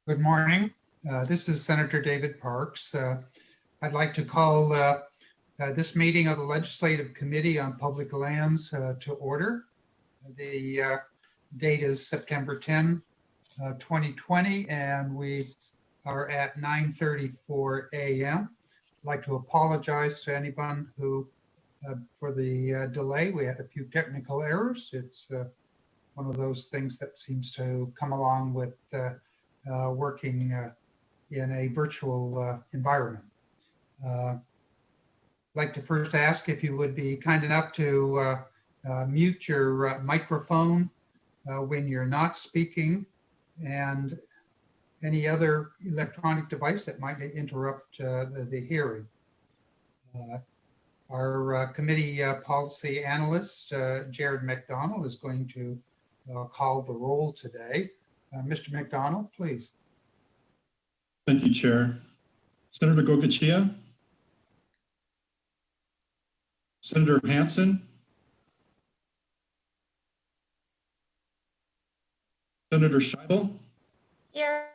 Good morning. This is Senator David Parks. I'd like to call this meeting of the Legislative Committee on Public Lands to order. The date is September 10, 2020, and we are at 9:34 a.m. I'd like to apologize to anyone who, for the delay. We had a few technical errors. It's one of those things that seems to come along with working in a virtual environment. I'd like to first ask if you would be kind enough to mute your microphone when you're not speaking, and any other electronic device that might interrupt the hearing. Our committee policy analyst, Jared McDonald, is going to call the roll today. Mr. McDonald, please. Thank you, Chair. Senator Gocochea, Senator Hansen, Senator Scheibel, Here.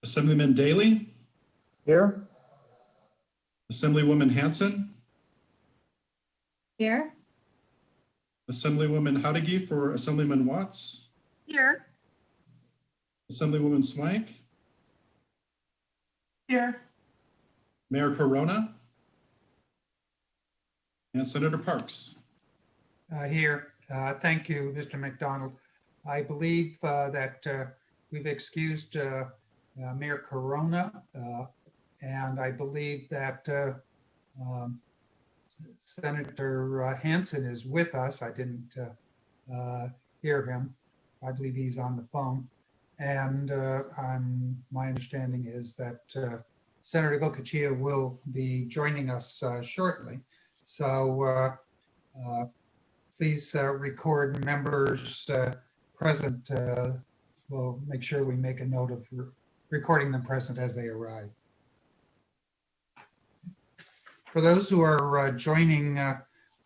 Assemblyman Daly, Here. Assemblywoman Hansen, Here. Assemblywoman Howdegi for Assemblyman Watts, Here. Assemblywoman Smyk, Here. Mayor Corona, and Senator Parks. Here. Thank you, Mr. McDonald. I believe that we've excused Mayor Corona, and I believe that Senator Hansen is with us. I didn't hear him. I believe he's on the phone. And my understanding is that Senator Gocochea will be joining us shortly. So please record members present. We'll make sure we make a note of recording them present as they arrive. For those who are joining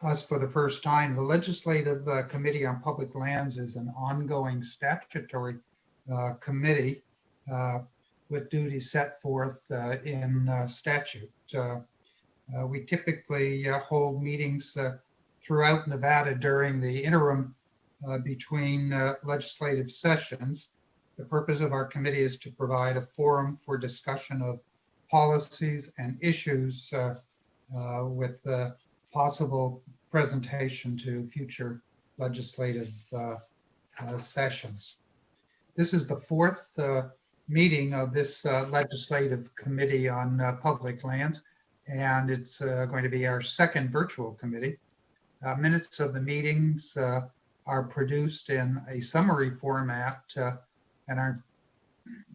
us for the first time, the Legislative Committee on Public Lands is an ongoing statutory committee with duties set forth in statute. We typically hold meetings throughout Nevada during the interim between legislative sessions. The purpose of our committee is to provide a forum for discussion of policies and issues with possible presentation to future legislative sessions. This is the fourth meeting of this Legislative Committee on Public Lands, and it's going to be our second virtual committee. Minutes of the meetings are produced in a summary format and are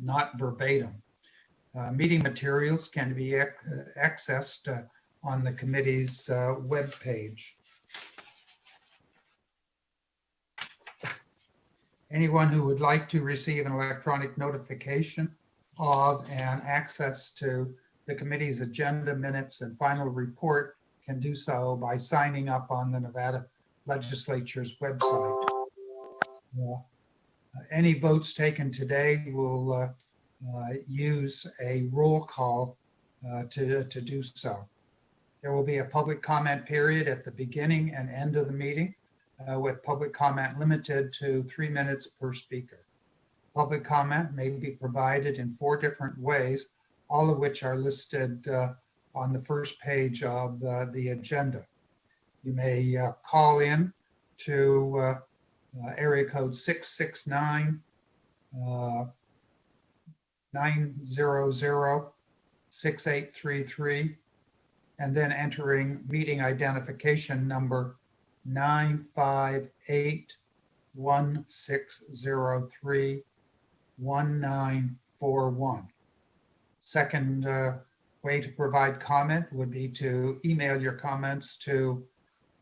not verbatim. Meeting materials can be accessed on the committee's webpage. Anyone who would like to receive an electronic notification of and access to the committee's agenda, minutes, and final report can do so by signing up on the Nevada Legislature's website. Any votes taken today will use a roll call to do so. There will be a public comment period at the beginning and end of the meeting, with public comment limited to 3 minutes per speaker. Public comment may be provided in 4 different ways, all of which are listed on the first page of the agenda. You may call in to area code 669 900 6833, and then entering meeting identification number 95816031941. Second way to provide comment would be to email your comments to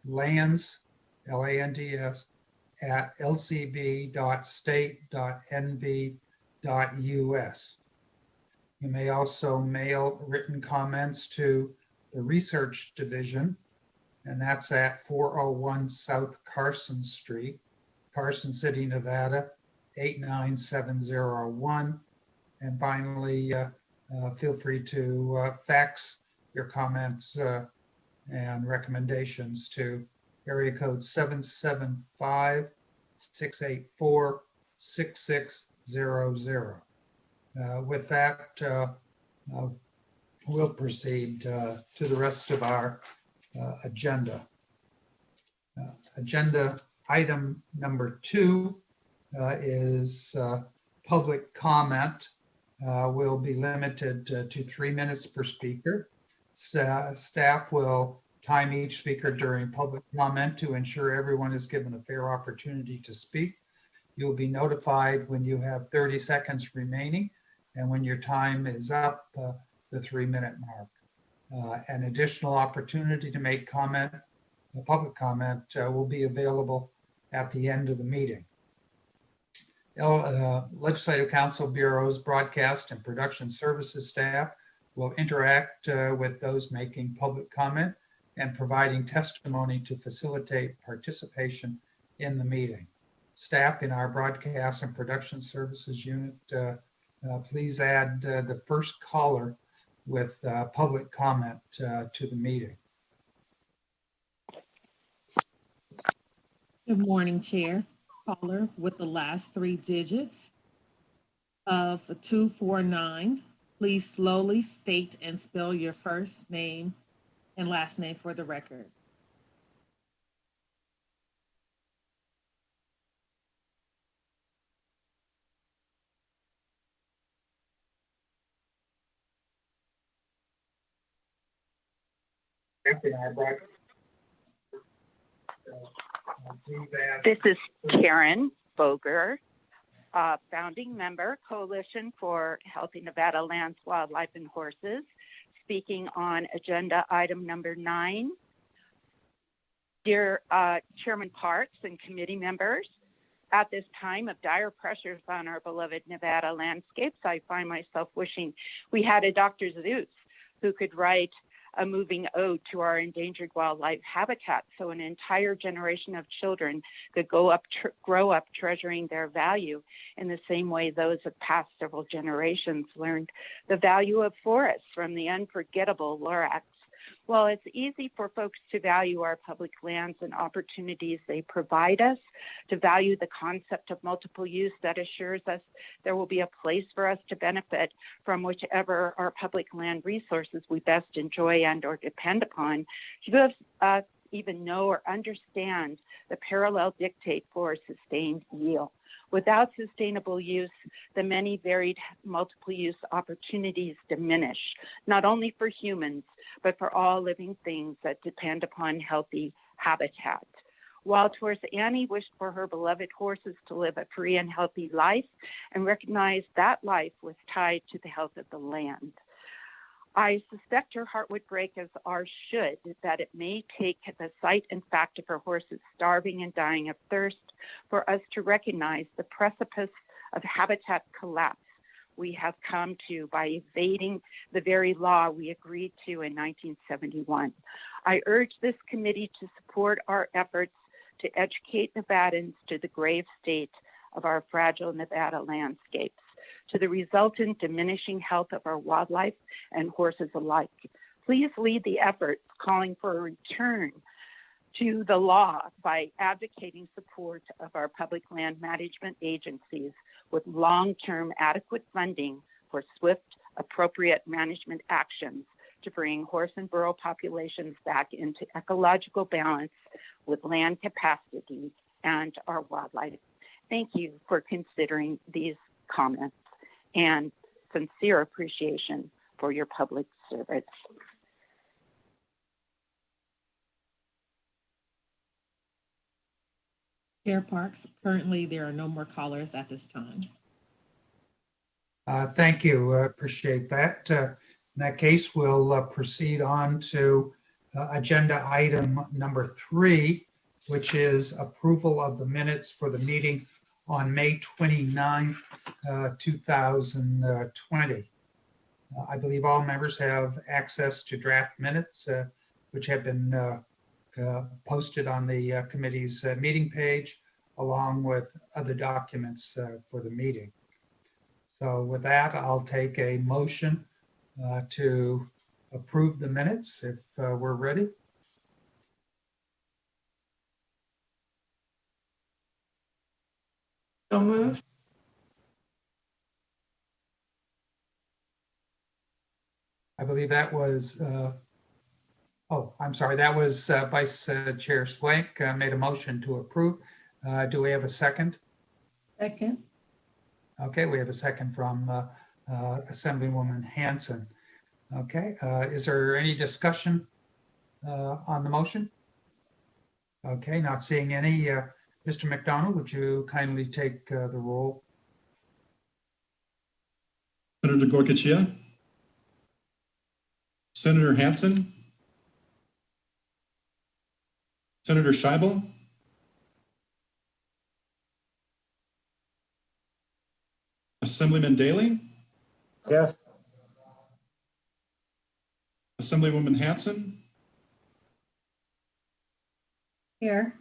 lands, LANDS, at lcb.state.nv.us. You may also mail written comments to the Research Division, and that's at 401 South Carson Street, Carson City, Nevada, 89701. And finally, feel free to fax your comments and recommendations to area code 775-684-6600. With that, we'll proceed to the rest of our agenda. Agenda item number 2 is public comment. Will be limited to 3 minutes per speaker. Staff will time each speaker during public comment to ensure everyone is given a fair opportunity to speak. You'll be notified when you have 30 seconds remaining and when your time is up, the 3-minute mark. An additional opportunity to make comment, public comment, will be available at the end of the meeting. Legislative Council Bureau's broadcast and production services staff will interact with those making public comment and providing testimony to facilitate participation in the meeting. Staff in our broadcast and production services unit, please add the first caller with public comment to the meeting. Good morning, Chair. Caller with the last 3 digits of 249. Please slowly state and spell your first name and last name for the record. This is Karen Boger, founding member, Coalition for Healthy Nevada Lands, Wildlife, and Horses, speaking on agenda item number 9. Dear Chairman Parks and committee members, at this time of dire pressures on our beloved Nevada landscapes, I find myself wishing we had a Dr. Seuss who could write a moving ode to our endangered wildlife habitat so an entire generation of children could grow up treasuring their value in the same way those of past several generations learned the value of forests from the unforgettable Lorax. While it's easy for folks to value our public lands and opportunities they provide us, to value the concept of multiple use that assures us there will be a place for us to benefit from whichever our public land resources we best enjoy and or depend upon, few of us even know or understand the parallel dictate for sustained yield. Without sustainable use, the many varied multiple use opportunities diminish, not only for humans, but for all living things that depend upon healthy habitat. While Torres Annie wished for her beloved horses to live a free and healthy life and recognized that life was tied to the health of the land. I suspect her heart would break, as ours should, that it may take the sight and fact of her horses starving and dying of thirst for us to recognize the precipice of habitat collapse we have come to by evading the very law we agreed to in 1971. I urge this committee to support our efforts to educate Nevadans to the grave state of our fragile Nevada landscapes, to the resultant diminishing health of our wildlife and horses alike. Please lead the efforts calling for a return to the law by advocating support of our public land management agencies with long-term adequate funding for swift, appropriate management actions to bring horse and burro populations back into ecological balance with land capacity and our wildlife. Thank you for considering these comments and sincere appreciation for your public service. Chair Parks, currently there are no more callers at this time. Thank you. Appreciate that. In that case, we'll proceed on to agenda item number 3, which is approval of the minutes for the meeting on May 29, 2020. I believe all members have access to draft minutes, which have been posted on the committee's meeting page. along with other documents for the meeting. So with that, I'll take a motion to approve the minutes if we're ready. So moved. I believe that was, I'm sorry, that was Vice Chair Swank made a motion to approve. Do we have a second? Second. Okay, we have a second from Assemblywoman Hanson. Okay, is there any discussion on the motion? Okay, not seeing any. Mr. McDonald, would you kindly take the roll? Senator Gorkachia, Senator Hanson, Senator Scheibel, Assemblyman Daley, Yes. Assemblywoman Hanson, Here.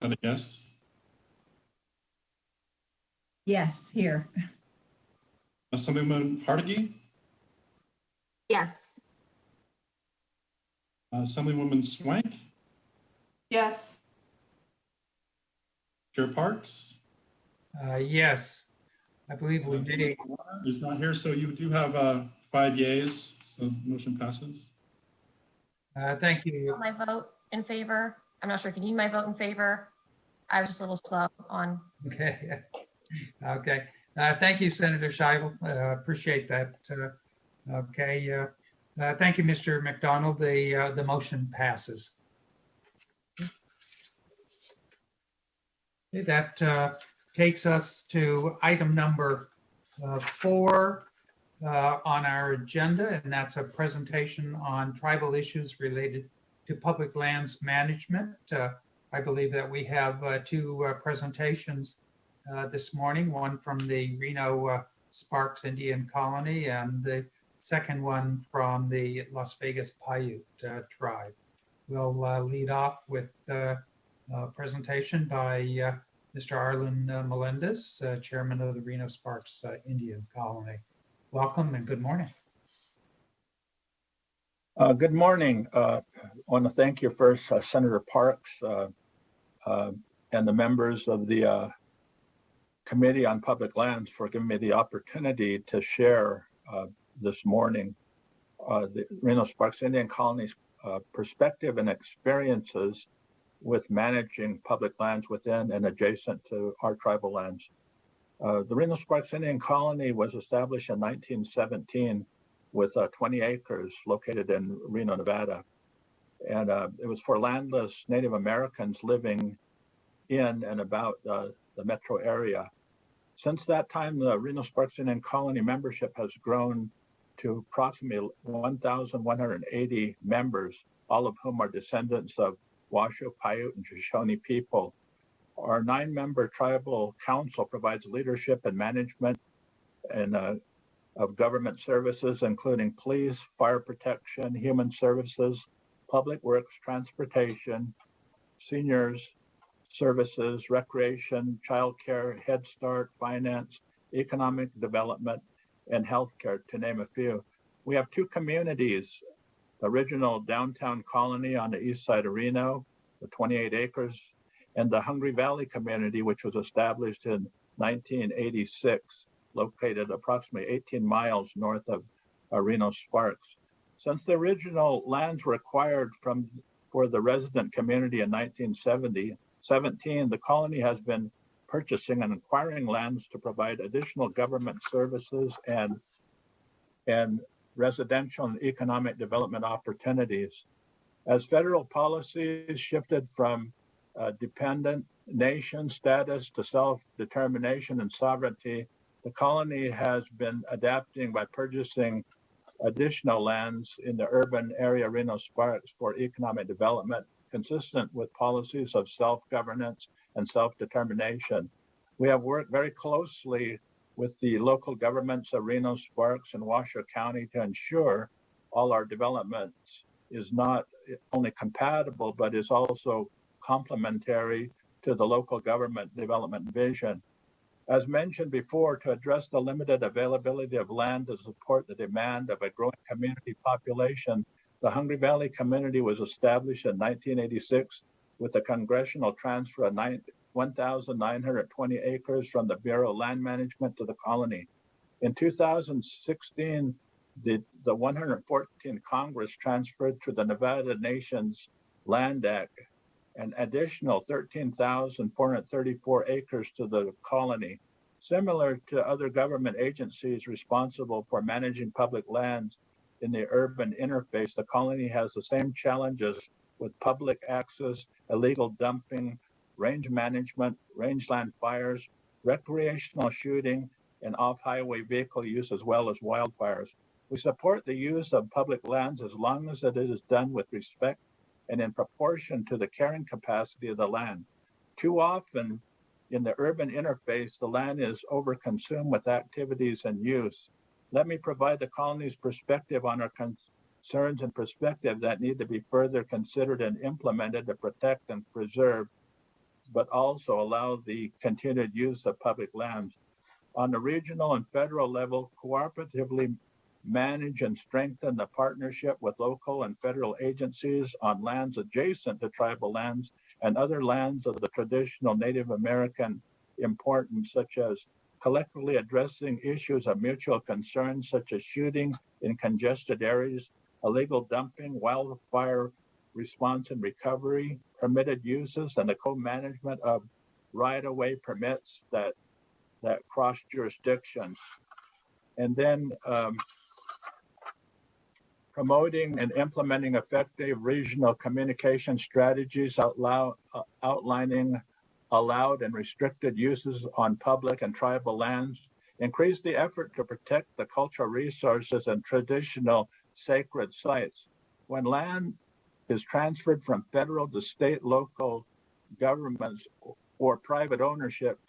and a yes. Yes, here. Assemblywoman Hardigy, Yes. Assemblywoman Swank, Yes. Chair Parks. Yes, I believe we may. Is not here, so you do have 5 yeas, so motion passes. Thank you. My vote in favor. I'm not sure if you need my vote in favor. I was just a little slow on. Okay. Okay. Thank you, Senator Scheibel. Appreciate that. Okay. Thank you, Mr. McDonald. The motion passes. Okay, that takes us to item number 4 on our agenda, and that's a presentation on tribal issues related to public lands management. I believe that we have 2 presentations this morning, one from the Reno Sparks Indian Colony and the second one from the Las Vegas Paiute tribe. We'll lead off with a presentation by Mr. Arlen Melendez, Chairman of the Reno Sparks Indian Colony. Welcome and good morning. Good morning. I want to thank you first, Senator Parks, and the members of the Committee on Public Lands for giving me the opportunity to share this morning the Reno Sparks Indian Colony's perspective and experiences with managing public lands within and adjacent to our tribal lands. The Reno Sparks Indian Colony was established in 1917 with 20 acres located in Reno, Nevada. And it was for landless Native Americans living in and about the metro area. Since that time, the Reno Sparks Indian Colony membership has grown to approximately 1,180 members, all of whom are descendants of Washoe, Paiute, and Shoshone people. Our 9-member tribal council provides leadership and management and of government services, including police, fire protection, human services, public works, transportation, seniors services, recreation, childcare, Head Start, finance, economic development, and healthcare, to name a few. We have 2 communities, the original downtown colony on the east side of Reno, the 28 acres, and the Hungry Valley community, which was established in 1986, located approximately 18 miles north of Reno Sparks. Since the original lands were acquired for the resident community in 1917, the colony has been purchasing and acquiring lands to provide additional government services and residential and economic development opportunities. As federal policies shifted from dependent nation status to self-determination and sovereignty, the colony has been adapting by purchasing additional lands in the urban area Reno Sparks for economic development, consistent with policies of self-governance and self-determination. We have worked very closely with the local governments of Reno Sparks and Washoe County to ensure all our developments is not only compatible, but is also complementary to the local government development vision. As mentioned before, to address the limited availability of land to support the demand of a growing community population, the Hungry Valley community was established in 1986 with a congressional transfer of 1,920 acres from the Bureau of Land Management to the colony. In 2016, the 114th Congress transferred to the Nevada Nation's Land Act an additional 13,434 acres to the colony. Similar to other government agencies responsible for managing public lands in the urban interface, the colony has the same challenges with public access, illegal dumping, range management, rangeland fires, recreational shooting, and off-highway vehicle use, as well as wildfires. We support the use of public lands as long as it is done with respect and in proportion to the carrying capacity of the land. Too often in the urban interface, the land is overconsumed with activities and use. Let me provide the colony's perspective on our concerns and perspective that need to be further considered and implemented to protect and preserve, but also allow the continued use of public lands. On the regional and federal level, cooperatively manage and strengthen the partnership with local and federal agencies on lands adjacent to tribal lands and other lands of the traditional Native American importance, such as collectively addressing issues of mutual concern, such as shooting in congested areas, illegal dumping, wildfire response and recovery, permitted uses, and the co-management of right-of-way permits that cross jurisdictions. And then promoting and implementing effective regional communication strategies, outlining allowed and restricted uses on public and tribal lands, increase the effort to protect the cultural resources and traditional sacred sites. When land is transferred from federal to state, local governments, or private ownership,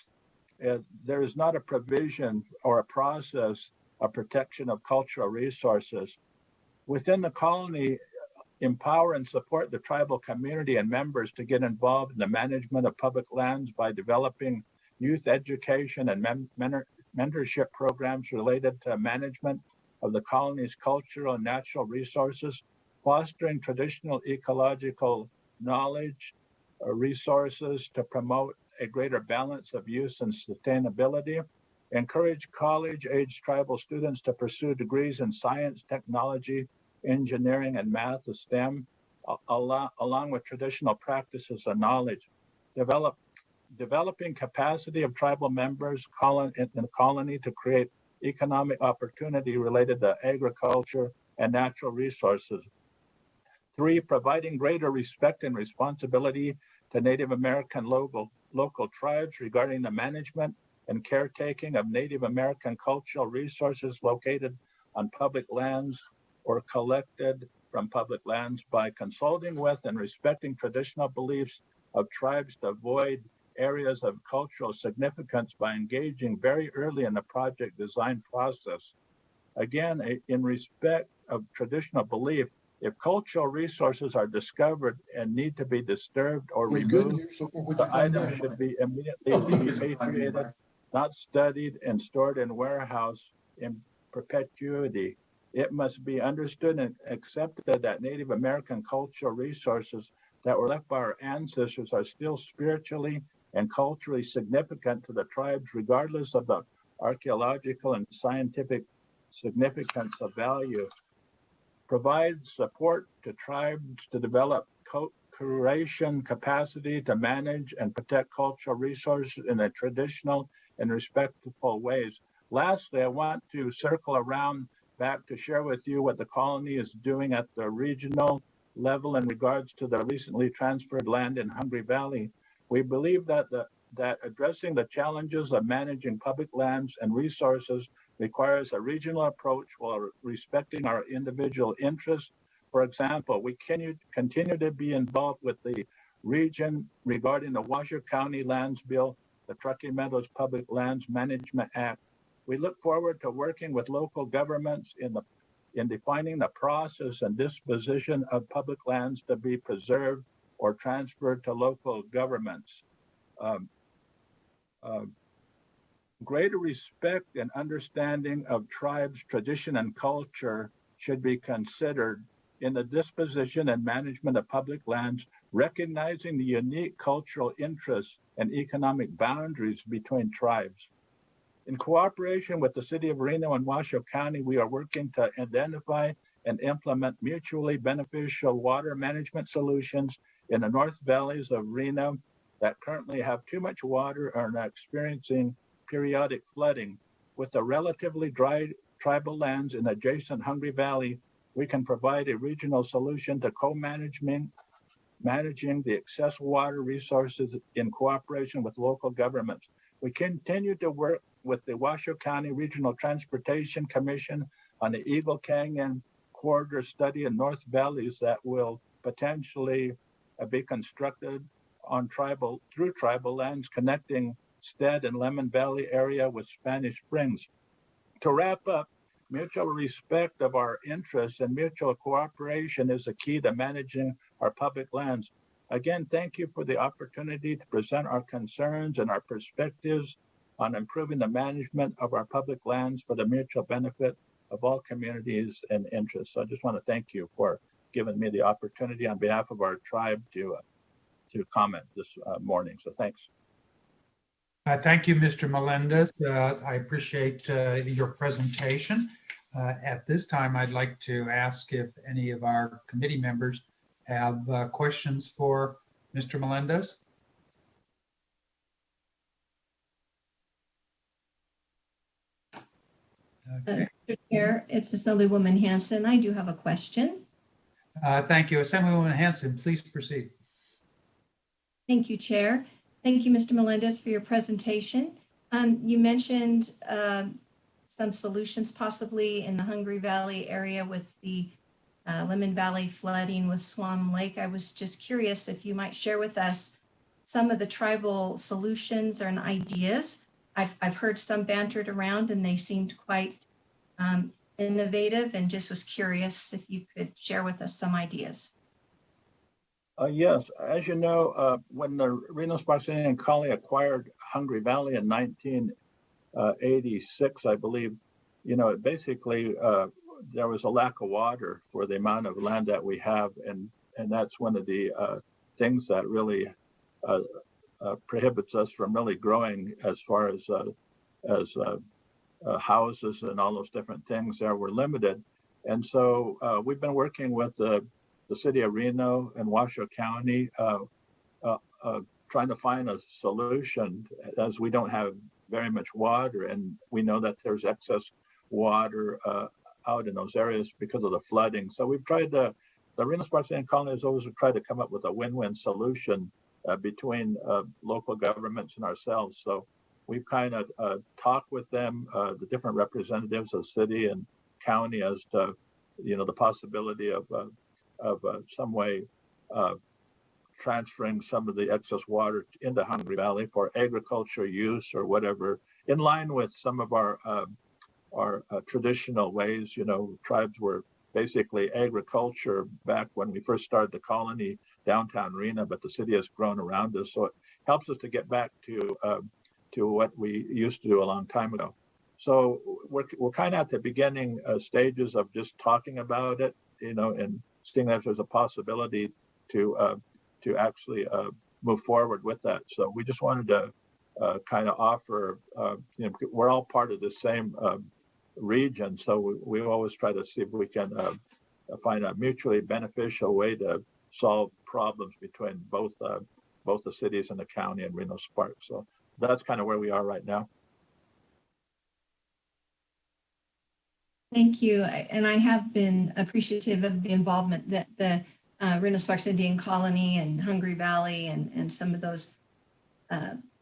there is not a provision or a process of protection of cultural resources. Within the colony, empower and support the tribal community and members to get involved in the management of public lands by developing youth education and mentorship programs related to management of the colony's cultural and natural resources, fostering traditional ecological knowledge, resources to promote a greater balance of use and sustainability, encourage college-age tribal students to pursue degrees in science, technology, engineering, and math, the STEM, along with traditional practices and knowledge. Developing capacity of tribal members in the colony to create economic opportunity related to agriculture and natural resources. 3, providing greater respect and responsibility to Native American local tribes regarding the management and caretaking of Native American cultural resources located on public lands or collected from public lands by consulting with and respecting traditional beliefs of tribes to avoid areas of cultural significance by engaging very early in the project design process. Again, in respect of traditional belief, if cultural resources are discovered and need to be disturbed or removed, the items should be immediately repatriated, not studied and stored in warehouse in perpetuity. It must be understood and accepted that Native American cultural resources that were left by our ancestors are still spiritually and culturally significant to the tribes, regardless of the archaeological and scientific significance of value. Provide support to tribes to develop curation capacity to manage and protect cultural resources in a traditional and respectful ways. Lastly, I want to circle around back to share with you what the colony is doing at the regional level in regards to the recently transferred land in Hungry Valley. We believe that addressing the challenges of managing public lands and resources requires a regional approach while respecting our individual interests. For example, we continue to be involved with the region regarding the Washoe County Lands Bill, the Truckee Meadows Public Lands Management Act. We look forward to working with local governments in defining the process and disposition of public lands to be preserved or transferred to local governments. Um, Greater respect and understanding of tribes' tradition and culture should be considered in the disposition and management of public lands, recognizing the unique cultural interests and economic boundaries between tribes. In cooperation with the City of Reno and Washoe County, we are working to identify and implement mutually beneficial water management solutions in the North Valleys of Reno that currently have too much water and are experiencing periodic flooding. With the relatively dry tribal lands in adjacent Hungry Valley, we can provide a regional solution to managing the excess water resources in cooperation with local governments. We continue to work with the Washoe County Regional Transportation Commission on the Eagle Canyon corridor study in North Valleys that will potentially be constructed on through tribal lands connecting Stead and Lemon Valley area with Spanish Springs. To wrap up, mutual respect of our interests and mutual cooperation is the key to managing our public lands. Again, thank you for the opportunity to present our concerns and our perspectives on improving the management of our public lands for the mutual benefit of all communities and interests. So I just want to thank you for giving me the opportunity on behalf of our tribe to comment this morning. So thanks. Thank you, Mr. Melendez. I appreciate your presentation. At this time, I'd like to ask if any of our committee members have questions for Mr. Melendez. Okay. Mr. Chair, it's Assemblywoman Hanson. I do have a question. Thank you. Assemblywoman Hanson, please proceed. Thank you, Chair. Thank you, Mr. Melendez, for your presentation. You mentioned some solutions possibly in the Hungry Valley area with the Lemon Valley flooding with Swan Lake. I was just curious if you might share with us some of the tribal solutions and ideas. I've heard some bantered around and they seemed quite innovative, and just was curious if you could share with us some ideas. Yes, as you know, when the Reno Sparks Indian Colony acquired Hungry Valley in 1986, I believe, it basically there was a lack of water for the amount of land that we have, and that's one of the things that really prohibits us from really growing as far as houses and all those different things there were limited. And so we've been working with the City of Reno and Washoe County trying to find a solution, as we don't have very much water, and we know that there's excess water out in those areas because of the flooding. So we've tried the Reno Sparks Indian Colony has always tried to come up with a win-win solution between local governments and ourselves. So we've kind of talked with them, the different representatives of city and county, as to the possibility of some way transferring some of the excess water into Hungry Valley for agriculture use or whatever, in line with some of our traditional ways. Tribes were basically agriculture back when we first started the colony downtown Reno, but the city has grown around us, so it helps us to get back to what we used to do a long time ago. So we're kind of at the beginning stages of just talking about it, and seeing if there's a possibility to actually move forward with that. So we just wanted to kind of offer, we're all part of the same region, so we always try to see if we can find a mutually beneficial way to solve problems between both the cities and the county and Reno Sparks. So that's kind of where we are right now. Thank you. And I have been appreciative of the involvement that the Reno Sparks Indian Colony and Hungry Valley and some of those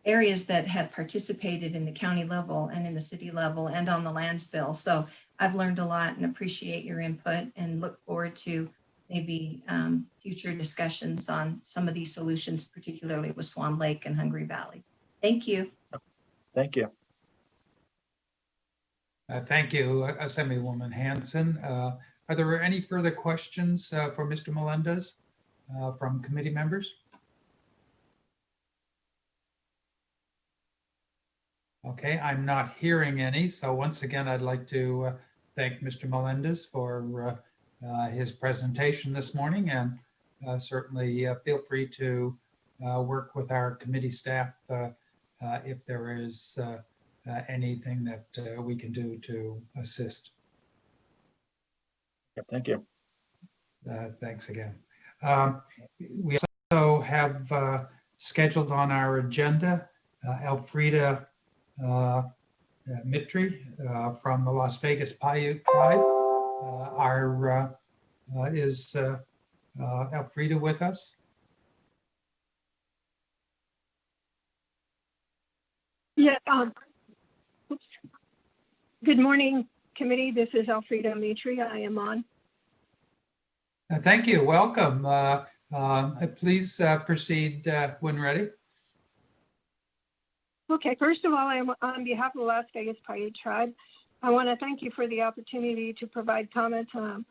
areas that have participated in the county level and in the city level and on the lands bill. So I've learned a lot and appreciate your input, and look forward to maybe future discussions on some of these solutions, particularly with Swan Lake and Hungry Valley. Thank you. Thank you. Thank you, Assemblywoman Hanson. Are there any further questions for Mr. Melendez? from committee members? Okay, I'm not hearing any. So once again, I'd like to thank Mr. Melendez for his presentation this morning, and certainly feel free to work with our committee staff if there is anything that we can do to assist. Yeah, thank you. Thanks again. We also have scheduled on our agenda Elfrida Mitri from the Las Vegas Paiute Tribe. Is Elfrida with us? Yeah. Oops. Good morning, committee. This is Elfrida Mitri. I am on. Thank you. Welcome. Please proceed when ready. Okay. First of all, I am on behalf of the Las Vegas Paiute Tribe. I want to thank you for the opportunity to provide comments on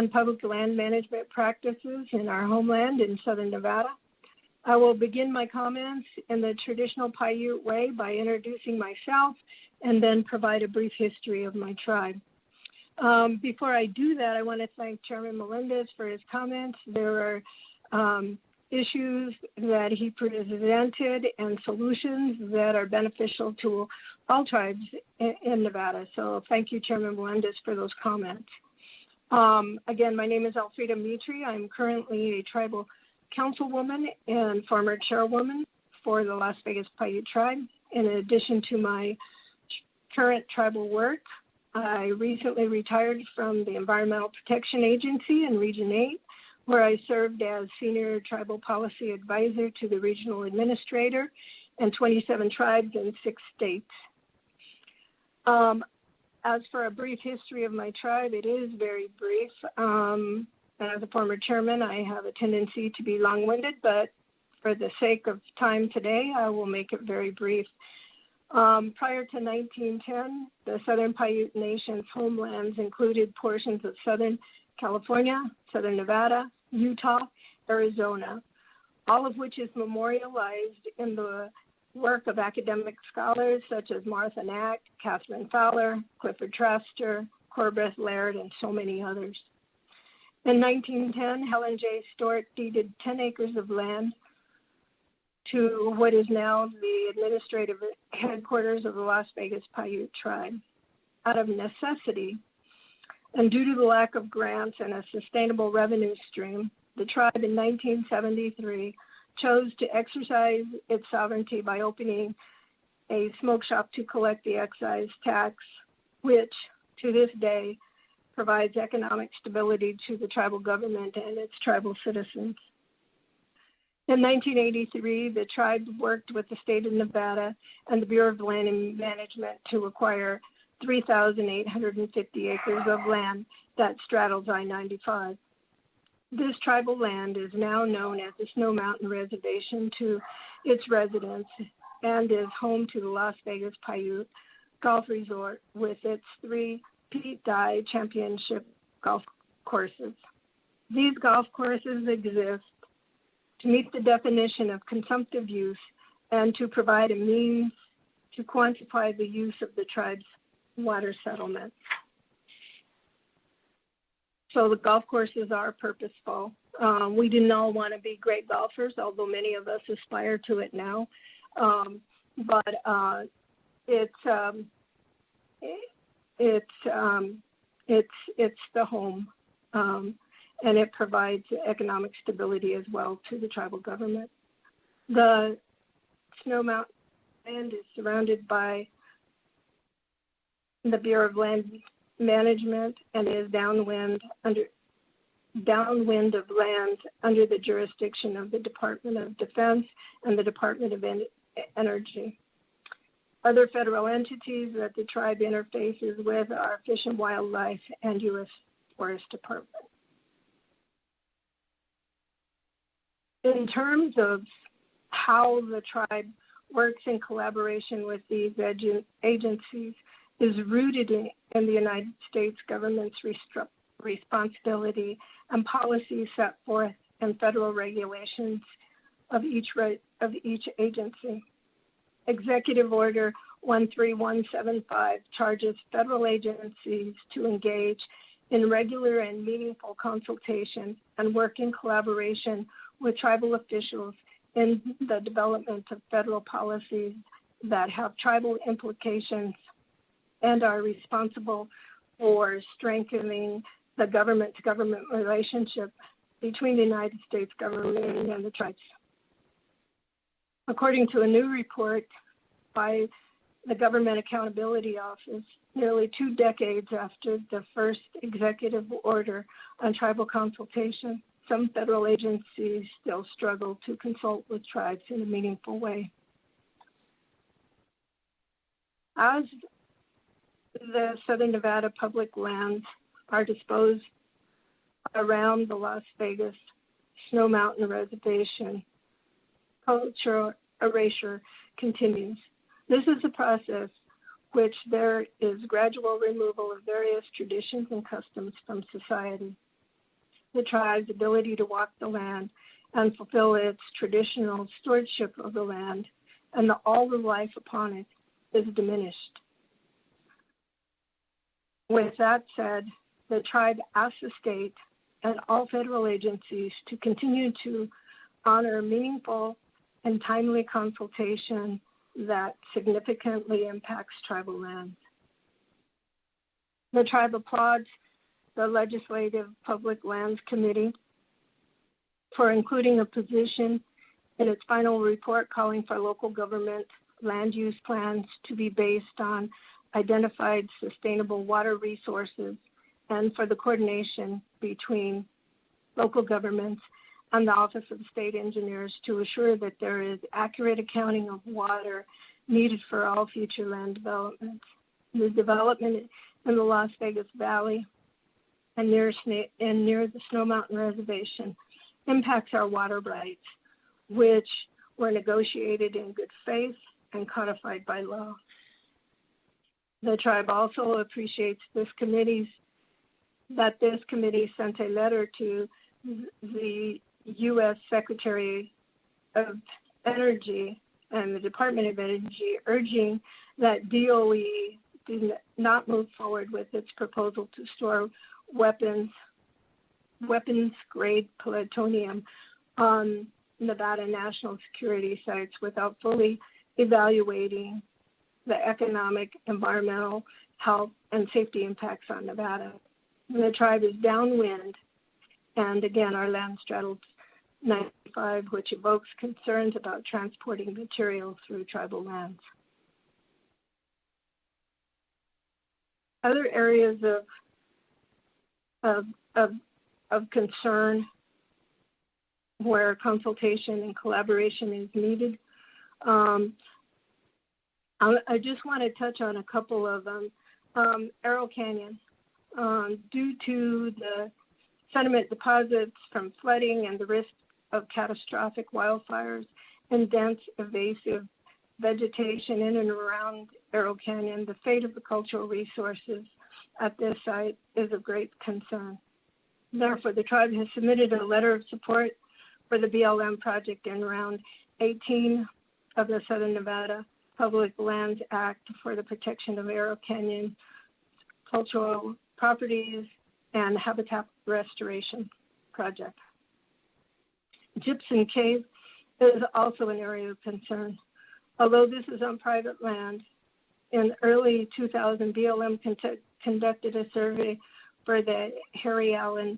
public land management practices in our homeland in Southern Nevada. I will begin my comments in the traditional Paiute way by introducing myself and then provide a brief history of my tribe. Before I do that, I want to thank Chairman Melendez for his comments. There are issues that he presented and solutions that are beneficial to all tribes in Nevada. So thank you, Chairman Melendez, for those comments. Again, my name is Elfrida Mitri. I'm currently a tribal councilwoman and former chairwoman for the Las Vegas Paiute Tribe. In addition to my current tribal work, I recently retired from the Environmental Protection Agency in Region 8, where I served as Senior Tribal Policy Advisor to the Regional Administrator and 27 tribes in 6 states. As for a brief history of my tribe, it is very brief. As a former chairman, I have a tendency to be long-winded, but for the sake of time today, I will make it very brief. Prior to 1910, the Southern Paiute Nation's homelands included portions of Southern California, Southern Nevada, Utah, Arizona, all of which is memorialized in the work of academic scholars such as Martha Knack, Catherine Fowler, Clifford Traster, Corbett Laird, and so many others. In 1910, Helen J. Stewart deeded 10 acres of land to what is now the administrative headquarters of the Las Vegas Paiute Tribe. Out of necessity, and due to the lack of grants and a sustainable revenue stream, the tribe in 1973 chose to exercise its sovereignty by opening a smoke shop to collect the excise tax, which to this day provides economic stability to the tribal government and its tribal citizens. In 1983, the tribe worked with the state of Nevada and the Bureau of Land and Management to acquire 3,850 acres of land that straddles I-95. This tribal land is now known as the Snow Mountain Reservation to its residents and is home to the Las Vegas Paiute Golf Resort with its 3 Pete Dye Championship golf courses. These golf courses exist to meet the definition of consumptive use and to provide a means to quantify the use of the tribe's water settlement. So the golf courses are purposeful. We didn't all want to be great golfers, although many of us aspire to it now. It's the home, and it provides economic stability as well to the tribal government. The Snow Mountain land is surrounded by the Bureau of Land Management and is downwind of land under the jurisdiction of the Department of Defense and the Department of Energy. Other federal entities that the tribe interfaces with are Fish and Wildlife and U.S. Forest Department. In terms of how the tribe works in collaboration with these agencies is rooted in the United States government's responsibility and policies set forth and federal regulations of each agency. Executive Order 13175 charges federal agencies to engage in regular and meaningful consultation and work in collaboration with tribal officials in the development of federal policies that have tribal implications and are responsible for strengthening the government-to-government relationship between the United States government and the tribes. According to a new report by the Government Accountability Office, nearly 2 decades after the first executive order on tribal consultation, some federal agencies still struggle to consult with tribes in a meaningful way. As the Southern Nevada public lands are disposed around the Las Vegas Snow Mountain Reservation, cultural erasure continues. This is a process which there is gradual removal of various traditions and customs from society. The tribe's ability to walk the land and fulfill its traditional stewardship of the land and all the life upon it is diminished. With that said, the tribe asks the state and all federal agencies to continue to honor meaningful and timely consultation that significantly impacts tribal lands. The tribe applauds the Legislative Public Lands Committee for including a position in its final report calling for local government land use plans to be based on identified sustainable water resources and for the coordination between local governments and the Office of State Engineers to assure that there is accurate accounting of water needed for all future land developments. The development in the Las Vegas Valley and near the Snow Mountain Reservation impacts our water rights, which were negotiated in good faith and codified by law. The tribe also appreciates this committee sent a letter to the U.S. Secretary of Energy and the Department of Energy urging that DOE do not move forward with its proposal to store weapons-grade plutonium on Nevada national security sites without fully evaluating the economic, environmental, health, and safety impacts on Nevada. The tribe is downwind, and again, our land straddles 95, which evokes concerns about transporting materials through tribal lands. Other areas of concern where consultation and collaboration is needed. I just want to touch on a couple of them. Arrow Canyon, due to the sediment deposits from flooding and the risk of catastrophic wildfires and dense invasive vegetation in and around Arrow Canyon, the fate of the cultural resources at this site is of great concern. Therefore, the tribe has submitted a letter of support for the BLM project in round 18 of the Southern Nevada Public Lands Act for the protection of Arrow Canyon cultural properties and habitat restoration project. Gypsum Cave is also an area of concern. Although this is on private land, in early 2000, BLM conducted a survey for the Harry Allen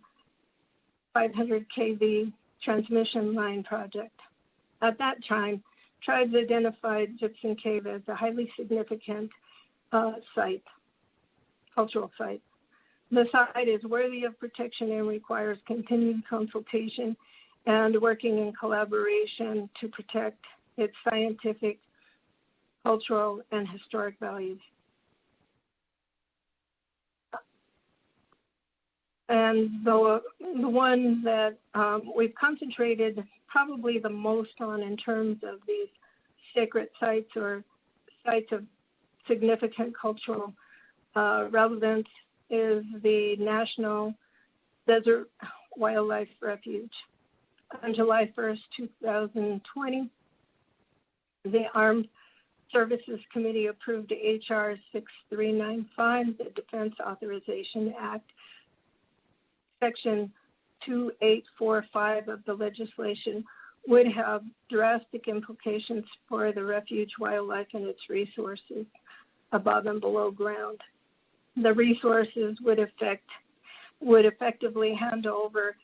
500 kV transmission line project. At that time, tribes identified Gypsum Cave as a highly significant cultural site. The site is worthy of protection and requires continued consultation and working in collaboration to protect its scientific, cultural, and historic values. And the one that we've concentrated probably the most on in terms of these sacred sites or sites of significant cultural relevance is the National Desert Wildlife Refuge. On July 1st, 2020, the Armed Services Committee approved H.R. 6395, the Defense Authorization Act, Section 2845 of the legislation would have drastic implications for the refuge wildlife and its resources above and below ground. The resources would effectively hand over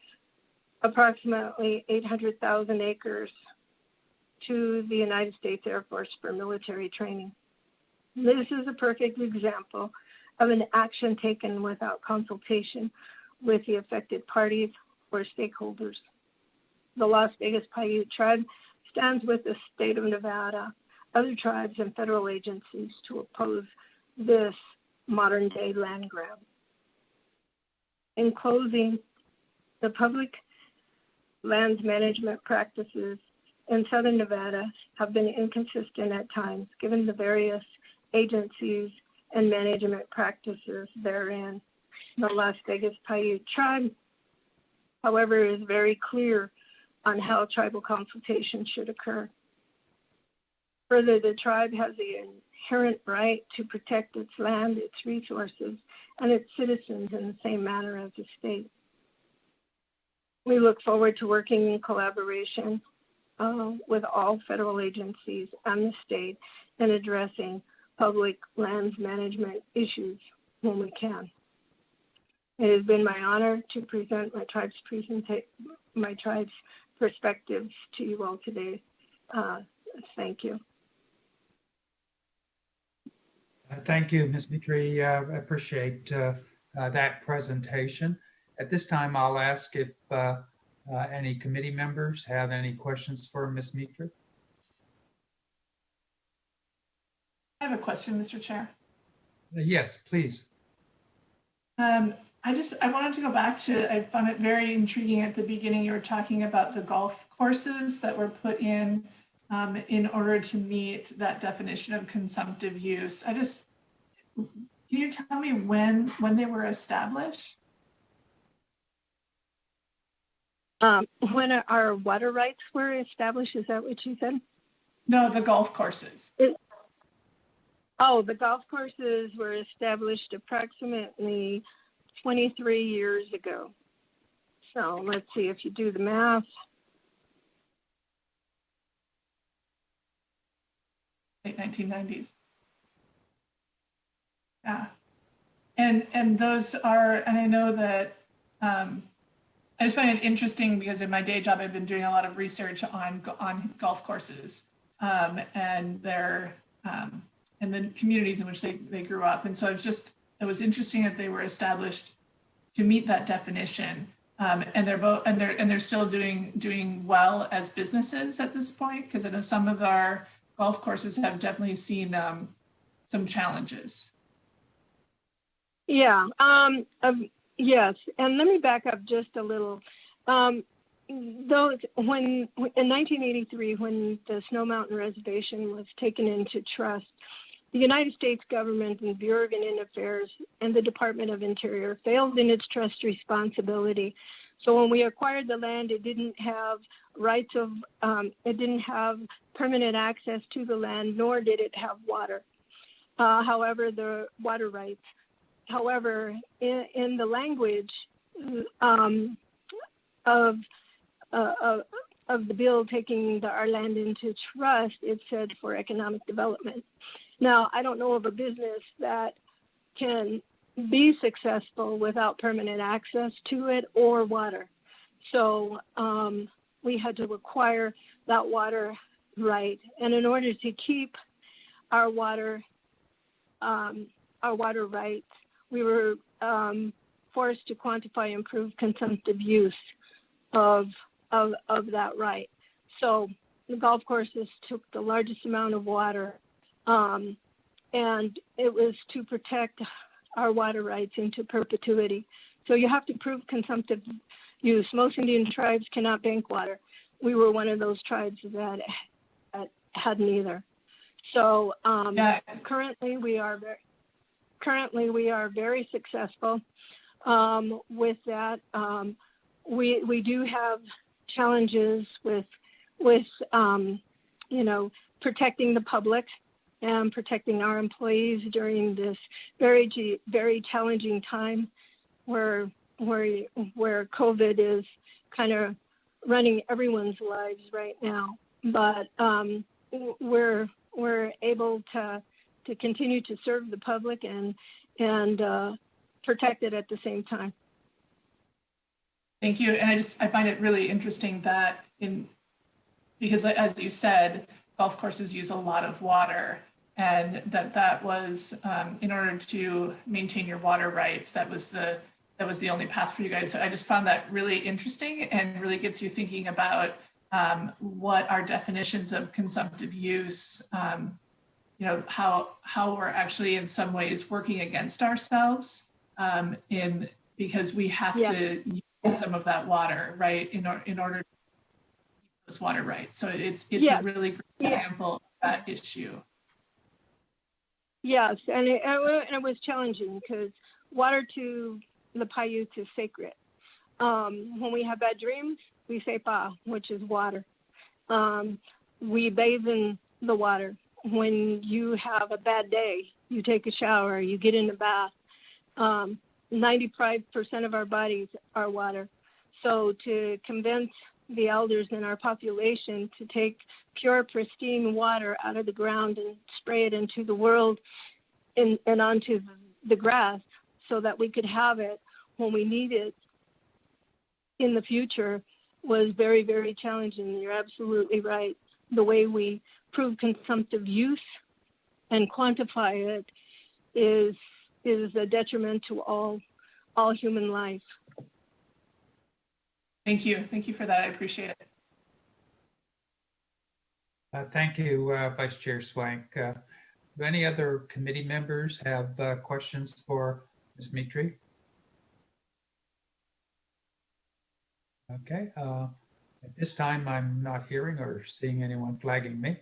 approximately 800,000 acres to the United States Air Force for military training. This is a perfect example of an action taken without consultation with the affected parties or stakeholders. The Las Vegas Paiute tribe stands with the state of Nevada, other tribes, and federal agencies to oppose this modern-day land grab. In closing, the public lands management practices in southern Nevada have been inconsistent at times, given the various agencies and management practices therein. The Las Vegas Paiute tribe, however, is very clear on how tribal consultation should occur. Further, the tribe has the inherent right to protect its land, its resources, and its citizens in the same manner as the state. We look forward to working in collaboration with all federal agencies and the state in addressing public lands management issues when we can. It has been my honor to present my tribe's perspectives to you all today. Thank you. Thank you, Ms. Mitri. I appreciate that presentation. At this time, I'll ask if any committee members have any questions for Ms. Mitri. I have a question, Mr. Chair. Yes, please. I wanted to go back to, I found it very intriguing at the beginning, you were talking about the golf courses that were put in order to meet that definition of consumptive use. Can you tell me when they were established? When our water rights were established, is that what you said? No, the golf courses. The golf courses were established approximately 23 years ago. So let's see if you do the math. Late 1990s. Yeah. And those are, and I know that, I just find it interesting because in my day job, I've been doing a lot of research on golf courses and their and the communities in which they grew up. And so it was interesting that they were established to meet that definition. And they're still doing well as businesses at this point, because I know some of our golf courses have definitely seen some challenges. Yeah. Yes. And let me back up just a little. In 1983, when the Snow Mountain Reservation was taken into trust, the United States government and Bureau of Indian Affairs and the Department of Interior failed in its trust responsibility. So when we acquired the land, it didn't have it didn't have permanent access to the land, nor did it have water. However, the water rights. However, in the language of the bill taking our land into trust, it said for economic development. Now, I don't know of a business that can be successful without permanent access to it or water. So we had to acquire that water right. And in order to keep our water rights, we were forced to quantify and prove consumptive use of that right. So the golf courses took the largest amount of water, and it was to protect our water rights into perpetuity. So you have to prove consumptive use. Most Indian tribes cannot bank water. We were one of those tribes that hadn't either. So currently we are very successful with that. We do have challenges with you know, protecting the public and protecting our employees during this very challenging time where COVID is kind of running everyone's lives right now. But we're able to continue to serve the public and protect it at the same time. Thank you. And I find it really interesting that because as you said, golf courses use a lot of water, and that was in order to maintain your water rights, that was the only path for you guys. So I just found that really interesting and really gets you thinking about what our definitions of consumptive use, you know, how we're actually in some ways working against ourselves because we have to use some of that water, right, in order to keep those water rights. So it's a really great example of that issue. Yes, and it was challenging because water to the Paiutes is sacred. When we have bad dreams, we say pa, which is water. We bathe in the water. When you have a bad day, you take a shower, you get in the bath. 95% of our bodies are water. So to convince the elders in our population to take pure, pristine water out of the ground and spray it into the world and onto the grass so that we could have it when we need it in the future was very, very challenging. You're absolutely right. The way we prove consumptive use and quantify it is a detriment to all human life. Thank you. Thank you for that. I appreciate it. Thank you, Vice Chair Swank. Do any other committee members have questions for Ms. Mitri? Okay. At this time, I'm not hearing or seeing anyone flagging me.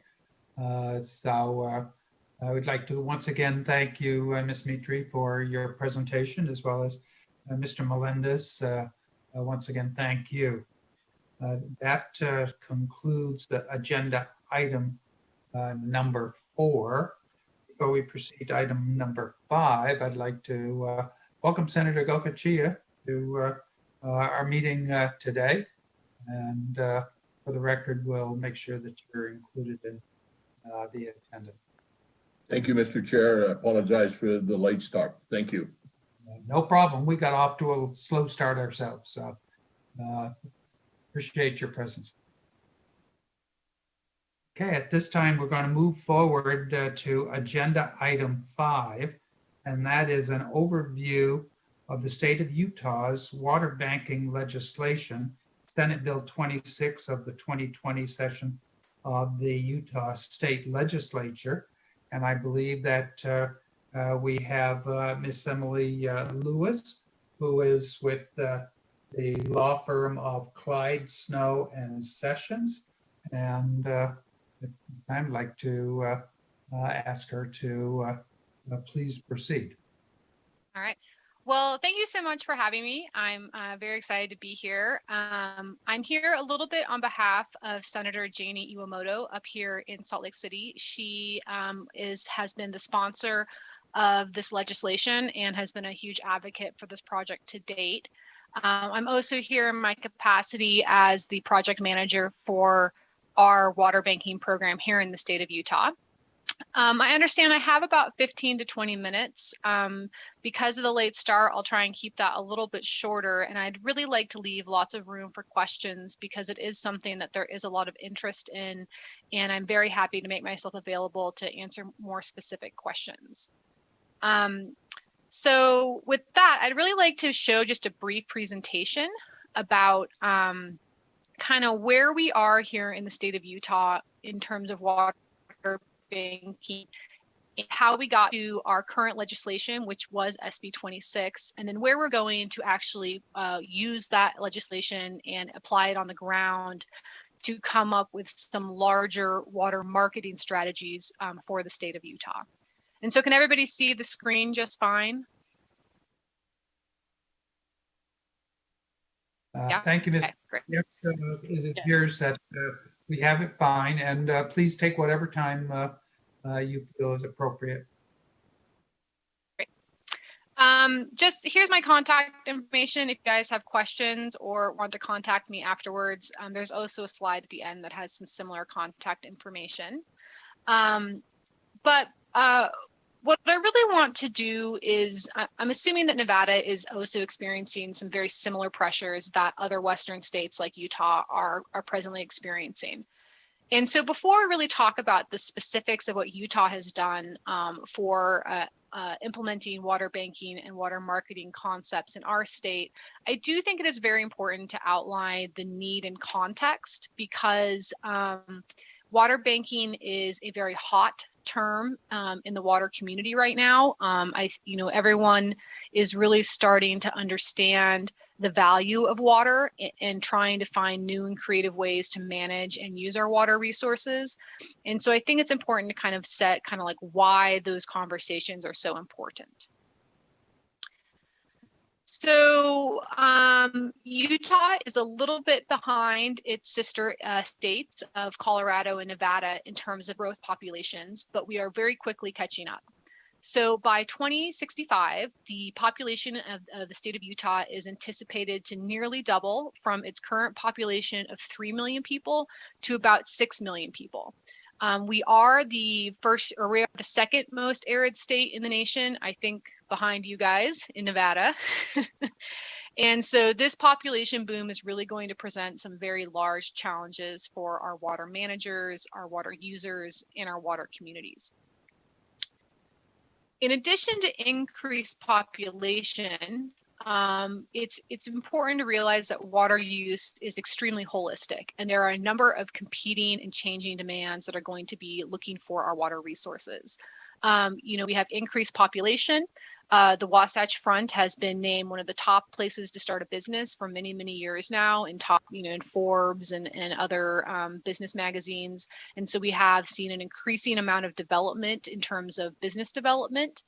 So I would like to once again thank you, Ms. Mitri, for your presentation, as well as Mr. Melendez. Once again, thank you. That concludes the agenda item number 4. Before we proceed to item number 5, I'd like to welcome Senator Gokachia to our meeting today. And for the record, we'll make sure that you're included in the attendance. Thank you, Mr. Chair. I apologize for the late start. Thank you. No problem. We got off to a slow start ourselves, so appreciate your presence. Okay, at this time, we're going to move forward to agenda item 5, and that is an overview of the state of Utah's water banking legislation, Senate Bill 26 of the 2020 session of the Utah State Legislature. And I believe that we have Miss Emily Lewis, who is with the law firm of Clyde, Snow, and Sessions. And I'd like to ask her to please proceed. All right. Well, thank you so much for having me. I'm very excited to be here. I'm here a little bit on behalf of Senator Janie Iwamoto up here in Salt Lake City. She has been the sponsor of this legislation and has been a huge advocate for this project to date. I'm also here in my capacity as the project manager for our water banking program here in the state of Utah. I understand I have about 15 to 20 minutes. Because of the late start, I'll try and keep that a little bit shorter. And I'd really like to leave lots of room for questions because it is something that there is a lot of interest in. And I'm very happy to make myself available to answer more specific questions. So with that, I'd really like to show just a brief presentation about kind of where we are here in the state of Utah in terms of water banking, how we got to our current legislation, which was SB 26, and then where we're going to actually use that legislation and apply it on the ground to come up with some larger water marketing strategies for the state of Utah. And so can everybody see the screen just fine? Thank you, Ms. Okay, Yes, it appears that we have it fine, and please take whatever time you feel is appropriate. Just here's my contact information if you guys have questions or want to contact me afterwards. There's also a slide at the end that has some similar contact information. But what I really want to do is, I'm assuming that Nevada is also experiencing some very similar pressures that other Western states like Utah are presently experiencing. And so before I really talk about the specifics of what Utah has done for implementing water banking and water marketing concepts in our state, I do think it is very important to outline the need and context, because water banking is a very hot term in the water community right now. Everyone is really starting to understand the value of water and trying to find new and creative ways to manage and use our water resources. And so I think it's important to kind of set kind of like why those conversations are so important. So Utah is a little bit behind its sister states of Colorado and Nevada in terms of growth populations, but we are very quickly catching up. So by 2065, the population of the state of Utah is anticipated to nearly double from its current population of 3 million people to about 6 million people. We are the second most arid state in the nation, I think, behind you guys in Nevada. And so this population boom is really going to present some very large challenges for our water managers, our water users, and our water communities. In addition to increased population, it's important to realize that water use is extremely holistic, and there are a number of competing and changing demands that are going to be looking for our water resources. We have increased population. The Wasatch Front has been named one of the top places to start a business for many, many years now in in Forbes and other business magazines. And so we have seen an increasing amount of development in terms of business development.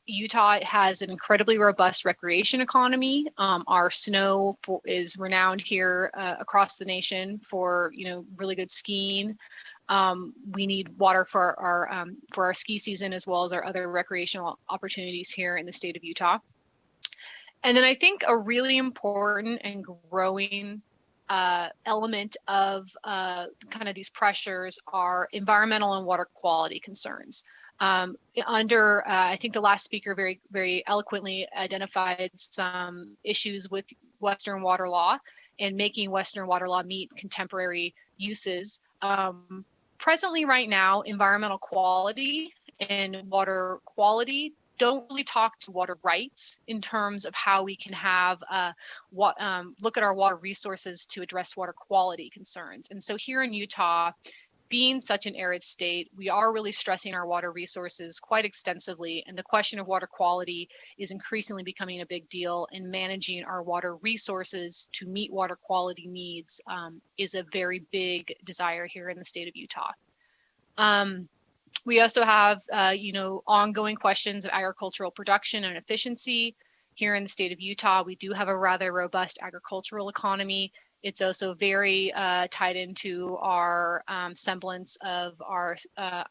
Utah has an incredibly robust recreation economy. Our snow is renowned here across the nation for, really good skiing. We need water for our ski season as well as our other recreational opportunities here in the state of Utah. And then I think a really important and growing element of kind of these pressures are environmental and water quality concerns. I think the last speaker very, very eloquently identified some issues with Western water law and making Western water law meet contemporary uses. Presently, right now, environmental quality and water quality don't really talk to water rights in terms of how we can have look at our water resources to address water quality concerns. And so here in Utah, being such an arid state, we are really stressing our water resources quite extensively. And the question of water quality is increasingly becoming a big deal, and managing our water resources to meet water quality needs is a very big desire here in the state of Utah. We also have, ongoing questions of agricultural production and efficiency. Here in the state of Utah, we do have a rather robust agricultural economy. It's also very tied into our semblance of our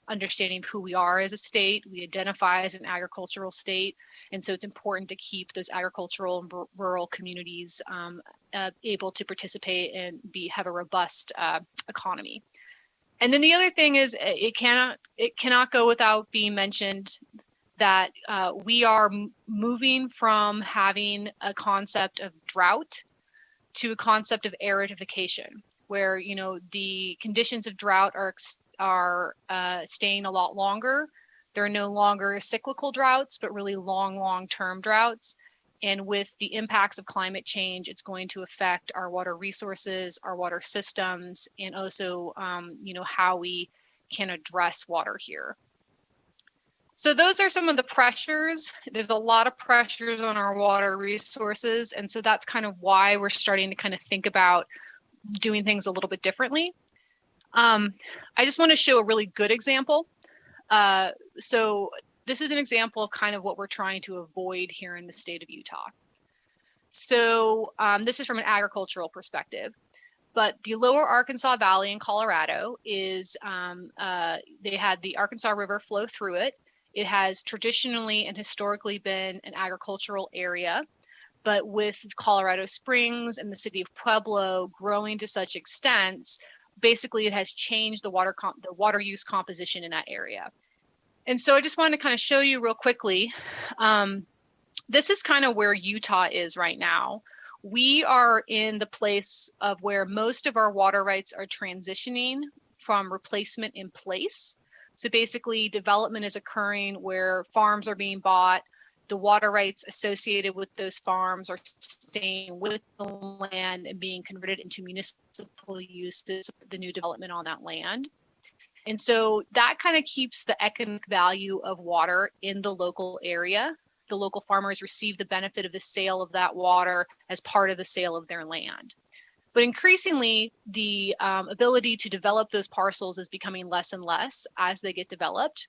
understanding of who we are as a state. We identify as an agricultural state. And so it's important to keep those agricultural and rural communities able to participate and have a robust economy. And then the other thing is it cannot go without being mentioned that we are moving from having a concept of drought to a concept of aridification, where the conditions of drought are staying a lot longer. There are no longer cyclical droughts, but really long-term droughts. And with the impacts of climate change, it's going to affect our water resources, our water systems, and also how we can address water here. So those are some of the pressures. There's a lot of pressures on our water resources. And so that's kind of why we're starting to kind of think about doing things a little bit differently. I just want to show a really good example. So this is an example of kind of what we're trying to avoid here in the state of Utah. So this is from an agricultural perspective. But the lower Arkansas Valley in Colorado is, they had the Arkansas River flow through it. It has traditionally and historically been an agricultural area. But with Colorado Springs and the city of Pueblo growing to such extents, basically it has changed the water use composition in that area. And so I just wanted to kind of show you real quickly. This is kind of where Utah is right now. We are in the place of where most of our water rights are transitioning from replacement in place. So basically development is occurring where farms are being bought. The water rights associated with those farms are staying with the land and being converted into municipal uses, the new development on that land. And so that kind of keeps the economic value of water in the local area. The local farmers receive the benefit of the sale of that water as part of the sale of their land. But increasingly, the ability to develop those parcels is becoming less and less as they get developed.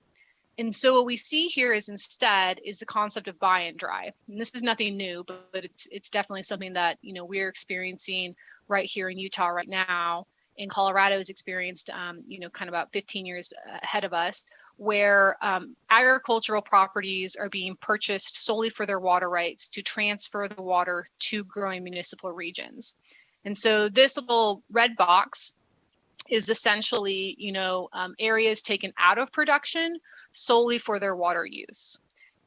And so what we see here is instead is the concept of buy and dry. And this is nothing new, but it's definitely something that, you know, we're experiencing right here in Utah right now. And Colorado has experienced, you know, kind of about 15 years ahead of us, where agricultural properties are being purchased solely for their water rights to transfer the water to growing municipal regions. And so this little red box is essentially, you know, areas taken out of production solely for their water use.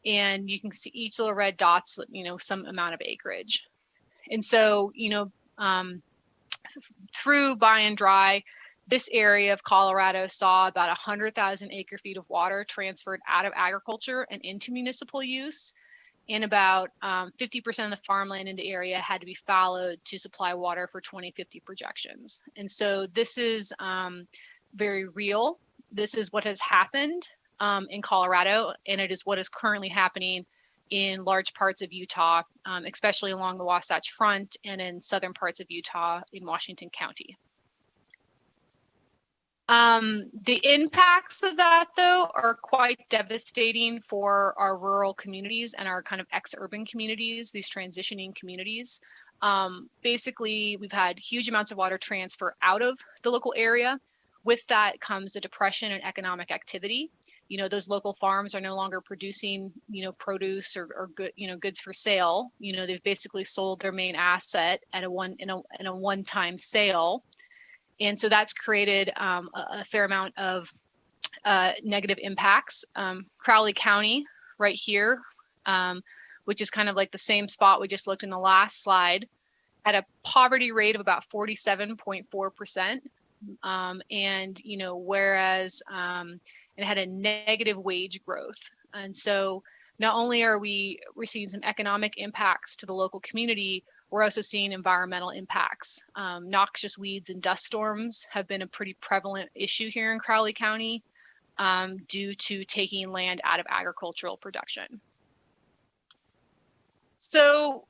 And you can see each little red dot's, you know, some amount of acreage. And so, you know, through buy and dry, this area of Colorado saw about 100,000 acre feet of water transferred out of agriculture and into municipal use. And about 50% of the farmland in the area had to be fallowed to supply water for 2050 projections. And so this is very real. This is what has happened in Colorado, and it is what is currently happening in large parts of Utah, especially along the Wasatch Front and in southern parts of Utah in Washington County. The impacts of that, though, are quite devastating for our rural communities and our kind of ex-urban communities, these transitioning communities. Basically, we've had huge amounts of water transfer out of the local area. With that comes the depression in economic activity. You know, those local farms are no longer producing, you know, produce or good, you know, goods for sale. You know, they've basically sold their main asset at in a one-time sale. And so that's created a fair amount of negative impacts. Crowley County right here, which is kind of like the same spot we just looked in the last slide, had a poverty rate of about 47.4%. And, you know, whereas it had a negative wage growth. And so not only are we're seeing some economic impacts to the local community, we're also seeing environmental impacts. Noxious weeds and dust storms have been a pretty prevalent issue here in Crowley County due to taking land out of agricultural production. So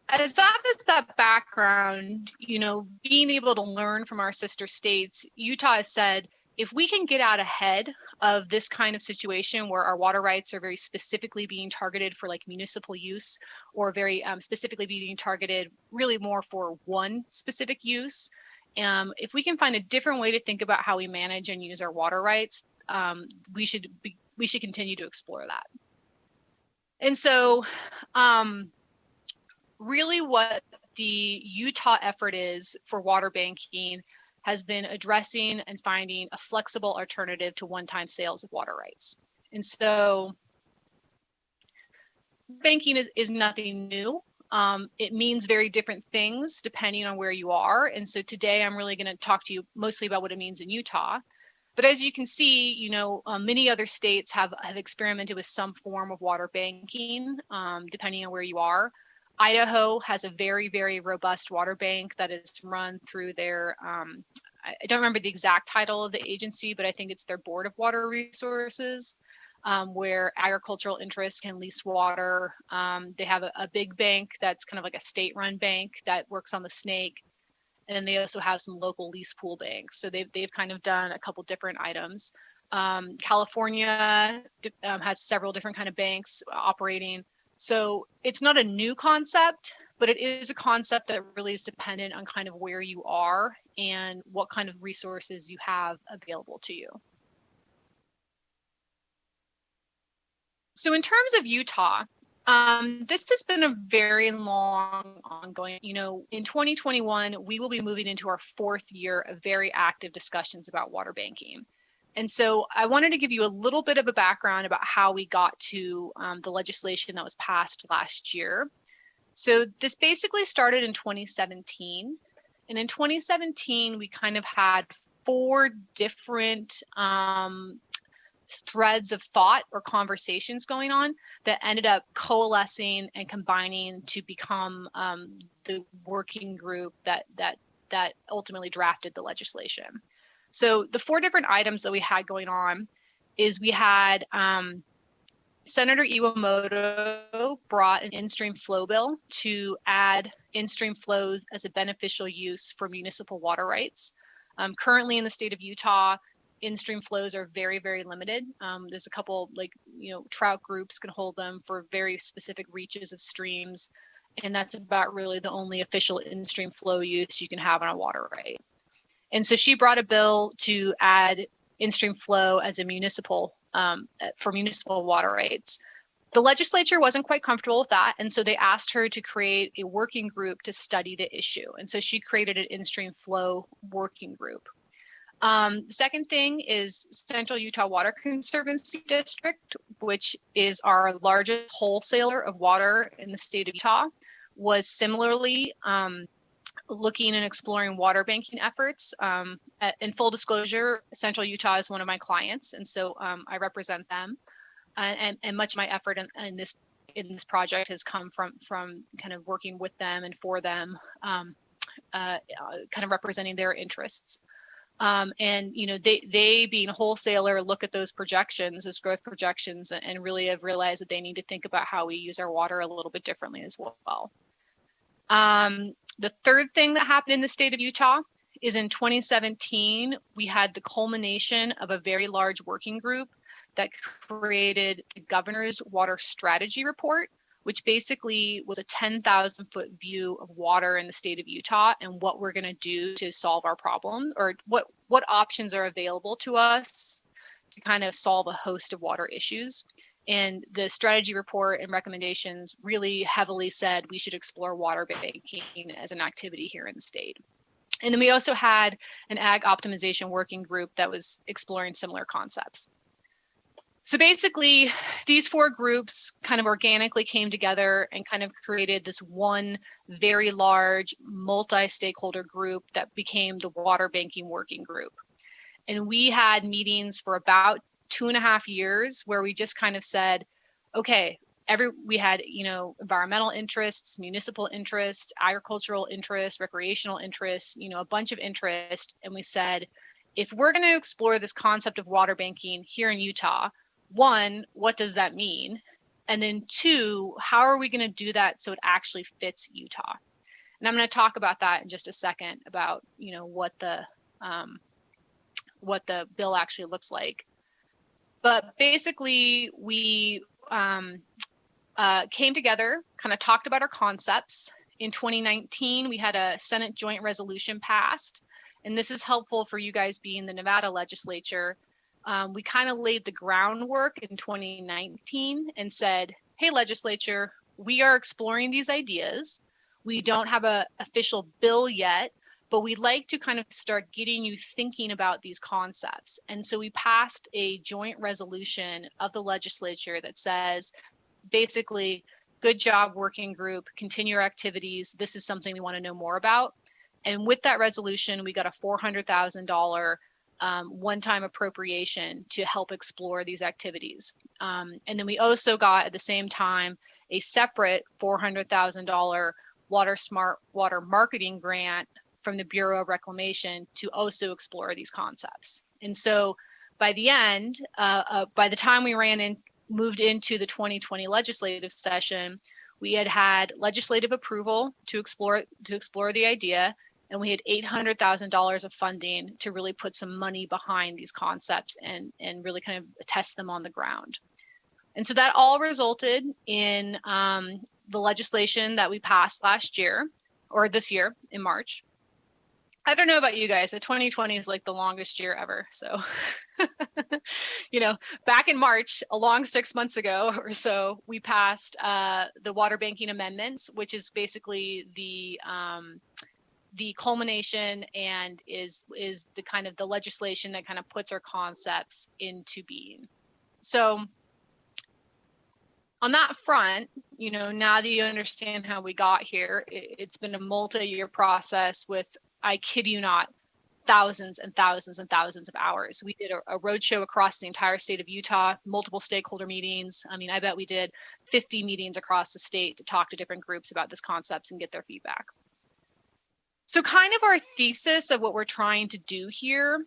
as that background, you know, being able to learn from our sister states, Utah has said, if we can get out ahead of this kind of situation where our water rights are very specifically being targeted for like municipal use, or very specifically being targeted really more for one specific use, if we can find a different way to think about how we manage and use our water rights, we should continue to explore that. And so really what the Utah effort is for water banking has been addressing and finding a flexible alternative to one-time sales of water rights. And so banking is nothing new. It means very different things depending on where you are. And so today I'm really going to talk to you mostly about what it means in Utah. But as you can see, you know, many other states have experimented with some form of water banking, depending on where you are. Idaho has a very, very robust water bank that is run through their, I don't remember the exact title of the agency, but I think it's their Board of Water Resources, where agricultural interests can lease water. They have a big bank that's kind of like a state-run bank that works on the Snake. And then they also have some local lease pool banks. So they've kind of done a couple different items. California has several different kind of banks operating. So it's not a new concept, but it is a concept that really is dependent on kind of where you are and what kind of resources you have available to you. So in terms of Utah, this has been a very long ongoing, in 2021, we will be moving into our 4th year of very active discussions about water banking. And so I wanted to give you a little bit of a background about how we got to the legislation that was passed last year. So this basically started in 2017. And in 2017, we kind of had 4 different threads of thought or conversations going on that ended up coalescing and combining to become the working group that ultimately drafted the legislation. So the 4 different items that we had going on is we had Senator Iwamoto brought an in-stream flow bill to add in-stream flows as a beneficial use for municipal water rights. Currently in the state of Utah, in-stream flows are very, very limited. There's a couple, trout groups can hold them for very specific reaches of streams. And that's about really the only official in-stream flow use you can have on a water right. And so she brought a bill to add in-stream flow as a municipal, for municipal water rights. The legislature wasn't quite comfortable with that. And so they asked her to create a working group to study the issue. And so she created an in-stream flow working group. The second thing is Central Utah Water Conservancy District, which is our largest wholesaler of water in the state of Utah, was similarly looking and exploring water banking efforts. In full disclosure, Central Utah is one of my clients, and so I represent them. And much of my effort in this project has come from kind of working with them and for them, kind of representing their interests. And they being a wholesaler look at those projections, those growth projections, and really have realized that they need to think about how we use our water a little bit differently as well. The third thing that happened in the state of Utah is in 2017, we had the culmination of a very large working group that created the governor's water strategy report, which basically was a 10,000-foot view of water in the state of Utah and what we're going to do to solve our problem, or what options are available to us to kind of solve a host of water issues. And the strategy report and recommendations really heavily said we should explore water banking as an activity here in the state. And then we also had an ag optimization working group that was exploring similar concepts. So basically, these 4 groups kind of organically came together and kind of created this one very large multi-stakeholder group that became the water banking working group. And we had meetings for about 2.5 years where we just kind of said, okay, we had, environmental interests, municipal interests, agricultural interests, recreational interests, a bunch of interest. And we said, if we're going to explore this concept of water banking here in Utah, 1, what does that mean? And then 2, how are we going to do that so it actually fits Utah? And I'm going to talk about that in just a second about, what the bill actually looks like. But basically, we came together, kind of talked about our concepts. In 2019, we had a Senate joint resolution passed, and this is helpful for you guys being the Nevada Legislature. We kind of laid the groundwork in 2019 and said, hey, legislature, we are exploring these ideas. We don't have an official bill yet, but we'd like to kind of start getting you thinking about these concepts. And so we passed a joint resolution of the legislature that says, basically, good job, working group, continue your activities. This is something we want to know more about. And with that resolution, we got a $400,000 one-time appropriation to help explore these activities. And then we also got at the same time a separate $400,000 Water Smart Water Marketing grant from the Bureau of Reclamation to also explore these concepts. And so by the end, by the time we moved into the 2020 legislative session, we had legislative approval to explore the idea, and we had $800,000 of funding to really put some money behind these concepts and really kind of test them on the ground. And so that all resulted in the legislation that we passed last year or this year in March. I don't know about you guys, but 2020 is like the longest year ever. So, back in March, a long 6 months ago or so, we passed the water banking amendments, which is basically the culmination and is the kind of the legislation that kind of puts our concepts into being. So on that front, now that you understand how we got here, it's been a multi-year process with, I kid you not, thousands and thousands and thousands of hours. We did a roadshow across the entire state of Utah, multiple stakeholder meetings. I mean, I bet we did 50 meetings across the state to talk to different groups about this concepts and get their feedback. So kind of our thesis of what we're trying to do here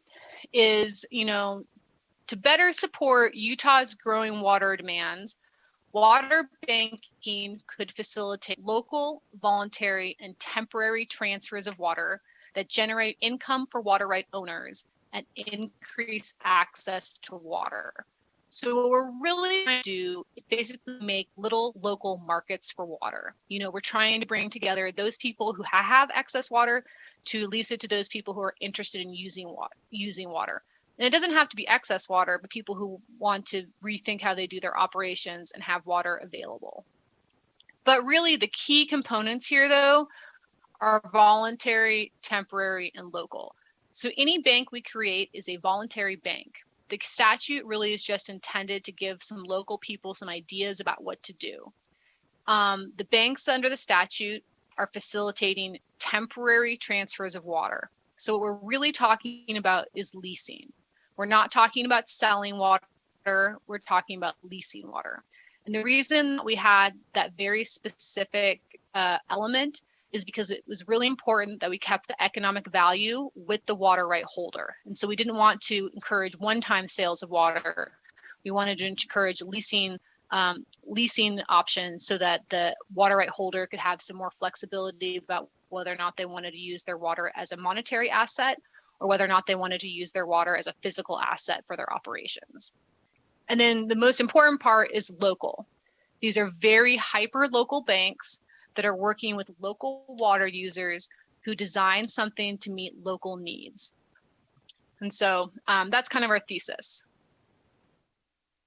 is, to better support Utah's growing water demands, water banking could facilitate local, voluntary, and temporary transfers of water that generate income for water right owners and increase access to water. So what we're really trying to do is basically make little local markets for water. We're trying to bring together those people who have excess water to lease it to those people who are interested in using water. And it doesn't have to be excess water, but people who want to rethink how they do their operations and have water available. But really the key components here, though, are voluntary, temporary, and local. So any bank we create is a voluntary bank. The statute really is just intended to give some local people some ideas about what to do. The banks under the statute are facilitating temporary transfers of water. So what we're really talking about is leasing. We're not talking about selling water, we're talking about leasing water. And the reason we had that very specific element is because it was really important that we kept the economic value with the water right holder. And so we didn't want to encourage one-time sales of water. We wanted to encourage leasing options so that the water right holder could have some more flexibility about whether or not they wanted to use their water as a monetary asset or whether or not they wanted to use their water as a physical asset for their operations. And then the most important part is local. These are very hyper-local banks that are working with local water users who design something to meet local needs. And so that's kind of our thesis.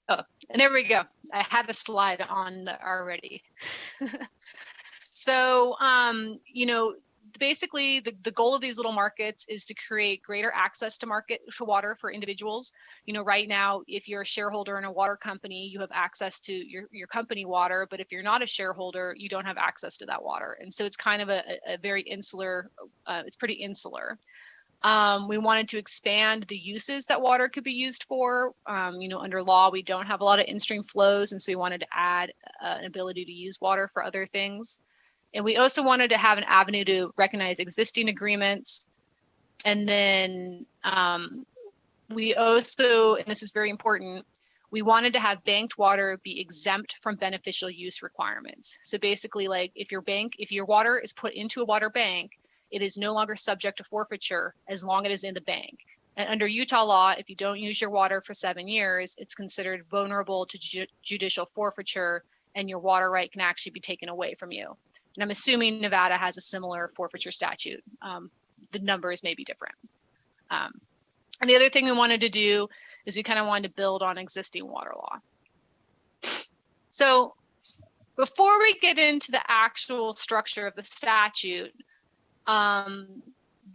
Oh, and there we go. I had a slide on already. So, basically the goal of these little markets is to create greater access to water for individuals. Right now, if you're a shareholder in a water company, you have access to your company water, but if you're not a shareholder, you don't have access to that water. And so it's kind of a very insular, it's pretty insular. We wanted to expand the uses that water could be used for. Under law, we don't have a lot of in-stream flows, and so we wanted to add an ability to use water for other things. And we also wanted to have an avenue to recognize existing agreements. And then we also, and this is very important, we wanted to have banked water be exempt from beneficial use requirements. So basically, like if your water is put into a water bank, it is no longer subject to forfeiture as long as it is in the bank. And under Utah law, if you don't use your water for 7 years, it's considered vulnerable to judicial forfeiture, and your water right can actually be taken away from you. And I'm assuming Nevada has a similar forfeiture statute. The numbers may be different. And the other thing we wanted to do is we kind of wanted to build on existing water law. So before we get into the actual structure of the statute,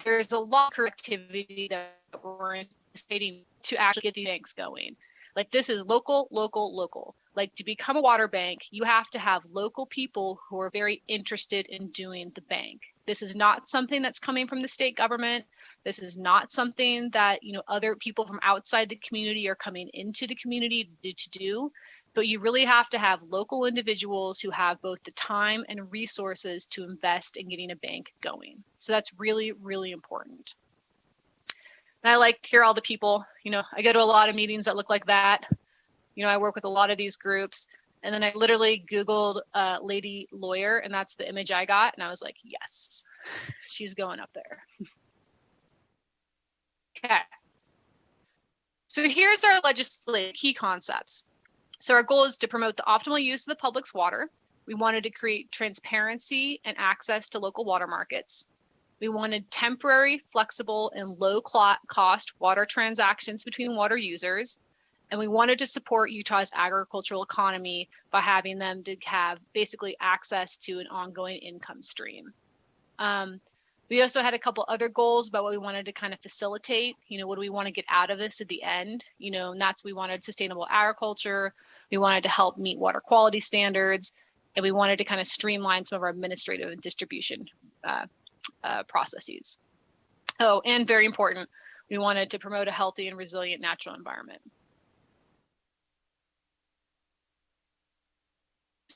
there's a lot of activity that we're anticipating to actually get these banks going. Like this is local, local, local. Like to become a water bank, you have to have local people who are very interested in doing the bank. This is not something that's coming from the state government. This is not something that, other people from outside the community are coming into the community to do. But you really have to have local individuals who have both the time and resources to invest in getting a bank going. So that's really, really important. And I like to hear all the people, I go to a lot of meetings that look like that. I work with a lot of these groups, and then I literally Googled lady lawyer, and that's the image I got. And I was like, yes, she's going up there. Okay. So here's our legislative key concepts. So our goal is to promote the optimal use of the public's water, We wanted to create transparency and access to local water markets. We wanted temporary, flexible, and low-cost water transactions between water users. And we wanted to support Utah's agricultural economy by having them to have basically access to an ongoing income stream. We also had a couple other goals about what we wanted to kind of facilitate. What do we want to get out of this at the end? And that's, we wanted sustainable agriculture. We wanted to help meet water quality standards. And we wanted to kind of streamline some of our administrative and distribution processes. Oh, and very important, we wanted to promote a healthy and resilient natural environment.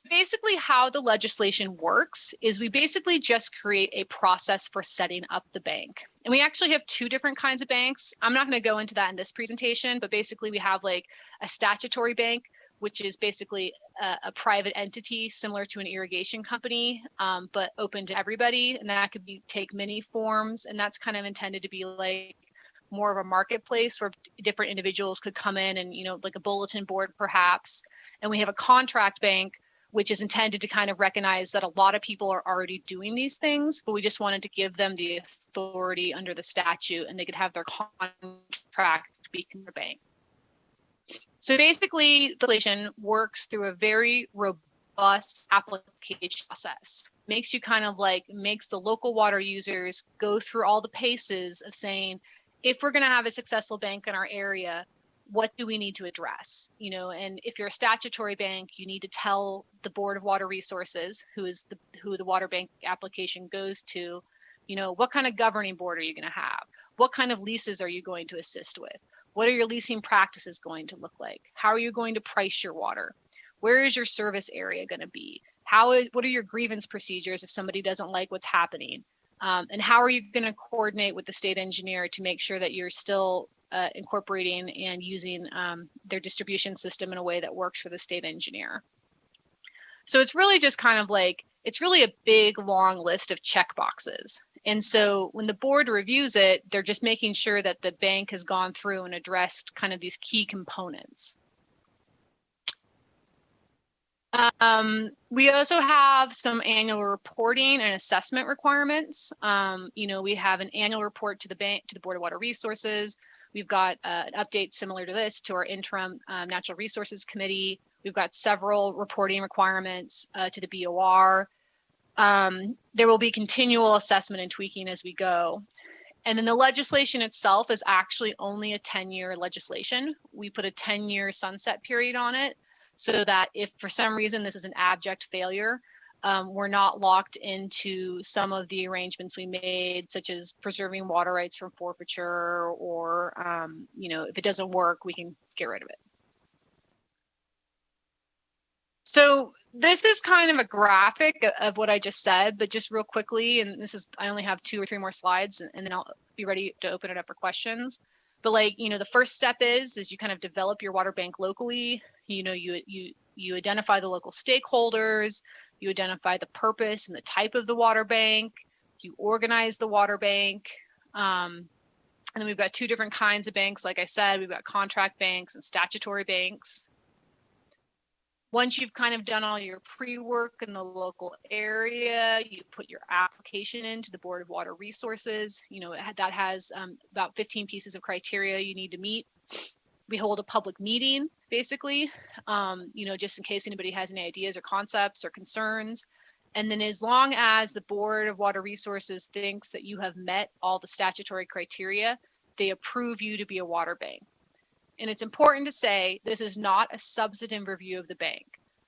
Basically, how the legislation works is we basically just create a process for setting up the bank. And we actually have two different kinds of banks. I'm not going to go into that in this presentation, but basically we have like a statutory bank, which is basically a private entity similar to an irrigation company, but open to everybody. And that could take many forms. And that's kind of intended to be like more of a marketplace where different individuals could come in and, like a bulletin board perhaps. And we have a contract bank, which is intended to kind of recognize that a lot of people are already doing these things, but we just wanted to give them the authority under the statute and they could have their contract be their bank. So basically, the legislation works through a very robust application process. Makes you kind of like, makes the local water users go through all the paces of saying, if we're going to have a successful bank in our area, what do we need to address? And if you're a statutory bank, you need to tell the Board of Water Resources, who the water bank application goes to, what kind of governing board are you going to have? What kind of leases are you going to assist with? What are your leasing practices going to look like? How are you going to price your water? Where is your service area going to be? What are your grievance procedures if somebody doesn't like what's happening? And how are you going to coordinate with the state engineer to make sure that you're still incorporating and using their distribution system in a way that works for the state engineer? So it's really just kind of like, it's really a big, long list of check boxes. And so when the board reviews it, they're just making sure that the bank has gone through and addressed kind of these key components. We also have some annual reporting and assessment requirements. We have an annual report to the bank, to the Board of Water Resources. We've got an update similar to this to our Interim Natural Resources Committee. We've got several reporting requirements to the BOR. There will be continual assessment and tweaking as we go. And then the legislation itself is actually only a 10-year legislation. We put a 10-year sunset period on it so that if for some reason this is an abject failure, we're not locked into some of the arrangements we made, such as preserving water rights from forfeiture, or, if it doesn't work, we can get rid of it. So this is kind of a graphic of what I just said, but just real quickly, and I only have 2 or 3 more slides, and then I'll be ready to open it up for questions. But the first step is you kind of develop your water bank locally. You identify the local stakeholders, you identify the purpose and the type of the water bank, you organize the water bank. And then we've got 2 different kinds of banks. Like I said, we've got contract banks and statutory banks. Once you've kind of done all your pre-work in the local area, you put your application into the Board of Water Resources. That has about 15 pieces of criteria you need to meet. We hold a public meeting, basically, just in case anybody has any ideas or concepts or concerns. And then as long as the Board of Water Resources thinks that you have met all the statutory criteria, they approve you to be a water bank. And it's important to say this is not a substantive review of the bank.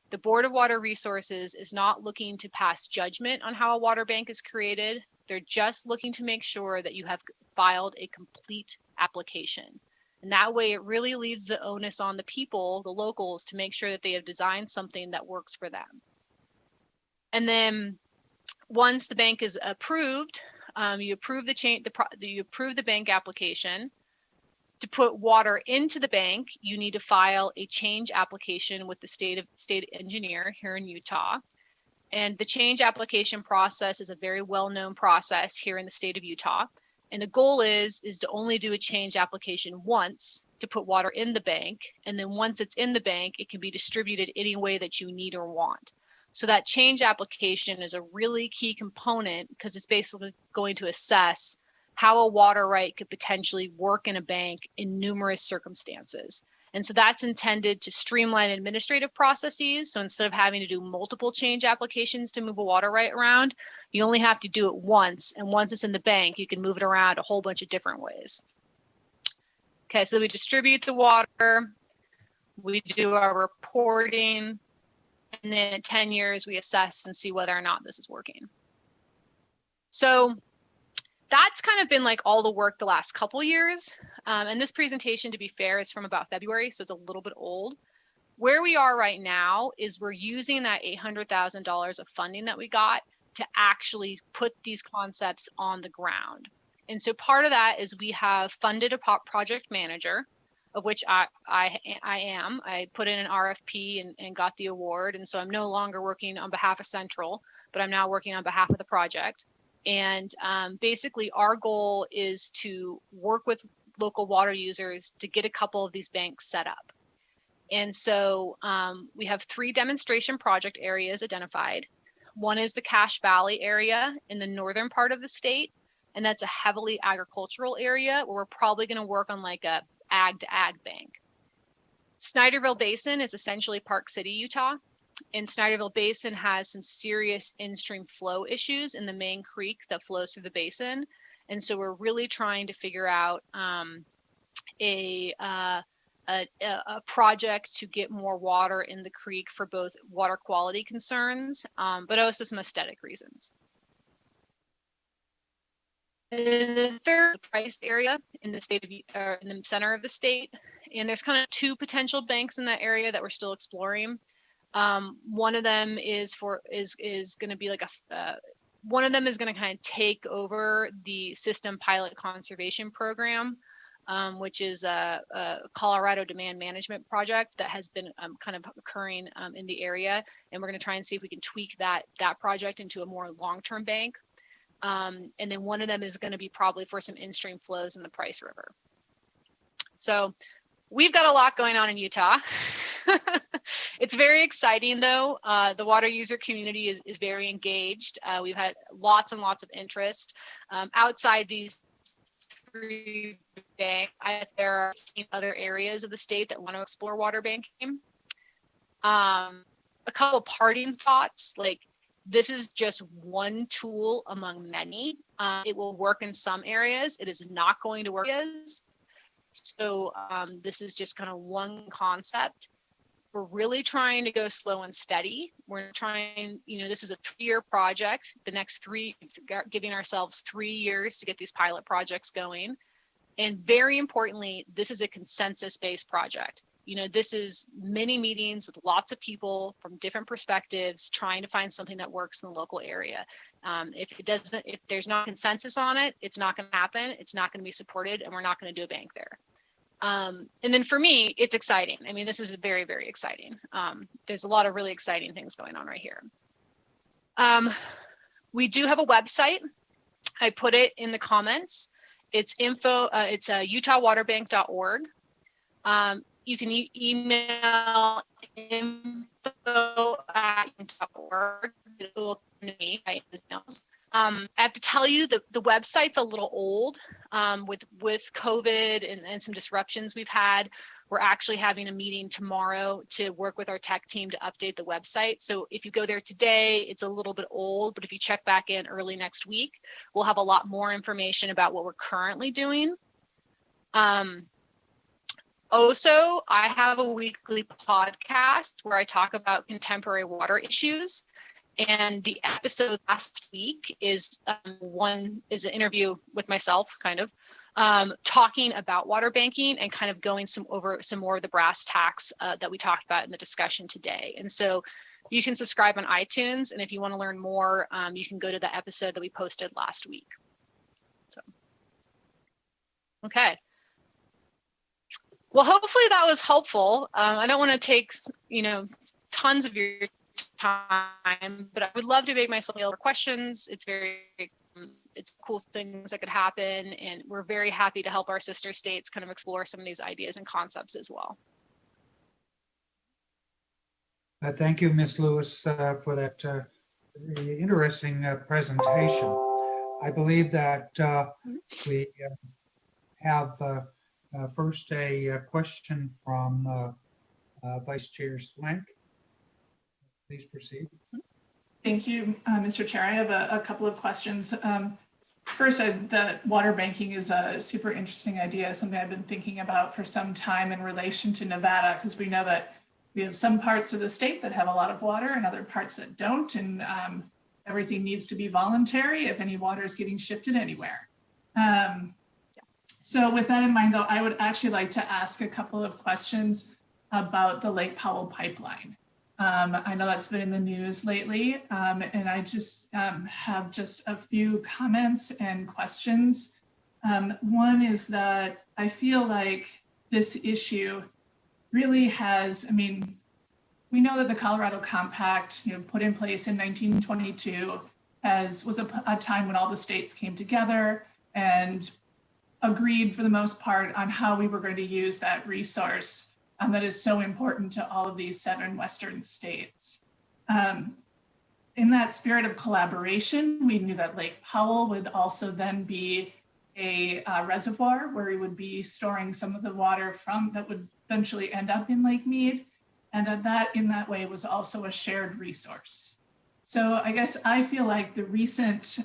The Board of Water Resources is not looking to pass judgment on how a water bank is created. They're just looking to make sure that you have filed a complete application. And that way it really leaves the onus on the people, the locals, to make sure that they have designed something that works for them. And then once the bank is approved, you approve the bank application. To put water into the bank, you need to file a change application with the state engineer here in Utah. And the change application process is a very well-known process here in the state of Utah. And the goal is to only do a change application once to put water in the bank. And then once it's in the bank, it can be distributed any way that you need or want. So that change application is a really key component because it's basically going to assess how a water right could potentially work in a bank in numerous circumstances. And so that's intended to streamline administrative processes. So instead of having to do multiple change applications to move a water right around, you only have to do it once. And once it's in the bank, you can move it around a whole bunch of different ways. Okay, so we distribute the water, we do our reporting, and then in 10 years, we assess and see whether or not this is working. So that's kind of been like all the work the last couple years. And this presentation, to be fair, is from about February, so it's a little bit old. Where we are right now is we're using that $800,000 of funding that we got to actually put these concepts on the ground. And so part of that is we have funded a project manager, of which I am. I put in an RFP and got the award. And so I'm no longer working on behalf of Central, but I'm now working on behalf of the project. And basically our goal is to work with local water users to get a couple of these banks set up. And so we have 3 demonstration project areas identified. One is the Cache Valley area in the northern part of the state. And that's a heavily agricultural area where we're probably going to work on like a ag to ag bank. Snyderville Basin is essentially Park City, Utah. And Snyderville Basin has some serious in-stream flow issues in the main creek that flows through the basin. And so we're really trying to figure out a project to get more water in the creek for both water quality concerns, but also some aesthetic reasons. And the third, price area in the state of in the center of the state, and there's kind of 2 potential banks in that area that we're still exploring. One of them is going to be like one of them is going to kind of take over the system pilot conservation program, which is a Colorado demand management project that has been kind of occurring in the area, and we're going to try and see if we can tweak that project into a more long-term bank. And then one of them is going to be probably for some in-stream flows in the Price River. So we've got a lot going on in Utah. It's very exciting though. The water user community is very engaged. We've had lots and lots of interest. Outside these 3 banks, there are other areas of the state that want to explore water banking. A couple parting thoughts, like, this is just one tool among many. It will work in some areas. It is not going to work in others. So this is just kind of one concept. We're really trying to go slow and steady. We're trying, this is a 3-year project. The next 3, giving ourselves 3 years to get these pilot projects going. And very importantly, this is a consensus-based project. This is many meetings with lots of people from different perspectives, trying to find something that works in the local area. If there's not consensus on it, it's not going to happen. It's not going to be supported, and we're not going to do a bank there. And then for me, it's exciting. I mean, this is very, very exciting. There's a lot of really exciting things going on right here. We do have a website. I put it in the comments. It's utahwaterbank.org. You can email info@utah.org. It will come to me by emails. I have to tell you the website's a little old with COVID and some disruptions we've had. We're actually having a meeting tomorrow to work with our tech team to update the website. So if you go there today, it's a little bit old, but if you check back in early next week, we'll have a lot more information about what we're currently doing. Also, I have a weekly podcast where I talk about contemporary water issues. And the episode last week is an interview with myself, kind of, talking about water banking and kind of going over some more of the brass tacks that we talked about in the discussion today. And so you can subscribe on iTunes. And if you want to learn more, you can go to the episode that we posted last week. So, okay. Well, hopefully that was helpful. I don't want to take, tons of your time, but I would love to make myself available for questions. It's cool things that could happen, and we're very happy to help our sister states kind of explore some of these ideas and concepts as well. Thank you, Ms. Lewis, for that very interesting presentation. I believe that we have first a question from Vice Chair Swank. Please proceed. Thank you, Mr. Chair. I have a couple of questions. First, the water banking is a super interesting idea, something I've been thinking about for some time in relation to Nevada, because we know that we have some parts of the state that have a lot of water and other parts that don't, and everything needs to be voluntary if any water is getting shifted anywhere. So with that in mind, though, I would actually like to ask a couple of questions about the Lake Powell pipeline. I know that's been in the news lately, and I just have just a few comments and questions. One is that I feel like this issue really has, I mean, we know that the Colorado Compact, put in place in 1922, was a time when all the states came together and agreed for the most part on how we were going to use that resource that is so important to all of these southern western states. In that spirit of collaboration, we knew that Lake Powell would also then be a reservoir where we would be storing some of the water from that would eventually end up in Lake Mead, and that in that way was also a shared resource. So I guess I feel like the recent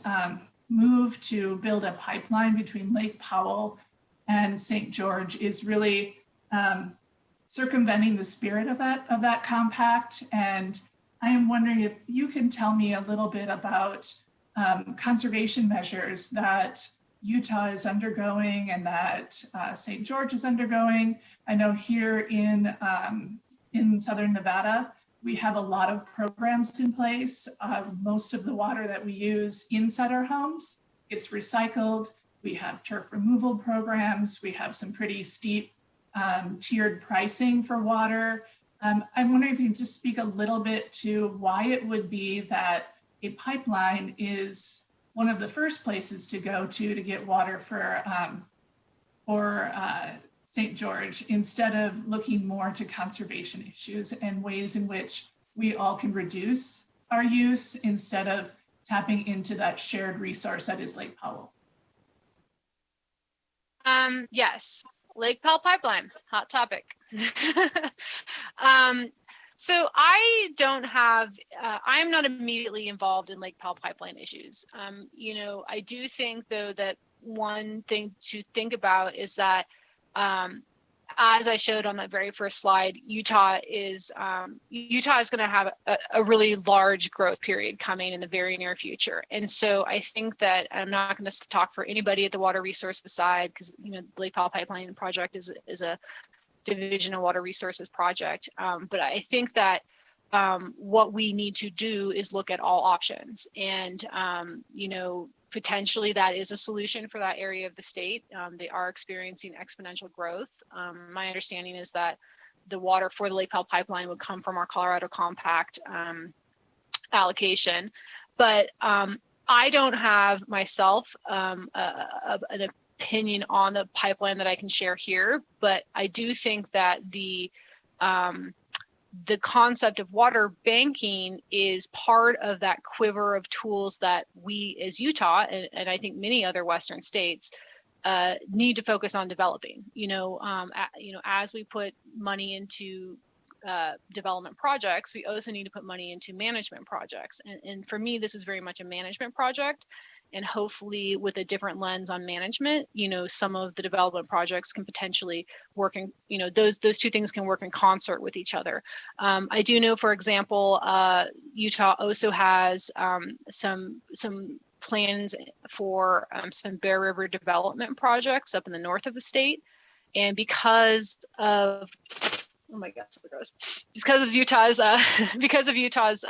move to build a pipeline between Lake Powell and St. George is really circumventing the spirit of that compact. And I am wondering if you can tell me a little bit about conservation measures that Utah is undergoing and that St. George is undergoing. I know here in Southern Nevada, we have a lot of programs in place. Most of the water that we use inside our homes gets recycled. We have turf removal programs. We have some pretty steep tiered pricing for water. I'm wondering if you can just speak a little bit to why it would be that a pipeline is one of the first places to go to get water for St. George, instead of looking more to conservation issues and ways in which we all can reduce our use instead of tapping into that shared resource that is Lake Powell. Yes, Lake Powell pipeline, hot topic. So I don't have, I am not immediately involved in Lake Powell pipeline issues. I do think though that one thing to think about is that, as I showed on that very first slide, Utah is going to have a really large growth period coming in the very near future. And so I think that I'm not going to talk for anybody at the water resources side, because the Lake Powell pipeline project is a division of water resources project. But I think that what we need to do is look at all options, and potentially that is a solution for that area of the state. They are experiencing exponential growth. My understanding is that the water for the Lake Powell pipeline would come from our Colorado Compact allocation. But I don't have myself an opinion on the pipeline that I can share here, but I do think that the concept of water banking is part of that quiver of tools that we as Utah and I think many other Western states need to focus on developing. As we put money into development projects, we also need to put money into management projects. And for me, this is very much a management project. And hopefully with a different lens on management, some of the development projects can potentially work in, those two things can work in concert with each other. I do know, for example, Utah also has some plans for some Bear River development projects up in the north of the state. And because of, oh my God, so gross. Because of Utah's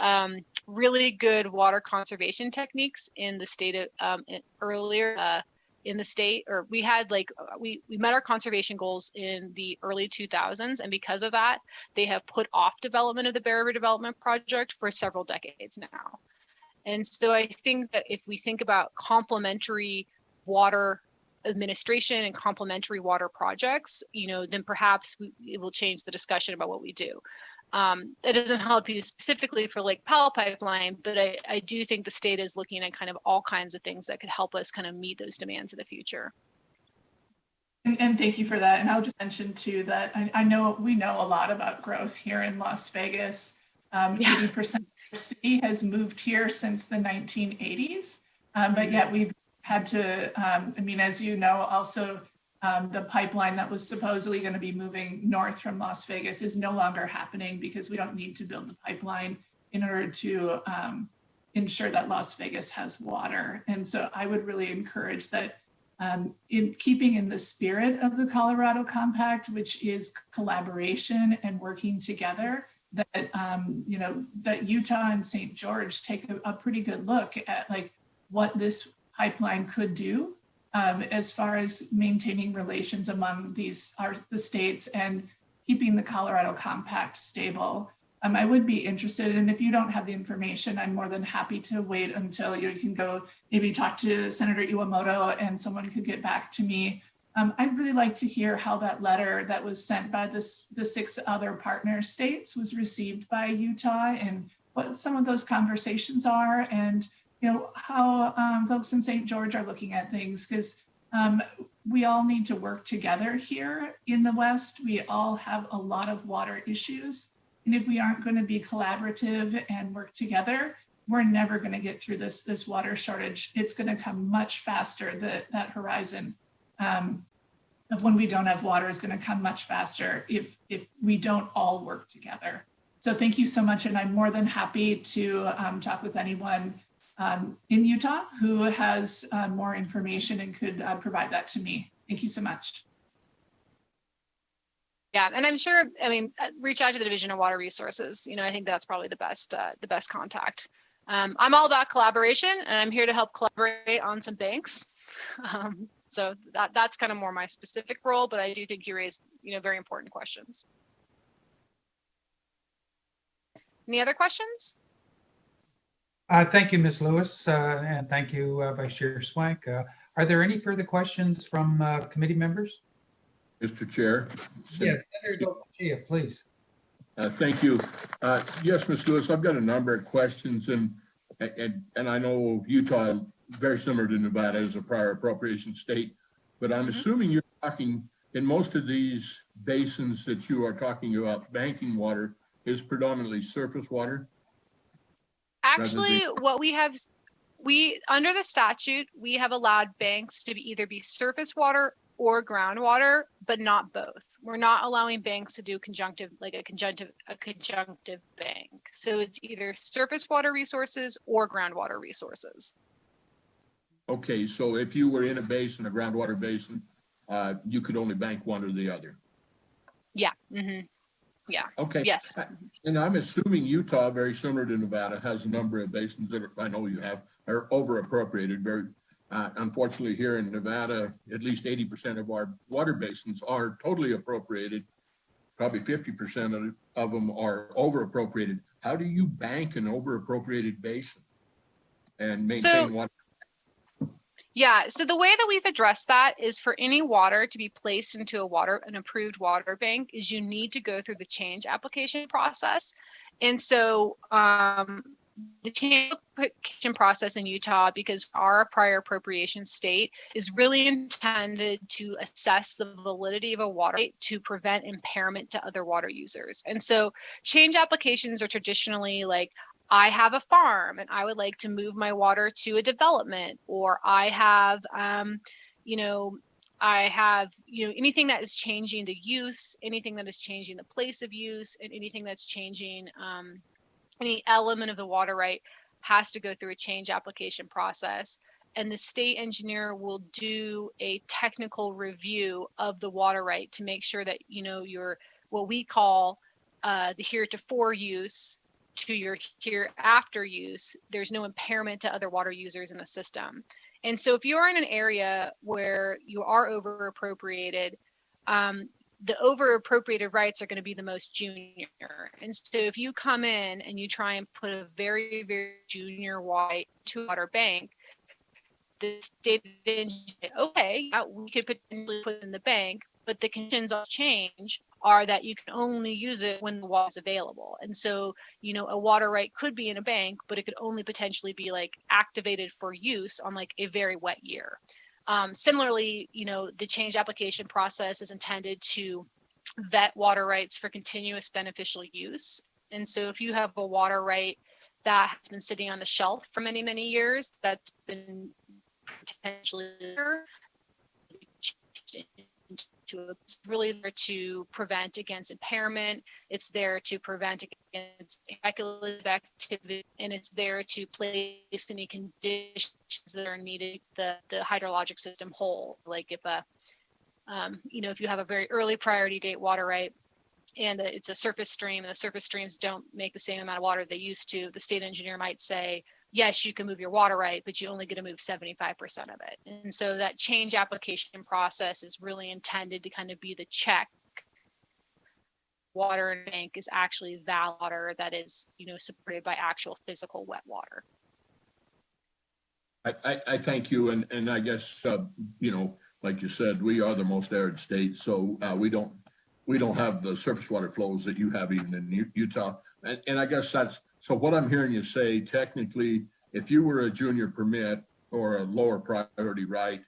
really good water conservation techniques in the state of earlier in the state, or we had we met our conservation goals in the early 2000s, and because of that, they have put off development of the Bear River development project for several decades now. And so I think that if we think about complementary water administration and complementary water projects, then perhaps it will change the discussion about what we do. It doesn't help you specifically for Lake Powell pipeline, but I do think the state is looking at kind of all kinds of things that could help us kind of meet those demands in the future. And thank you for that. And I'll just mention too that I know we know a lot about growth here in Las Vegas. 80% of the city has moved here since the 1980s, but yet we've had to, I mean, as you know, also the pipeline that was supposedly going to be moving north from Las Vegas is no longer happening because we don't need to build the pipeline in order to ensure that Las Vegas has water. And so I would really encourage that in keeping in the spirit of the Colorado Compact, which is collaboration and working together, that you know, that Utah and St. George take a pretty good look at like what this pipeline could do as far as maintaining relations among the states and keeping the Colorado Compact stable. I would be interested, and if you don't have the information, I'm more than happy to wait until you can go maybe talk to Senator Iwamoto and someone could get back to me. I'd really like to hear how that letter that was sent by the 6 other partner states was received by Utah and what some of those conversations are, and you know how folks in St. George are looking at things, because we all need to work together here in the West. We all have a lot of water issues. And if we aren't going to be collaborative and work together, we're never going to get through this water shortage. It's going to come much faster. That horizon of when we don't have water is going to come much faster if we don't all work together. So thank you so much. And I'm more than happy to talk with anyone in Utah who has more information and could provide that to me. Thank you so much. Yeah, and I'm sure, I mean, reach out to the Division of Water Resources. You know, I think that's probably the best contact. I'm all about collaboration, and I'm here to help collaborate on some banks. So that's kind of more my specific role, but I do think you raised, you know, very important questions. Any other questions? Thank you, Ms. Lewis, and thank you, Vice Chair Swank. Are there any further questions from committee members? Mr. Chair. Yes, Senator Garcia, please. Thank you. Yes, Ms. Lewis, I've got a number of questions, and I know Utah, very similar to Nevada, is a prior appropriation state, but I'm assuming you're talking in most of these basins that you are talking about, banking water is predominantly surface water? Actually, what under the statute, we have allowed banks to either be surface water or groundwater, but not both. We're not allowing banks to do conjunctive bank. So it's either surface water resources or groundwater resources. Okay, so if you were in a basin, a groundwater basin, you could only bank one or the other. Yeah. Yeah. Okay. Yes. And I'm assuming Utah, very similar to Nevada, has a number of basins that I know you have are over appropriated. Very unfortunately, here in Nevada, at least 80% of our water basins are totally appropriated. Probably 50% of them are over appropriated. How do you bank an over appropriated basin and maintain water? Yeah, so the way that we've addressed that is for any water to be placed into an approved water bank is you need to go through the change application process. And so the change application process in Utah, because our prior appropriation state, is really intended to assess the validity of a water right to prevent impairment to other water users. And so change applications are traditionally like, I have a farm and I would like to move my water to a development, or I have, anything that is changing the use, anything that is changing the place of use, and anything that's changing any element of the water right has to go through a change application process. And the state engineer will do a technical review of the water right to make sure that, your what we call the heretofore use to your hereafter use, there's no impairment to other water users in the system. And so if you're in an area where you are over appropriated, the over appropriated rights are going to be the most junior. And so if you come in and you try and put a very, very junior right to a water bank, the state okay, yeah, we could potentially put it in the bank, but the conditions of change are that you can only use it when the water is available. And so, you know, a water right could be in a bank, but it could only potentially be like activated for use on like a very wet year. Similarly, you know, the change application process is intended to vet water rights for continuous beneficial use. And so if you have a water right that has been sitting on the shelf for many, many years, that's been potentially it's really there to prevent against impairment. It's there to prevent against speculative activity, and it's there to place any conditions that are needed the hydrologic system whole. Like if a you know, if you have a very early priority date water right and it's a surface stream and the surface streams don't make the same amount of water they used to, the state engineer might say, yes, you can move your water right, but you only get to move 75% of it. And so that change application process is really intended to kind of be the check. Water in a bank is actually valid water that is, you know, supported by actual physical wet water. I thank you, and I guess, you know, like you said, we are the most arid state, so we don't have the surface water flows that you have even in Utah. And I guess that's, so what I'm hearing you say, technically, if you were a junior permit or a lower priority right,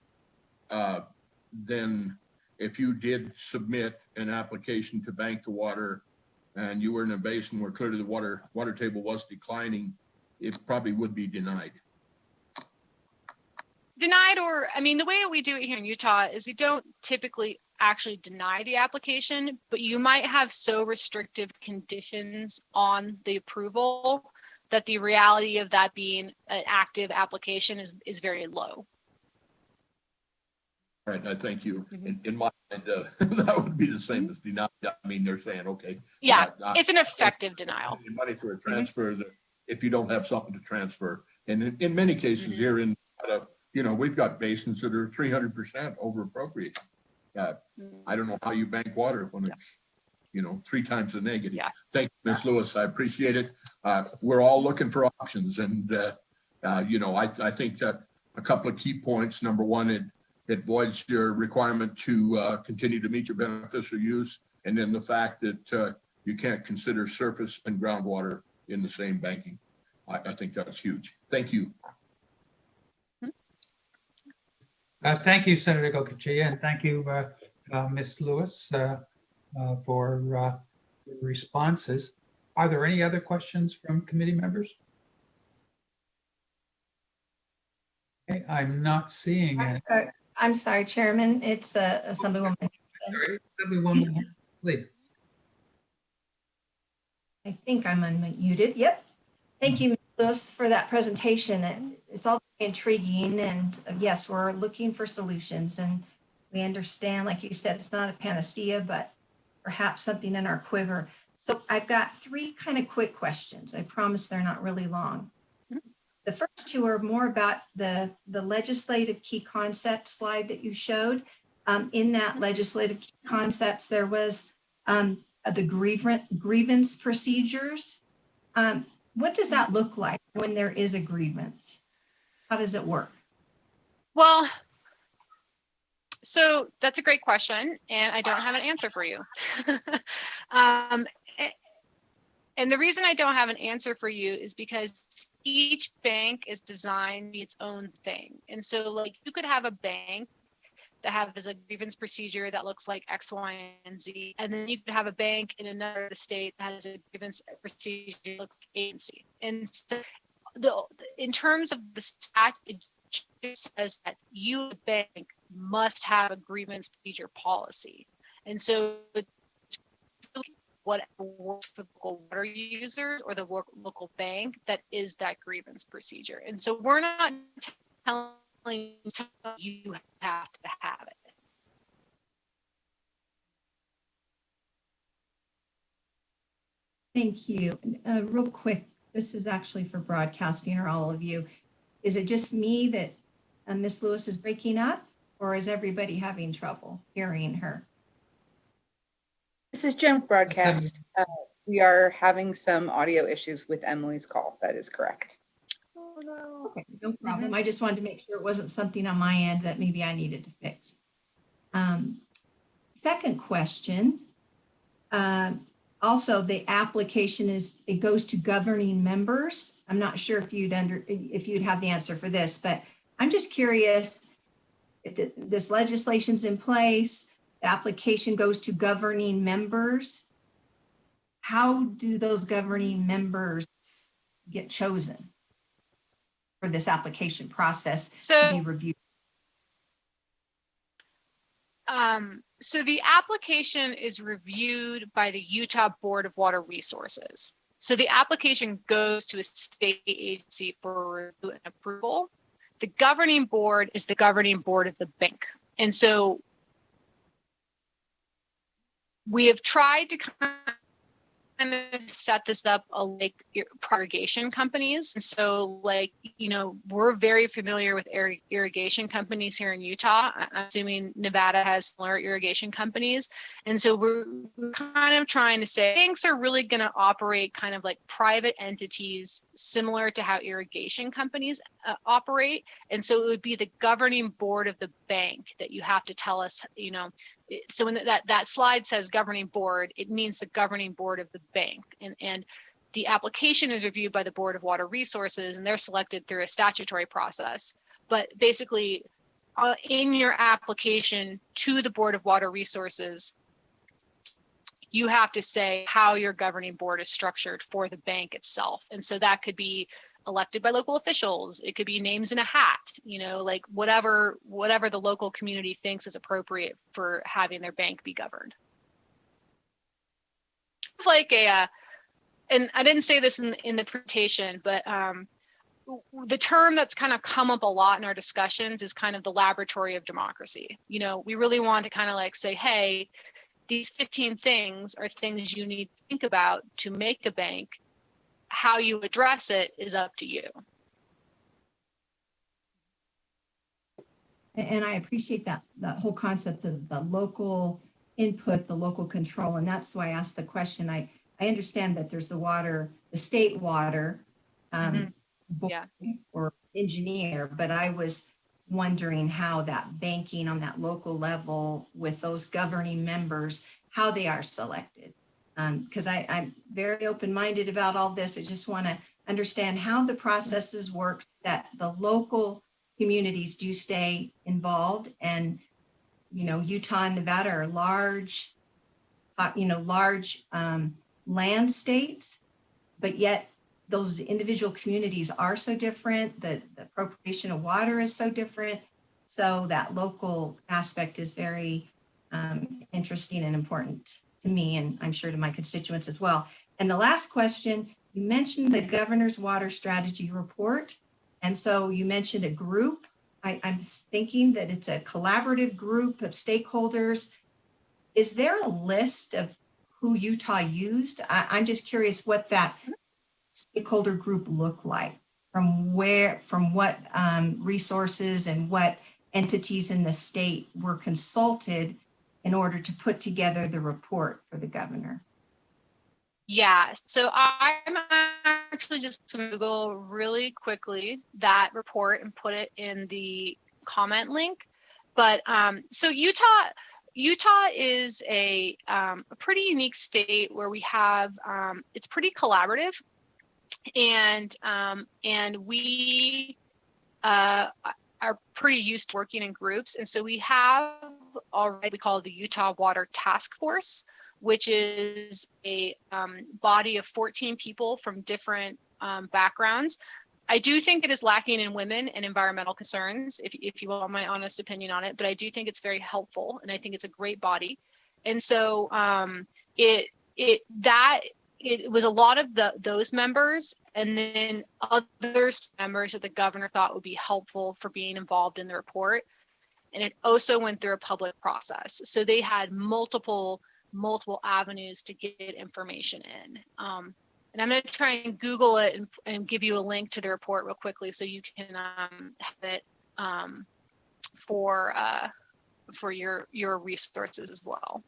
then if you did submit an application to bank the water and you were in a basin where clearly the water table was declining, it probably would be denied. Denied, or I mean, the way we do it here in Utah is we don't typically actually deny the application, but you might have so restrictive conditions on the approval that the reality of that being an active application is very low. All right, I thank you. Mhm. In my mind, that would be the same as denied. I mean, they're saying, okay. Yeah, it's an effective denial. Money for a transfer that if you don't have something to transfer. And in many cases here in, you know, we've got basins that are 300% over appropriate. I don't know how you bank water when it's, you know, 3 times the negative. Yeah. Thank you, Ms. Lewis. I appreciate it. We're all looking for options, and you know, I think that a couple of key points. Number one, it voids your requirement to continue to meet your beneficial use, and then the fact that you can't consider surface and groundwater in the same banking. I think that's huge. Thank you. Thank you, Senator Gocochea, and thank you, Ms. Lewis, for the responses. Are there any other questions from committee members? Okay, I'm not seeing any. I'm sorry, Chairman, it's Assemblywoman. Sorry, Assemblywoman, please. I think I'm unmuted. Yep. Thank you, Ms. Lewis, for that presentation. It's all very intriguing, and yes, we're looking for solutions, and we understand, like you said, it's not a panacea, but perhaps something in our quiver. So I've got 3 kind of quick questions. I promise they're not really long. The first 2 are more about the legislative key concept slide that you showed. In that legislative key concepts, there was the grievance procedures. What does that look like when there is a grievance? How does it work? Well, so that's a great question, and I don't have an answer for you. And the reason I don't have an answer for you is because each bank is designed to be its own thing. And so like you could have a bank that has a grievance procedure that looks like X, Y, and Z. And then you could have a bank in another state that has a grievance procedure that looks like A and C. And so in terms of the statute, it just says that you, the bank, must have a grievance procedure policy. And so whatever works for the local water users or the local bank, that is that grievance procedure. And so we're not telling you have to have it. Thank you. Real quick, this is actually for broadcasting or all of you. Is it just me that Ms. Lewis is breaking up, or is everybody having trouble hearing her? This is Jim Broadcast. We are having some audio issues with Emily's call. That is correct. Oh Okay, no problem. I just wanted to make sure it wasn't something on my end that maybe I needed to fix. Second question. Also, the application it goes to governing members. I'm not sure if you'd have the answer for this, but I'm just curious if this legislation's in place, the application goes to governing members. How do those governing members get chosen for this application process to be reviewed? So the application is reviewed by the Utah Board of Water Resources. So the application goes to a state agency for review and approval. The governing board is the governing board of the bank. And so we have tried to kind of set this up like irrigation companies. And so we're very familiar with irrigation companies here in Utah. I'm assuming Nevada has similar irrigation companies. And so we're kind of trying to say banks are really going to operate kind of like private entities similar to how irrigation companies operate. And so it would be the governing board of the bank that you have to tell us, so when that slide says governing board, it means the governing board of the bank. And the application is reviewed by the Board of Water Resources, and they're selected through a statutory process. But basically, in your application to the Board of Water Resources, you have to say how your governing board is structured for the bank itself. And so that could be elected by local officials. It could be names in a hat, like whatever the local community thinks is appropriate for having their bank be governed. Like and I didn't say this in the presentation, but the term that's kind of come up a lot in our discussions is kind of the laboratory of democracy. We really want to kind of like say, hey, these 15 things are things you need to think about to make a bank. How you address it is up to you. And I appreciate that whole concept of the local input, the local control. And that's why I asked the question. I understand that there's the state water board or engineer, but I was wondering how that banking on that local level with those governing members, how they are selected. Because I'm very open-minded about all this. I just want to understand how the processes work, that the local communities do stay involved. And, Utah and Nevada are large land states, but yet those individual communities are so different. The appropriation of water is so different. So that local aspect is very interesting and important to me, and I'm sure to my constituents as well. And the last question, you mentioned the governor's water strategy report. And so you mentioned a group. I'm thinking that it's a collaborative group of stakeholders. Is there a list of who Utah used? I'm just curious what that stakeholder group looked like, from what resources and what entities in the state were consulted in order to put together the report for the governor. Yeah, so I'm actually just going to go really quickly that report and put it in the comment link. But so Utah is a pretty unique state where we have it's pretty collaborative, and we are pretty used to working in groups, and so we have already we call it the Utah Water Task Force, which is a body of 14 people from different backgrounds. I do think it is lacking in women and environmental concerns, if you want my honest opinion on it, but I do think it's very helpful, and I think it's a great body. And so it was a lot of those members, and then other members that the governor thought would be helpful for being involved in the report. And it also went through a public process. So they had multiple avenues to get information in. And I'm going to try and Google it and give you a link to the report real quickly so you can have it for your resources as well.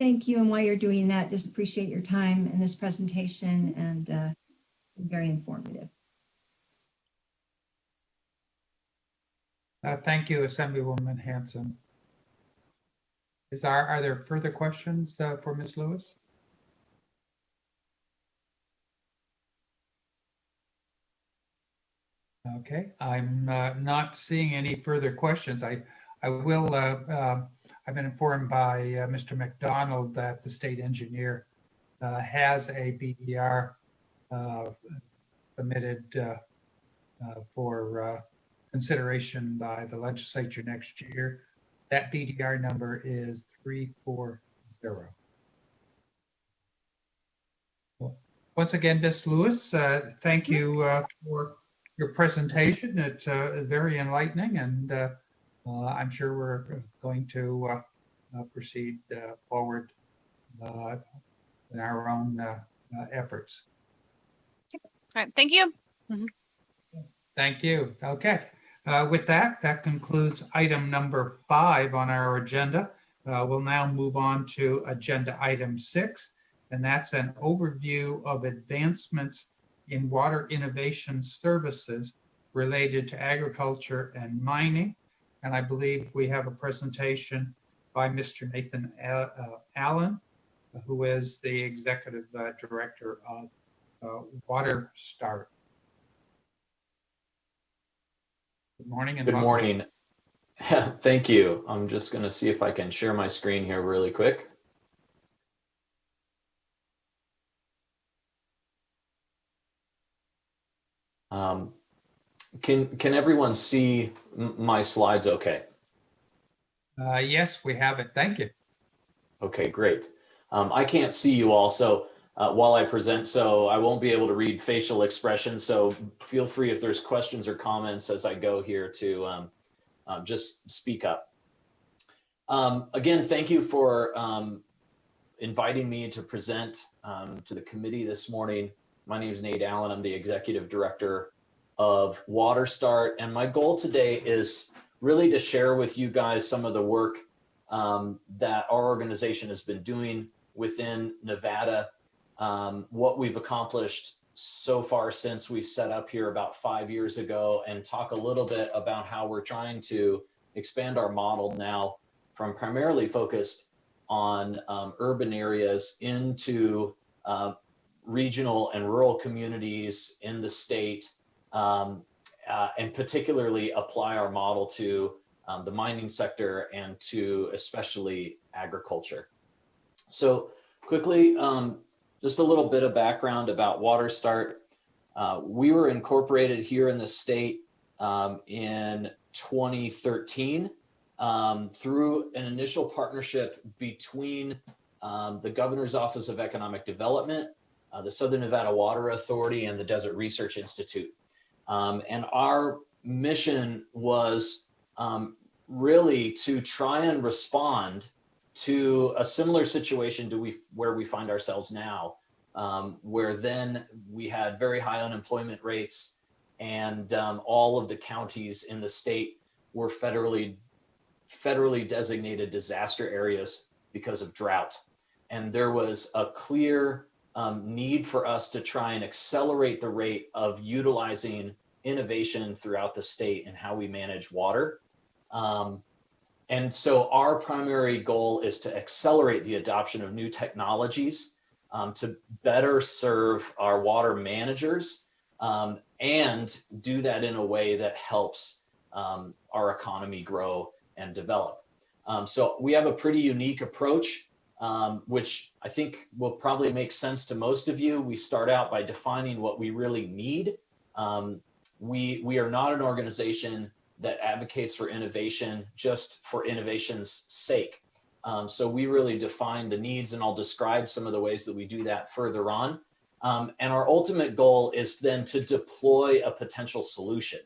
Thank you. And while you're doing that, just appreciate your time in this presentation and very informative. Thank you, Assemblywoman Hanson. Are there further questions for Ms. Lewis? Okay, I'm not seeing any further questions. I will, I've been informed by Mr. McDonald that the state engineer has a BDR submitted for consideration by the legislature next year. That BDR number is 340. Well, once again, Ms. Lewis, thank you for your presentation. It's very enlightening, and I'm sure we're going to proceed forward in our own efforts. All right, thank you. Thank you. Okay. With that, that concludes item number 5 on our agenda. We'll now move on to agenda item 6, and that's an overview of advancements in water innovation services related to agriculture and mining. And I believe we have a presentation by Mr. Nathan Allen, who is the Executive Director of Water Start. Good morning. And Good welcome. morning. Thank you. I'm just going to see if I can share my screen here really quick. Can everyone see my slides okay? Yes, we have it. Thank you. Okay, great. I can't see you all, so while I present, so I won't be able to read facial expressions. So feel free if there's questions or comments as I go here to just speak up. Again, thank you for inviting me to present to the committee this morning. My name is Nate Allen. I'm the Executive Director of Water Start, and my goal today is really to share with you guys some of the work that our organization has been doing within Nevada, what we've accomplished so far since we set up here about 5 years ago, and talk a little bit about how we're trying to expand our model now from primarily focused on urban areas into regional and rural communities in the state, and particularly apply our model to the mining sector and to especially agriculture. So quickly, just a little bit of background about Water Start. We were incorporated here in the state in 2013 through an initial partnership between the Governor's Office of Economic Development, the Southern Nevada Water Authority, and the Desert Research Institute. And our mission was really to try and respond to a similar situation where we find ourselves now, where then we had very high unemployment rates, and all of the counties in the state were federally designated disaster areas because of drought. And there was a clear need for us to try and accelerate the rate of utilizing innovation throughout the state and how we manage water. And so our primary goal is to accelerate the adoption of new technologies to better serve our water managers and do that in a way that helps our economy grow and develop. So we have a pretty unique approach, which I think will probably make sense to most of you. We start out by defining what we really need. We are not an organization that advocates for innovation just for innovation's sake. So we really define the needs, and I'll describe some of the ways that we do that further on. And our ultimate goal is then to deploy a potential solution.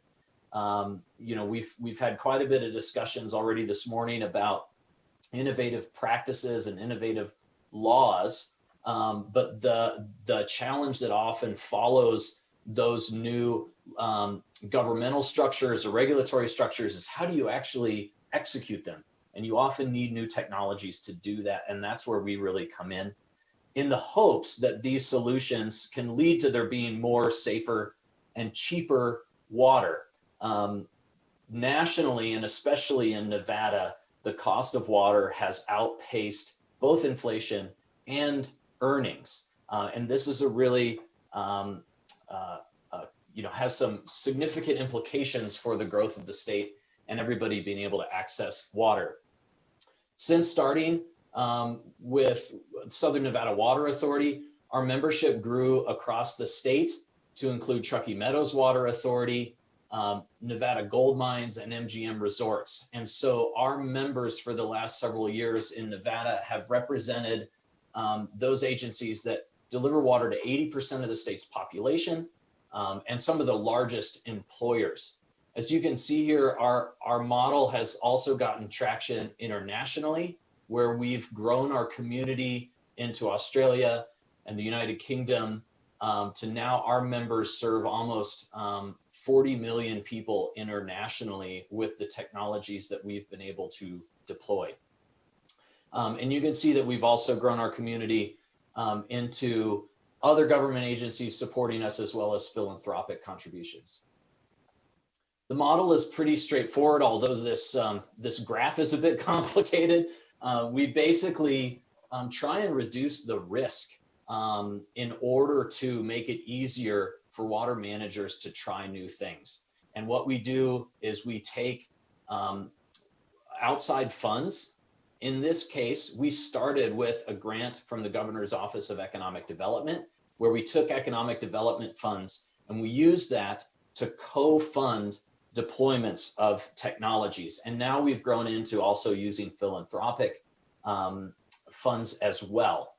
We've had quite a bit of discussions already this morning about innovative practices and innovative laws, but the challenge that often follows those new governmental structures or regulatory structures is how do you actually execute them And you often need new technologies to do that. And that's where we really come in the hopes that these solutions can lead to there being more safer and cheaper water. Nationally, and especially in Nevada, the cost of water has outpaced both inflation and earnings. And this is a really, has some significant implications for the growth of the state and everybody being able to access water. Since starting with Southern Nevada Water Authority, our membership grew across the state to include Truckee Meadows Water Authority, Nevada Gold Mines, and MGM Resorts. And so our members for the last several years in Nevada have represented those agencies that deliver water to 80% of the state's population and some of the largest employers. As you can see here, our model has also gotten traction internationally, where we've grown our community into Australia and the United Kingdom to now our members serve almost 40 million people internationally with the technologies that we've been able to deploy. And you can see that we've also grown our community into other government agencies supporting us, as well as philanthropic contributions. The model is pretty straightforward, although this graph is a bit complicated. We basically try and reduce the risk in order to make it easier for water managers to try new things. And what we do is we take outside funds. In this case, we started with a grant from the Governor's Office of Economic Development, where we took economic development funds and we used that to co-fund deployments of technologies. And now we've grown into also using philanthropic funds as well.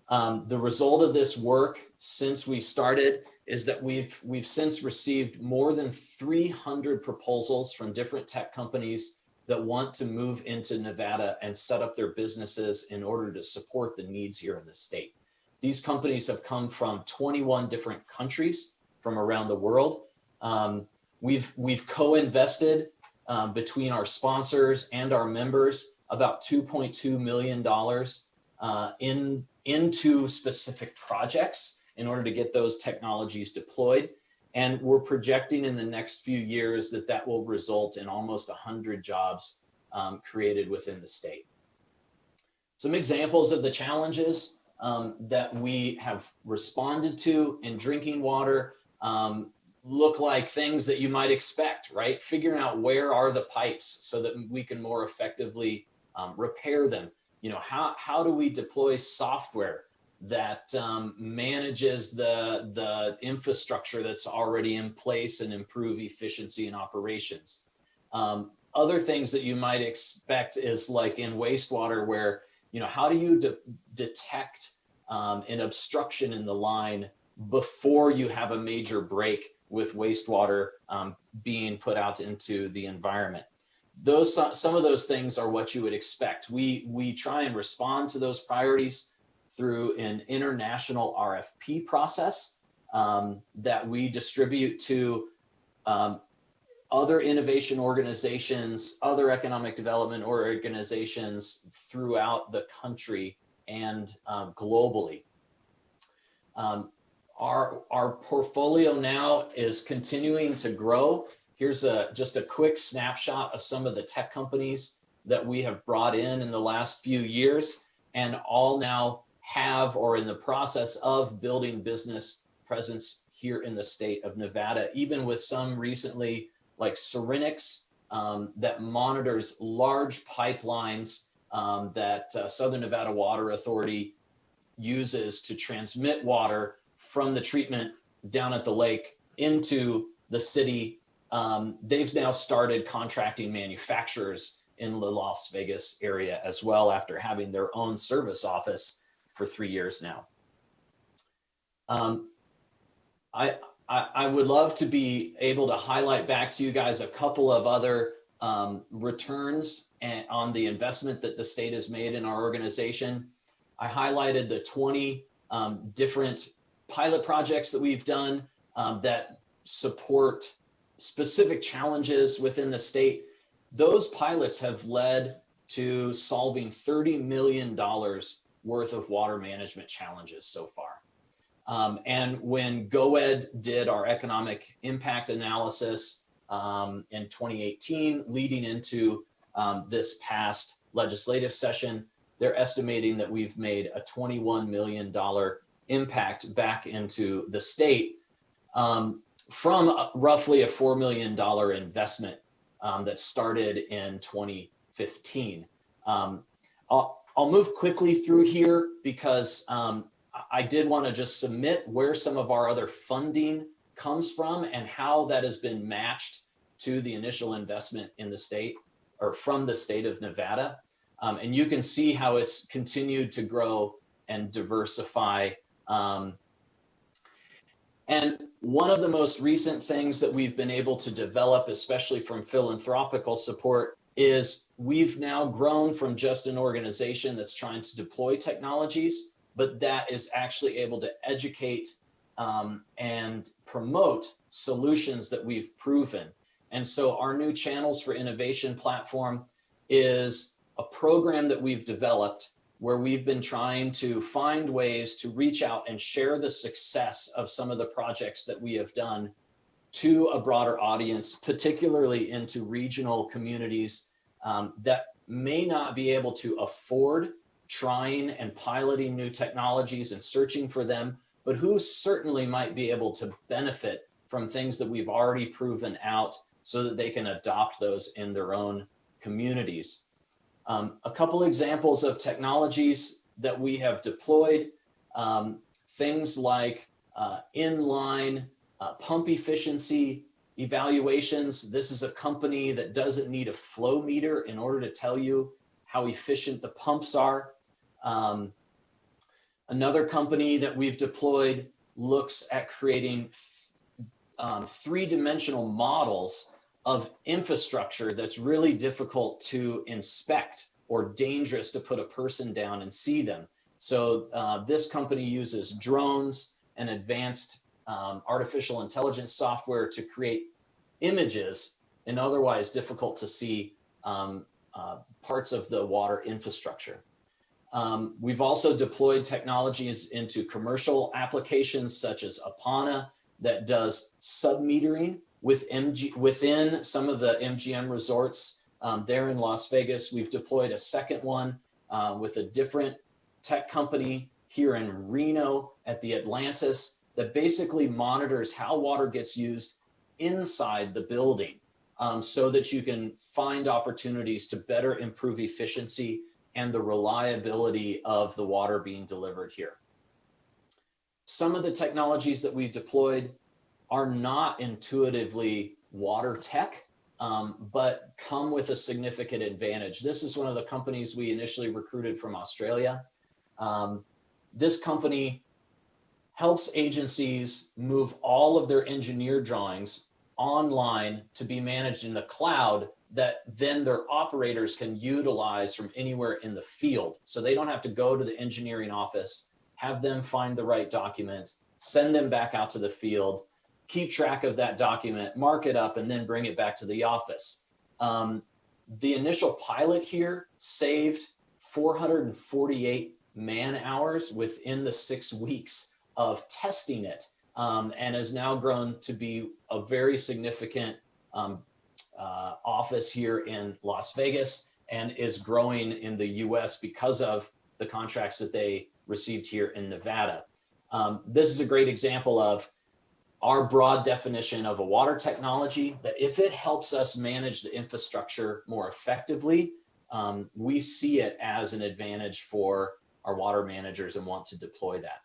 The result of this work since we started is that we've since received more than 300 proposals from different tech companies that want to move into Nevada and set up their businesses in order to support the needs here in the state. These companies have come from 21 different countries from around the world. We've co-invested between our sponsors and our members about $2.2 million into specific projects in order to get those technologies deployed. And we're projecting in the next few years that that will result in almost 100 jobs created within the state. Some examples of the challenges that we have responded to in drinking water look like things that you might expect, right? Figuring out where are the pipes so that we can more effectively repair them. You know, how do we deploy software that manages the infrastructure that's already in place and improve efficiency in operations? Other things that you might expect is like in wastewater where, you know, how do you detect an obstruction in the line before you have a major break with wastewater being put out into the environment? Some of those things are what you would expect. We try and respond to those priorities through an international RFP process that we distribute to other innovation organizations, other economic development organizations throughout the country and globally. Our portfolio now is continuing to grow. Here's just a quick snapshot of some of the tech companies that we have brought in the last few years, and all now have or in the process of building business presence here in the state of Nevada, even with some recently like Syrinix that monitors large pipelines that Southern Nevada Water Authority uses to transmit water from the treatment down at the lake into the city. They've now started contracting manufacturers in the Las Vegas area as well, after having their own service office for 3 years now. I would love to be able to highlight back to you guys a couple of other returns on the investment that the state has made in our organization. I highlighted the 20 different pilot projects that we've done that support specific challenges within the state. Those pilots have led to solving $30 million worth of water management challenges so far. And when GoEd did our economic impact analysis in 2018, leading into this past legislative session, they're estimating that we've made a $21 million impact back into the state from roughly a $4 million investment that started in 2015. I'll move quickly through here because I did want to just submit where some of our other funding comes from and how that has been matched to the initial investment in the state or from the state of Nevada. And you can see how it's continued to grow and diversify. And one of the most recent things that we've been able to develop, especially from philanthropical support, is we've now grown from just an organization that's trying to deploy technologies, but that is actually able to educate and promote solutions that we've proven. And so our new Channels for Innovation platform is a program that we've developed where we've been trying to find ways to reach out and share the success of some of the projects that we have done to a broader audience, particularly into regional communities that may not be able to afford trying and piloting new technologies and searching for them, but who certainly might be able to benefit from things that we've already proven out so that they can adopt those in their own communities. A couple examples of technologies that we have deployed, things like inline pump efficiency evaluations. This is a company that doesn't need a flow meter in order to tell you how efficient the pumps are. Another company that we've deployed looks at creating three-dimensional models of infrastructure that's really difficult to inspect or dangerous to put a person down and see them. So this company uses drones and advanced artificial intelligence software to create images in otherwise difficult to see parts of the water infrastructure. We've also deployed technologies into commercial applications such as Apana that does sub-metering within some of the MGM resorts there in Las Vegas. We've deployed a second one with a different tech company here in Reno at the Atlantis that basically monitors how water gets used inside the building so that you can find opportunities to better improve efficiency and the reliability of the water being delivered here. Some of the technologies that we've deployed are not intuitively water tech, but come with a significant advantage. This is one of the companies we initially recruited from Australia. This company helps agencies move all of their engineer drawings online to be managed in the cloud that then their operators can utilize from anywhere in the field. So they don't have to go to the engineering office, have them find the right document, send them back out to the field, keep track of that document, mark it up, and then bring it back to the office. The initial pilot here saved 448 man hours within the 6 weeks of testing it, and has now grown to be a very significant office here in Las Vegas and is growing in the US because of the contracts that they received here in Nevada. This is a great example of our broad definition of a water technology that if it helps us manage the infrastructure more effectively, we see it as an advantage for our water managers and want to deploy that.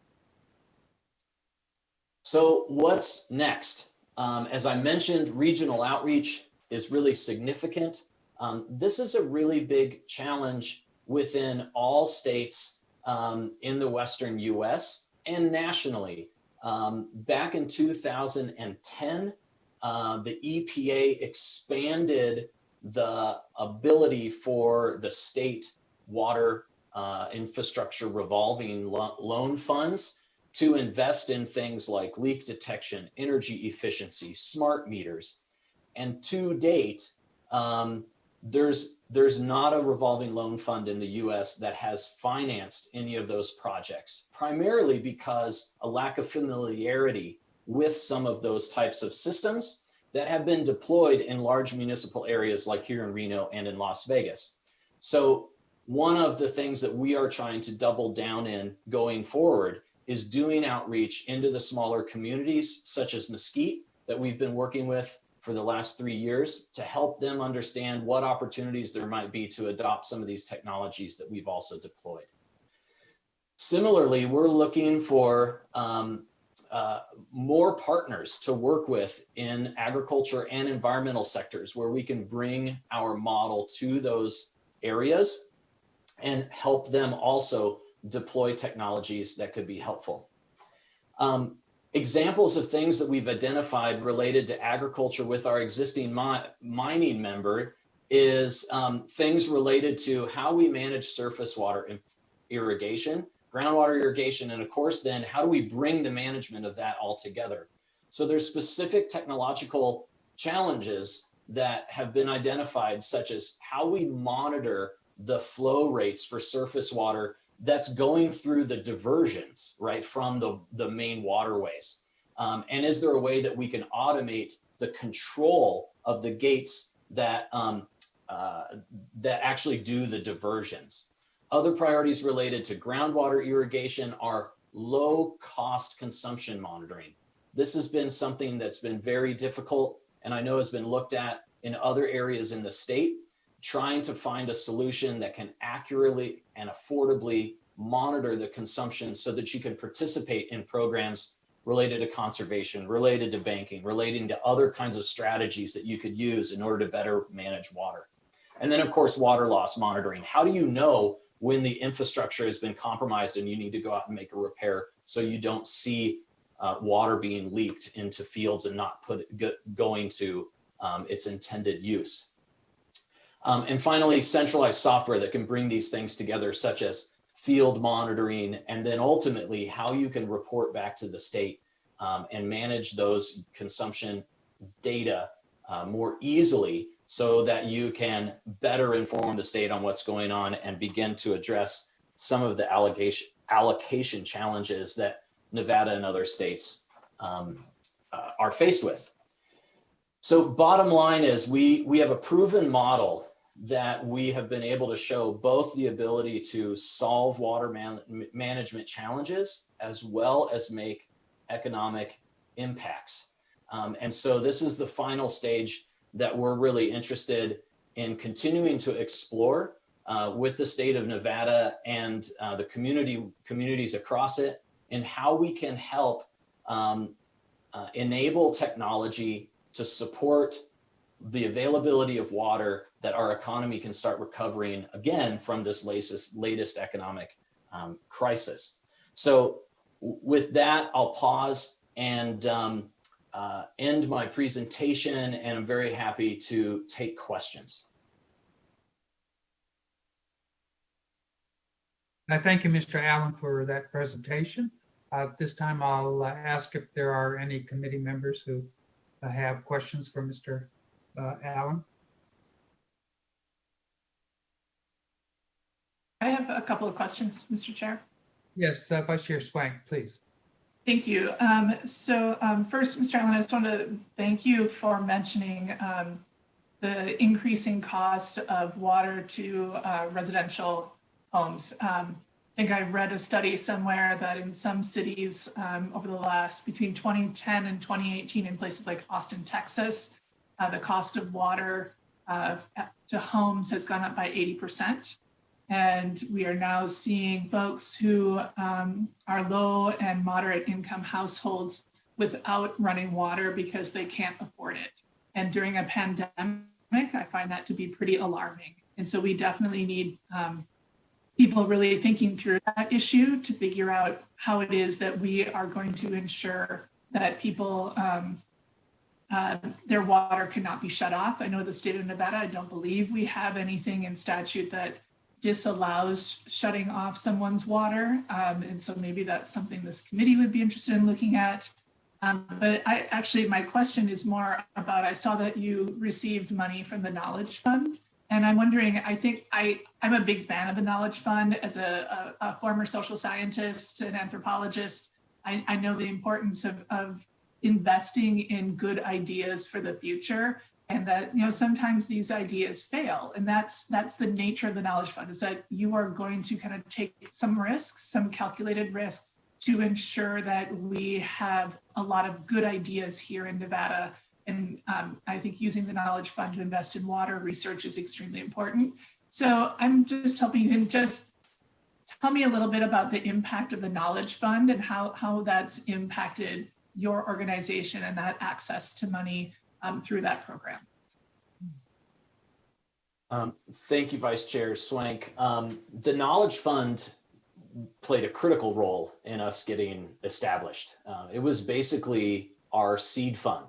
So what's next? As I mentioned, regional outreach is really significant. This is a really big challenge within all states in the Western US and nationally. Back in 2010, the EPA expanded the ability for the state water infrastructure revolving loan funds to invest in things like leak detection, energy efficiency, smart meters. And to date, there's not a revolving loan fund in the US that has financed any of those projects, primarily because a lack of familiarity with some of those types of systems that have been deployed in large municipal areas like here in Reno and in Las Vegas. So one of the things that we are trying to double down in going forward is doing outreach into the smaller communities such as Mesquite that we've been working with for the last 3 years to help them understand what opportunities there might be to adopt some of these technologies that we've also deployed. Similarly, we're looking for more partners to work with in agriculture and environmental sectors where we can bring our model to those areas and help them also deploy technologies that could be helpful. Examples of things that we've identified related to agriculture with our existing mining member is things related to how we manage surface water irrigation, groundwater irrigation, and of course then how do we bring the management of that all together. So there's specific technological challenges that have been identified, such as how we monitor the flow rates for surface water that's going through the diversions, right, from the main waterways. And is there a way that we can automate the control of the gates that actually do the diversions? Other priorities related to groundwater irrigation are low cost consumption monitoring. This has been something that's been very difficult and I know has been looked at in other areas in the state, trying to find a solution that can accurately and affordably monitor the consumption so that you can participate in programs related to conservation, related to banking, relating to other kinds of strategies that you could use in order to better manage water. And then of course, water loss monitoring. How do you know when the infrastructure has been compromised and you need to go out and make a repair so you don't see water being leaked into fields and not going to its intended use? And finally, centralized software that can bring these things together, such as field monitoring, and then ultimately how you can report back to the state and manage those consumption data more easily so that you can better inform the state on what's going on and begin to address some of the allocation challenges that Nevada and other states are faced with. So bottom line is we have a proven model that we have been able to show both the ability to solve water management challenges as well as make economic impacts. And so this is the final stage that we're really interested in continuing to explore with the state of Nevada and the communities across it, and how we can help enable technology to support the availability of water that our economy can start recovering again from this latest economic crisis. So with that, I'll pause and end my presentation, and I'm very happy to take questions. I thank you, Mr. Allen, for that presentation. At this time, I'll ask if there are any committee members who have questions for Mr. Allen. I have a couple of questions, Mr. Chair. Yes, Vice Chair Swank, please. Thank you. First, Mr. Allen, I just want to thank you for mentioning the increasing cost of water to residential homes. I think I read a study somewhere that in some cities over the last between 2010 and 2018 in places like Austin, Texas, the cost of water to homes has gone up by 80%. And we are now seeing folks who are low and moderate income households without running water because they can't afford it. And during a pandemic, I find that to be pretty alarming. And so we definitely need people really thinking through that issue to figure out how it is that we are going to ensure that people, their water cannot be shut off. I know the state of Nevada, I don't believe we have anything in statute that disallows shutting off someone's water. And so maybe that's something this committee would be interested in looking at. But my question is more about, I saw that you received money from the Knowledge Fund. And I'm wondering, I think I'm a big fan of the Knowledge Fund as a former social scientist and anthropologist. I know the importance of investing in good ideas for the future, and that, you know, sometimes these ideas fail. And that's the nature of the Knowledge Fund, is that you are going to kind of take some risks, some calculated risks, to ensure that we have a lot of good ideas here in Nevada. And I think using the Knowledge Fund to invest in water research is extremely important. So I'm just hoping you can just tell me a little bit about the impact of the Knowledge Fund and how that's impacted your organization and that access to money through that program. Thank you, Vice Chair Swank. The Knowledge Fund played a critical role in us getting established. It was basically our seed fund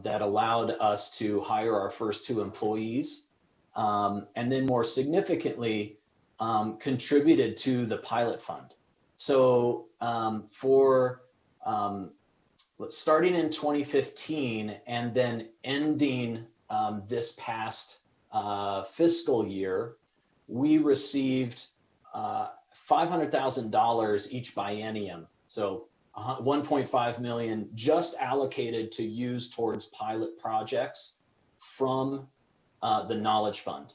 that allowed us to hire our first 2 employees, and then more significantly, contributed to the pilot fund. So starting in 2015 and then ending this past fiscal year, we received $500,000 each biennium. So 1.5 million just allocated to use towards pilot projects from the Knowledge Fund.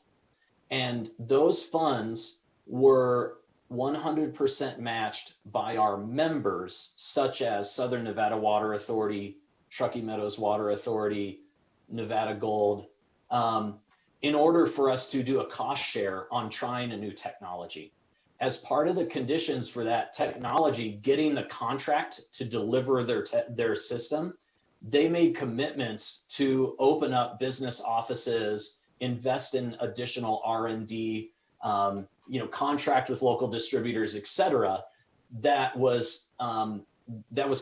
And those funds were 100% matched by our members, such as Southern Nevada Water Authority, Truckee Meadows Water Authority, Nevada Gold, in order for us to do a cost share on trying a new technology. As part of the conditions for that technology, getting the contract to deliver their system, they made commitments to open up business offices, invest in additional R&D, contract with local distributors, et cetera. That was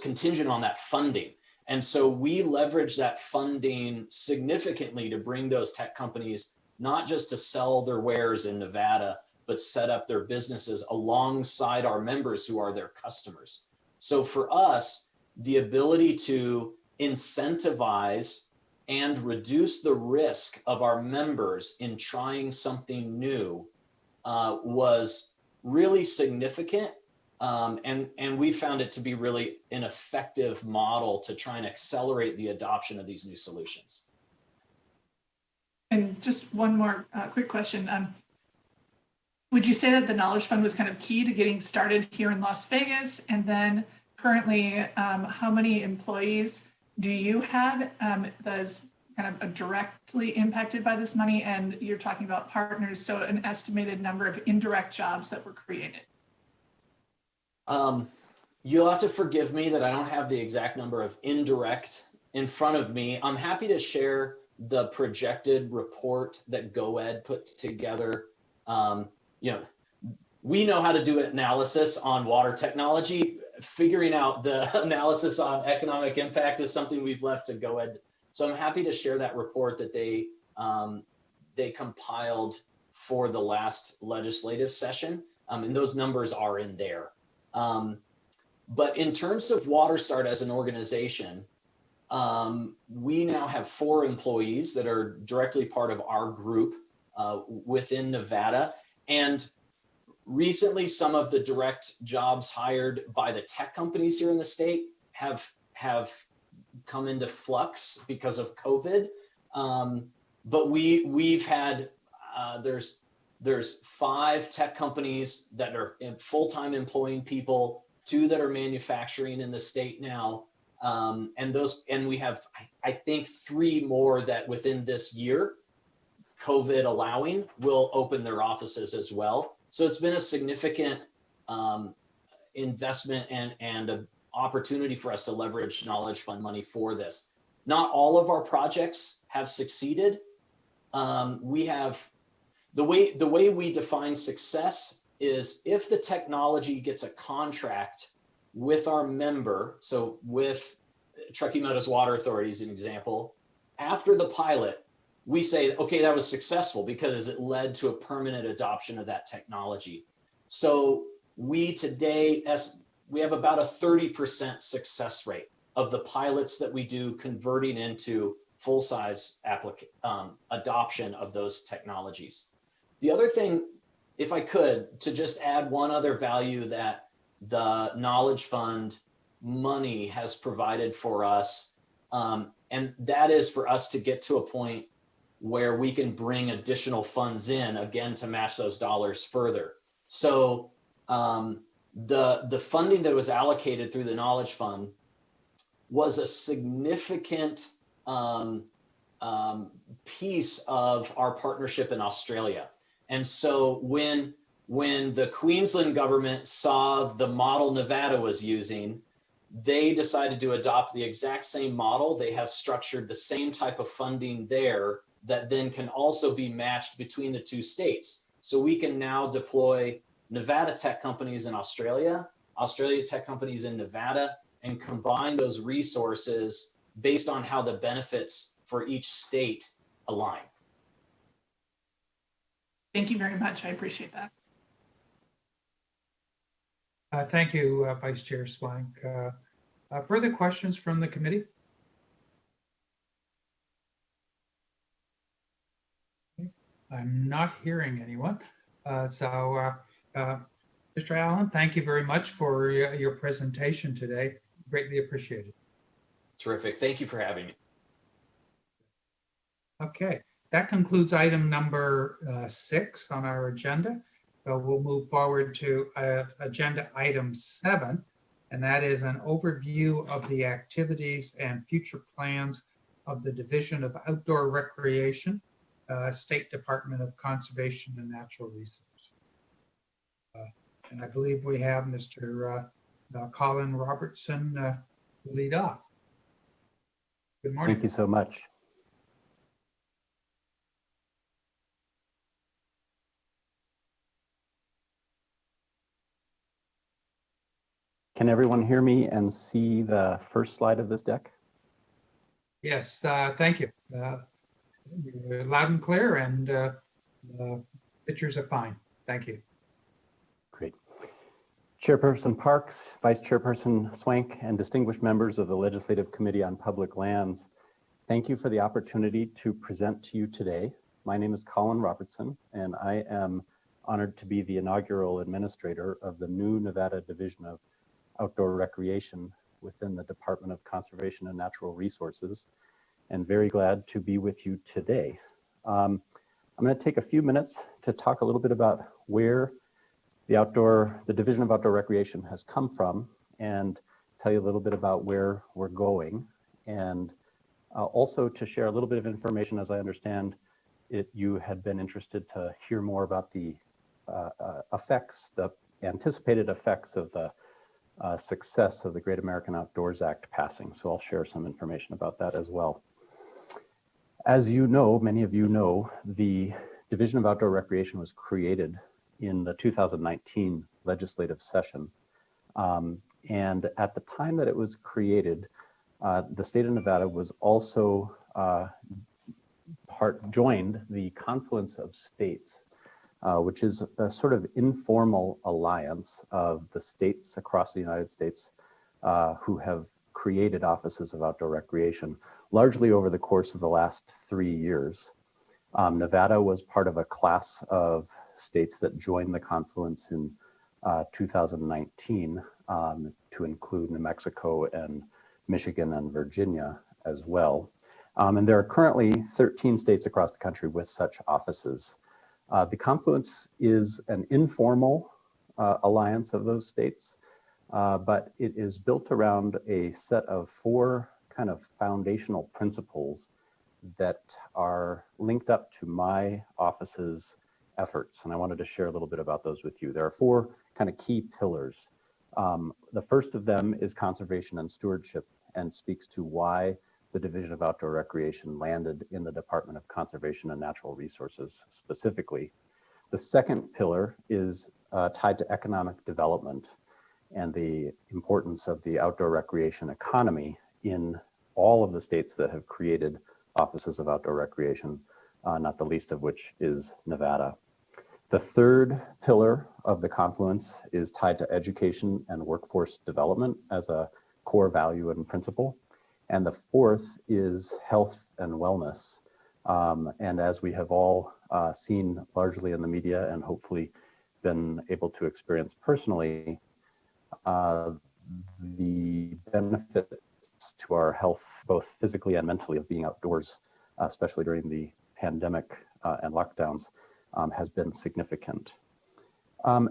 contingent on that funding. And so we leveraged that funding significantly to bring those tech companies, not just to sell their wares in Nevada, but set up their businesses alongside our members who are their customers. So for us, the ability to incentivize and reduce the risk of our members in trying something new was really significant. And we found it to be really an effective model to try and accelerate the adoption of these new solutions. And just one more quick question. Would you say that the Knowledge Fund was kind of key to getting started here in Las Vegas? And then currently, how many employees do you have that's kind of directly impacted by this money? And you're talking about partners, so an estimated number of indirect jobs that were created. You'll have to forgive me that I don't have the exact number of indirect in front of me. I'm happy to share the projected report that GoEd put together. We know how to do analysis on water technology. Figuring out the analysis on economic impact is something we've left to GoEd. So I'm happy to share that report that they compiled for the last legislative session, and those numbers are in there. But in terms of WaterStart as an organization, we now have 4 employees that are directly part of our group within Nevada. And recently, some of the direct jobs hired by the tech companies here in the state have come into flux because of COVID. But we've had, there's 5 tech companies that are full-time employing people, 2 that are manufacturing in the state now. And we have, I think, 3 more that within this year, COVID allowing, will open their offices as well. So it's been a significant investment and an opportunity for us to leverage Knowledge Fund money for this. Not all of our projects have succeeded. We have, the way we define success is if the technology gets a contract with our member, so with Truckee Meadows Water Authority as an example, after the pilot, we say, okay, that was successful because it led to a permanent adoption of that technology. So we today, we have about a 30% success rate of the pilots that we do converting into full-size adoption of those technologies. The other thing, if I could, to just add one other value that the Knowledge Fund money has provided for us, and that is for us to get to a point where we can bring additional funds in, again, to match those dollars further. So the funding that was allocated through the Knowledge Fund was a significant piece of our partnership in Australia. And so when the Queensland government saw the model Nevada was using, they decided to adopt the exact same model. They have structured the same type of funding there that then can also be matched between the two states. So we can now deploy Nevada tech companies in Australia, Australia tech companies in Nevada, and combine those resources based on how the benefits for each state align. Thank you very much. I appreciate that. Thank you, Vice Chair Swank. Further questions from the committee? I'm not hearing anyone. Mr. Allen, thank you very much for your presentation today. Greatly appreciated. Terrific. Thank you for having me. Okay, that concludes item number 6 on our agenda. So we'll move forward to agenda item 7, and that is an overview of the activities and future plans of the Division of Outdoor Recreation, State Department of Conservation and Natural Resources. And I believe we have Mr. Colin Robertson to lead off. Good morning. Thank you so much. Can everyone hear me and see the first slide of this deck? Yes, thank you. You're loud and clear, and the pictures are fine. Thank you. Great. Chairperson Parks, Vice Chairperson Swank, and distinguished members of the Legislative Committee on Public Lands, thank you for the opportunity to present to you today. My name is Colin Robertson, and I am honored to be the inaugural administrator of the new Nevada Division of Outdoor Recreation within the Department of Conservation and Natural Resources, and very glad to be with you today. I'm going to take a few minutes to talk a little bit about where the Division of Outdoor Recreation has come from, and tell you a little bit about where we're going, and also to share a little bit of information. As I understand it, you had been interested to hear more about the the anticipated effects of the success of the Great American Outdoors Act passing. So I'll share some information about that as well. As you know, many of you know, the Division of Outdoor Recreation was created in the 2019 legislative session. And at the time that it was created, the state of Nevada was also joined the Confluence of States, which is a sort of informal alliance of the states across the United States who have created offices of outdoor recreation, largely over the course of the last 3 years. Nevada was part of a class of states that joined the Confluence in 2019 to include New Mexico and Michigan and Virginia as well. And there are currently 13 states across the country with such offices. The Confluence is an informal alliance of those states, but it is built around a set of 4 kind of foundational principles that are linked up to my office's efforts. And I wanted to share a little bit about those with you. There are 4 kind of key pillars. The first of them is conservation and stewardship, and speaks to why the Division of Outdoor Recreation landed in the Department of Conservation and Natural Resources specifically. The second pillar is tied to economic development and the importance of the outdoor recreation economy in all of the states that have created offices of outdoor recreation, not the least of which is Nevada. The third pillar of the Confluence is tied to education and workforce development as a core value and principle. And the fourth is health and wellness. And as we have all seen largely in the media and hopefully been able to experience personally, the benefits to our health, both physically and mentally, of being outdoors, especially during the pandemic and lockdowns, has been significant.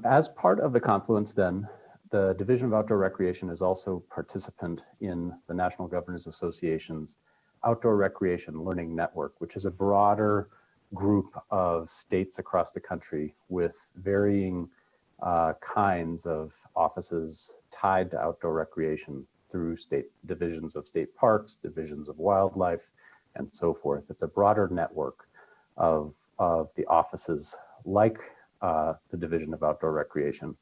As part of the confluence then, the Division of Outdoor Recreation is also participant in the National Governors Association's Outdoor Recreation Learning Network, which is a broader group of states across the country with varying kinds of offices tied to outdoor recreation through state divisions of state parks, divisions of wildlife, and so forth. It's a broader network of the offices like the Division of Outdoor Recreation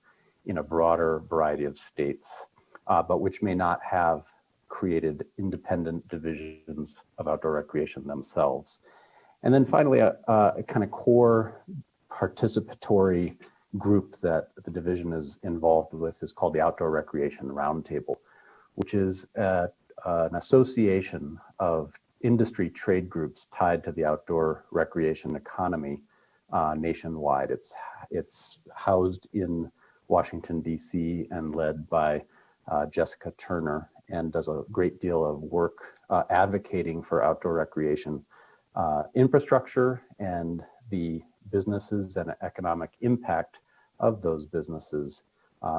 in a broader variety of states, but which may not have created independent divisions of outdoor recreation themselves. And then finally, a kind of core participatory group that the division is involved with is called the Outdoor Recreation Roundtable, which is an association of industry trade groups tied to the outdoor recreation economy nationwide. It's housed in Washington, D.C. and led by Jessica Turner, and does a great deal of work advocating for outdoor recreation infrastructure and the businesses and economic impact of those businesses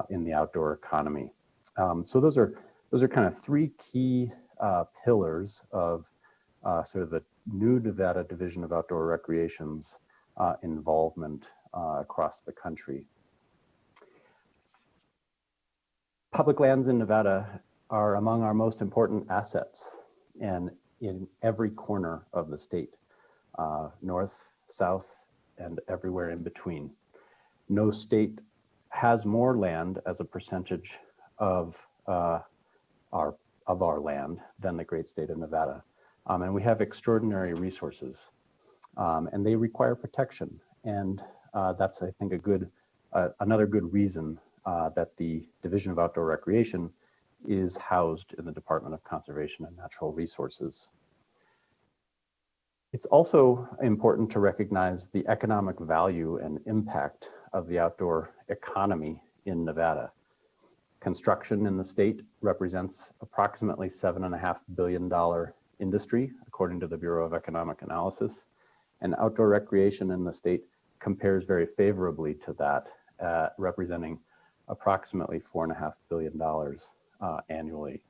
in the outdoor economy. So those are kind of three key pillars of sort of the new Nevada Division of Outdoor Recreation's involvement across the country. Public lands in Nevada are among our most important assets, and in every corner of the state, north, south, and everywhere in between. No state has more land as a percentage of our land than the great state of Nevada. And we have extraordinary resources, and they require protection. And that's, I think, another good reason that the Division of Outdoor Recreation is housed in the Department of Conservation and Natural Resources. It's also important to recognize the economic value and impact of the outdoor economy in Nevada. Construction in the state represents approximately $7.5 billion industry, according to the Bureau of Economic Analysis, and outdoor recreation in the state compares very favorably to that, representing approximately $4.5 billion annually.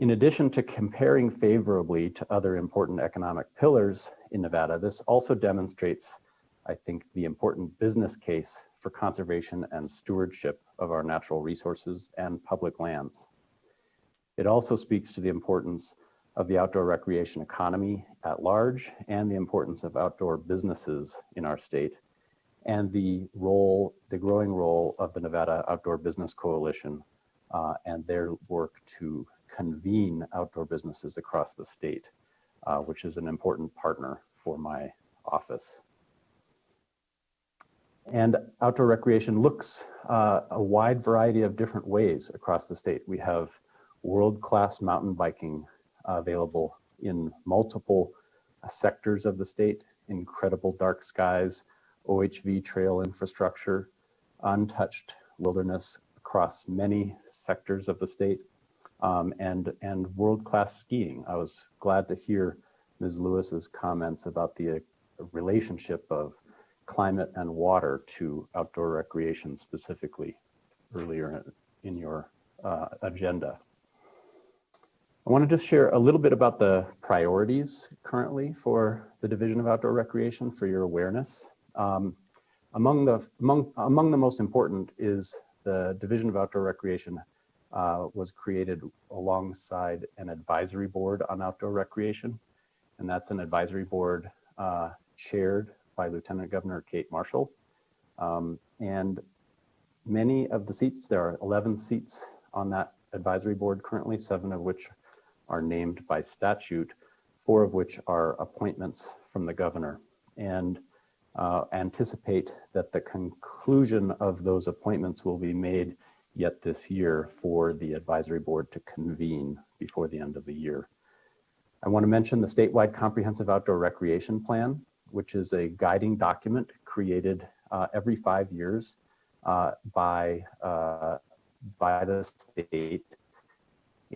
In addition to comparing favorably to other important economic pillars in Nevada, this also demonstrates, I think, the important business case for conservation and stewardship of our natural resources and public lands. It also speaks to the importance of the outdoor recreation economy at large and the importance of outdoor businesses in our state, and the growing role of the Nevada Outdoor Business Coalition and their work to convene outdoor businesses across the state, which is an important partner for my office. And outdoor recreation looks a wide variety of different ways across the state. We have world-class mountain biking available in multiple sectors of the state, incredible dark skies, OHV trail infrastructure, untouched wilderness across many sectors of the state, and world-class skiing. I was glad to hear Ms. Lewis's comments about the relationship of climate and water to outdoor recreation specifically earlier in your agenda. I want to just share a little bit about the priorities currently for the Division of Outdoor Recreation for your awareness. Among the most important is the Division of Outdoor Recreation was created alongside an advisory board on outdoor recreation, and that's an advisory board chaired by Lieutenant Governor Kate Marshall. And many of the seats, there are 11 seats on that advisory board currently, 7 of which are named by statute, 4 of which are appointments from the governor. And anticipate that the conclusion of those appointments will be made yet this year for the advisory board to convene before the end of the year. I want to mention the statewide comprehensive outdoor recreation plan, which is a guiding document created every 5 years by the state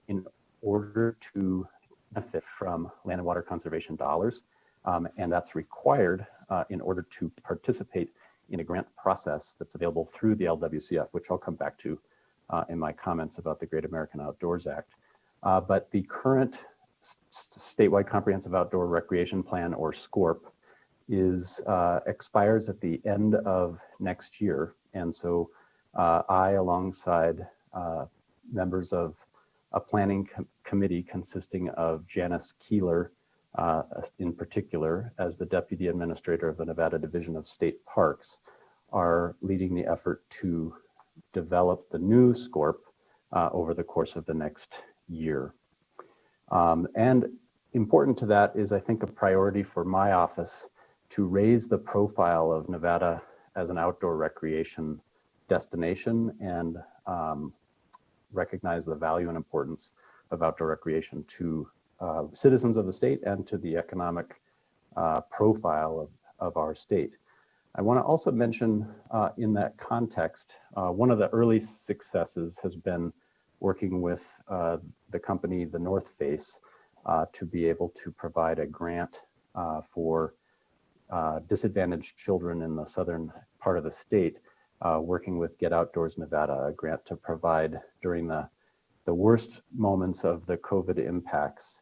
in order to benefit from land and water conservation dollars. And that's required in order to participate in a grant process that's available through the LWCF, which I'll come back to in my comments about the Great American Outdoors Act. But the current statewide comprehensive outdoor recreation plan, or SCORP, expires at the end of next year. And so I, alongside members of a planning committee consisting of Janice Keeler, in particular, as the Deputy Administrator of the Nevada Division of State Parks, are leading the effort to develop the new SCORP over the course of the next year. And important to that is, I think, a priority for my office to raise the profile of Nevada as an outdoor recreation destination and recognize the value and importance of outdoor recreation to citizens of the state and to the economic profile of our state. I want to also mention in that context, one of the early successes has been working with the company, the North Face, to be able to provide a grant for disadvantaged children in the southern part of the state, working with Get Outdoors Nevada, a grant to provide during the worst moments of the COVID impacts,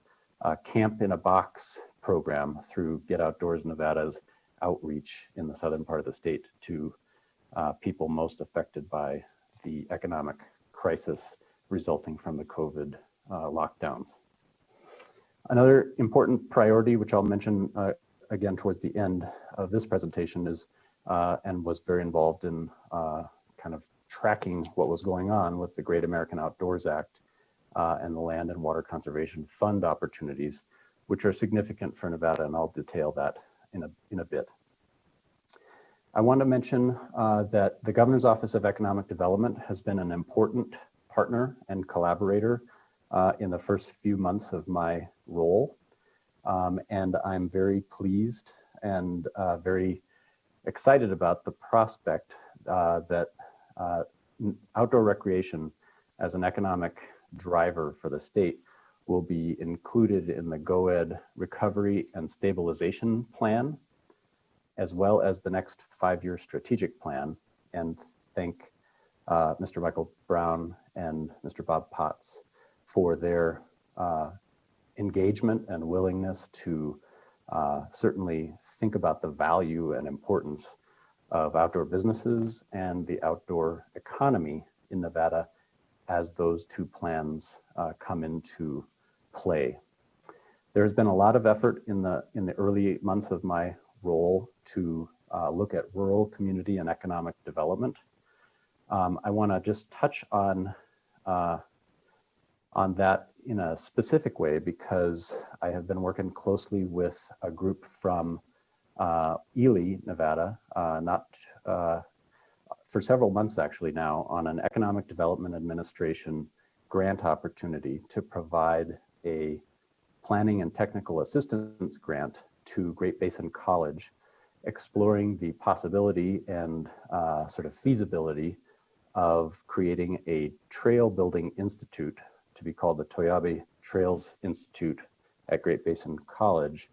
Camp in a Box program through Get Outdoors Nevada's outreach in the southern part of the state to people most affected by the economic crisis resulting from the COVID lockdowns. Another important priority, which I'll mention again towards the end of this presentation, is and was very involved in kind of tracking what was going on with the Great American Outdoors Act and the Land and Water Conservation Fund opportunities, which are significant for Nevada, and I'll detail that in a bit. I want to mention that the Governor's Office of Economic Development has been an important partner and collaborator in the first few months of my role. And I'm very pleased and very excited about the prospect that outdoor recreation as an economic driver for the state will be included in the GOED Recovery and Stabilization Plan, as well as the next 5-year strategic plan. And thank Mr. Michael Brown and Mr. Bob Potts for their engagement and willingness to certainly think about the value and importance of outdoor businesses and the outdoor economy in Nevada as those two plans come into play. There has been a lot of effort in the early months of my role to look at rural community and economic development. I want to just touch on that in a specific way because I have been working closely with a group from Ely, Nevada, for several months actually now, on an Economic Development Administration grant opportunity to provide a planning and technical assistance grant to Great Basin College, exploring the possibility and sort of feasibility of creating a trail building institute to be called the Toyabe Trails Institute at Great Basin College,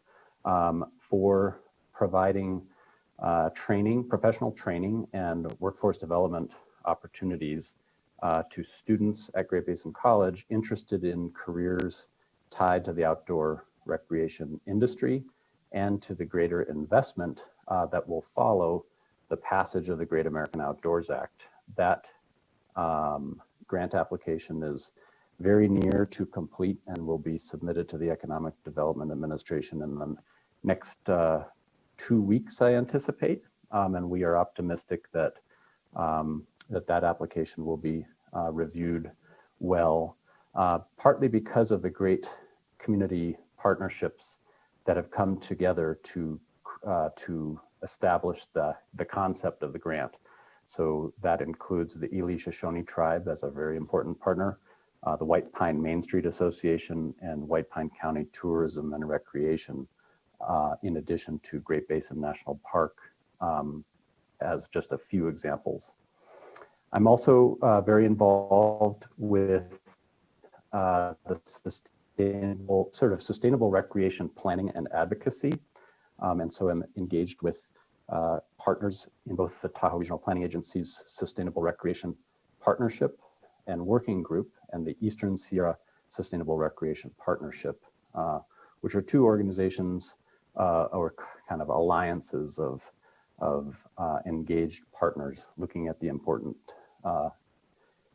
for providing professional training and workforce development opportunities to students at Great Basin College interested in careers tied to the outdoor recreation industry and to the greater investment that will follow the passage of the Great American Outdoors Act. That grant application is very near to complete and will be submitted to the Economic Development Administration in the next 2 weeks, I anticipate. And we are optimistic that that application will be reviewed well, partly because of the great community partnerships that have come together to establish the concept of the grant. So that includes the Ely Shoshone tribe as a very important partner, the White Pine Main Street Association, and White Pine County Tourism and Recreation, in addition to Great Basin National Park, as just a few examples. I'm also very involved with the sustainable recreation planning and advocacy. And so I'm engaged with partners in both the Tahoe Regional Planning Agency's Sustainable Recreation Partnership and Working Group and the Eastern Sierra Sustainable Recreation Partnership, which are two organizations or kind of alliances of engaged partners looking at the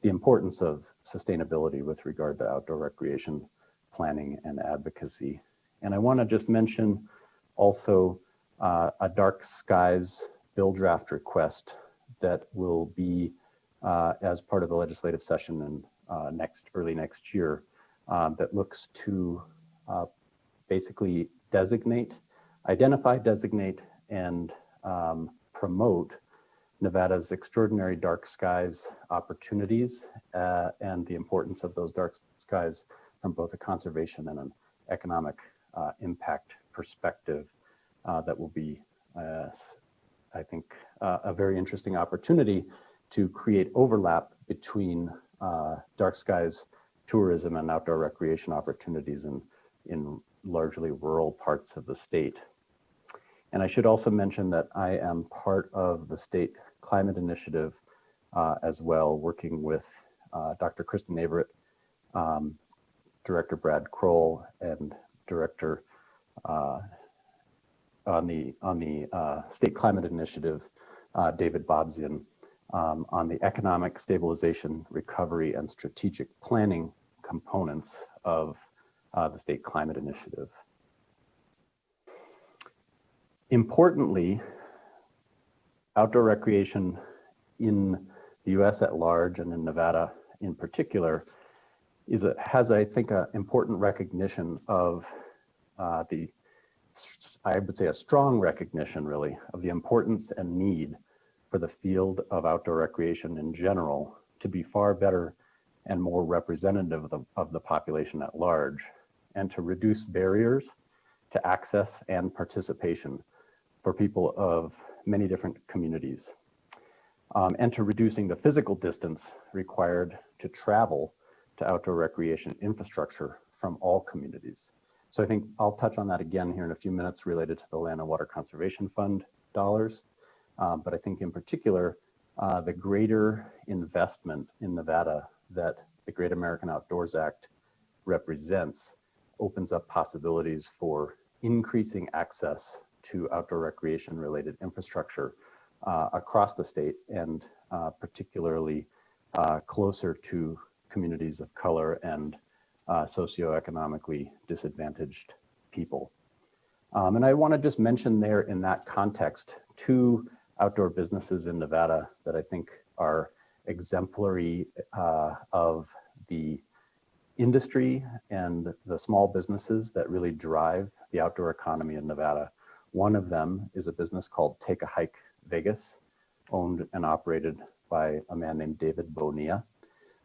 importance of sustainability with regard to outdoor recreation planning and advocacy. And I want to just mention also a dark skies bill draft request that will be as part of the legislative session in early next year that looks to basically identify, designate, and promote Nevada's extraordinary dark skies opportunities and the importance of those dark skies from both a conservation and an economic impact perspective. That will be, I think, a very interesting opportunity to create overlap between dark skies tourism and outdoor recreation opportunities in largely rural parts of the state. And I should also mention that I am part of the state climate initiative as well, working with Dr. Kristen Averett, Director Brad Kroll, and Director on the state climate initiative, David Bobzian, on the economic stabilization, recovery, and strategic planning components of the state climate initiative. Importantly, outdoor recreation in the US at large and in Nevada in particular has, I think, an important recognition of I would say a strong recognition really of the importance and need for the field of outdoor recreation in general to be far better and more representative of the population at large, and to reduce barriers to access and participation for people of many different communities, and to reducing the physical distance required to travel to outdoor recreation infrastructure from all communities. So I think I'll touch on that again here in a few minutes related to the Land and Water Conservation Fund dollars. But I think in particular, the greater investment in Nevada that the Great American Outdoors Act represents opens up possibilities for increasing access to outdoor recreation related infrastructure across the state, and particularly closer to communities of color and socioeconomically disadvantaged people. And I want to just mention there in that context two outdoor businesses in Nevada that I think are exemplary of the industry and the small businesses that really drive the outdoor economy in Nevada. One of them is a business called Take a Hike Vegas, owned and operated by a man named David Bonilla.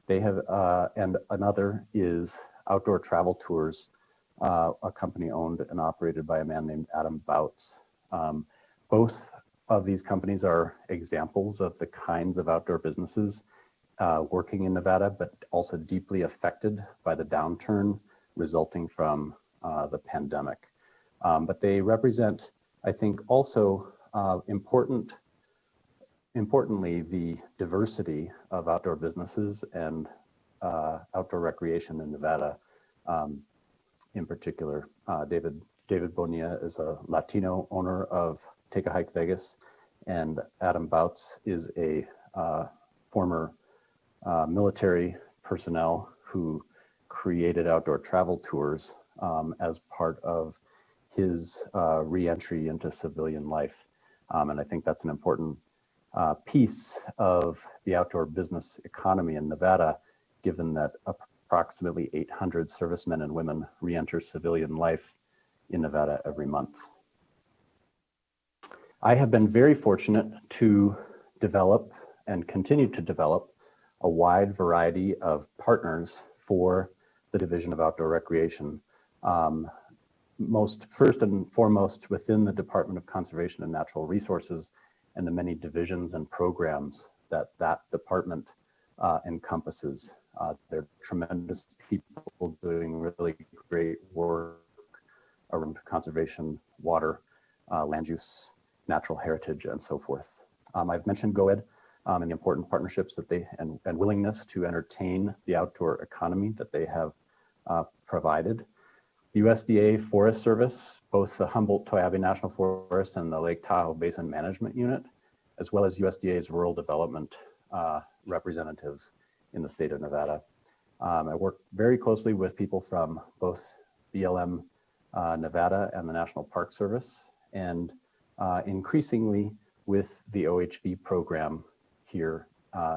They have, and another is Outdoor Travel Tours, a company owned and operated by a man named Adam Bouts. Both of these companies are examples of the kinds of outdoor businesses working in Nevada, but also deeply affected by the downturn resulting from the pandemic. But they represent, I think, also importantly, the diversity of outdoor businesses and outdoor recreation in Nevada. In particular, David Bonilla is a Latino owner of Take a Hike Vegas, and Adam Bouts is a former military personnel who created Outdoor Travel Tours as part of his re-entry into civilian life. And I think that's an important piece of the outdoor business economy in Nevada, given that approximately 800 servicemen and women re-enter civilian life in Nevada every month. I have been very fortunate to develop and continue to develop a wide variety of partners for the Division of Outdoor Recreation. First and foremost within the Department of Conservation and Natural Resources and the many divisions and programs that that department encompasses. They're tremendous people doing really great work around conservation, water, land use, natural heritage, and so forth. I've mentioned GOED and the important partnerships that they and willingness to entertain the outdoor economy that they have provided. The USDA Forest Service, both the Humboldt-Toyabe National Forest and the Lake Tahoe Basin Management Unit, as well as USDA's rural development representatives in the state of Nevada. I work very closely with people from both BLM Nevada and the National Park Service, and increasingly with the OHV program here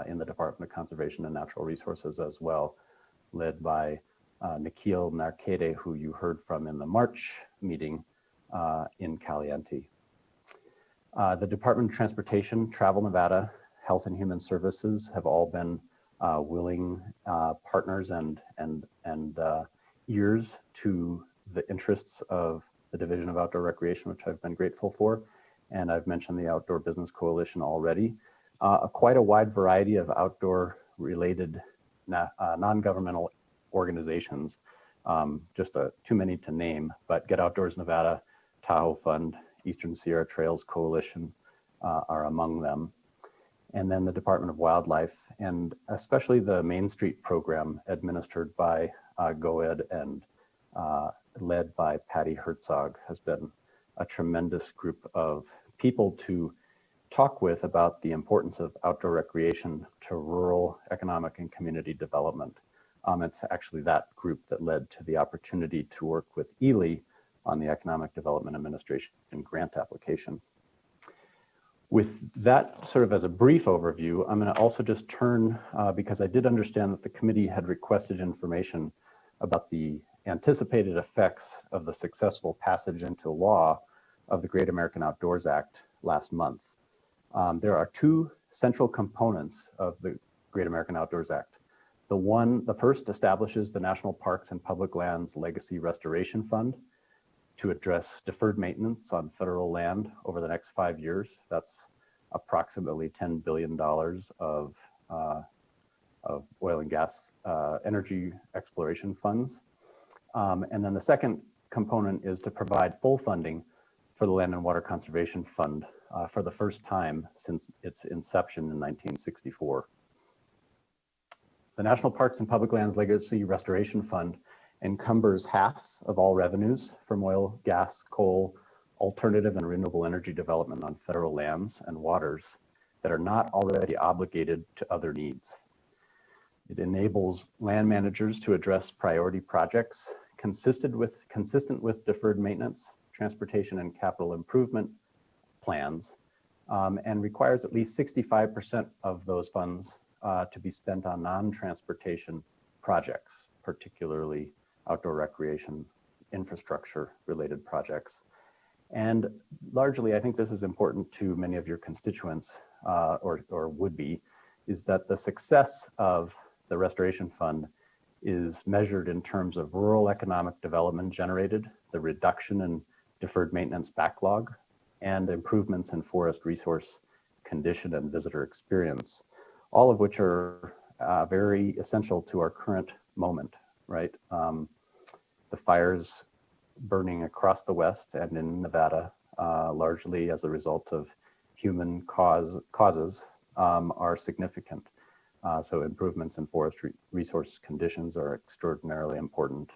in the Department of Conservation and Natural Resources as well, led by Nikhil Narkade, who you heard from in the March meeting in Caliente. The Department of Transportation, Travel Nevada, Health and Human Services have all been willing partners and ears to the interests of the Division of Outdoor Recreation, which I've been grateful for. And I've mentioned the Outdoor Business Coalition already. Quite a wide variety of outdoor related non-governmental organizations, just too many to name, but Get Outdoors Nevada, Tahoe Fund, Eastern Sierra Trails Coalition are among them. And then the Department of Wildlife, and especially the Main Street program administered by GOED and led by Patty Herzog, has been a tremendous group of people to talk with about the importance of outdoor recreation to rural economic and community development. It's actually that group that led to the opportunity to work with Ely on the Economic Development Administration grant application. With that sort of as a brief overview, I'm going to also just turn, because I did understand that the committee had requested information about the anticipated effects of the successful passage into law of the Great American Outdoors Act last month. There are two central components of the Great American Outdoors Act. The first establishes the National Parks and Public Lands Legacy Restoration Fund to address deferred maintenance on federal land over the next 5 years. That's approximately $10 billion of oil and gas energy exploration funds. And then the second component is to provide full funding for the Land and Water Conservation Fund for the first time since its inception in 1964. The National Parks and Public Lands Legacy Restoration Fund encumbers half of all revenues from oil, gas, coal, alternative and renewable energy development on federal lands and waters that are not already obligated to other needs. It enables land managers to address priority projects consistent with deferred maintenance, transportation and capital improvement plans, and requires at least 65% of those funds to be spent on non-transportation projects, particularly outdoor recreation, infrastructure related projects. And largely, I think this is important to many of your constituents or would be, is that the success of the Restoration Fund is measured in terms of rural economic development generated, the reduction in deferred maintenance backlog, and improvements in forest resource condition and visitor experience, all of which are very essential to our current moment, right? The fires burning across the West and in Nevada, largely as a result of human causes, are significant. So improvements in forest resource conditions are extraordinarily important.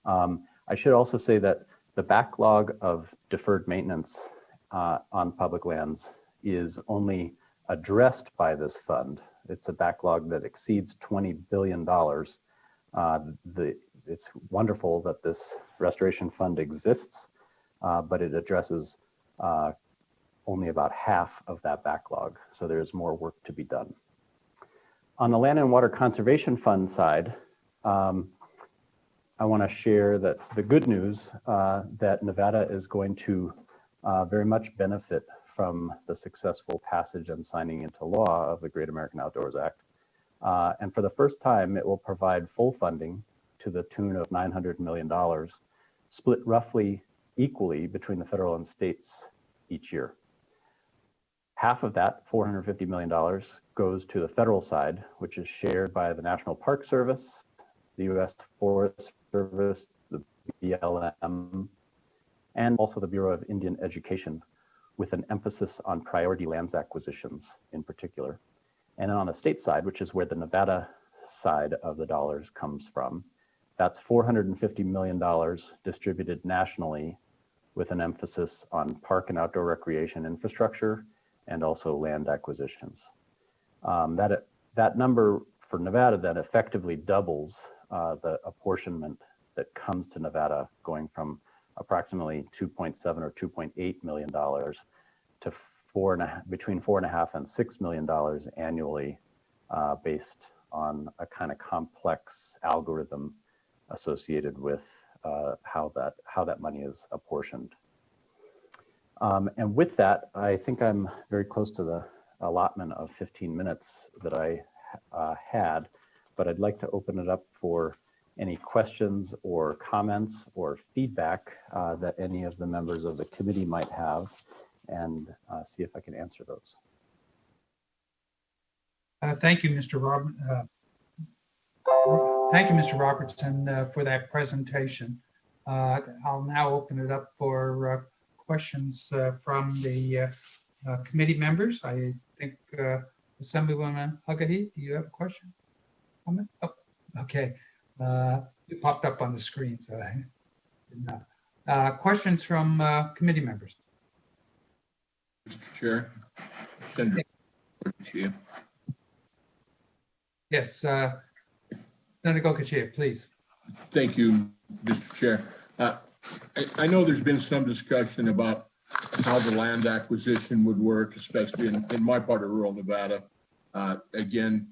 I should also say that the backlog of deferred maintenance on public lands is only addressed by this fund. It's a backlog that exceeds $20 billion. It's wonderful that this restoration fund exists, but it addresses only about half of that backlog. So there's more work to be done. On the Land and Water Conservation Fund side, I want to share that the good news that Nevada is going to very much benefit from the successful passage and signing into law of the Great American Outdoors Act. And for the first time, it will provide full funding to the tune of $900 million, split roughly equally between the federal and states each year. Half of that, $450 million, goes to the federal side, which is shared by the National Park Service, the U.S. Forest Service, the BLM, and also the Bureau of Indian Education, with an emphasis on priority lands acquisitions in particular. And then on the state side, which is where the Nevada side of the dollars comes from, that's $450 million distributed nationally with an emphasis on park and outdoor recreation infrastructure and also land acquisitions. That number for Nevada then effectively doubles the apportionment that comes to Nevada, going from approximately $2.7 or $2.8 million to between $4.5 and $6 million annually, based on a kind of complex algorithm associated with how that money is apportioned. And with that, I think I'm very close to the allotment of 15 minutes that I had, but I'd like to open it up for any questions or comments or feedback that any of the members of the committee might have, and see if I can answer those. Thank you, Mr. Robertson, for that presentation. I'll now open it up for questions from the committee members. I think Assemblywoman Hagahi, do you have a question? Comment? Oh, okay. It popped up on the screen, so I didn't know. Questions from committee members? Mr. Chair. Senator Gocochea. Yes, Senator Gocochea, please. Thank you, Mr. Chair. I know there's been some discussion about how the land acquisition would work, especially in my part of rural Nevada. Again,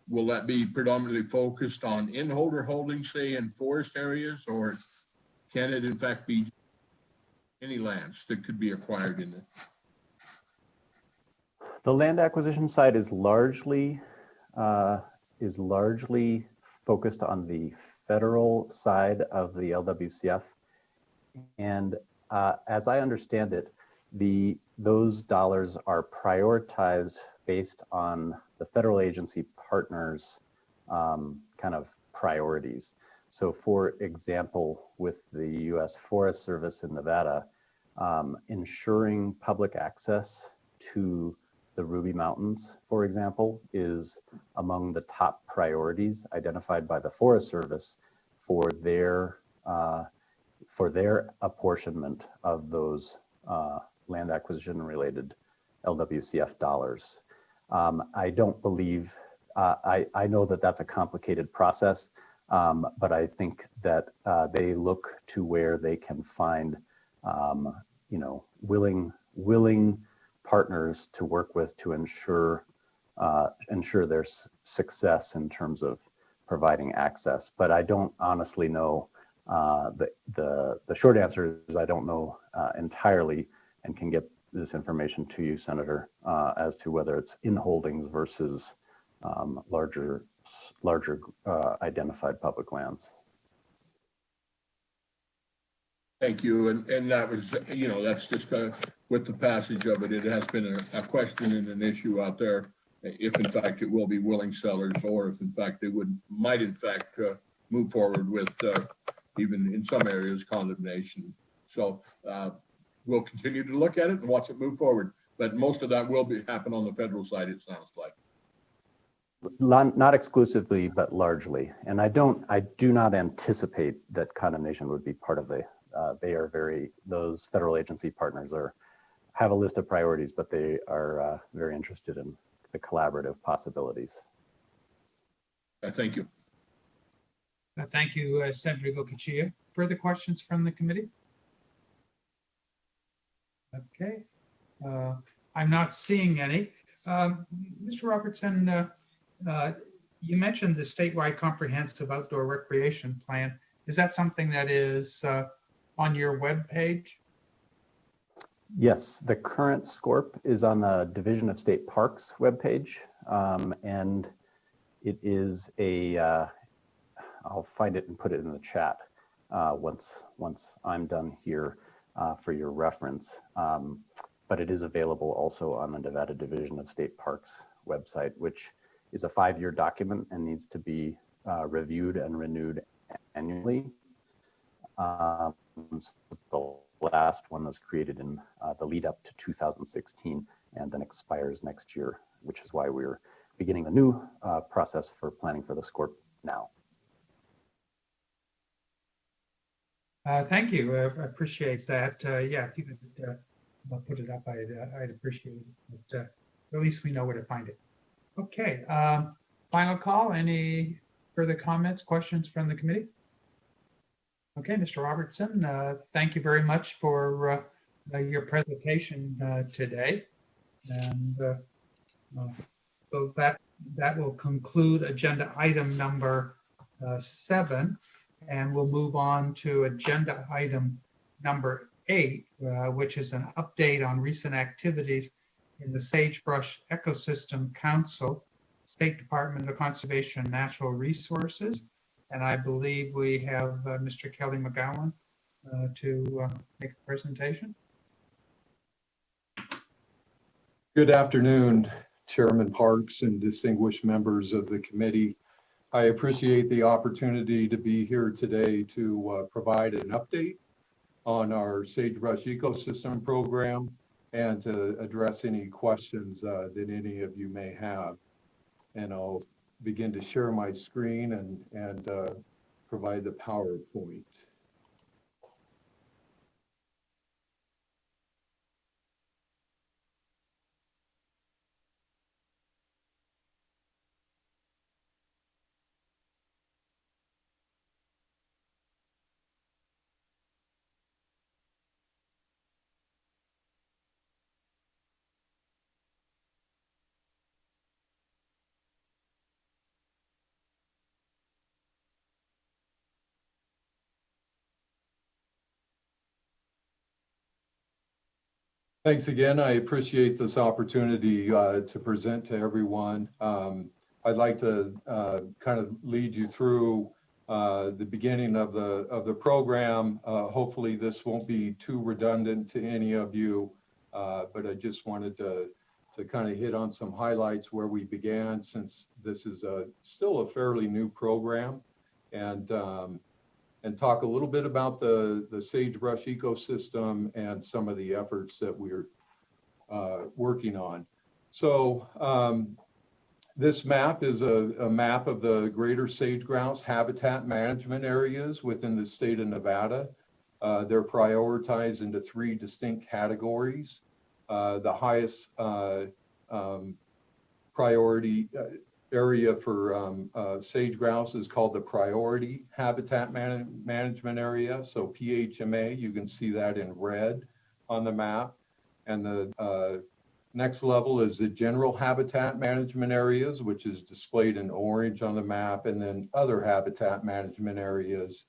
will that be predominantly focused on in-holder holdings, say in forest areas, or can it in fact be any lands that could be acquired in it? The land acquisition side is largely focused on the federal side of the LWCF, and as I understand it, those dollars are prioritized based on the federal agency partners' kind of priorities. So, for example, with the U.S. Forest Service in Nevada, ensuring public access to the Ruby Mountains, for example, is among the top priorities identified by the Forest Service for their apportionment of those land acquisition related LWCF dollars. I don't believe, I know that that's a complicated process, but I think that they look to where they can find, willing partners to work with to ensure their success in terms of providing access. But I don't honestly know. The short answer is I don't know entirely, and can get this information to you, Senator, as to whether it's in holdings versus larger identified public lands. Thank you. And that was, that's just with the passage of it, it has been a question and an issue out there, if in fact it will be willing sellers, or if in fact they might in fact move forward with even in some areas condemnation. So we'll continue to look at it and watch it move forward. But most of that will happen on the federal side, it sounds like. Not exclusively, but largely. And I do not anticipate that condemnation would be part of those federal agency partners have a list of priorities, but they are very interested in the collaborative possibilities. Thank you. Thank you, Senator Gocochea. Further questions from the committee? Okay, I'm not seeing any. Mr. Robertson, you mentioned the statewide comprehensive outdoor recreation plan. Is that something that is on your webpage? Yes, the current SCORP is on the Division of State Parks webpage, and It is I'll find it and put it in the chat once I'm done here for your reference. But it is available also on the Nevada Division of State Parks website, which is a 5-year document and needs to be reviewed and renewed annually. So the last one was created in the lead up to 2016 and then expires next year, which is why we're beginning the new process for planning for the SCORP now. Thank you. I appreciate that. Yeah, if you could put it up, I'd appreciate it. But at least we know where to find it. Okay. Final call. Any further comments, questions from the committee? Okay, Mr. Robertson, thank you very much for your presentation today. And so that will conclude agenda item number 7. And we'll move on to agenda item number 8, which is an update on recent activities in the Sagebrush Ecosystem Council, State Department of Conservation and Natural Resources. And I believe we have Mr. Kelly McGowan to make a presentation. Good afternoon, Chairman Parks and distinguished members of the committee. I appreciate the opportunity to be here today to provide an update on our Sagebrush Ecosystem Program and to address any questions that any of you may have. And I'll begin to share my screen and provide the PowerPoint. Thanks again. I appreciate this opportunity to present to everyone. I'd like to kind of lead you through the beginning of the program. Hopefully this won't be too redundant to any of you, but I just wanted to kind of hit on some highlights where we began, since this is still a fairly new program, and talk a little bit about the sagebrush ecosystem and some of the efforts that we're working on. So this map is a map of the greater sage-grouse habitat management areas within the state of Nevada. They're prioritized into 3 distinct categories. The highest priority area for sage-grouse is called the Priority Habitat Management Area, so PHMA. You can see that in red on the map. And the next level is the General Habitat Management Areas, which is displayed in orange on the map, and then other habitat management areas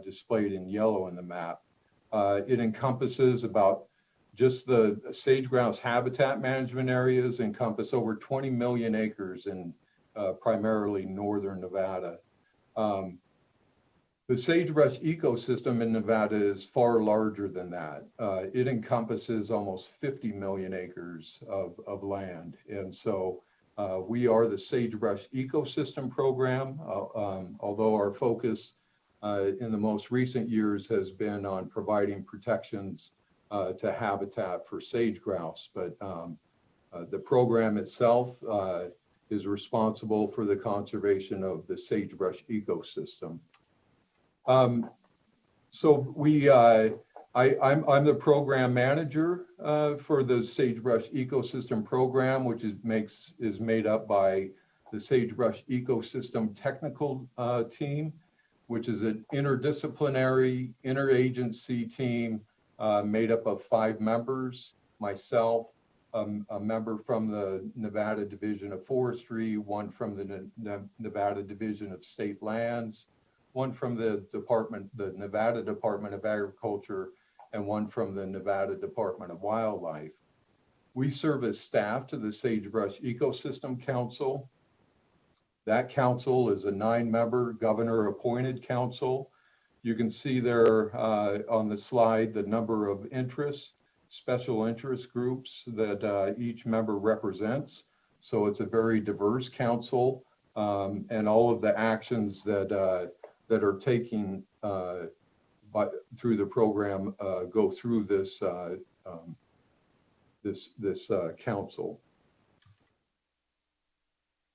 displayed in yellow in the map. It encompasses about just the sage-grouse habitat management areas encompass over 20 million acres in primarily northern Nevada. The sagebrush ecosystem in Nevada is far larger than that. It encompasses almost 50 million acres of land. And so we are the Sagebrush Ecosystem Program, although our focus in the most recent years has been on providing protections to habitat for sage-grouse. But the program itself is responsible for the conservation of the sagebrush ecosystem. So I'm the program manager for the Sagebrush Ecosystem Program, which is made up by the Sagebrush Ecosystem Technical Team, which is an interdisciplinary, interagency team made up of 5 members, myself, a member from the Nevada Division of Forestry, one from the Nevada Division of State Lands, one from the Nevada Department of Agriculture, and one from the Nevada Department of Wildlife. We serve as staff to the Sagebrush Ecosystem Council. That council is a 9-member governor-appointed council. You can see there on the slide the number of interests, special interest groups that each member represents. So it's a very diverse council, and all of the actions that are taking through the program go through this council.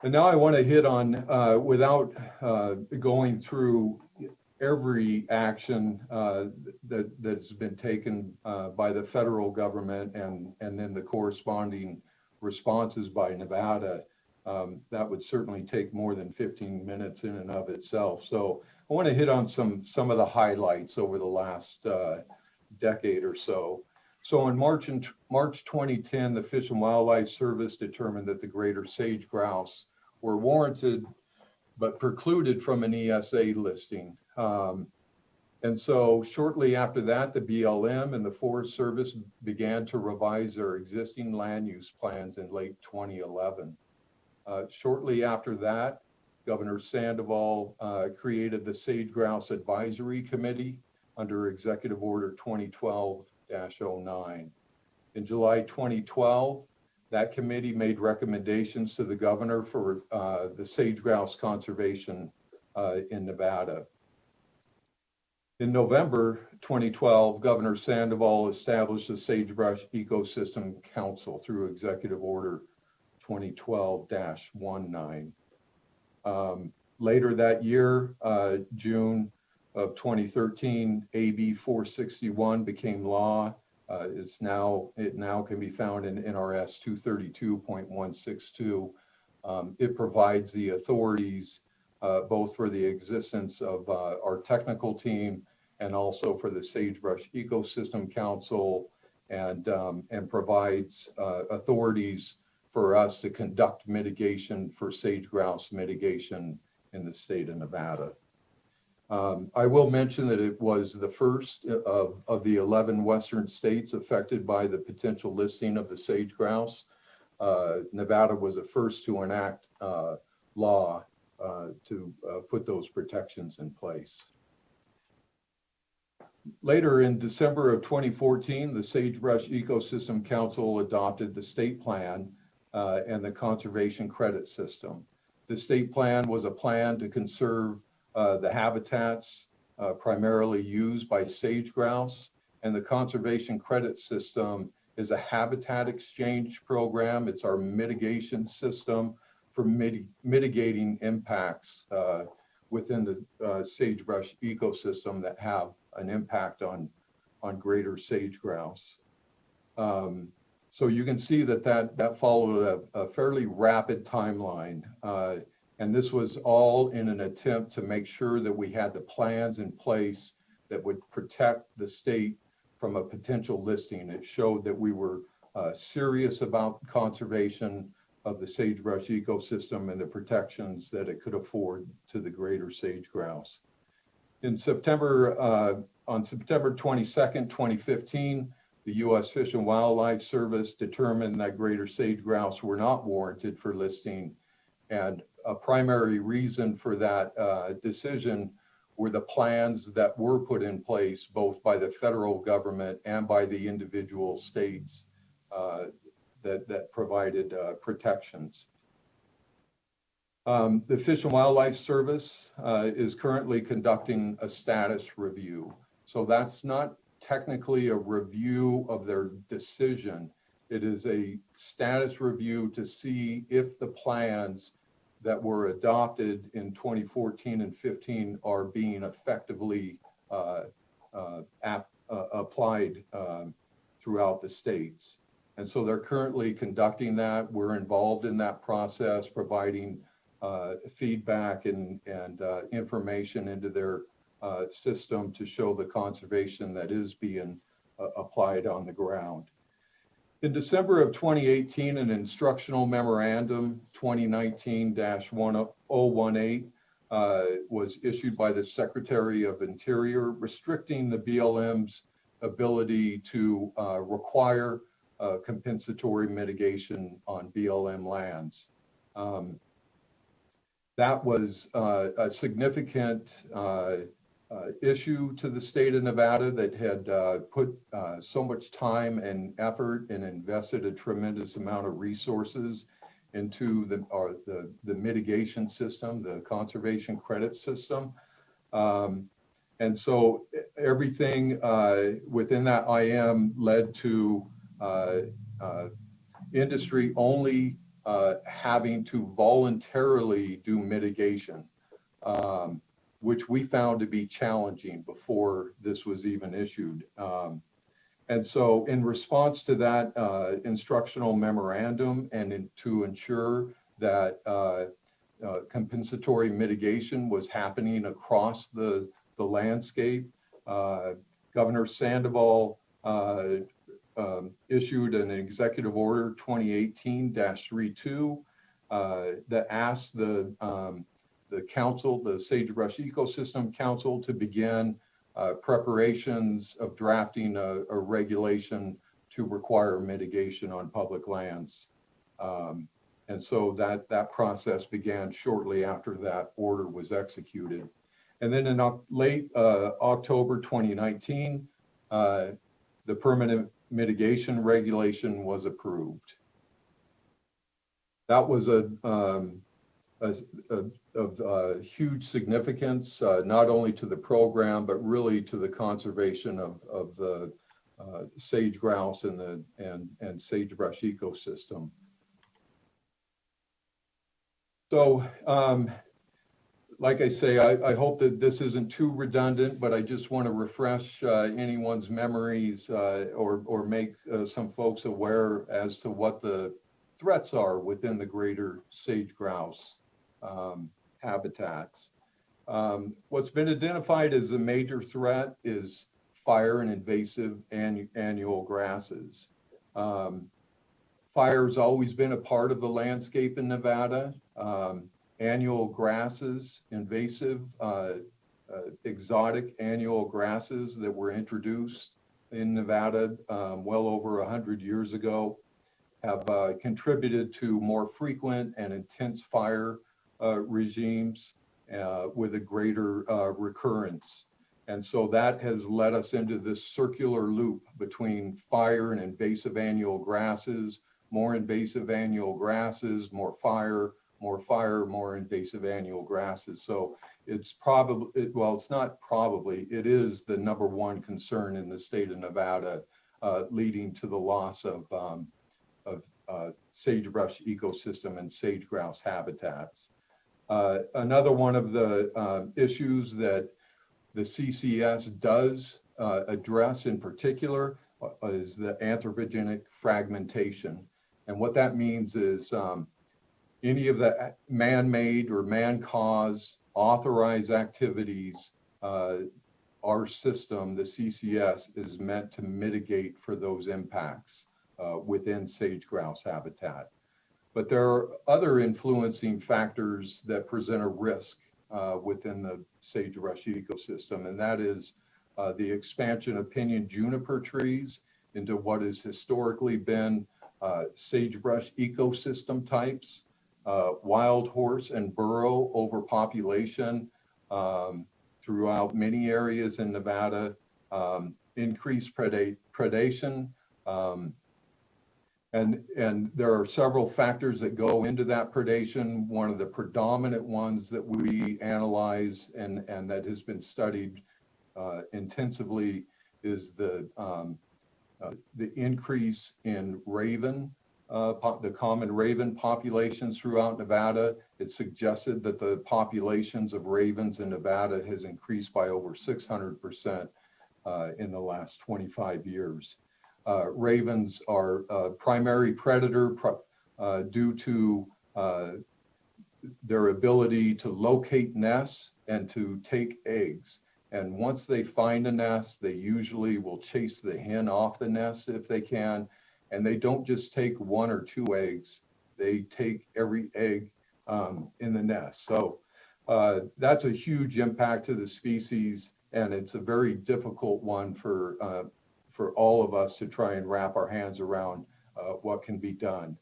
And now I want to hit on, without going through every action that's been taken by the federal government and then the corresponding responses by Nevada, that would certainly take more than 15 minutes in and of itself. So I want to hit on some of the highlights over the last decade or so. So in March 2010, the Fish and Wildlife Service determined that the greater sage grouse were warranted but precluded from an ESA listing. And so shortly after that, the BLM and the Forest Service began to revise their existing land use plans in late 2011. Shortly after that, Governor Sandoval created the Sage Grouse Advisory Committee under Executive Order 2012-09. In July 2012, that committee made recommendations to the governor for the sage grouse conservation in Nevada. In November 2012, Governor Sandoval established the Sagebrush Ecosystem Council through Executive Order 2012-19. Later that year, June of 2013, AB 461 became law. It now can be found in NRS 232.162. It provides the authorities both for the existence of our technical team and also for the Sagebrush Ecosystem Council, and provides authorities for us to conduct mitigation for sage grouse mitigation in the state of Nevada. I will mention that it was the first of the 11 Western states affected by the potential listing of the sage grouse. Nevada was the first to enact law to put those protections in place. Later in December of 2014, the Sagebrush Ecosystem Council adopted the state plan and the conservation credit system. The state plan was a plan to conserve the habitats primarily used by sage grouse, and the conservation credit system is a habitat exchange program. It's our mitigation system for mitigating impacts within the sagebrush ecosystem that have an impact on greater sage grouse. So you can see that followed a fairly rapid timeline. And this was all in an attempt to make sure that we had the plans in place that would protect the state from a potential listing. It showed that we were serious about conservation of the sagebrush ecosystem and the protections that it could afford to the greater sage grouse. On September 22nd, 2015, the U.S. Fish and Wildlife Service determined that greater sage grouse were not warranted for listing, and a primary reason for that decision were the plans that were put in place both by the federal government and by the individual states that provided protections. The Fish and Wildlife Service is currently conducting a status review. So that's not technically a review of their decision. It is a status review to see if the plans that were adopted in 2014 and 15 are being effectively applied throughout the states. And so they're currently conducting that. We're involved in that process, providing feedback and information into their system to show the conservation that is being applied on the ground. In December of 2018, an instructional memorandum 2019-1018 was issued by the Secretary of Interior, restricting the BLM's ability to require compensatory mitigation on BLM lands. That was a significant issue to the state of Nevada that had put so much time and effort and invested a tremendous amount of resources into the mitigation system, the conservation credit system. And so everything within that IM led to industry only having to voluntarily do mitigation, which we found to be challenging before this was even issued. And so in response to that instructional memorandum and to ensure that compensatory mitigation was happening across the landscape, Governor Sandoval issued an executive order 2018-32 that asked the council, the Sagebrush Ecosystem Council, to begin preparations of drafting a regulation to require mitigation on public lands. And so that process began shortly after that order was executed. And then in late October 2019, the permanent mitigation regulation was approved. That was of huge significance, not only to the program, but really to the conservation of the sage grouse and sagebrush ecosystem. So, like I say, I hope that this isn't too redundant, but I just want to refresh anyone's memories or make some folks aware as to what the threats are within the greater sage grouse habitats. What's been identified as a major threat is fire and invasive annual grasses. Fire's always been a part of the landscape in Nevada. Annual grasses, invasive, exotic annual grasses that were introduced in Nevada well over 100 years ago have contributed to more frequent and intense fire regimes with a greater recurrence. And so that has led us into this circular loop between fire and invasive annual grasses, more invasive annual grasses, more fire, more invasive annual grasses. So it's probably, well, it's not probably, it is the #1 concern in the state of Nevada, leading to the loss of sagebrush ecosystem and sage grouse habitats. Another one of the issues that the CCS does address in particular is the anthropogenic fragmentation. And what that means is any of the man-made or man-caused authorized activities, our system, the CCS, is meant to mitigate for those impacts within sage grouse habitat. But there are other influencing factors that present a risk within the sagebrush ecosystem, and that is the expansion of pinyon juniper trees into what has historically been sagebrush ecosystem types, wild horse and burro overpopulation throughout many areas in Nevada, increased predation, and there are several factors that go into that predation. One of the predominant ones that we analyze and that has been studied intensively is the increase in raven, the common raven populations throughout Nevada. It's suggested that the populations of ravens in Nevada has increased by over 600% in the last 25 years. Ravens are a primary predator due to their ability to locate nests and to take eggs. And once they find a nest, they usually will chase the hen off the nest if they can. And they don't just take 1 or 2 eggs, they take every egg in the nest. So that's a huge impact to the species, and it's a very difficult one for all of us to try and wrap our hands around what can be done.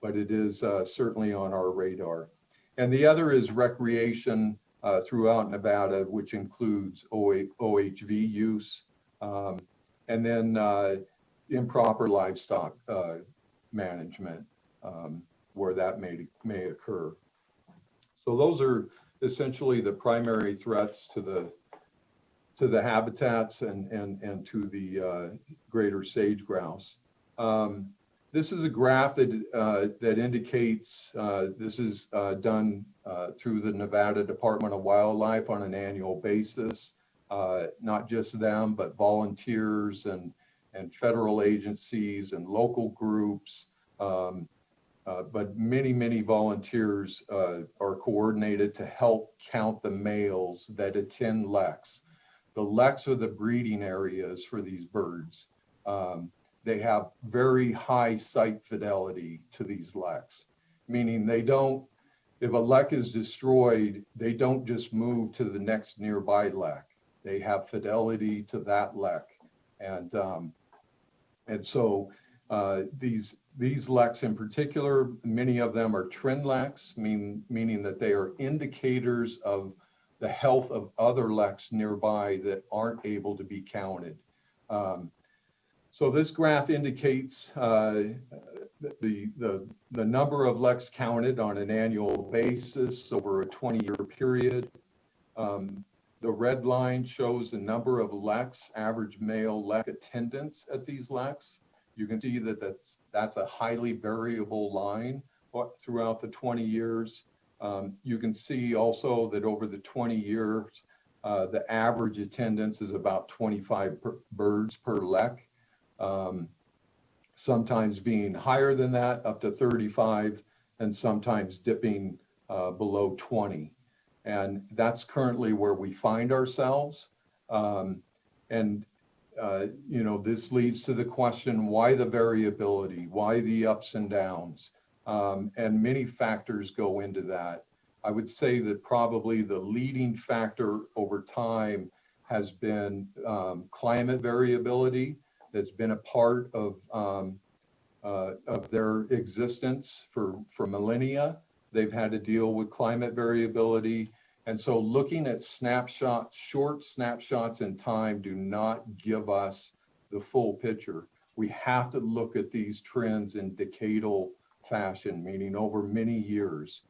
But it is certainly on our radar. And the other is recreation throughout Nevada, which includes OHV use, and then improper livestock management, where that may occur. So those are essentially the primary threats to the habitats and to the greater sage grouse. This is a graph that indicates this is done through the Nevada Department of Wildlife on an annual basis. Not just them, but volunteers and federal agencies and local groups. But many volunteers are coordinated to help count the males that attend leks. The leks are the breeding areas for these birds. They have very high site fidelity to these leks, meaning they don't, if a lek is destroyed, they don't just move to the next nearby lek. They have fidelity to that lek. And so these leks in particular, many of them are trend leks, meaning that they are indicators of the health of other leks nearby that aren't able to be counted. So this graph indicates the number of leks counted on an annual basis over a 20-year period. The red line shows the number of leks, average male lek attendance at these leks. You can see that that's a highly variable line throughout the 20 years. You can see also that over the 20 years, the average attendance is about 25 birds per lek. Sometimes being higher than that, up to 35, and sometimes dipping below 20. And that's currently where we find ourselves. This leads to the question, why the variability? Why the ups and downs? And many factors go into that. I would say that probably the leading factor over time has been climate variability. That's been a part of their existence for millennia. They've had to deal with climate variability. And so looking at snapshots, short snapshots in time do not give us the full picture. We have to look at these trends in decadal fashion, meaning over many years.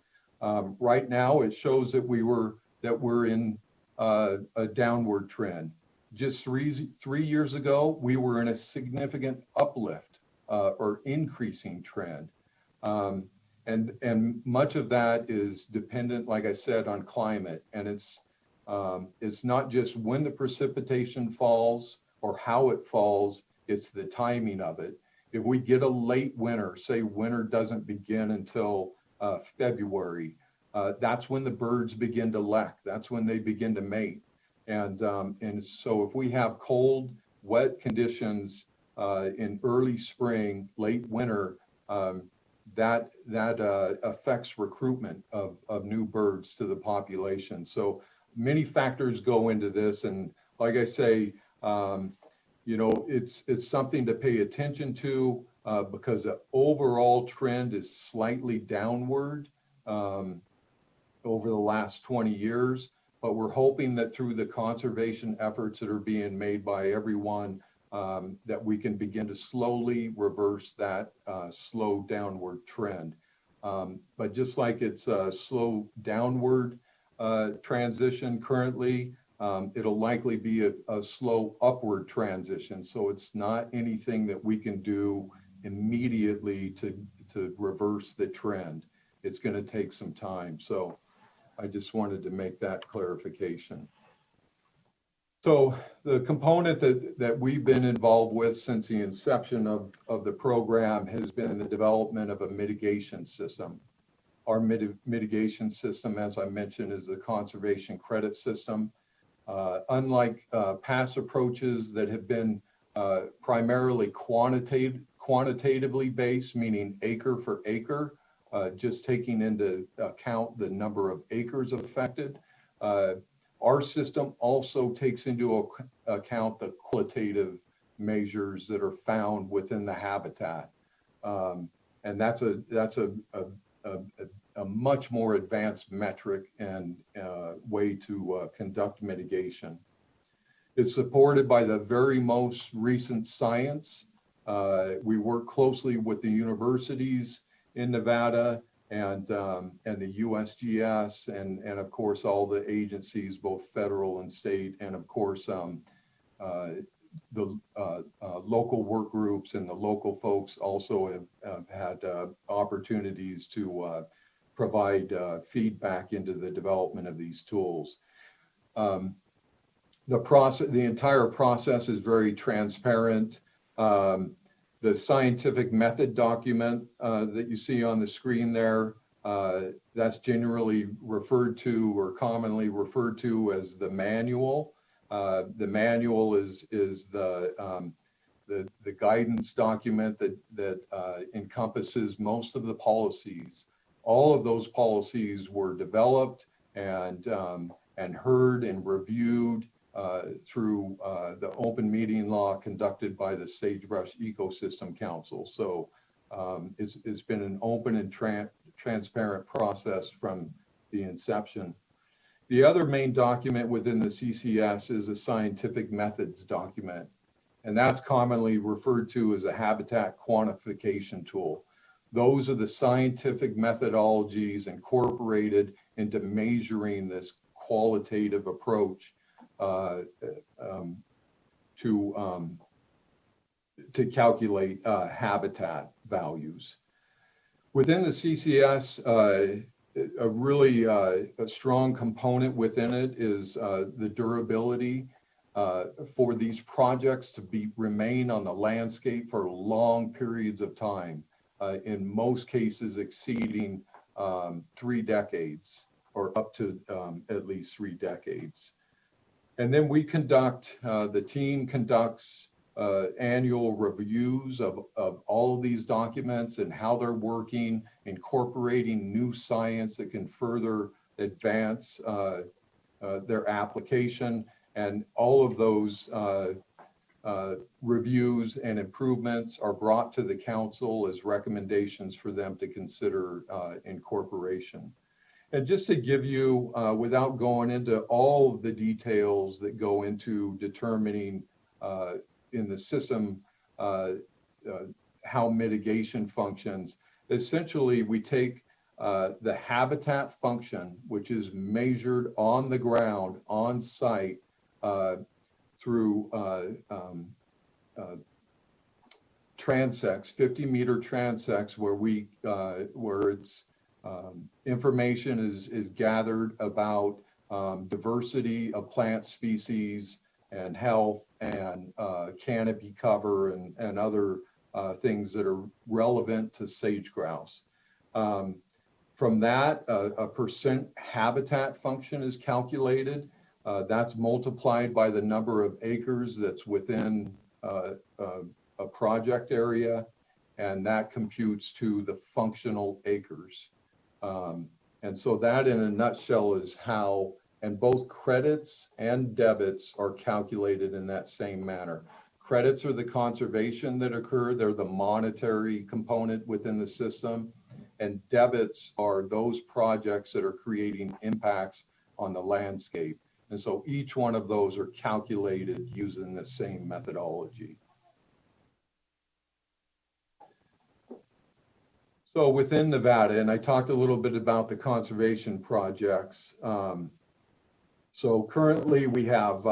Right now, it shows that we're in a downward trend. Just three years ago, we were in a significant uplift or increasing trend. And much of that is dependent, like I said, on climate. And it's not just when the precipitation falls or how it falls, it's the timing of it. If we get a late winter, say winter doesn't begin until February, that's when the birds begin to lek. That's when they begin to mate. And so if we have cold, wet conditions in early spring, late winter, that affects recruitment of new birds to the population. So many factors go into this. And like I say, it's something to pay attention to because the overall trend is slightly downward over the last 20 years. But we're hoping that through the conservation efforts that are being made by everyone, that we can begin to slowly reverse that slow downward trend. But just like it's a slow downward transition currently, it'll likely be a slow upward transition. So it's not anything that we can do immediately to reverse the trend. It's going to take some time. So I just wanted to make that clarification. So the component that we've been involved with since the inception of the program has been the development of a mitigation system. Our mitigation system, as I mentioned, is the conservation credit system. Unlike past approaches that have been primarily quantitatively based, meaning acre for acre, just taking into account the number of acres affected. Our system also takes into account the qualitative measures that are found within the habitat. And that's a a much more advanced metric and way to conduct mitigation. It's supported by the very most recent science. We work closely with the universities in Nevada and the USGS and of course all the agencies, both federal and state, and of course the local work groups and the local folks also have had opportunities to provide feedback into the development of these tools. The entire process is very transparent. The scientific method document that you see on the screen there, that's generally referred to or commonly referred to as the manual. The manual is the guidance document that encompasses most of the policies. All of those policies were developed and heard and reviewed through the open meeting law conducted by the Sagebrush Ecosystem Council. So it's been an open and transparent process from the inception. The other main document within the CCS is a scientific methods document, and that's commonly referred to as a habitat quantification tool. Those are the scientific methodologies incorporated into measuring this qualitative approach to calculate habitat values. Within the CCS, a really a strong component within it is the durability for these projects to remain on the landscape for long periods of time, in most cases exceeding 3 decades or up to at least 3 decades. And then we conduct, the team conducts annual reviews of all of these documents and how they're working, incorporating new science that can further advance their application. And all of those reviews and improvements are brought to the council as recommendations for them to consider incorporation. And just to give you, without going into all of the details that go into determining in the system how mitigation functions, essentially we take the habitat function, which is measured on the ground, on site, through transects, 50-meter transects, where it's information is gathered about diversity of plant species and health and canopy cover and other things that are relevant to sage grouse. From that, a percent habitat function is calculated. That's multiplied by the number of acres that's within a project area, and that computes to the functional acres. And so that in a nutshell is how, and both credits and debits are calculated in that same manner. Credits are the conservation that occur, they're the monetary component within the system, and debits are those projects that are creating impacts on the landscape. And so each one of those are calculated using the same methodology. So within Nevada, and I talked a little bit about the conservation projects. So currently we have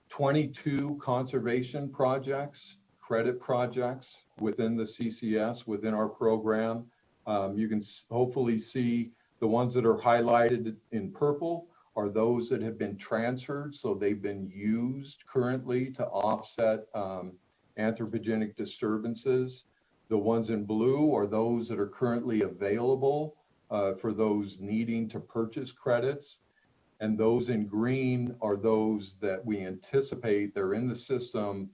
22 conservation projects, credit projects within the CCS, within our program. You can hopefully see the ones that are highlighted in purple are those that have been transferred. So they've been used currently to offset anthropogenic disturbances. The ones in blue are those that are currently available for those needing to purchase credits. And those in green are those that we anticipate they're in the system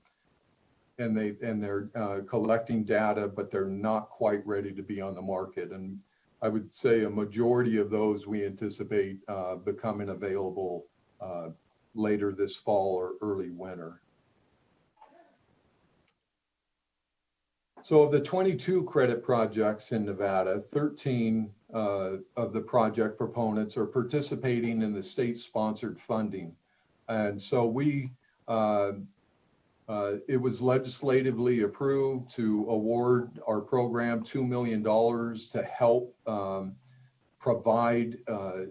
and they're collecting data, but they're not quite ready to be on the market. And I would say a majority of those we anticipate becoming available later this fall or early winter. So of the 22 credit projects in Nevada, 13 of the project proponents are participating in the state-sponsored funding. And so it was legislatively approved to award our program $2 million to help provide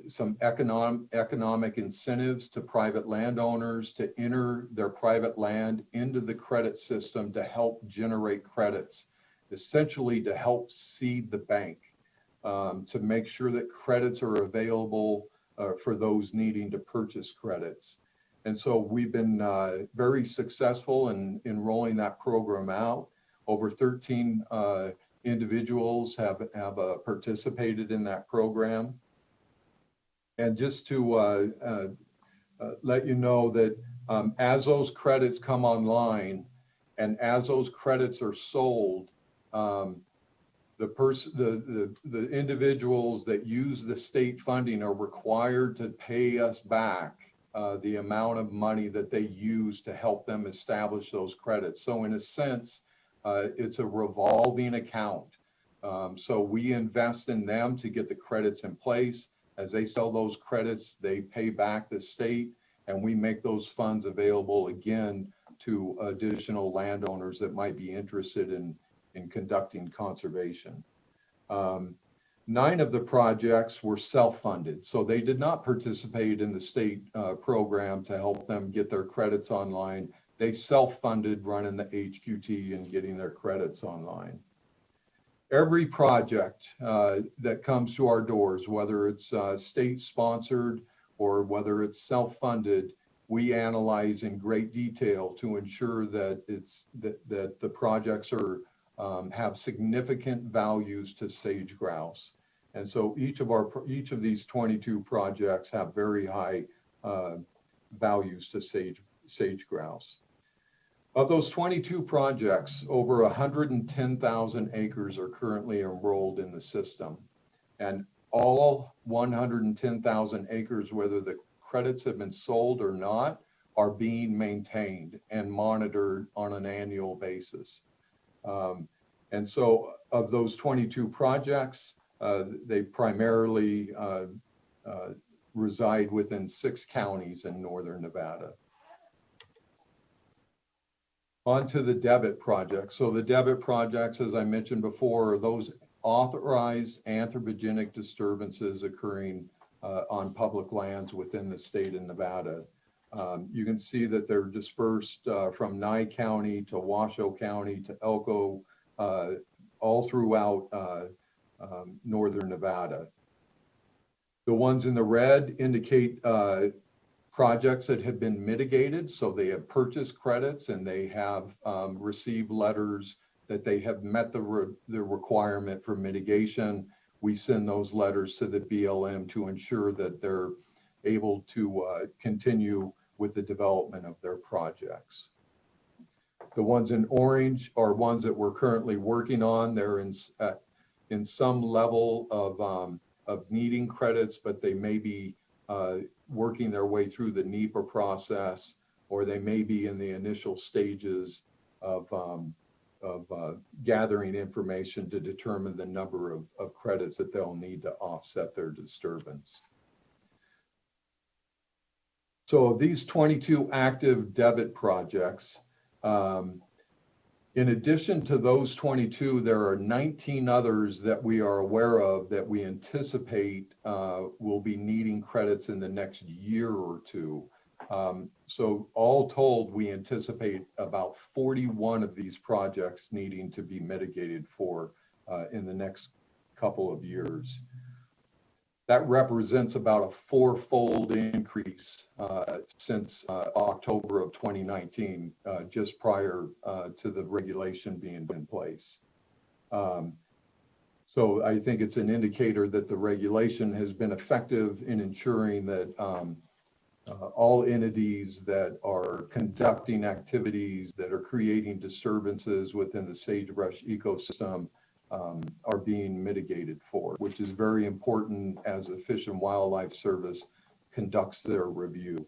some economic incentives to private landowners to enter their private land into the credit system to help generate credits, essentially to help seed the bank, to make sure that credits are available for those needing to purchase credits. And so we've been very successful in rolling that program out. Over 13 individuals have participated in that program. And just to let you know that as those credits come online and as those credits are sold, the individuals that use the state funding are required to pay us back the amount of money that they use to help them establish those credits. So in a sense, it's a revolving account. So we invest in them to get the credits in place. As they sell those credits, they pay back the state, and we make those funds available again to additional landowners that might be interested in conducting conservation. 9 of the projects were self-funded, so they did not participate in the state program to help them get their credits online. They self-funded running the HQT and getting their credits online. Every project that comes to our doors, whether it's state-sponsored or whether it's self-funded, we analyze in great detail to ensure that that the projects are have significant values to sage grouse. And so each of these 22 projects have very high values to sage grouse. Of those 22 projects, over 110,000 acres are currently enrolled in the system. And all 110,000 acres, whether the credits have been sold or not, are being maintained and monitored on an annual basis. And so of those 22 projects, they primarily reside within 6 counties in northern Nevada. On to the debit projects. So the debit projects, as I mentioned before, are those authorized anthropogenic disturbances occurring on public lands within the state of Nevada. You can see that they're dispersed from Nye County to Washoe County to Elko, all throughout northern Nevada. The ones in the red indicate projects that have been mitigated, so they have purchased credits and they have received letters that they have met the requirement for mitigation. We send those letters to the BLM to ensure that they're able to continue with the development of their projects. The ones in orange are ones that we're currently working on. They're in some level of needing credits, but they may be working their way through the NEPA process, or they may be in the initial stages of gathering information to determine the number of credits that they'll need to offset their disturbance. So these 22 active debit projects, in addition to those 22, there are 19 others that we are aware of that we anticipate will be needing credits in the next year or two. So all told, we anticipate about 41 of these projects needing to be mitigated for in the next couple of years. That represents about a 4-fold increase since October of 2019, just prior to the regulation being in place. So I think it's an indicator that the regulation has been effective in ensuring that all entities that are conducting activities that are creating disturbances within the sagebrush ecosystem are being mitigated for, which is very important as the Fish and Wildlife Service conducts their review.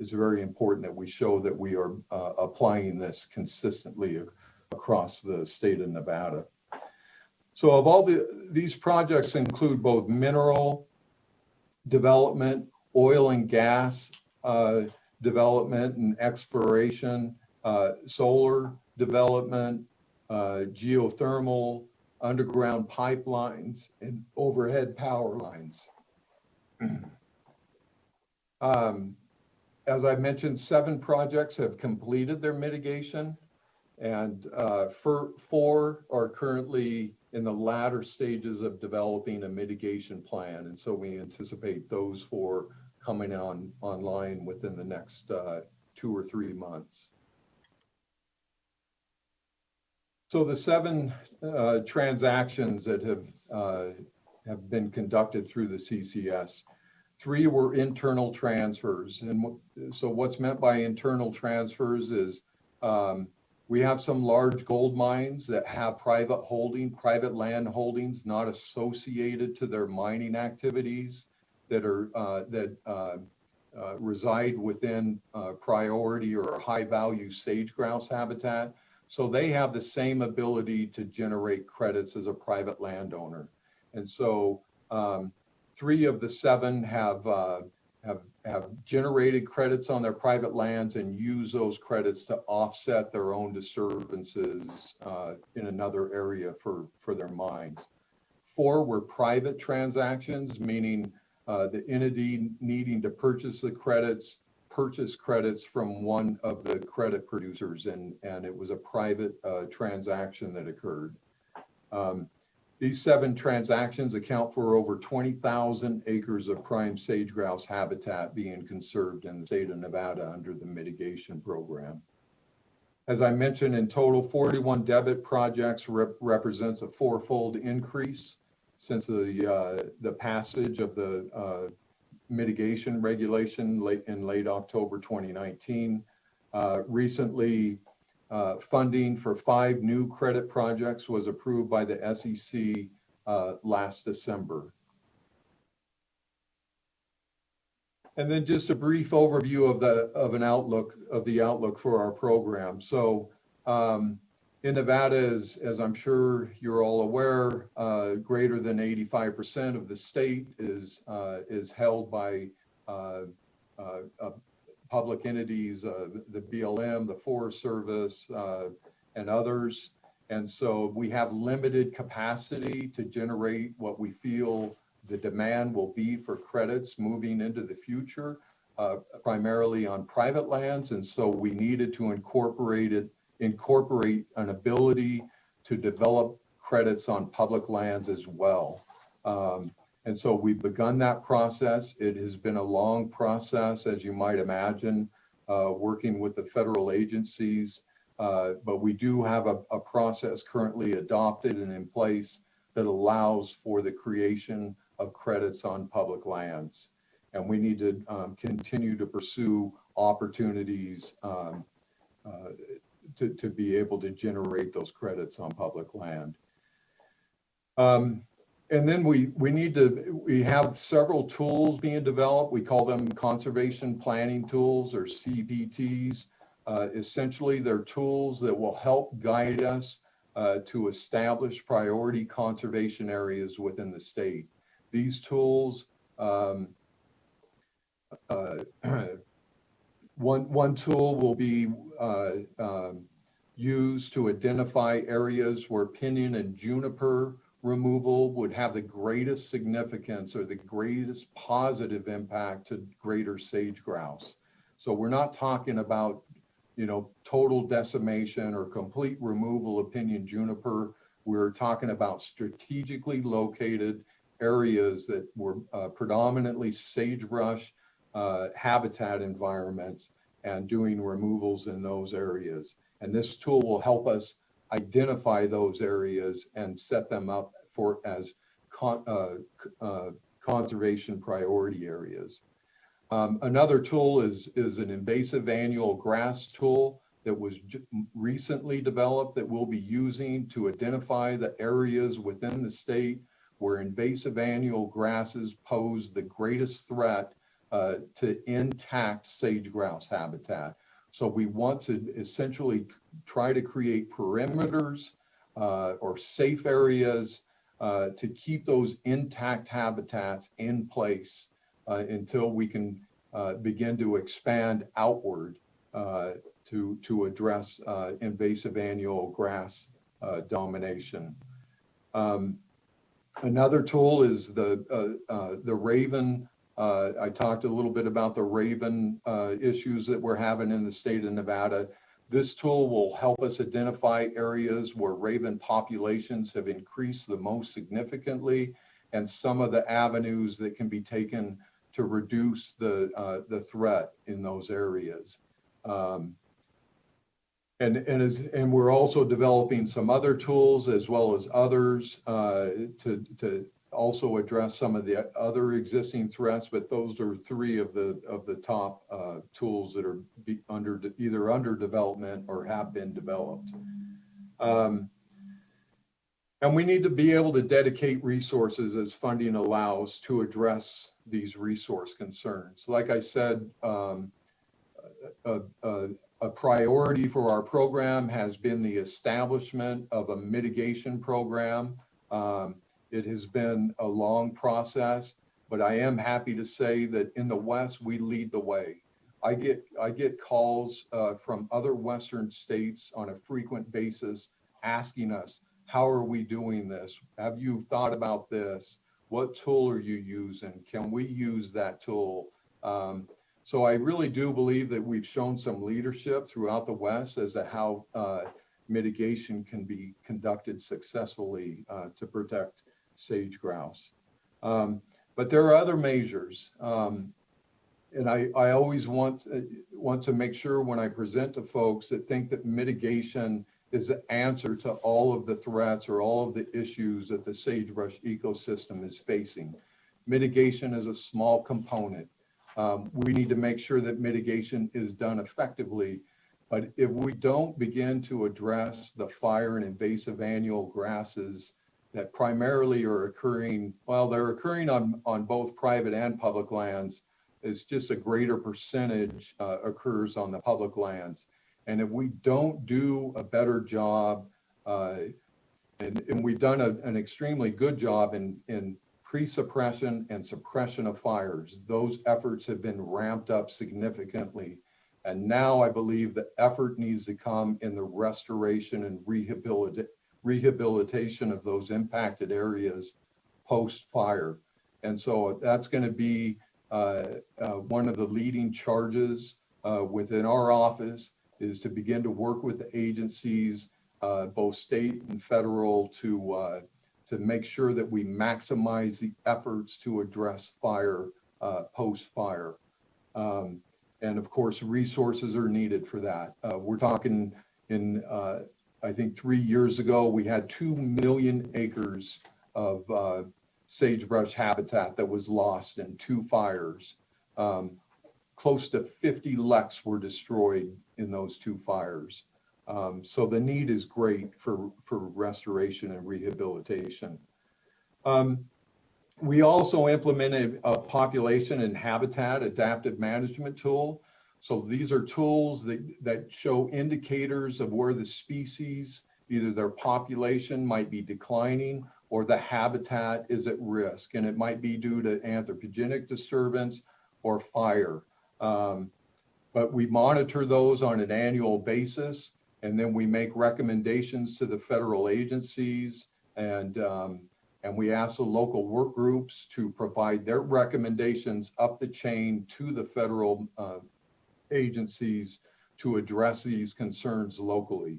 It's very important that we show that we are applying this consistently across the state of Nevada. So of all these projects include both mineral development, oil and gas development and exploration, solar development, geothermal, underground pipelines, and overhead power lines. As I mentioned, 7 projects have completed their mitigation, and 4 are currently in the latter stages of developing a mitigation plan. And so we anticipate those 4 coming online within the next 2 or 3 months. So the 7 transactions that have been conducted through the CCS, 3 were internal transfers. And so what's meant by internal transfers is we have some large gold mines that have private land holdings not associated to their mining activities that reside within priority or high value sage grouse habitat. So they have the same ability to generate credits as a private landowner. And so 3 of the 7 have generated credits on their private lands and use those credits to offset their own disturbances in another area for their mines. 4 were private transactions, meaning the entity needing to purchase credits from one of the credit producers, and it was a private transaction that occurred. These 7 transactions account for over 20,000 acres of prime sage grouse habitat being conserved in the state of Nevada under the mitigation program. As I mentioned, in total, 41 debit projects represents a 4-fold increase since the passage of the mitigation regulation in late October 2019. Recently, funding for 5 new credit projects was approved by the SEC last December. And then just a brief overview of the outlook for our program. So in Nevada, as I'm sure you're all aware, greater than 85% of the state is held by public entities, the BLM, the Forest Service, and others. And so we have limited capacity to generate what we feel the demand will be for credits moving into the future, primarily on private lands. And so we needed to incorporate an ability to develop credits on public lands as well. And so we've begun that process. It has been a long process, as you might imagine, working with the federal agencies. But we do have a process currently adopted and in place that allows for the creation of credits on public lands. And we need to continue to pursue opportunities to be able to generate those credits on public land. And then we have several tools being developed. We call them conservation planning tools, or CPTs. Essentially, they're tools that will help guide us to establish priority conservation areas within the state. These tools, one tool will be used to identify areas where pinyon and juniper removal would have the greatest significance or the greatest positive impact to greater sage grouse. So we're not talking about, total decimation or complete removal of pinyon juniper. We're talking about strategically located areas that were predominantly sagebrush habitat environments and doing removals in those areas. And this tool will help us identify those areas and set them up as conservation priority areas. Another tool is an invasive annual grass tool that was recently developed that we'll be using to identify the areas within the state where invasive annual grasses pose the greatest threat to intact sage grouse habitat. So we want to essentially try to create perimeters or safe areas to keep those intact habitats in place until we can begin to expand outward to address invasive annual grass domination. Another tool is the raven. I talked a little bit about the raven issues that we're having in the state of Nevada. This tool will help us identify areas where raven populations have increased the most significantly and some of the avenues that can be taken to reduce the threat in those areas. And we're also developing some other tools as well as others to also address some of the other existing threats, but those are three of the top tools that are either under development or have been developed. And we need to be able to dedicate resources as funding allows to address these resource concerns. Like I said, a priority for our program has been the establishment of a mitigation program. It has been a long process, but I am happy to say that in the West, we lead the way. I get calls from other Western states on a frequent basis asking us, how are we doing this? Have you thought about this? What tool are you using? Can we use that tool? So I really do believe that we've shown some leadership throughout the West as to how mitigation can be conducted successfully to protect sage grouse. But there are other measures. And I always want to make sure when I present to folks that think that mitigation is the answer to all of the threats or all of the issues that the sagebrush ecosystem is facing. Mitigation is a small component. We need to make sure that mitigation is done effectively. But if we don't begin to address the fire and invasive annual grasses that primarily are occurring, well, they're occurring on both private and public lands, it's just a greater percentage occurs on the public lands. And if we don't do a better job, and we've done an extremely good job in pre-suppression and suppression of fires, those efforts have been ramped up significantly. And now I believe the effort needs to come in the restoration and rehabilitation of those impacted areas post-fire. And so that's going to be one of the leading charges within our office, is to begin to work with the agencies, both state and federal, to make sure that we maximize the efforts to address fire post-fire. And of course, resources are needed for that. We're talking I think 3 years ago, we had 2 million acres of sagebrush habitat that was lost in 2 fires. Close to 50 leks were destroyed in those 2 fires. So the need is great for restoration and rehabilitation. We also implemented a population and habitat adaptive management tool. So these are tools that show indicators of where the species, either their population might be declining or the habitat is at risk. And it might be due to anthropogenic disturbance or fire. But we monitor those on an annual basis, and then we make recommendations to the federal agencies, and we ask the local work groups to provide their recommendations up the chain to the federal agencies to address these concerns locally.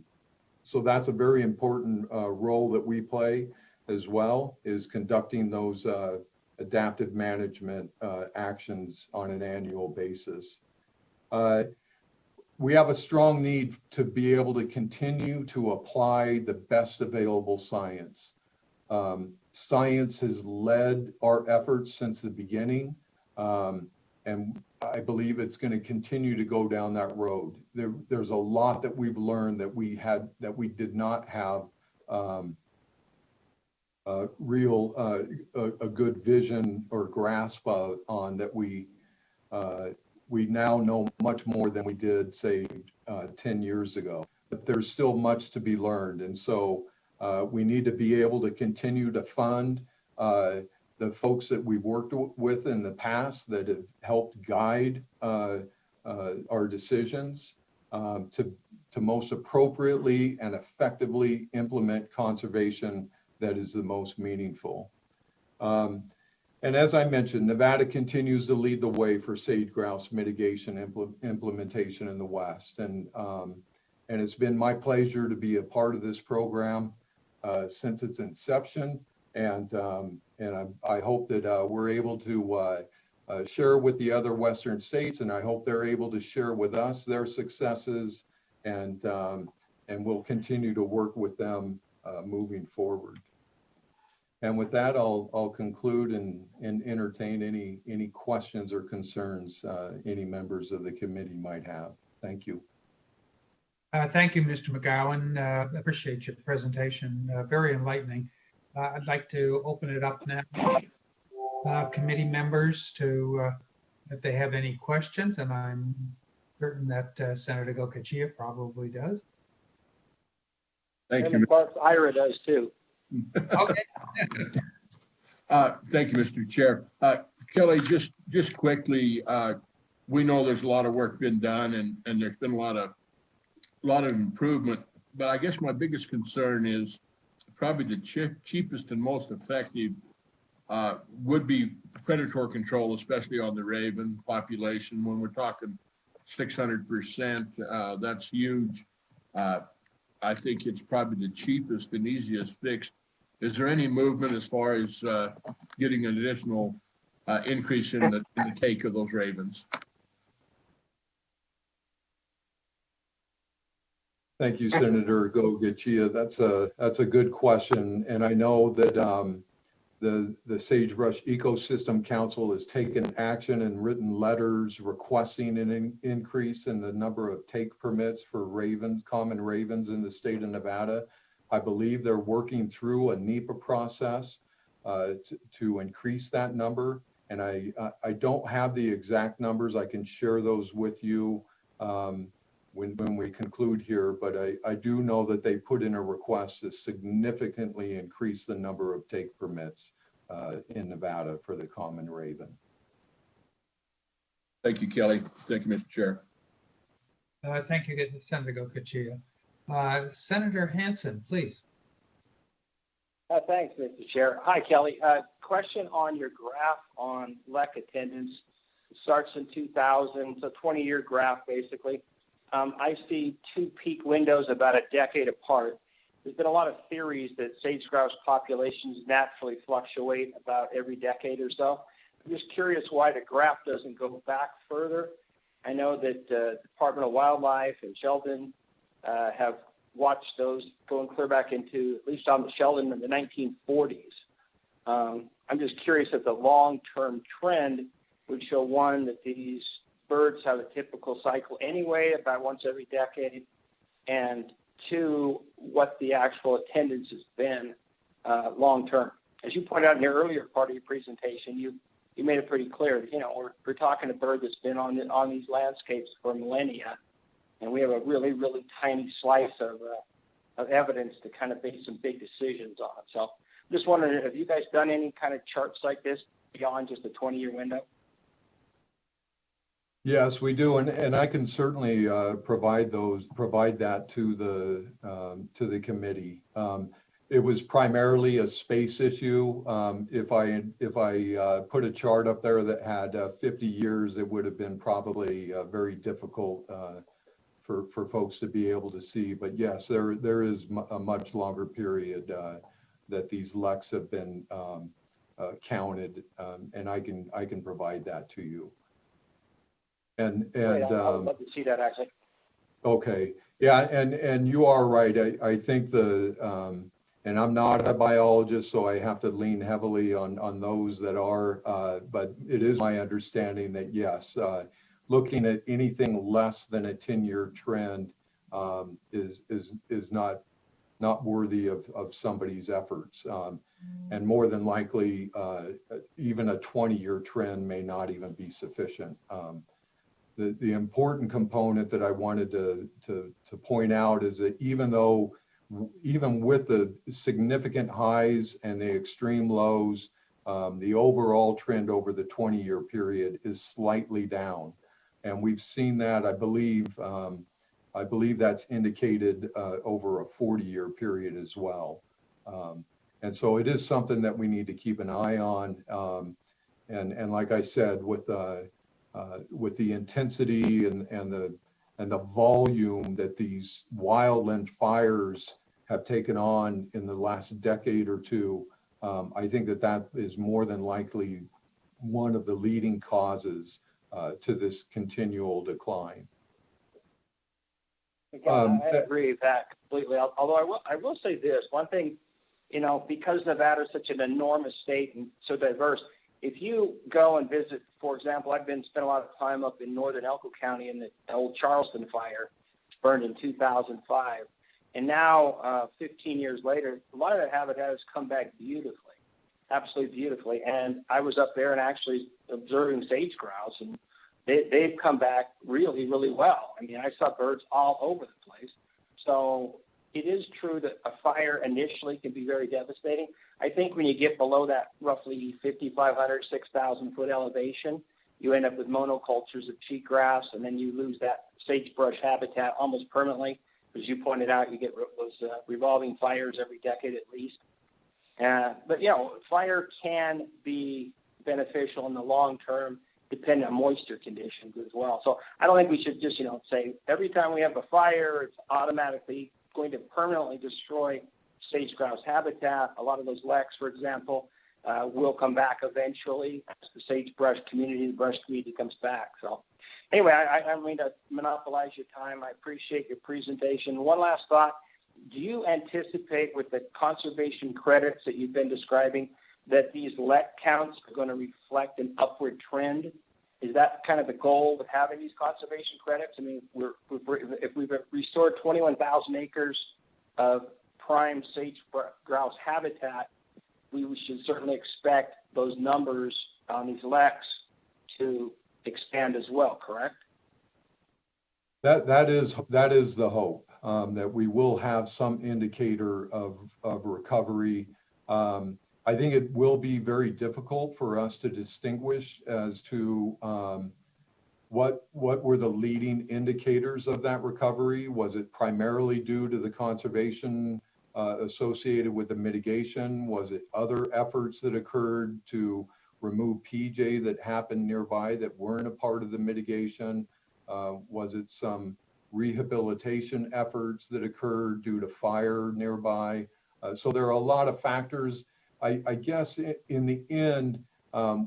So that's a very important role that we play as well, is conducting those adaptive management actions on an annual basis. We have a strong need to be able to continue to apply the best available science. Science has led our efforts since the beginning, and I believe it's going to continue to go down that road. There's a lot that we've learned that we did not have a good vision or grasp on, that we we now know much more than we did, say, 10 years ago. But there's still much to be learned. And so we need to be able to continue to fund the folks that we've worked with in the past that have helped guide our decisions to most appropriately and effectively implement conservation that is the most meaningful. And as I mentioned, Nevada continues to lead the way for sage grouse mitigation implementation in the West. And it's been my pleasure to be a part of this program since its inception. And I hope that we're able to share with the other Western states, and I hope they're able to share with us their successes, and we'll continue to work with them moving forward. And with that, I'll conclude and entertain any questions or concerns any members of the committee might have. Thank you. Thank you, Mr. McGowan. Appreciate your presentation. Very enlightening. I'd like to open it up now. Committee members to, if they have any questions, and I'm certain that Senator Gokachia probably does. Thank you. Ira does too. Okay. Thank you, Mr. Chair. Kelly, just quickly, we know there's a lot of work been done, and there's been a lot of improvement. But I guess my biggest concern is probably the cheapest and most effective would be predator control, especially on the raven population. When we're talking 600%, that's huge. I think it's probably the cheapest and easiest fix. Is there any movement as far as getting an additional increase in the take of those ravens? Thank you, Senator Gokachia. That's a good question, and I know that the Sagebrush Ecosystem Council has taken action and written letters requesting an increase in the number of take permits for ravens, common ravens in the state of Nevada. I believe they're working through a NEPA process to increase that number. And I don't have the exact numbers. I can share those with you when we conclude here, but I do know that they put in a request to significantly increase the number of take permits in Nevada for the common raven. Thank you, Kelly. Thank you, Mr. Chair. Thank you, Senator Gokachia. Senator Hansen, please. Thanks, Mr. Chair. Hi, Kelly. Question on your graph on LEC attendance. It starts in 2000, so 20-year graph, basically. I see two peak windows about a decade apart. There's been a lot of theories that sage grouse populations naturally fluctuate about every decade or so. I'm just curious why the graph doesn't go back further. I know that Department of Wildlife and Sheldon have watched those going clear back into, at least on the Sheldon, in the 1940s. I'm just curious if the long-term trend would show, one, that these birds have a typical cycle anyway, about once every decade, and two, what the actual attendance has been long-term. As you pointed out in your earlier part of your presentation, you made it pretty clear that, we're talking a bird that's been on these landscapes for millennia, and we have a really, really tiny slice of evidence to kind of base some big decisions on. So I'm just wondering, have you guys done any kind of charts like this beyond just a 20-year window? Yes, we do, and I can certainly provide that to the committee. It was primarily a space issue. If I put a chart up there that had 50 years, it would have been probably very difficult for folks to be able to see. But yes, there is a much longer period that these LECs have been counted, and I can provide that to you. And I'd love to see that, actually. Okay, yeah, and you are right. I think and I'm not a biologist, so I have to lean heavily on those that are, but it is my understanding that yes, looking at anything less than a 10-year trend is not worthy of somebody's efforts. And more than likely, even a 20-year trend may not even be sufficient. the important component that I wanted to point out is that even with the significant highs and the extreme lows, the overall trend over the 20-year period is slightly down. And we've seen that, I believe that's indicated over a 40-year period as well. And so it is something that we need to keep an eye on. And like I said, with the intensity and the volume that these wildland fires have taken on in the last decade or two, I think that is more than likely one of the leading causes to this continual decline. Again, I agree with that completely. Although I will say this, one thing, you know, because Nevada is such an enormous state and so diverse, if you go and visit, for example, I've spent a lot of time up in northern Elko County in the old Charleston fire, burned in 2005. And now, 15 years later, a lot of that habitat has come back beautifully, absolutely beautifully. And I was up there and actually observing sage grouse, and they've come back really, really well. I mean, I saw birds all over the place. So it is true that a fire initially can be very devastating. I think when you get below that roughly 5,500, 6,000 foot elevation, you end up with monocultures of cheatgrass, and then you lose that sagebrush habitat almost permanently. As you pointed out, you get those revolving fires every decade at least. But, you know, fire can be beneficial in the long term, depending on moisture conditions as well. So I don't think we should just, you know, say every time we have a fire, it's automatically going to permanently destroy sage grouse habitat. A lot of those leks, for example, will come back eventually as the sagebrush community, the brush community comes back. So anyway, I don't mean to monopolize your time. I appreciate your presentation. One last thought. Do you anticipate with the conservation credits that you've been describing that these lek counts are going to reflect an upward trend? Is that kind of the goal with having these conservation credits? I mean, if we've restored 21,000 acres of prime sage grouse habitat, we should certainly expect those numbers on these leks to expand as well, correct? That is the hope, that we will have some indicator of recovery. I think it will be very difficult for us to distinguish as to what were the leading indicators of that recovery. Was it primarily due to the conservation associated with the mitigation? Was it other efforts that occurred to remove PJ that happened nearby that weren't a part of the mitigation? Was it some rehabilitation efforts that occurred due to fire nearby? So there are a lot of factors. I guess in the end,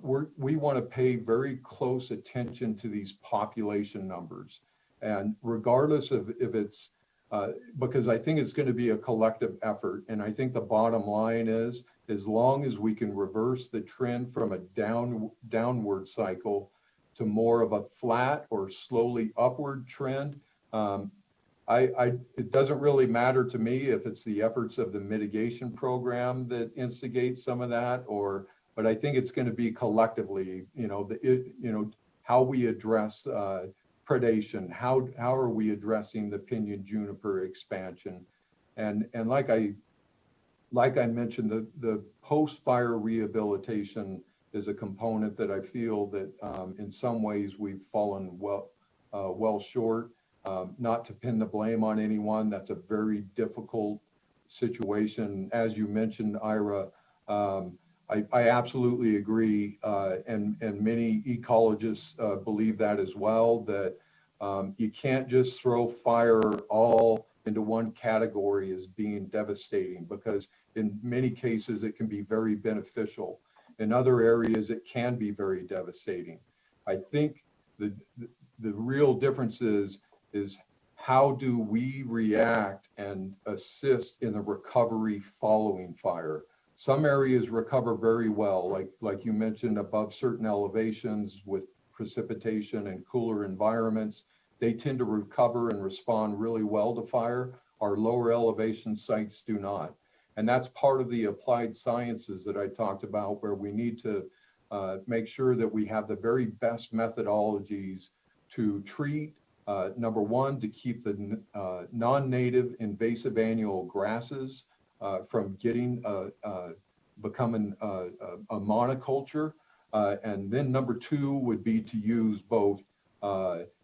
we want to pay very close attention to these population numbers. And regardless of if it's, because I think it's going to be a collective effort. And I think the bottom line is, as long as we can reverse the trend from a downward cycle to more of a flat or slowly upward trend, it doesn't really matter to me if it's the efforts of the mitigation program that instigates some of that, but I think it's going to be collectively, how we address predation, how are we addressing the pinyon juniper expansion, and like I mentioned, the post-fire rehabilitation is a component that I feel that in some ways we've fallen well short. Not to pin the blame on anyone, that's a very difficult situation. As you mentioned, Ira, I absolutely agree, and many ecologists believe that as well, that you can't just throw fire all into one category as being devastating, because in many cases it can be very beneficial. In other areas it can be very devastating. I think the real difference is how do we react and assist in the recovery following fire. Some areas recover very well, like you mentioned, above certain elevations with precipitation and cooler environments. They tend to recover and respond really well to fire. Our lower elevation sites do not. And that's part of the applied sciences that I talked about, where we need to make sure that we have the very best methodologies to treat, number one, to keep the non-native invasive annual grasses from becoming a monoculture. And then number two would be to use both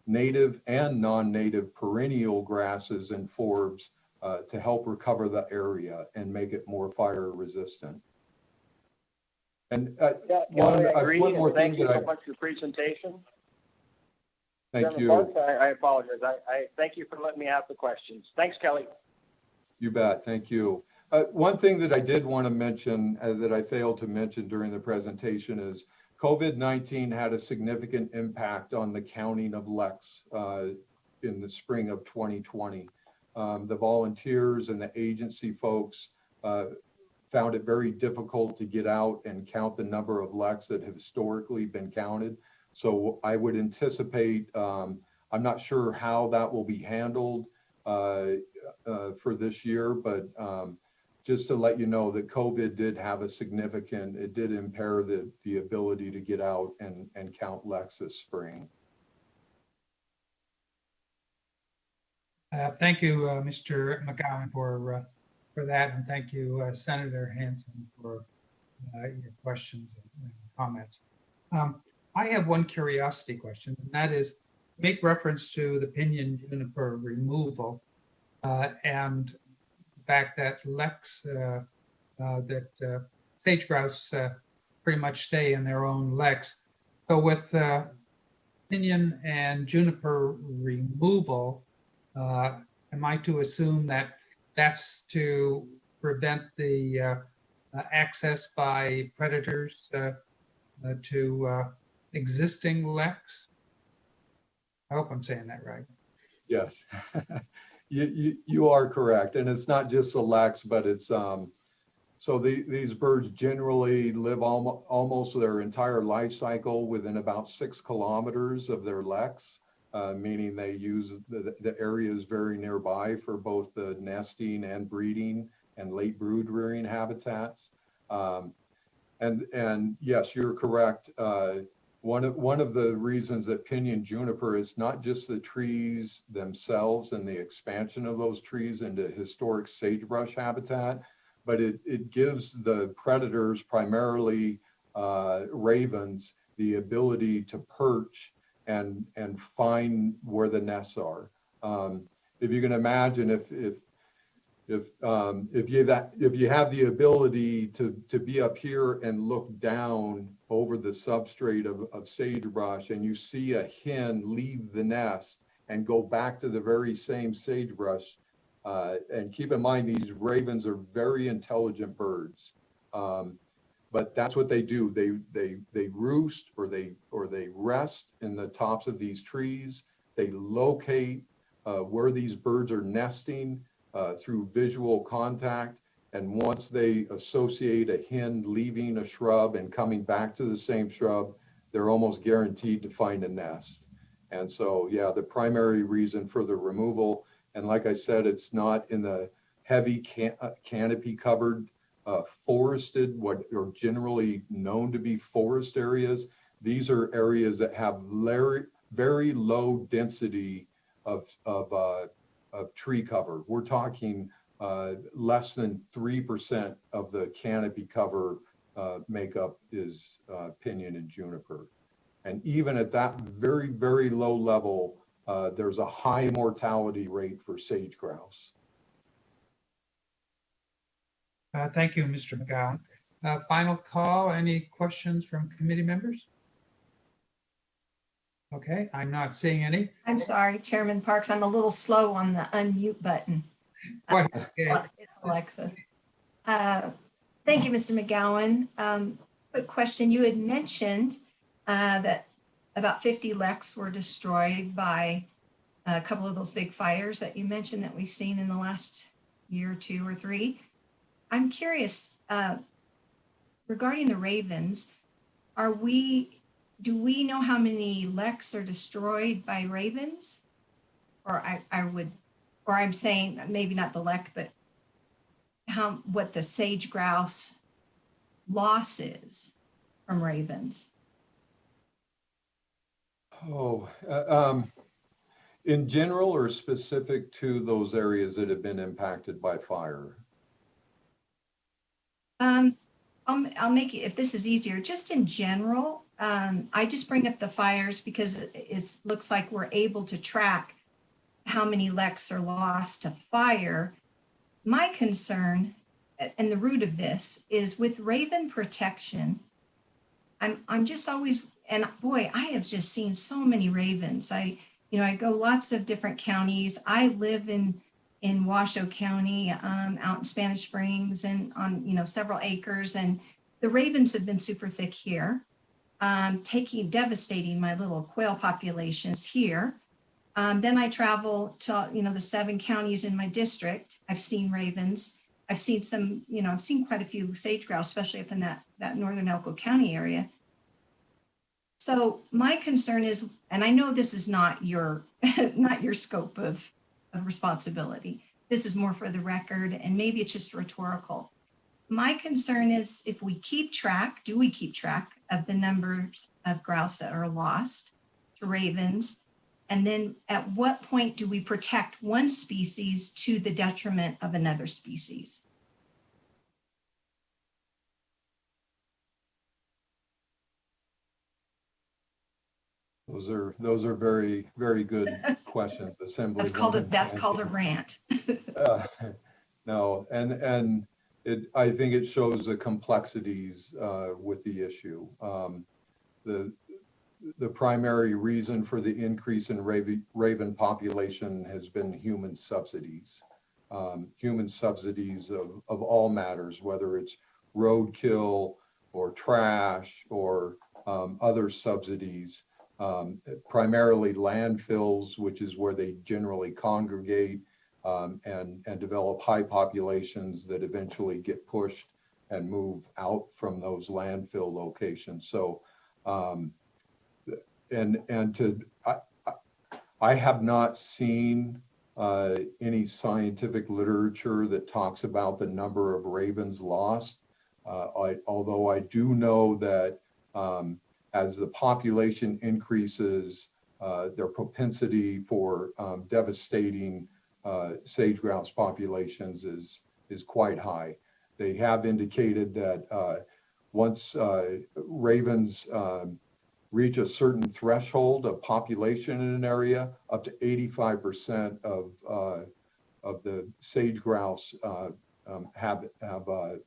native and non-native perennial grasses and forbs to help recover the area and make it more fire resistant. And Kelly, I agree, one more and thank thing you that so much for your presentation. thank Chairman you. Parks, I apologize. I thank you for letting me ask the questions. Thanks, Kelly. You bet. Thank you. One thing that I did want to mention that I failed to mention during the presentation is COVID-19 had a significant impact on the counting of LECs in the spring of 2020. The volunteers and the agency folks found it very difficult to get out and count the number of LECs that have historically been counted. So I would anticipate, I'm not sure how that will be handled for this year, but just to let you know that COVID did have a significant, it did impair the ability to get out and count LECs this spring. Thank you, Mr. McGowan, for that, and thank you, Senator Hansen, for your questions and comments. I have one curiosity question, and that is make reference to the pinyon juniper removal and the fact that LECs, that sage grouse pretty much stay in their own LECs. So with pinyon and juniper removal, am I to assume that that's to prevent the access by predators to existing LECs? I hope I'm saying that right. Yes, you are correct. And it's not just the LECs, but it's, so these birds generally live almost their entire life cycle within about 6 kilometers of their LECs. Meaning they use the areas very nearby for both the nesting and breeding and late brood rearing habitats. And yes, you're correct. One of the reasons that pinyon juniper is not just the trees themselves and the expansion of those trees into historic sagebrush habitat, but it gives the predators, primarily ravens, the ability to perch and find where the nests are. If you can imagine, if you have the ability to be up here and look down over the substrate of sagebrush, and you see a hen leave the nest and go back to the very same sagebrush, and keep in mind these ravens are very intelligent birds. But that's what they do. They roost or they rest in the tops of these trees. They locate where these birds are nesting through visual contact. And once they associate a hen leaving a shrub and coming back to the same shrub, they're almost guaranteed to find a nest. And so, yeah, the primary reason for the removal, and like I said, it's not in the heavy canopy covered forested, what are generally known to be forest areas. These are areas that have very low density of tree cover. We're talking less than 3% of the canopy cover makeup is pinyon and juniper. And even at that very, very low level, there's a high mortality rate for sage grouse. Thank you, Mr. McGowan. Final call, any questions from committee members? Okay, I'm not seeing any. I'm sorry, Chairman Parks, I'm a little slow on the unmute button. Okay. It's Alexa. Thank you, Mr. McGowan. Quick question, you had mentioned that about 50 LECs were destroyed by a couple of those big fires that you mentioned that we've seen in the last year, 2 or 3. I'm curious, regarding the ravens, do we know how many LECs are destroyed by ravens? Or I'm saying maybe not the LEC, but what the sage grouse loss is from ravens? Oh, in general or specific to those areas that have been impacted by fire? I'll make it, if this is easier, just in general, I just bring up the fires because it looks like we're able to track how many leks are lost to fire. My concern and the root of this is with raven protection. I'm just always, and boy, I have just seen so many ravens. I go lots of different counties. I live in Washoe County, out in Spanish Springs and on, several acres. And the ravens have been super thick here, devastating my little quail populations here. Then I travel to, the 7 counties in my district. I've seen ravens. I've seen some, I've seen quite a few sage grouse, especially up in that northern Elko County area. So my concern is, and I know this is not your not your scope of responsibility. This is more for the record, and maybe it's just rhetorical. My concern is if we keep track, do we keep track of the numbers of grouse that are lost to ravens? And then at what point do we protect one species to the detriment of another species? Those are very, very good questions, Assembly. That's called a rant. No, and I think it shows the complexities with the issue. The primary reason for the increase in raven population has been human subsidies. Human subsidies of all matters, whether it's roadkill or trash or other subsidies. Primarily landfills, which is where they generally congregate and develop high populations that eventually get pushed and move out from those landfill locations. So, I have not seen any scientific literature that talks about the number of ravens lost. Although I do know that as the population increases, their propensity for devastating sage grouse populations is quite high. They have indicated that once ravens reach a certain threshold of population in an area, up to 85% of the sage grouse have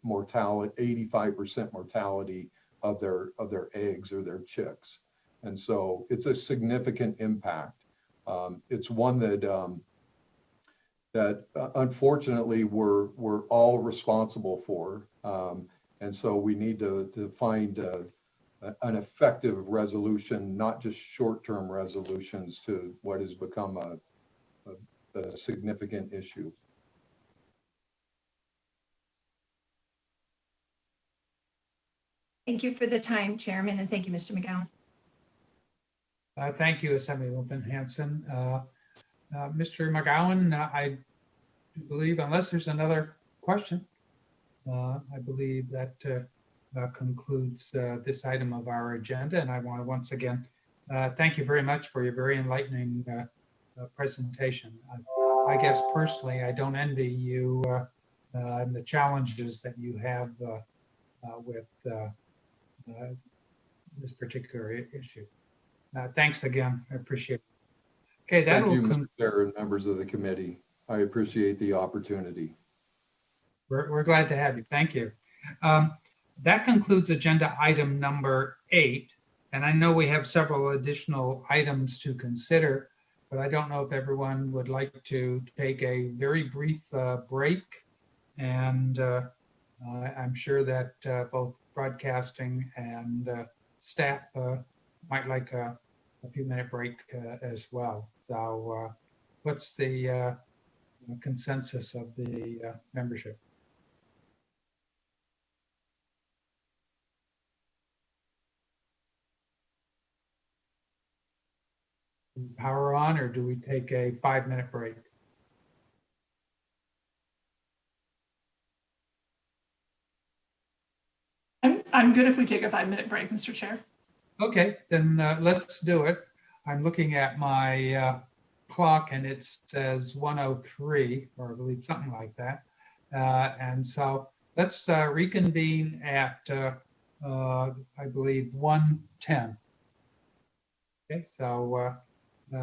mortality, 85% mortality of their eggs or their chicks. And so it's a significant impact. It's one that unfortunately we're all responsible for. And so we need to find an effective resolution, not just short-term resolutions to what has become a significant issue. Thank you for the time, Chairman, and thank you, Mr. McGowan. Thank you, Assemblywoman Hanson. Mr. McGowan, I believe, unless there's another question, I believe that concludes this item of our agenda. And I want to once again thank you very much for your very enlightening presentation. I guess personally, I don't envy you and the challenges that you have with this particular issue. Thanks again. I appreciate it. Okay, that Thank you, will Mr. Chair and members of the committee. I appreciate the opportunity. We're glad to have you. Thank you. That concludes agenda item number 8. And I know we have several additional items to consider, but I don't know if everyone would like to take a very brief break. And I'm sure that both broadcasting and staff might like a few-minute break as well. So what's the consensus of the membership? Power on, or do we take a 5-minute break? I'm good if we take a 5-minute break, Mr. Chair. Okay, then let's do it. I'm looking at my clock and it says 1:03, or I believe something like that. And so let's reconvene at, I believe, 1:10. Okay, so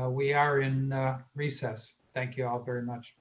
we are in recess. Thank you all very much.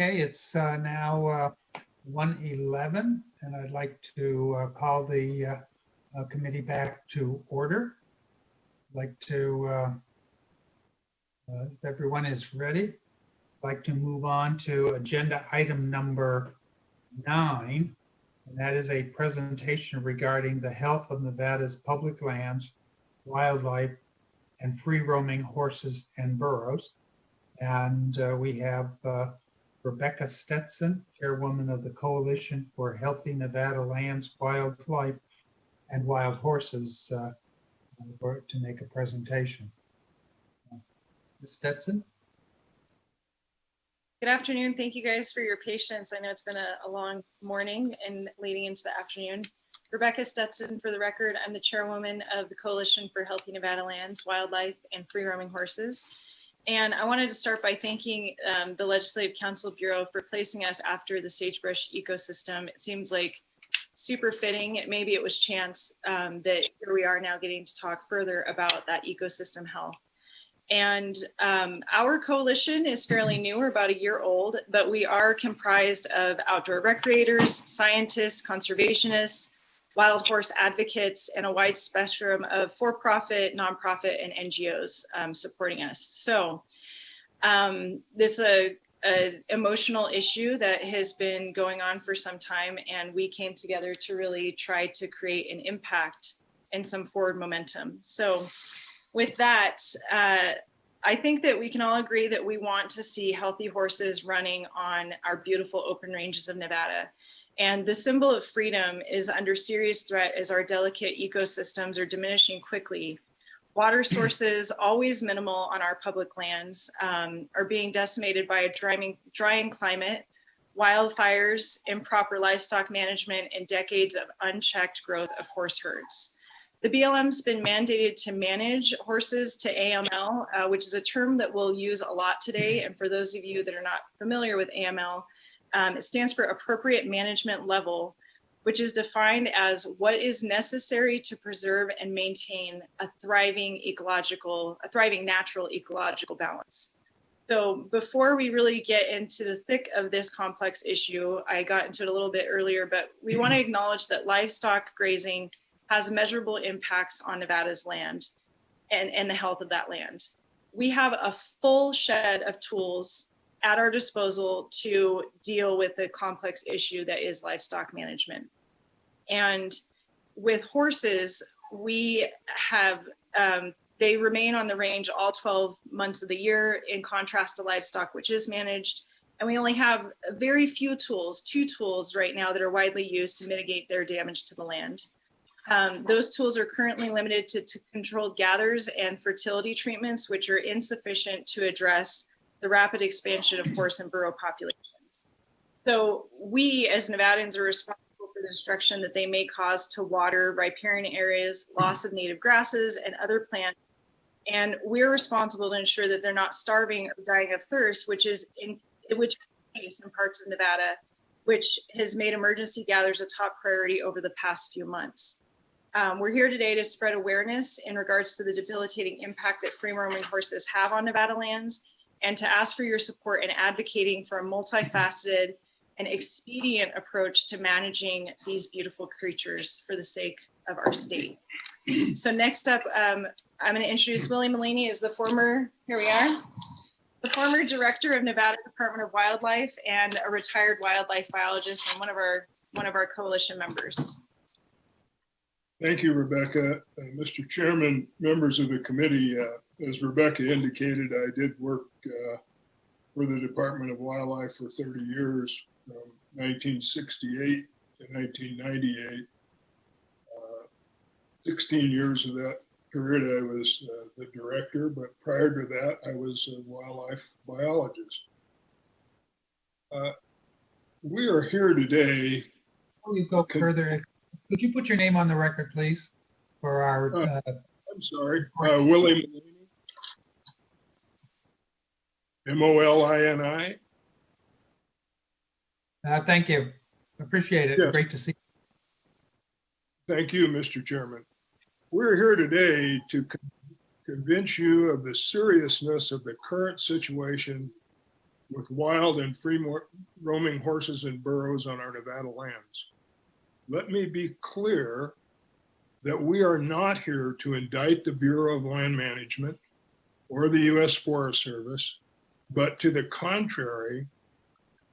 Okay, it's now 1:11, and I'd like to call the committee back to order. I'd like to, if everyone is ready, I'd like to move on to agenda item number 9, and that is a presentation regarding the health of Nevada's public lands, wildlife, and free-roaming horses and burros. And we have Rebecca Stetson, Chairwoman of the Coalition for Healthy Nevada Lands, Wildlife, and Wild Horses, to make a presentation. Ms. Stetson? Good afternoon. Thank you guys for your patience. I know it's been a long morning and leading into the afternoon. Rebecca Stetson, for the record, I'm the chairwoman of the Coalition for Healthy Nevada Lands, Wildlife, and Free-Roaming Horses. And I wanted to start by thanking the Legislative Council Bureau for placing us after the sagebrush ecosystem. It seems like super fitting. Maybe it was chance that here we are now getting to talk further about that ecosystem health. And our coalition is fairly new, we're about a year old, but we are comprised of outdoor recreators, scientists, conservationists, wild horse advocates, and a wide spectrum of for-profit, nonprofit, and NGOs supporting us. So this is an emotional issue that has been going on for some time, and we came together to really try to create an impact and some forward momentum. So with that, I think that we can all agree that we want to see healthy horses running on our beautiful open ranges of Nevada. And the symbol of freedom is under serious threat as our delicate ecosystems are diminishing quickly. Water sources, always minimal on our public lands, are being decimated by a drying climate, wildfires, improper livestock management, and decades of unchecked growth of horse herds. The BLM's been mandated to manage horses to AML, which is a term that we'll use a lot today. And for those of you that are not familiar with AML, it stands for Appropriate Management Level, which is defined as what is necessary to preserve and maintain a thriving natural ecological balance. So before we really get into the thick of this complex issue, I got into it a little bit earlier, but we want to acknowledge that livestock grazing has measurable impacts on Nevada's land and the health of that land. We have a full shed of tools at our disposal to deal with the complex issue that is livestock management. And with horses, we have, they remain on the range all 12 months of the year, in contrast to livestock, which is managed. And we only have very few tools, 2 tools right now that are widely used to mitigate their damage to the land. Those tools are currently limited to controlled gathers and fertility treatments, which are insufficient to address the rapid expansion of horse and burro populations. So we as Nevadans are responsible for the destruction that they may cause to water, riparian areas, loss of native grasses and other plants. And we're responsible to ensure that they're not starving or dying of thirst, which is the case in parts of Nevada, which has made emergency gathers a top priority over the past few months. We're here today to spread awareness in regards to the debilitating impact that free-roaming horses have on Nevada lands, and to ask for your support in advocating for a multifaceted and expedient approach to managing these beautiful creatures for the sake of our state. So next up, I'm going to introduce Willie Malini as the former director of Nevada Department of Wildlife and a retired wildlife biologist and one of our coalition members. Thank you, Rebecca. Mr. Chairman, members of the committee, as Rebecca indicated, I did work for the Department of Wildlife for 30 years, from 1968 to 1998. 16 years of that period, I was the director, but prior to that, I was a wildlife biologist. We are here today. Before you go further, could you put your name on the record, please, for our... I'm sorry, Willie Malini. Molini. Thank you. Appreciate it. Yes. Great to see you. Thank you, Mr. Chairman. We're here today to convince you of the seriousness of the current situation with wild and free roaming horses and burros on our Nevada lands. Let me be clear that we are not here to indict the Bureau of Land Management or the U.S. Forest Service, but to the contrary,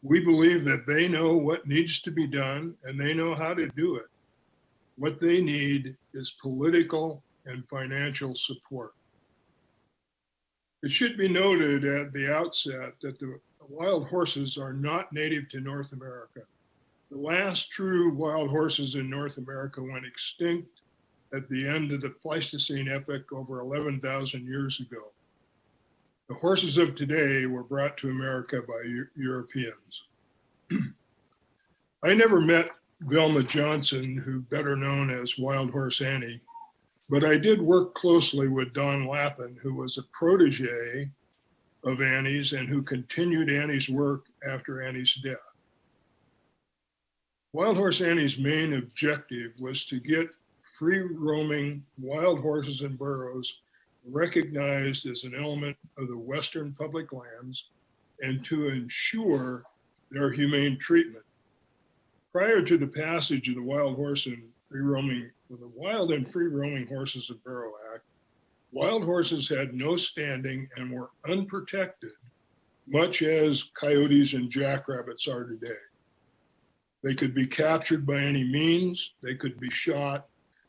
we believe that they know what needs to be done and they know how to do it. What they need is political and financial support. It should be noted at the outset that the wild horses are not native to North America. The last true wild horses in North America went extinct at the end of the Pleistocene epoch over 11,000 years ago. The horses of today were brought to America by Europeans. I never met Velma Johnson, who better known as Wild Horse Annie, but I did work closely with Don Lappin, who was a protege of Annie's and who continued Annie's work after Annie's death. Wild Horse Annie's main objective was to get free roaming wild horses and burros recognized as an element of the Western public lands and to ensure their humane treatment. Prior to the passage of the Wild and Free Roaming Horses and Burro Act, wild horses had no standing and were unprotected, much as coyotes and jackrabbits are today. They could be captured by any means, they could be shot,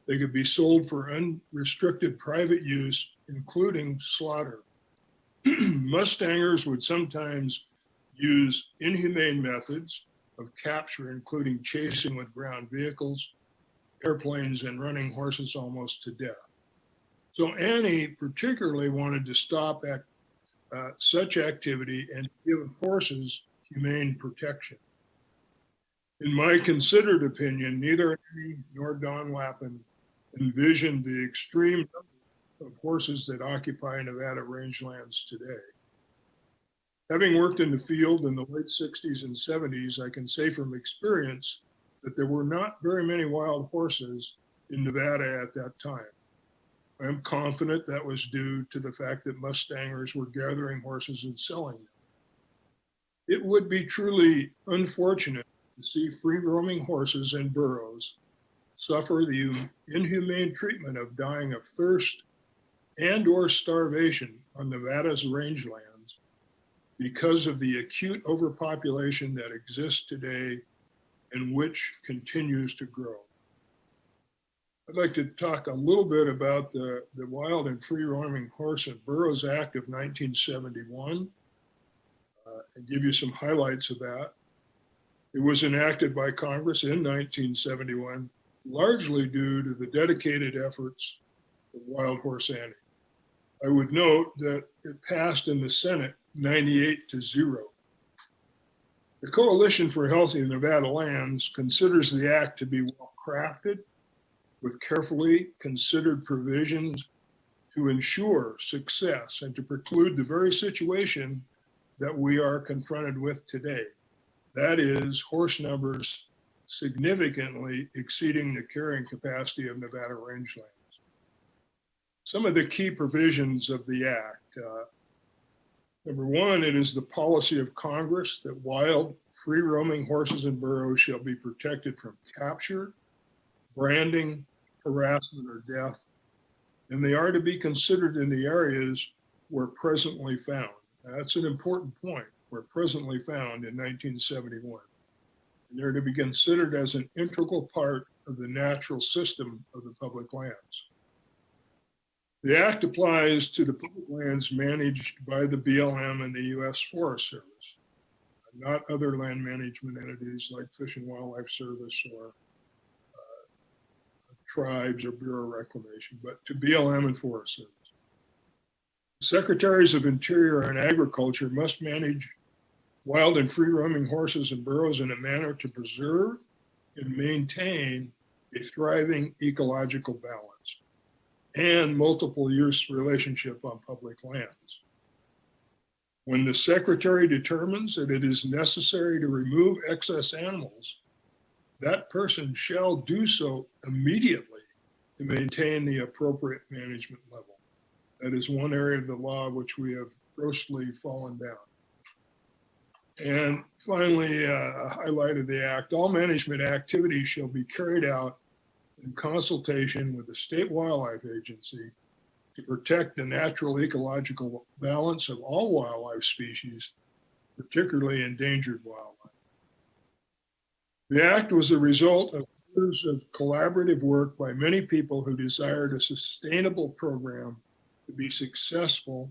they could be sold for unrestricted private use, including slaughter. Mustangers would sometimes use inhumane methods of capture, including chasing with ground vehicles, airplanes, and running horses almost to death. So Annie particularly wanted to stop such activity and give horses humane protection. In my considered opinion, neither Annie nor Don Lappin envisioned the extreme number of horses that occupy Nevada rangelands today. Having worked in the field in the late 60s and 70s, I can say from experience that there were not very many wild horses in Nevada at that time. I am confident that was due to the fact that Mustangers were gathering horses and selling them. It would be truly unfortunate to see free roaming horses and burros suffer the inhumane treatment of dying of thirst and or starvation on Nevada's rangelands because of the acute overpopulation that exists today and which continues to grow. I'd like to talk a little bit about the Wild and Free Roaming Horse and Burros Act of 1971 and give you some highlights of that. It was enacted by Congress in 1971, largely due to the dedicated efforts of Wild Horse Annie. I would note that it passed in the Senate 98-0. The Coalition for Healthy Nevada Lands considers the act to be well crafted with carefully considered provisions to ensure success and to preclude the very situation that we are confronted with today. That is, horse numbers significantly exceeding the carrying capacity of Nevada rangelands. Some of the key provisions of the act. Number one, it is the policy of Congress that wild, free roaming horses and burros shall be protected from capture, branding, harassment, or death, and they are to be considered in the areas where presently found. That's an important point, where presently found in 1971. And they're to be considered as an integral part of the natural system of the public lands. The act applies to the public lands managed by the BLM and the U.S. Forest Service, not other land management entities like Fish and Wildlife Service or tribes or Bureau of Reclamation, but to BLM and Forest Service. Secretaries of Interior and Agriculture must manage wild and free roaming horses and burros in a manner to preserve and maintain a thriving ecological balance and multiple use relationship on public lands. When the secretary determines that it is necessary to remove excess animals, that person shall do so immediately to maintain the appropriate management level. That is one area of the law which we have grossly fallen down. And finally, a highlight of the act, all management activities shall be carried out in consultation with the State Wildlife Agency to protect the natural ecological balance of all wildlife species, particularly endangered wildlife. The act was a result of years of collaborative work by many people who desired a sustainable program to be successful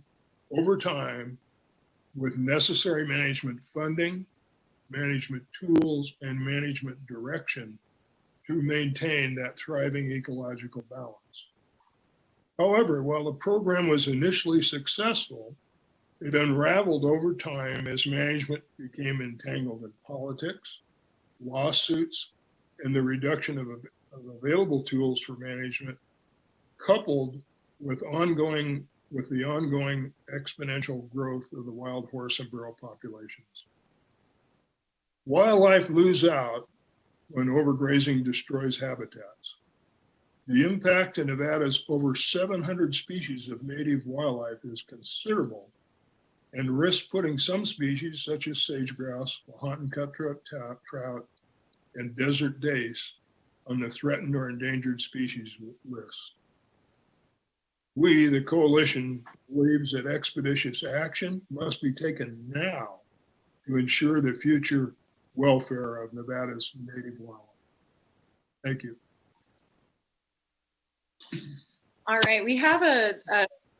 over time with necessary management funding, management tools, and management direction to maintain that thriving ecological balance. However, while the program was initially successful, it unraveled over time as management became entangled in politics, lawsuits, and the reduction of available tools for management, coupled with the ongoing exponential growth of the wild horse and burro populations. Wildlife lose out when overgrazing destroys habitats. The impact to Nevada's over 700 species of native wildlife is considerable and risks putting some species, such as sage-grouse, Lahontan cutthroat trout, and desert dace, on the threatened or endangered species list. We, the coalition, believes that expeditious action must be taken now to ensure the future welfare of Nevada's native wildlife. Thank you. All right, we have a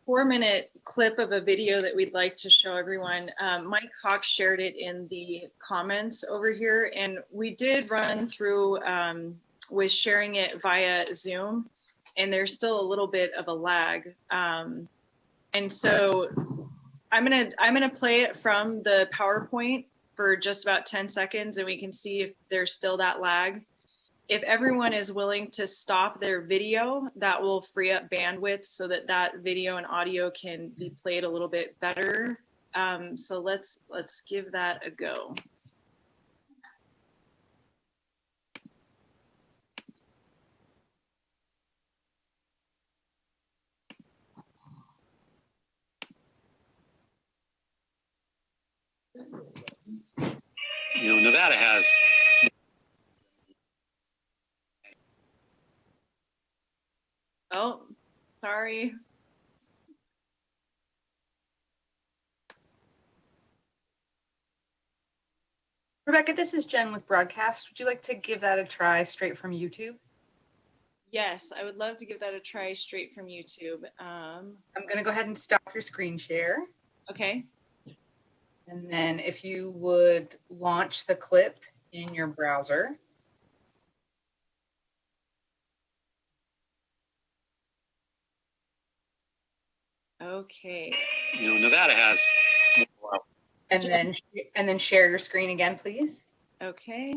4-minute clip of a video that we'd like to show everyone. Mike Cox shared it in the comments over here, and we did run through with sharing it via Zoom, and there's still a little bit of a lag. And so I'm gonna play it from the PowerPoint for just about 10 seconds, and we can see if there's still that lag. If everyone is willing to stop their video, that will free up bandwidth so that that video and audio can be played a little bit better. So let's give that a go. Nevada has Oh, sorry. Rebecca, this is Jen with Broadcast. Would you like to give that a try straight from YouTube? Yes, I would love to give that a try straight from YouTube. I'm going to go ahead and stop your screen share. Okay. And then if you would launch the clip in your browser. Okay. Nevada has. And then share your screen again, please. Okay.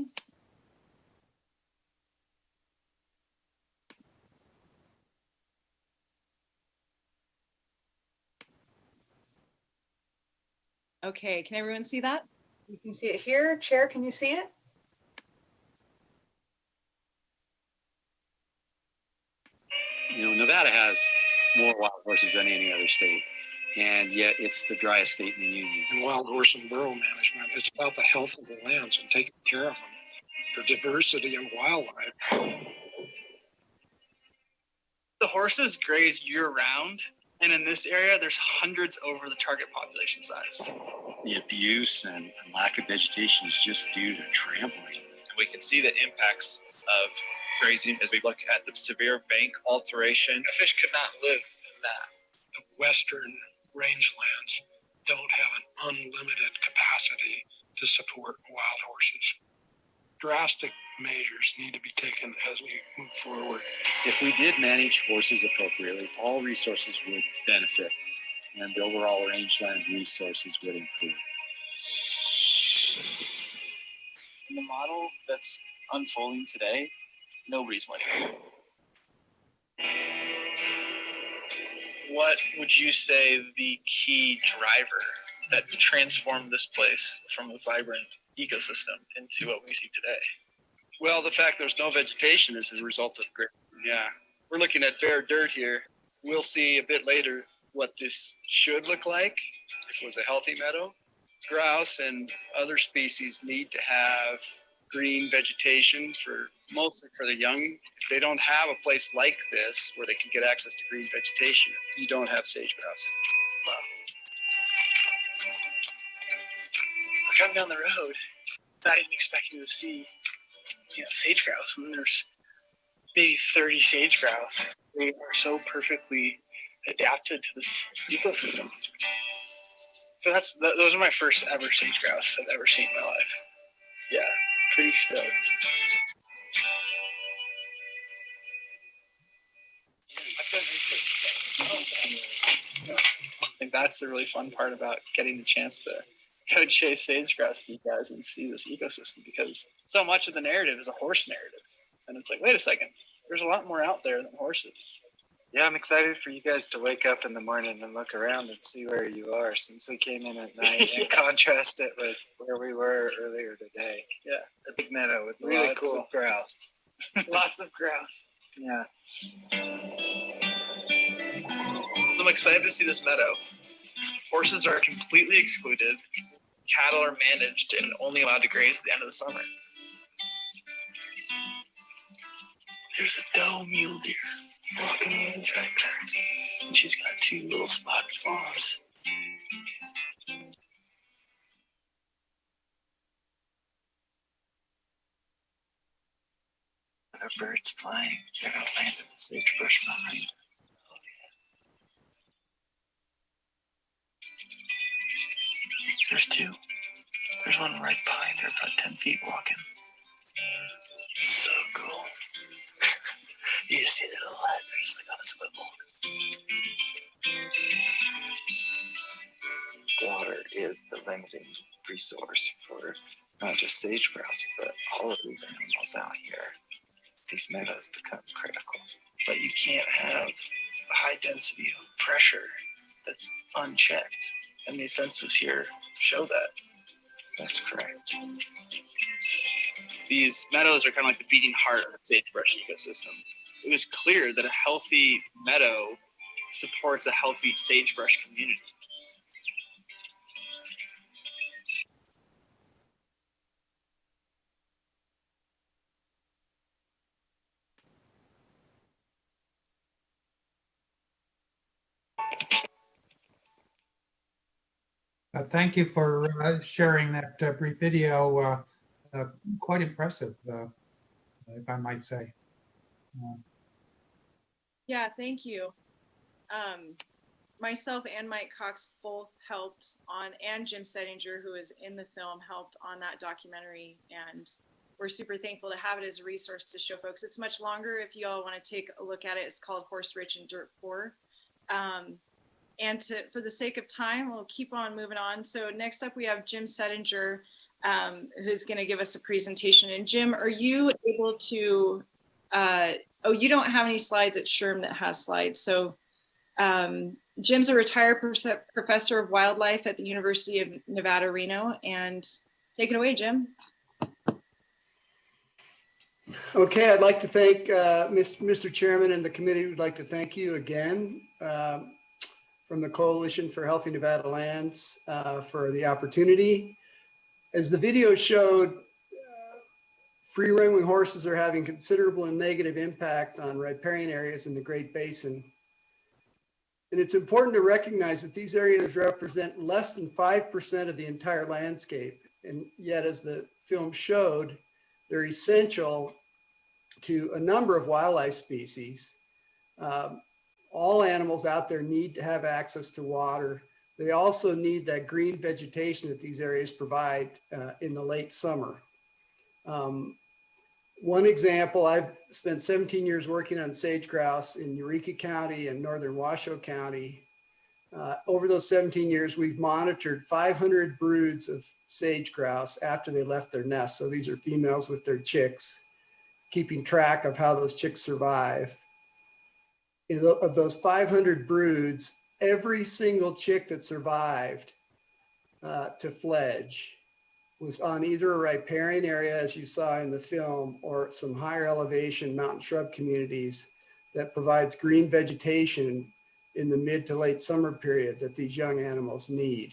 Okay, can everyone see that? You can see it here. Chair, can you see it? Nevada has more wild horses than any other state, and yet it's the driest state in the union. And wild horse and burro management, it's about the health of the lands and taking care of them for diversity and wildlife. The horses graze year-round, and in this area, there's hundreds over the target population size. The abuse and lack of vegetation is just due to trampling. And we can see the impacts of grazing as we look at the severe bank alteration. A fish could not live in that. The western rangelands don't have an unlimited capacity to support wild horses. Drastic measures need to be taken as we move forward. If we did manage horses appropriately, all resources would benefit, and the overall rangeland resources would improve. In the model that's unfolding today, nobody's winning. What would you say the key driver that transformed this place from a vibrant ecosystem into what we see today? Well, the fact there's no vegetation is a result of grazing. Yeah, we're looking at bare dirt here. We'll see a bit later what this should look like if it was a healthy meadow. grouse and other species need to have green vegetation mostly for the young. If they don't have a place like this where they can get access to green vegetation, you don't have sage grouse. Wow. We're coming down the road. I didn't expect to see, sage grouse. And there's maybe 30 sage grouse. They are so perfectly adapted to this ecosystem. So those are my first ever sage grouse I've ever seen in my life. Yeah, pretty stoked. I think that's the really fun part about getting the chance to go chase sage grouse with you guys and see this ecosystem, because so much of the narrative is a horse narrative. And it's like, wait a second, there's a lot more out there than horses. Yeah, I'm excited for you guys to wake up in the morning and look around and see where you are, since we came in at night, and contrast it with where we were earlier today. Yeah. The big meadow with Really lots cool. of grouse. Lots of grouse. Yeah. I'm excited to see this meadow. Horses are completely excluded. Cattle are managed and only allowed to graze at the end of the summer. There's a doe mule deer walking on the tractor, and she's got 2 little spotted fawns. There are birds flying. They're going to land in the sagebrush behind. There's 2. There's one right behind her, about 10 feet walking. So cool. You just see their little head, they're just like on a swivel. Water is the limiting resource for not just sage grouse, but all of these animals out here. These meadows become critical. But you can't have a high density of pressure that's unchecked. And the fences here show that. That's correct. These meadows are kind of like the beating heart of the sagebrush ecosystem. It was clear that a healthy meadow supports a healthy sagebrush community. Thank you for sharing that brief video. Quite impressive, if I might say. Yeah, thank you. Myself and Mike Cox both helped on, and Jim Settinger, who is in the film, helped on that documentary. And we're super thankful to have it as a resource to show folks. It's much longer if you all want to take a look at it. It's called Horse Rich and Dirt Poor. And for the sake of time, we'll keep on moving on. So next up, we have Jim Settinger, who's going to give us a presentation. And Jim, are you able to, oh, you don't have any slides at SHRM that has slides. So Jim's a retired professor of wildlife at the University of Nevada, Reno. And take it away, Jim. Okay, I'd like to thank Mr. Chairman and the committee. Would like to thank you again from the Coalition for Healthy Nevada Lands for the opportunity. As the video showed, free-roaming horses are having considerable and negative impact on riparian areas in the Great Basin. And it's important to recognize that these areas represent less than 5% of the entire landscape. And yet, as the film showed, they're essential to a number of wildlife species. All animals out there need to have access to water. They also need that green vegetation that these areas provide in the late summer. One example, I've spent 17 years working on sage grouse in Eureka County and northern Washoe County. Over those 17 years, we've monitored 500 broods of sage grouse after they left their nest. So these are females with their chicks, keeping track of how those chicks survive. Of those 500 broods, every single chick that survived to fledge was on either a riparian area, as you saw in the film, or some higher elevation mountain shrub communities that provides green vegetation in the mid to late summer period that these young animals need.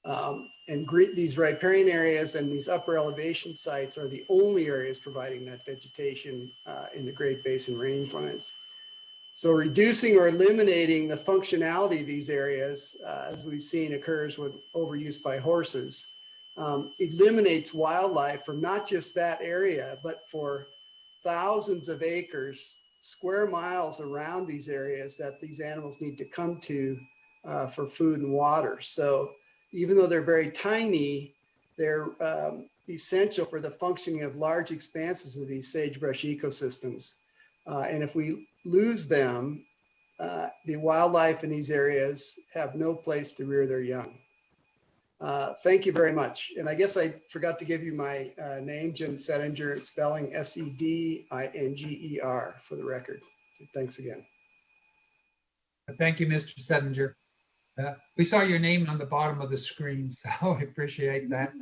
These riparian areas and these upper elevation sites are the only areas providing that vegetation in the Great Basin rangelands. So reducing or eliminating the functionality of these areas, as we've seen occurs with overuse by horses, eliminates wildlife from not just that area, but for thousands of acres, square miles around these areas that these animals need to come to for food and water. So even though they're very tiny, they're essential for the functioning of large expanses of these sagebrush ecosystems. And if we lose them, the wildlife in these areas have no place to rear their young. Thank you very much. And I guess I forgot to give you my name, Jim Settinger, spelling Sedinger for the record. Thanks again. Thank you, Mr. Settinger. We saw your name on the bottom of the screen, so I appreciate that.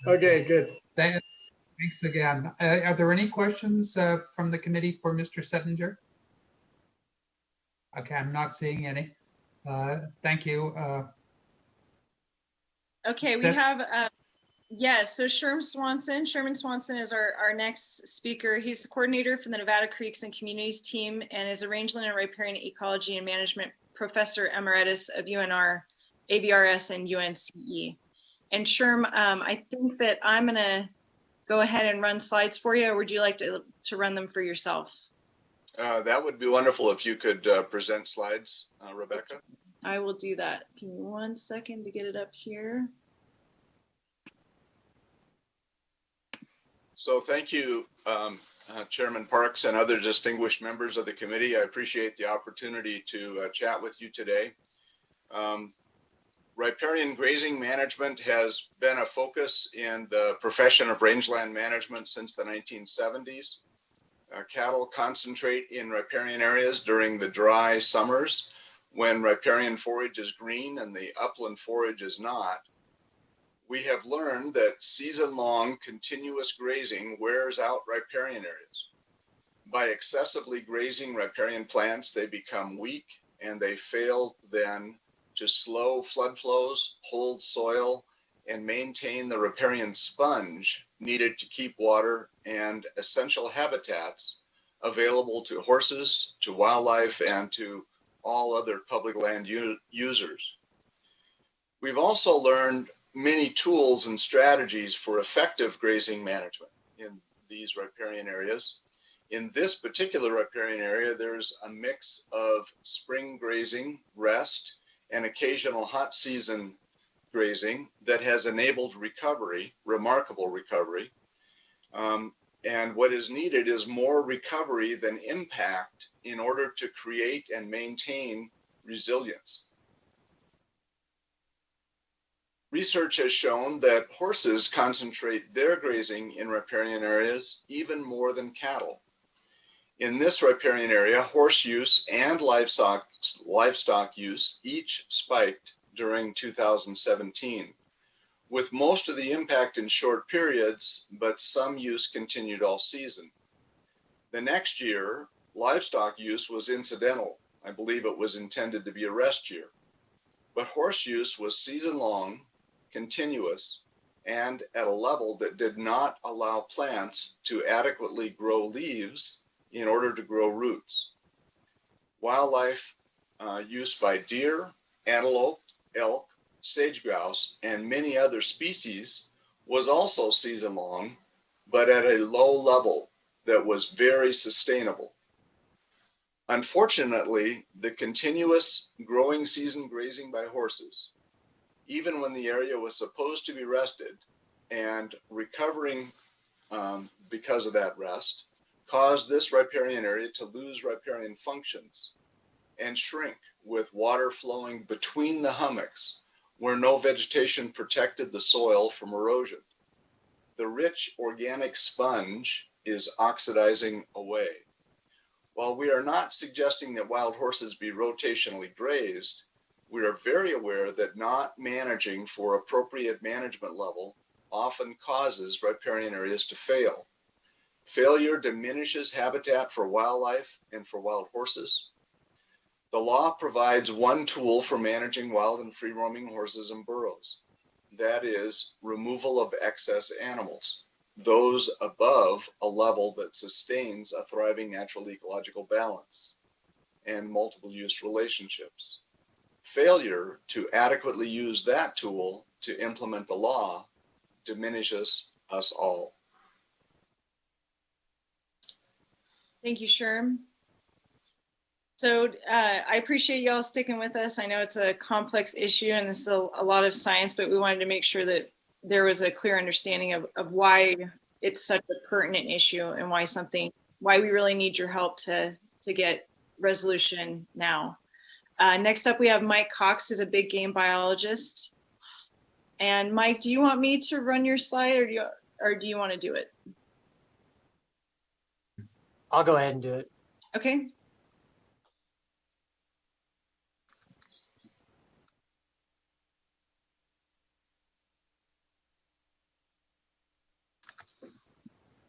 Okay, good. Thanks again. Are there any questions from the committee for Mr. Settinger? Okay, I'm not seeing any. Thank you. Okay, we have, yes, so Sherman Swanson is our next speaker. He's the coordinator for the Nevada Creeks and Communities team and is a rangeland and riparian ecology and management professor emeritus of UNR, AVRS, and UNCE. And Sherm, I think that I'm gonna go ahead and run slides for you, or would you like to run them for yourself? That would be wonderful if you could present slides, Rebecca. I will do that. Give me 1 second to get it up here. So thank you, Chairman Parks and other distinguished members of the committee. I appreciate the opportunity to chat with you today. Riparian grazing management has been a focus in the profession of rangeland management since the 1970s. Cattle concentrate in riparian areas during the dry summers when riparian forage is green and the upland forage is not. We have learned that season-long continuous grazing wears out riparian areas. By excessively grazing riparian plants, they become weak and they fail then to slow flood flows, hold soil, and maintain the riparian sponge needed to keep water and essential habitats available to horses, to wildlife, and to all other public land users. We've also learned many tools and strategies for effective grazing management in these riparian areas. In this particular riparian area, there's a mix of spring grazing, rest, and occasional hot season grazing that has enabled recovery, remarkable recovery. And what is needed is more recovery than impact in order to create and maintain resilience. Research has shown that horses concentrate their grazing in riparian areas even more than cattle. In this riparian area, horse use and livestock use each spiked during 2017, with most of the impact in short periods, but some use continued all season. The next year, livestock use was incidental. I believe it was intended to be a rest year. But horse use was season-long, continuous, and at a level that did not allow plants to adequately grow leaves in order to grow roots. Wildlife use by deer, antelope, elk, sage grouse, and many other species was also season-long, but at a low level that was very sustainable. Unfortunately, the continuous growing season grazing by horses, even when the area was supposed to be rested and recovering because of that rest, caused this riparian area to lose riparian functions and shrink with water flowing between the hummocks where no vegetation protected the soil from erosion. The rich organic sponge is oxidizing away. While we are not suggesting that wild horses be rotationally grazed, we are very aware that not managing for appropriate management level often causes riparian areas to fail. Failure diminishes habitat for wildlife and for wild horses. The law provides one tool for managing wild and free-roaming horses and burros, That is removal of excess animals, those above a level that sustains a thriving natural ecological balance and multiple use relationships. Failure to adequately use that tool to implement the law diminishes us all. Thank you, Sherm. So I appreciate y'all sticking with us. I know it's a complex issue and this is a lot of science, but we wanted to make sure that there was a clear understanding of why it's such a pertinent issue and why we really need your help to get resolution now. Next up, we have Mike Cox, who's a big game biologist. And Mike, do you want me to run your slide or do you want to do it? I'll go ahead and do it. Okay.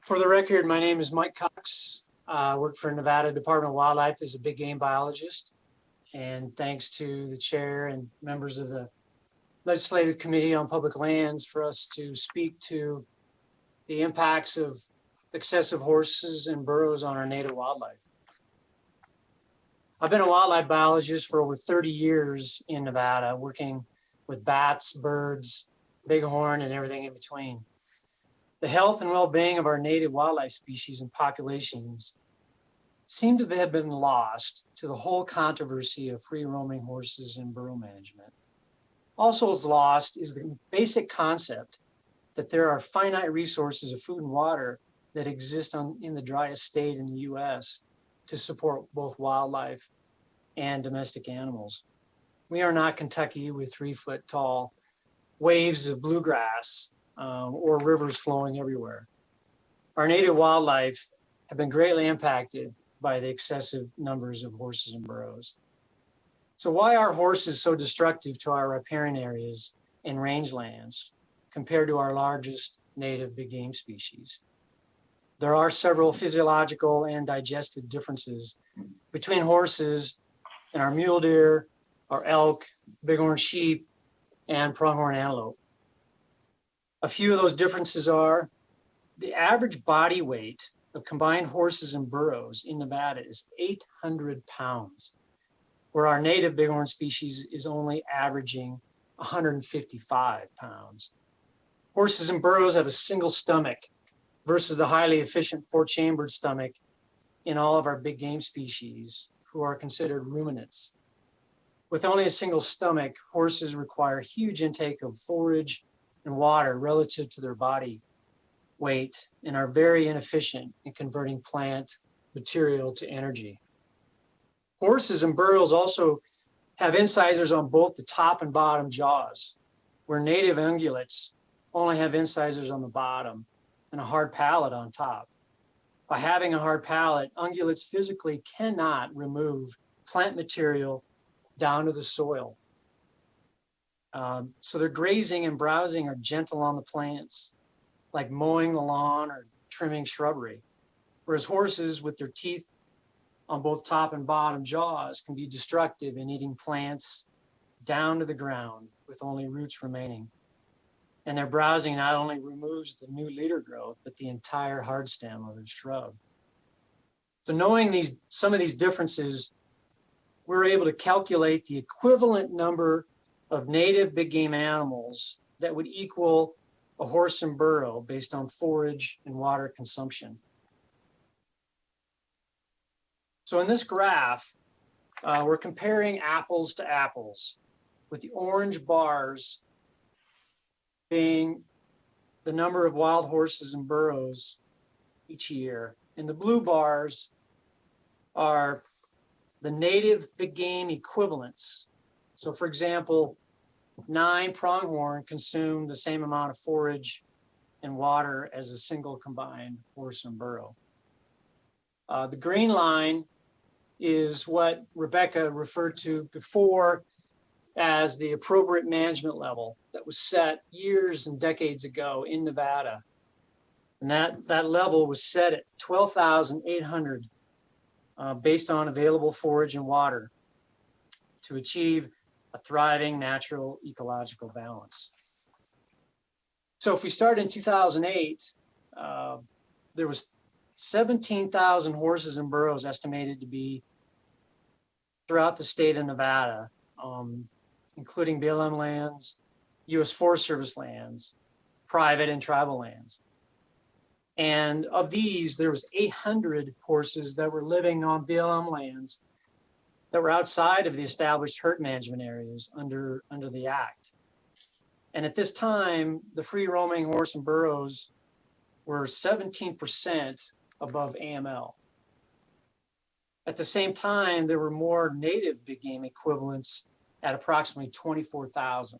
For the record, my name is Mike Cox. I work for Nevada Department of Wildlife as a big game biologist. And thanks to the chair and members of the Legislative Committee on Public Lands for us to speak to the impacts of excessive horses and burros on our native wildlife. I've been a wildlife biologist for over 30 years in Nevada, working with bats, birds, bighorn, and everything in between. The health and well-being of our native wildlife species and populations seem to have been lost to the whole controversy of free-roaming horses and burro management. Also lost is the basic concept that there are finite resources of food and water that exist in the driest state in the US to support both wildlife and domestic animals. We are not Kentucky with 3-foot tall waves of bluegrass or rivers flowing everywhere. Our native wildlife have been greatly impacted by the excessive numbers of horses and burros. So why are horses so destructive to our riparian areas and rangelands compared to our largest native big game species? There are several physiological and digestive differences between horses and our mule deer, our elk, bighorn sheep, and pronghorn antelope. A few of those differences are the average body weight of combined horses and burros in Nevada is 800 pounds, where our native bighorn species is only averaging 155 pounds. Horses and burros have a single stomach versus the highly efficient 4-chambered stomach in all of our big game species, who are considered ruminants. With only a single stomach, horses require huge intake of forage and water relative to their body weight and are very inefficient in converting plant material to energy. Horses and burros also have incisors on both the top and bottom jaws, where native ungulates only have incisors on the bottom and a hard palate on top. By having a hard palate, ungulates physically cannot remove plant material down to the soil. So their grazing and browsing are gentle on the plants, like mowing the lawn or trimming shrubbery. Whereas horses with their teeth on both top and bottom jaws can be destructive in eating plants down to the ground with only roots remaining. And their browsing not only removes the new leader growth, but the entire hard stem of the shrub. So knowing some of these differences, we're able to calculate the equivalent number of native big game animals that would equal a horse and burro based on forage and water consumption. So in this graph, we're comparing apples to apples, with the orange bars being the number of wild horses and burros each year. And the blue bars are the native big game equivalents. So for example, 9 pronghorn consume the same amount of forage and water as a single combined horse and burro. The green line is what Rebecca referred to before as the appropriate management level that was set years and decades ago in Nevada. And that level was set at 12,800 based on available forage and water to achieve a thriving natural ecological balance. So if we start in 2008, there was 17,000 horses and burros estimated to be throughout the state of Nevada, including BLM lands, U.S. Forest Service lands, private and tribal lands. And of these, there was 800 horses that were living on BLM lands that were outside of the established herd management areas under the Act. And at this time, the free roaming horse and burros were 17% above AML. At the same time, there were more native big game equivalents at approximately 24,000.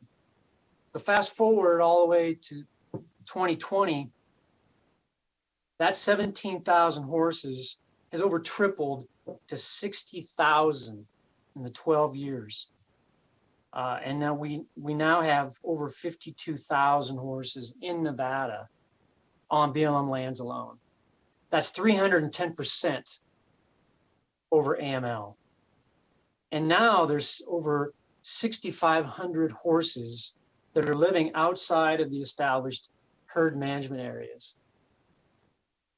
But fast forward all the way to 2020, that 17,000 horses has over tripled to 60,000 in the 12 years. And now we now have over 52,000 horses in Nevada on BLM lands alone. That's 310% over AML. And now there's over 6,500 horses that are living outside of the established herd management areas.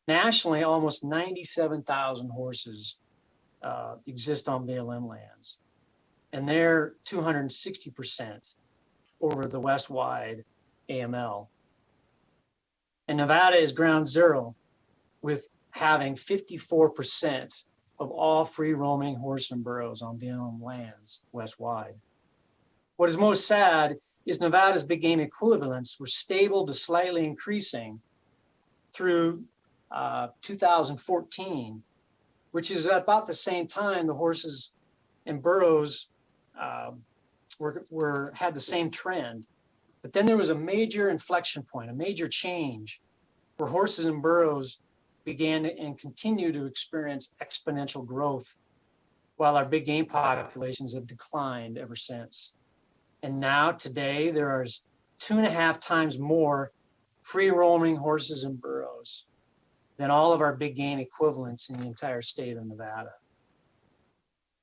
Nationally, almost 97,000 horses exist on BLM lands, and they're 260% over the West-wide AML. And Nevada is ground zero, with having 54% of all free roaming horse and burros on BLM lands West-wide. What is most sad is Nevada's big game equivalents were stable to slightly increasing through 2014, which is about the same time the horses and burros had the same trend. But then there was a major inflection point, a major change, where horses and burros began and continue to experience exponential growth, while our big game populations have declined ever since. And now today there are 2.5 times more free roaming horses and burros than all of our big game equivalents in the entire state of Nevada.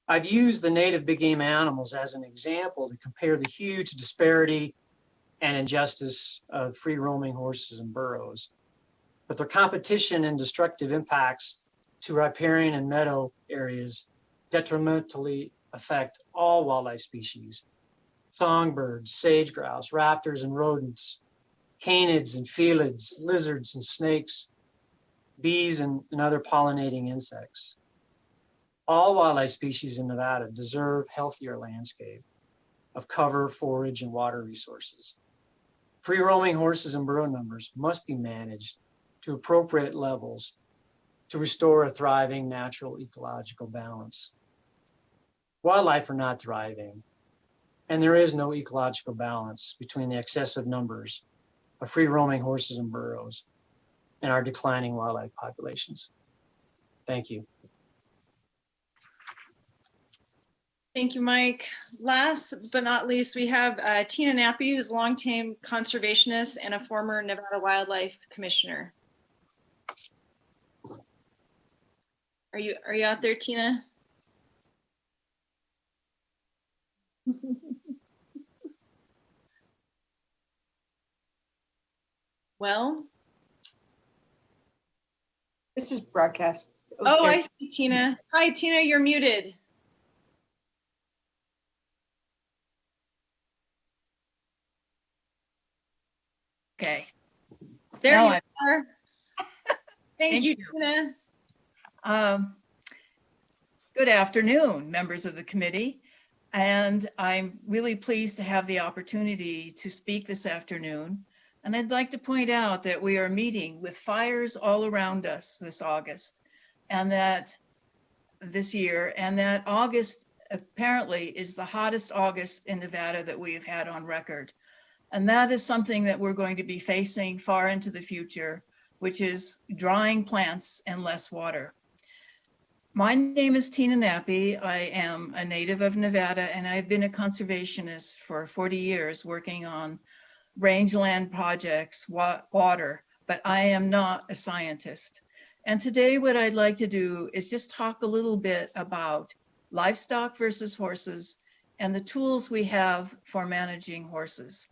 I've used the native big game animals as an example to compare the huge disparity and injustice of free roaming horses and burros. But their competition and destructive impacts to riparian and meadow areas detrimentally affect all wildlife species: songbirds, sage grouse, raptors and rodents, canids and felids, lizards and snakes, bees and other pollinating insects. All wildlife species in Nevada deserve healthier landscape of cover, forage, and water resources. Free roaming horses and burro numbers must be managed to appropriate levels to restore a thriving natural ecological balance. Wildlife are not thriving, and there is no ecological balance between the excessive numbers of free roaming horses and burros and our declining wildlife populations. Thank you. Thank you, Mike. Last but not least, we have Tina Nappy, who's a long-time conservationist and a former Nevada Wildlife Commissioner. Are you out there, Tina? Well, this is broadcast. Oh, I see Tina. Hi, Tina, you're muted. Okay. There Now you are. Thank you, Tina. Good afternoon, members of the committee. And I'm really pleased to have the opportunity to speak this afternoon. And I'd like to point out that we are meeting with fires all around us this August, and that this year, and that August apparently is the hottest August in Nevada that we have had on record. And that is something that we're going to be facing far into the future, which is drying plants and less water. My name is Tina Nappy. I am a native of Nevada, and I've been a conservationist for 40 years working on rangeland projects, water, but I am not a scientist. And today what I'd like to do is just talk a little bit about livestock versus horses and the tools we have for managing horses.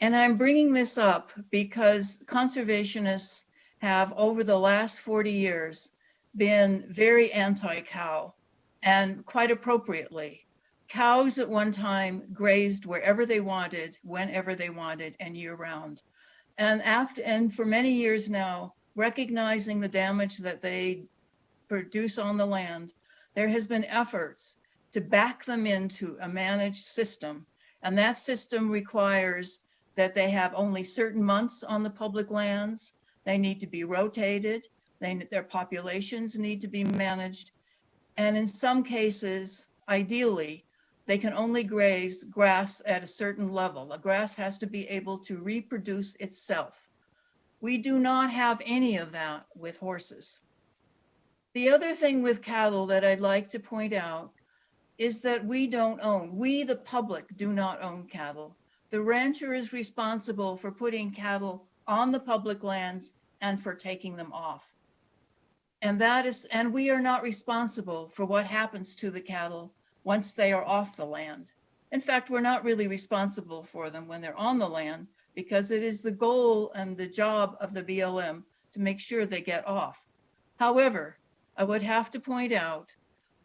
And I'm bringing this up because conservationists have, over the last 40 years, been very anti-cow, and quite appropriately. Cows at one time grazed wherever they wanted, whenever they wanted, and year-round. And for many years now, recognizing the damage that they produce on the land, there has been efforts to back them into a managed system. And that system requires that they have only certain months on the public lands. They need to be rotated. Their populations need to be managed. And in some cases, ideally, they can only graze grass at a certain level. A grass has to be able to reproduce itself. We do not have any of that with horses. The other thing with cattle that I'd like to point out is that we, the public, do not own cattle. The rancher is responsible for putting cattle on the public lands and for taking them off. And we are not responsible for what happens to the cattle once they are off the land. In fact, we're not really responsible for them when they're on the land, because it is the goal and the job of the BLM to make sure they get off. However, I would have to point out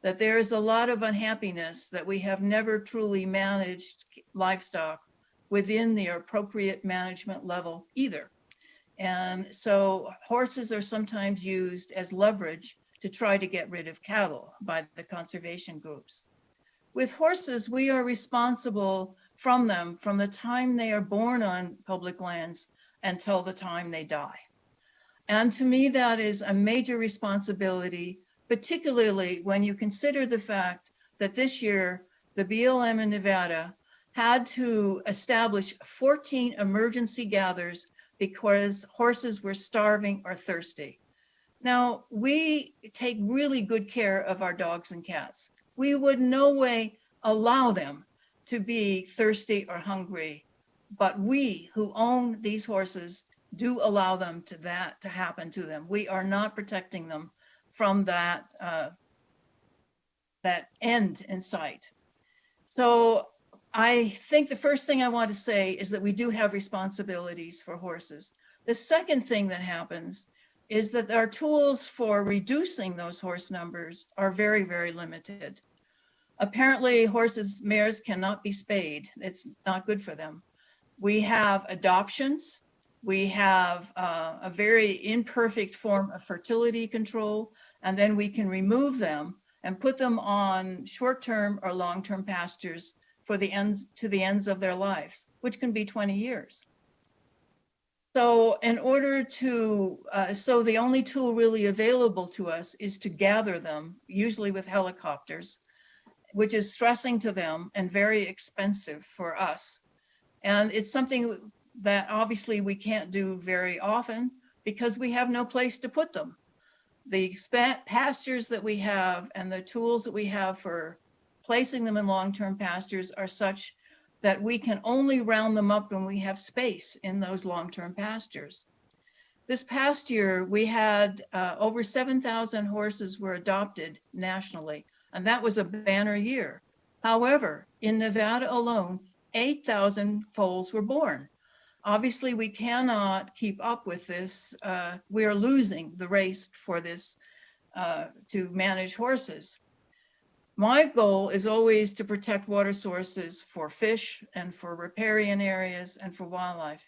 that there is a lot of unhappiness that we have never truly managed livestock within the appropriate management level either. And so horses are sometimes used as leverage to try to get rid of cattle by the conservation groups. With horses, we are responsible from them from the time they are born on public lands until the time they die. And to me, that is a major responsibility, particularly when you consider the fact that this year, the BLM in Nevada had to establish 14 emergency gathers because horses were starving or thirsty. Now, we take really good care of our dogs and cats. We would no way allow them to be thirsty or hungry, but we who own these horses do allow them to happen to them. We are not protecting them from that end in sight. So I think the first thing I want to say is that we do have responsibilities for horses. The second thing that happens is that our tools for reducing those horse numbers are very, very limited. Apparently, mares cannot be spayed. It's not good for them. We have adoptions. We have a very imperfect form of fertility control, and then we can remove them and put them on short-term or long-term pastures to the ends of their lives, which can be 20 years. So in order to, so the only tool really available to us is to gather them, usually with helicopters, which is stressing to them and very expensive for us. And it's something that obviously we can't do very often because we have no place to put them. The pastures that we have and the tools that we have for placing them in long-term pastures are such that we can only round them up when we have space in those long-term pastures. This past year, we had over 7,000 horses were adopted nationally, and that was a banner year. However, in Nevada alone, 8,000 foals were born. Obviously, we cannot keep up with this. We are losing the race for this to manage horses. My goal is always to protect water sources for fish and for riparian areas and for wildlife.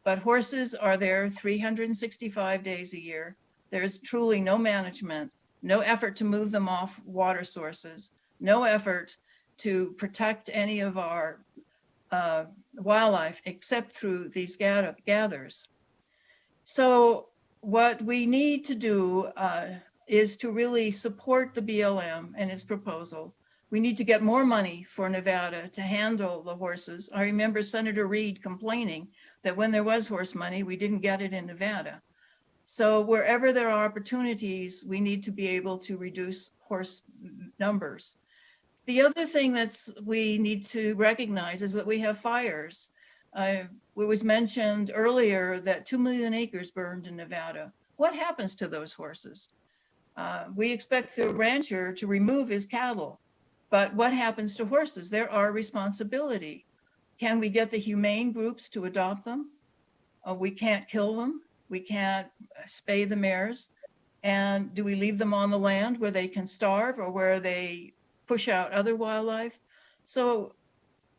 But horses are there 365 days a year. There's truly no management, no effort to move them off water sources, no effort to protect any of our wildlife except through these gathers. So what we need to do is to really support the BLM and its proposal. We need to get more money for Nevada to handle the horses. I remember Senator Reed complaining that when there was horse money, we didn't get it in Nevada. So wherever there are opportunities, we need to be able to reduce horse numbers. The other thing we need to recognize is that we have fires. It was mentioned earlier that 2 million acres burned in Nevada. What happens to those horses? We expect the rancher to remove his cattle, but what happens to horses? They're our responsibility. Can we get the humane groups to adopt them? We can't kill them. We can't spay the mares. And do we leave them on the land where they can starve or where they push out other wildlife? So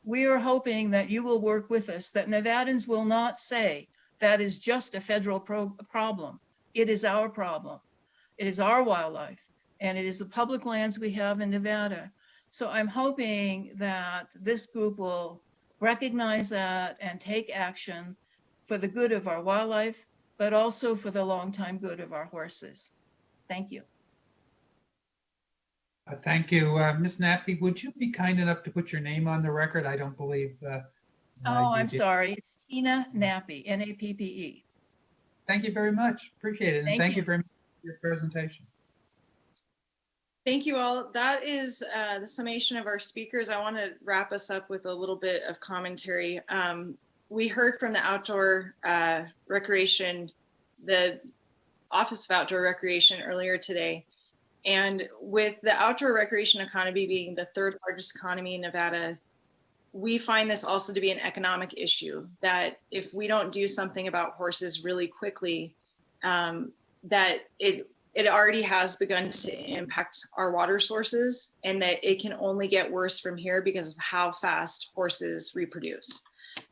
we are hoping that you will work with us, that Nevadans will not say that is just a federal problem. It is our problem. It is our wildlife, and it is the public lands we have in Nevada. So I'm hoping that this group will recognize that and take action for the good of our wildlife, but also for the long-time good of our horses. Thank you. Thank you. Ms. Nappy, would you be kind enough to put your name on the record? I don't believe. Oh, you I'm did. sorry. It's Tina Nappy, N-A-P-P-E. Thank you very much. Appreciate it. And thank you very much for your presentation. Thank you all. That is the summation of our speakers. I want to wrap us up with a little bit of commentary. We heard from the outdoor recreation, the Office of Outdoor Recreation earlier today. And with the outdoor recreation economy being the third largest economy in Nevada, we find this also to be an economic issue, that if we don't do something about horses really quickly, that it already has begun to impact our water sources, and that it can only get worse from here because of how fast horses reproduce.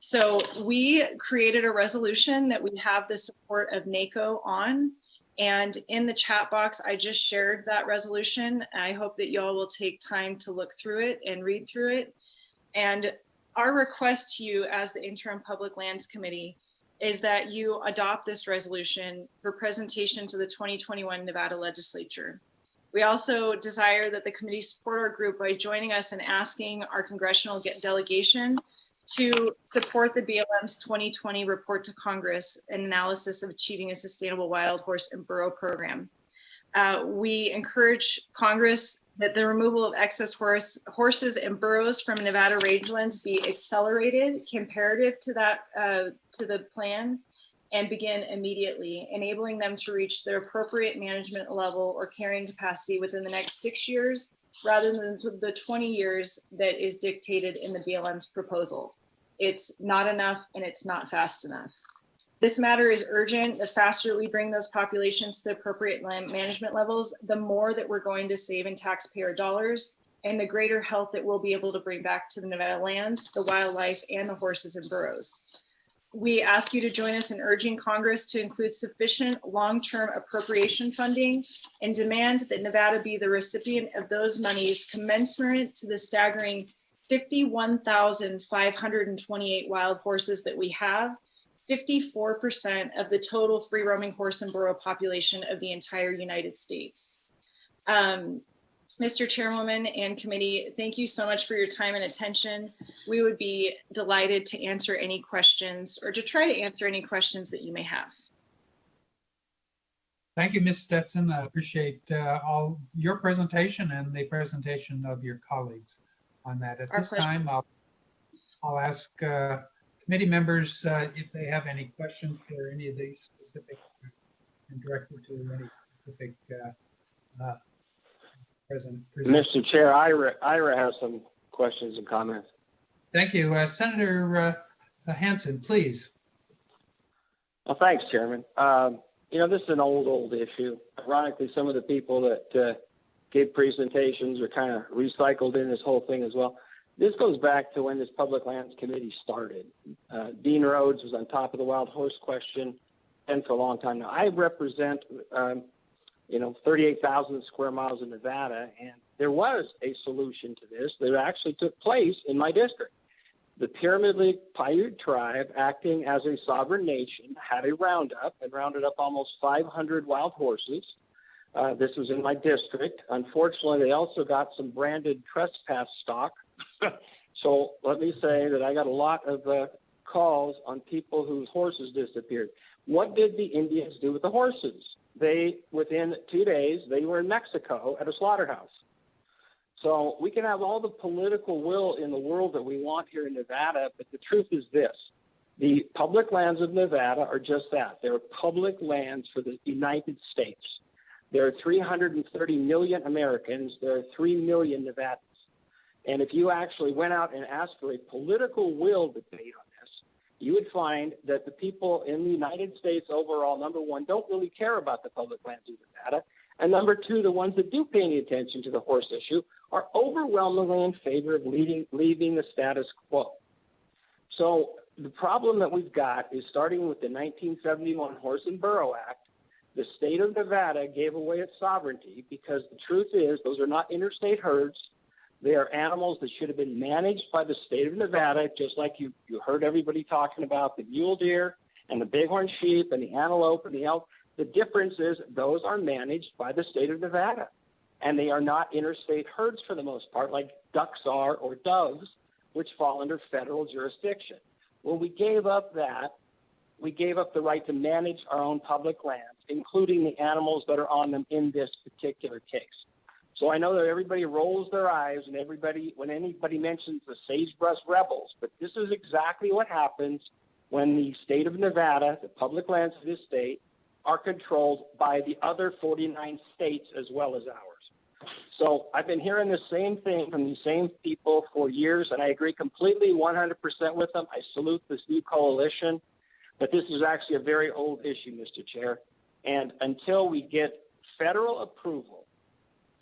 So we created a resolution that we have the support of NACO on. And in the chat box, I just shared that resolution. I hope that y'all will take time to look through it and read through it. And our request to you as the Interim Public Lands Committee is that you adopt this resolution for presentation to the 2021 Nevada Legislature. We also desire that the committee support our group by joining us in asking our congressional delegation to support the BLM's 2020 report to Congress, an analysis of achieving a sustainable wild horse and burro program. We encourage Congress that the removal of excess horses and burros from Nevada rangelands be accelerated comparative to that to the plan, and begin immediately, enabling them to reach their appropriate management level or carrying capacity within the next 6 years, rather than the 20 years that is dictated in the BLM's proposal. It's not enough, and it's not fast enough. This matter is urgent. The faster we bring those populations to the appropriate land management levels, the more that we're going to save in taxpayer dollars, and the greater health that we'll be able to bring back to the Nevada lands, the wildlife, and the horses and burros. We ask you to join us in urging Congress to include sufficient long-term appropriation funding and demand that Nevada be the recipient of those monies commensurate to the staggering 51,528 wild horses that we have, 54% of the total free roaming horse and burro population of the entire United States. Mr. Chairwoman and committee, thank you so much for your time and attention. We would be delighted to answer any questions, or to try to answer any questions that you may have. Thank you, Ms. Stetson. I appreciate all your presentation and the presentation of your colleagues on that. At this time, I'll ask committee members if they have any questions for any of these specific, and directed to any specific present. Mr. Chair, Ira has some questions and comments. Thank you. Senator Hansen, please. Well, thanks, Chairman. You know, this is an old issue. Ironically, some of the people that gave presentations are kind of recycled in this whole thing as well. This goes back to when this Public Lands Committee started. Dean Rhodes was on top of the wild horse question, and for a long time now. I represent, 38,000 square miles of Nevada, and there was a solution to this that actually took place in my district. The Pyramid Lake Paiute tribe, acting as a sovereign nation, had a roundup and rounded up almost 500 wild horses. This was in my district. Unfortunately, they also got some branded trespass stock. So let me say that I got a lot of calls on people whose horses disappeared. What did the Indians do with the horses? Within 2 days, they were in Mexico at a slaughterhouse. So we can have all the political will in the world that we want here in Nevada, but the truth is this. The public lands of Nevada are just that. They're public lands for the United States. There are 330 million Americans. There are 3 million Nevadans. And if you actually went out and asked for a political will debate on this, you would find that the people in the United States overall, number one, don't really care about the public lands of Nevada. And number two, the ones that do pay any attention to the horse issue are overwhelmingly in favor of leaving the status quo. So the problem that we've got is starting with the 1971 Horse and Burro Act, the state of Nevada gave away its sovereignty because the truth is those are not interstate herds. They are animals that should have been managed by the state of Nevada, just like you heard everybody talking about the mule deer and the bighorn sheep and the antelope and the elk. The difference is those are managed by the state of Nevada, and they are not interstate herds for the most part, like ducks are or doves, which fall under federal jurisdiction. When we gave up that, we gave up the right to manage our own public lands, including the animals that are on them in this particular case. So I know that everybody rolls their eyes and when anybody mentions the sagebrush rebels, but this is exactly what happens when the state of Nevada, the public lands of this state, are controlled by the other 49 states as well as ours. So I've been hearing the same thing from these same people for years, and I agree completely 100% with them. I salute this new coalition, but this is actually a very old issue, Mr. Chair. And until we get federal approval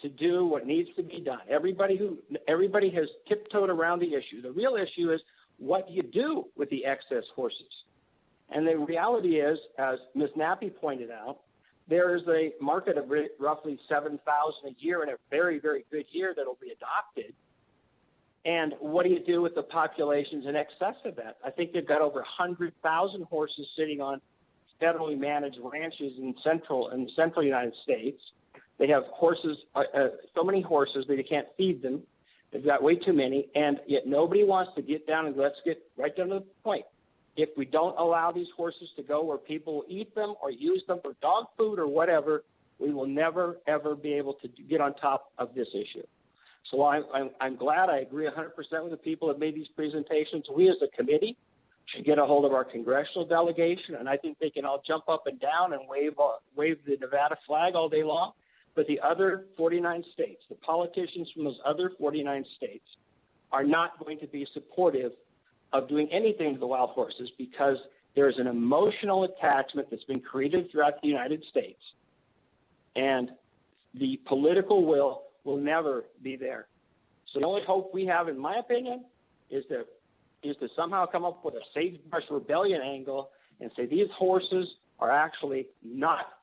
to do what needs to be done, everybody has tiptoed around the issue. The real issue is what do you do with the excess horses? And the reality is, as Ms. Nappy pointed out, there is a market of roughly 7,000 a year in a very, very good year that will be adopted. And what do you do with the populations in excess of that? I think they've got over 100,000 horses sitting on federally managed ranches in the central United States. They have horses, so many horses that you can't feed them. They've got way too many, and yet nobody wants to get down and let's get right down to the point. If we don't allow these horses to go where people eat them or use them for dog food or whatever, we will never, ever be able to get on top of this issue. So I'm glad I agree 100% with the people that made these presentations. We as a committee should get a hold of our congressional delegation, and I think they can all jump up and down and wave the Nevada flag all day long. But the other 49 states, the politicians from those other 49 states are not going to be supportive of doing anything to the wild horses because there's an emotional attachment that's been created throughout the United States. And the political will never be there. So the only hope we have, in my opinion, is to somehow come up with a sagebrush rebellion angle and say these horses are actually not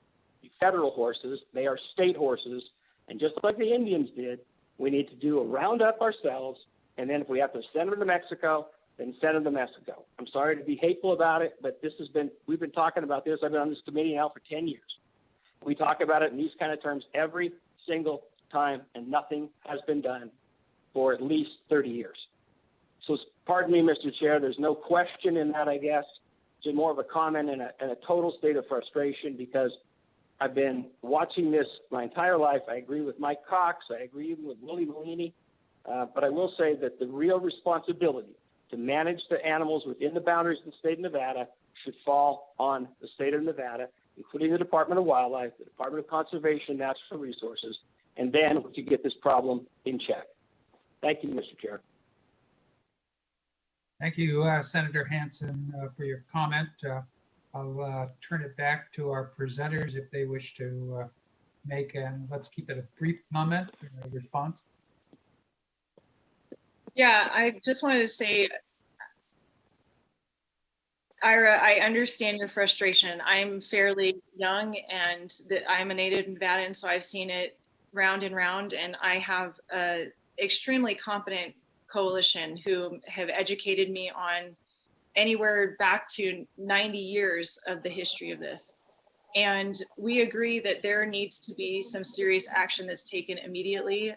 federal horses, they are state horses. And just like the Indians did, we need to do a roundup ourselves. And then if we have to send them to Mexico, then send them to Mexico. I'm sorry to be hateful about it, but we've been talking about this. I've been on this committee now for 10 years. We talk about it in these kind of terms every single time, and nothing has been done for at least 30 years. So pardon me, Mr. Chair, there's no question in that, I guess. It's more of a comment and a total state of frustration because I've been watching this my entire life. I agree with Mike Cox. I agree even with Willie Malini. But I will say that the real responsibility to manage the animals within the boundaries of the state of Nevada should fall on the state of Nevada, including the Department of Wildlife, the Department of Conservation and Natural Resources, and then we can get this problem in check. Thank you, Mr. Chair. Thank you, Senator Hansen, for your comment. I'll turn it back to our presenters if they wish to make, and let's keep it a brief comment, response. Yeah, I just wanted to say, Ira, I understand your frustration. I'm fairly young and that I'm a native Nevadan, so I've seen it round and round, and I have an extremely competent coalition who have educated me on anywhere back to 90 years of the history of this. And we agree that there needs to be some serious action that's taken immediately.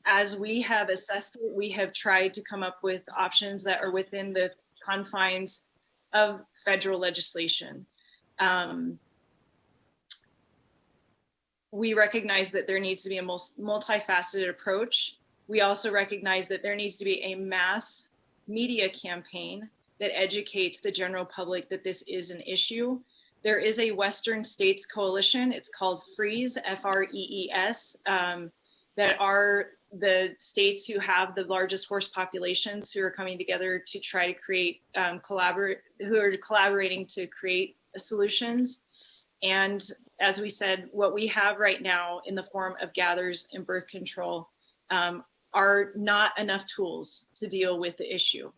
As we have assessed it, we have tried to come up with options that are within the confines of federal legislation. We recognize that there needs to be a multifaceted approach. We also recognize that there needs to be a mass media campaign that educates the general public that this is an issue. There is a Western States Coalition, it's called FREES, F-R-E-E-S, that are the states who have the largest horse populations who are coming together to try to create who are collaborating to create solutions. And as we said, what we have right now in the form of gathers and birth control are not enough tools to deal with the issue.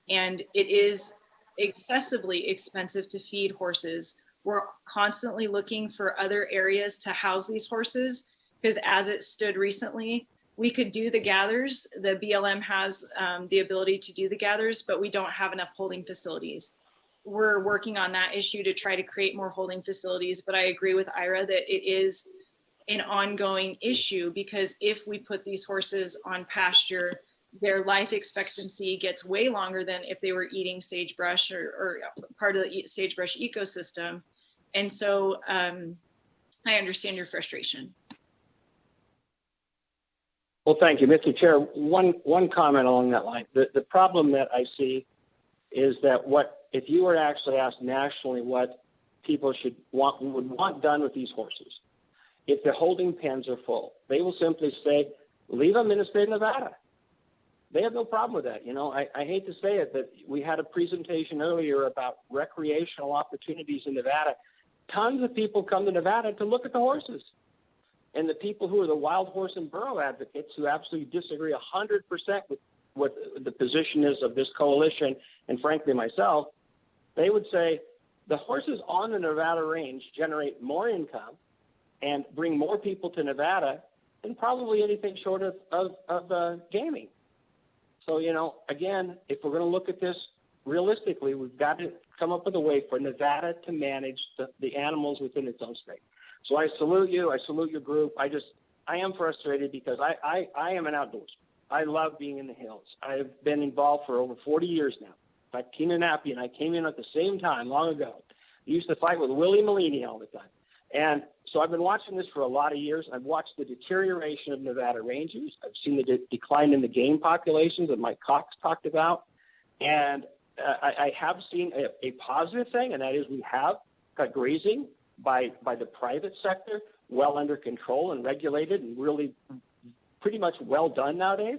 And it is excessively expensive to feed horses. We're constantly looking for other areas to house these horses, because as it stood recently, we could do the gathers. The BLM has the ability to do the gathers, but we don't have enough holding facilities. We're working on that issue to try to create more holding facilities, but I agree with Ira that it is an ongoing issue, because if we put these horses on pasture, their life expectancy gets way longer than if they were eating sagebrush or part of the sagebrush ecosystem. And so I understand your frustration. Well, thank you, Mr. Chair. One comment along that line. The problem that I see is that if you were to actually ask nationally what people would want done with these horses, if the holding pens are full, they will simply say, leave them in the state of Nevada. They have no problem with that. You know, I hate to say it, but we had a presentation earlier about recreational opportunities in Nevada. Tons of people come to Nevada to look at the horses. And the people who are the wild horse and burro advocates who absolutely disagree 100% with what the position is of this coalition, and frankly myself, they would say the horses on the Nevada range generate more income and bring more people to Nevada than probably anything short of gaming. So, you know, again, if we're going to look at this realistically, we've got to come up with a way for Nevada to manage the animals within its own state. So I salute you. I salute your group. I am frustrated because I am an outdoorsman. I love being in the hills. I've been involved for over 40 years now. In fact, Tina Nappy and I came in at the same time long ago. We used to fight with Willie Malini all the time. And so I've been watching this for a lot of years. I've watched the deterioration of Nevada ranges. I've seen the decline in the game populations that Mike Cox talked about. And I have seen a positive thing, and that is we have got grazing by the private sector well under control and regulated and really pretty much well done nowadays.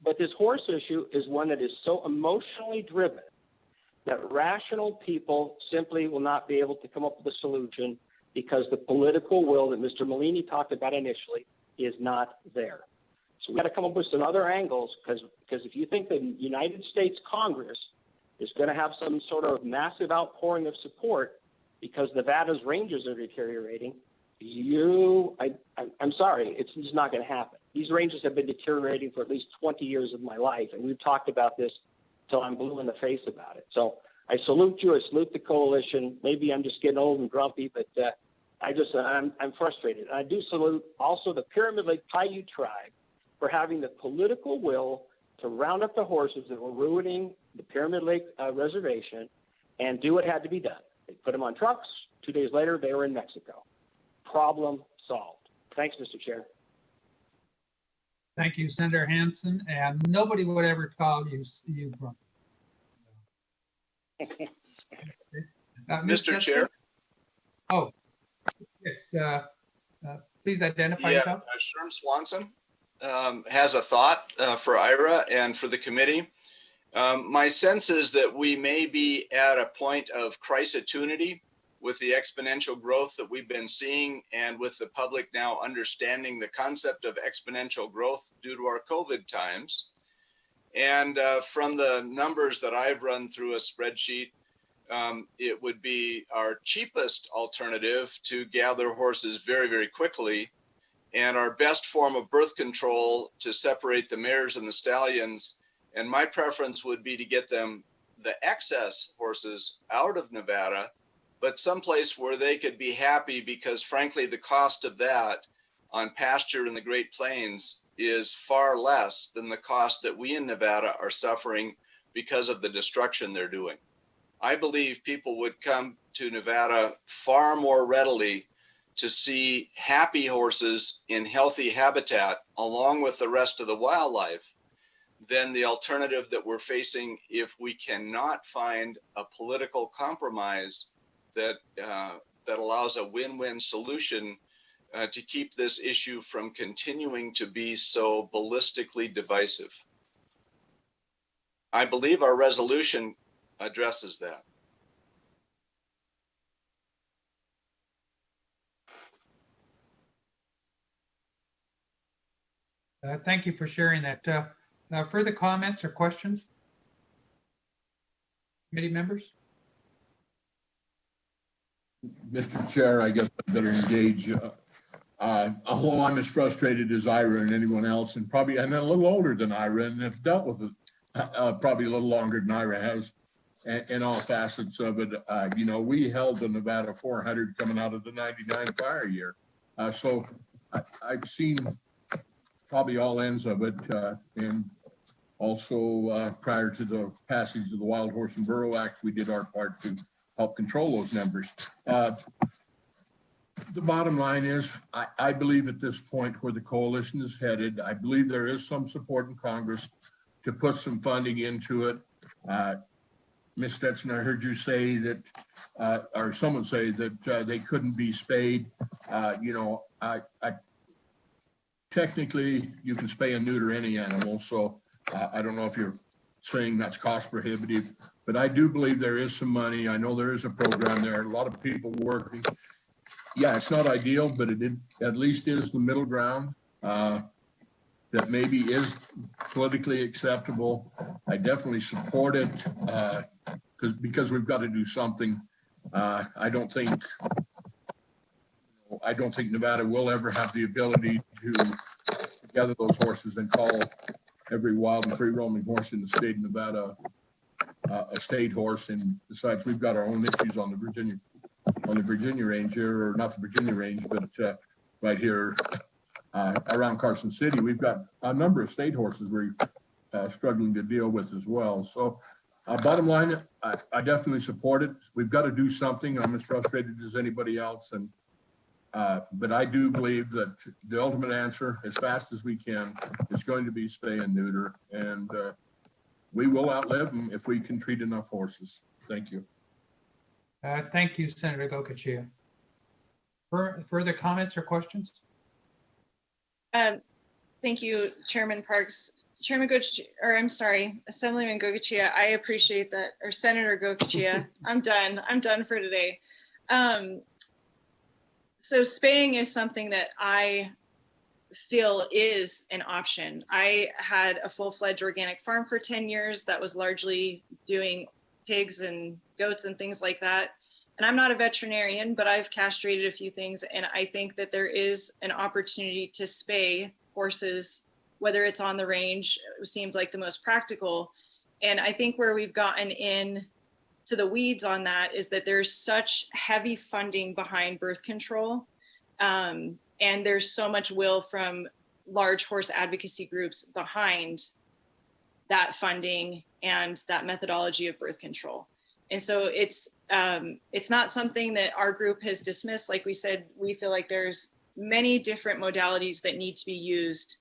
But this horse issue is one that is so emotionally driven that rational people simply will not be able to come up with a solution because the political will that Mr. Malini talked about initially is not there. So we've got to come up with some other angles, because if you think the United States Congress is going to have some sort of massive outpouring of support because Nevada's ranges are deteriorating, I'm sorry, it's just not going to happen. These ranges have been deteriorating for at least 20 years of my life, and we've talked about this till I'm blue in the face about it. So I salute you. I salute the coalition. Maybe I'm just getting old and grumpy, but I'm frustrated. And I do salute also the Pyramid Lake Paiute tribe for having the political will to round up the horses that were ruining the Pyramid Lake Reservation and do what had to be done. They put them on trucks. 2 days later, they were in Mexico. Problem solved. Thanks, Mr. Chair. Thank you, Senator Hansen. And nobody would ever call you grumpy. Mr. Chair. Oh, yes. Please identify yourself. Sherm Swanson has a thought for Ira and for the committee. My sense is that we may be at a point of crisis-tunity with the exponential growth that we've been seeing, and with the public now understanding the concept of exponential growth due to our COVID times. And from the numbers that I've run through a spreadsheet, it would be our cheapest alternative to gather horses very, very quickly, and our best form of birth control to separate the mares and the stallions. And my preference would be to get them, the excess horses, out of Nevada, but someplace where they could be happy, because frankly, the cost of that on pasture in the Great Plains is far less than the cost that we in Nevada are suffering because of the destruction they're doing. I believe people would come to Nevada far more readily to see happy horses in healthy habitat along with the rest of the wildlife than the alternative that we're facing if we cannot find a political compromise that allows a win-win solution to keep this issue from continuing to be so ballistically divisive. I believe our resolution addresses that. Thank you for sharing that. Further comments or questions? Committee members? Mr. Chair, I guess I better engage. Although I'm as frustrated as Ira and anyone else, and probably I'm a little older than Ira and have dealt with it probably a little longer than Ira has in all facets of it. You know, we held the Nevada 400 coming out of the 99 fire year. So I've seen probably all ends of it. And also prior to the passage of the Wild Horse and Burro Act, we did our part to help control those numbers. The bottom line is, I believe at this point where the coalition is headed, I believe there is some support in Congress to put some funding into it. Ms. Stetson, I heard you say that, or someone say that they couldn't be spayed. You know, technically you can spay and neuter any animal. So I don't know if you're saying that's cost prohibitive, but I do believe there is some money. I know there is a program there, a lot of people working. Yeah, it's not ideal, but it at least is the middle ground that maybe is politically acceptable. I definitely support it because we've got to do something. I don't think Nevada will ever have the ability to gather those horses and call every wild and free roaming horse in the state of Nevada a state horse. And besides, we've got our own issues on the Virginia range here, or not the Virginia range, but right here around Carson City, we've got a number of state horses we're struggling to deal with as well. So bottom line, I definitely support it. We've got to do something. I'm as frustrated as anybody else. And but I do believe that the ultimate answer, as fast as we can, is going to be spay and neuter. And we will outlive them if we can treat enough horses. Thank you. Thank you, Senator Gokachia. Further comments or questions? Thank you, Chairman Parks. Chairman Gokachia, or I'm sorry, Assemblyman Gokachia, I appreciate that, or Senator Gokachia. I'm done for today. So spaying is something that I feel is an option. I had a full-fledged organic farm for 10 years that was largely doing pigs and goats and things like that. And I'm not a veterinarian, but I've castrated a few things. And I think that there is an opportunity to spay horses, whether it's on the range, it seems like the most practical. And I think where we've gotten in to the weeds on that is that there's such heavy funding behind birth control. And there's so much will from large horse advocacy groups behind that funding and that methodology of birth control. And so it's not something that our group has dismissed. Like we said, we feel like there's many different modalities that need to be used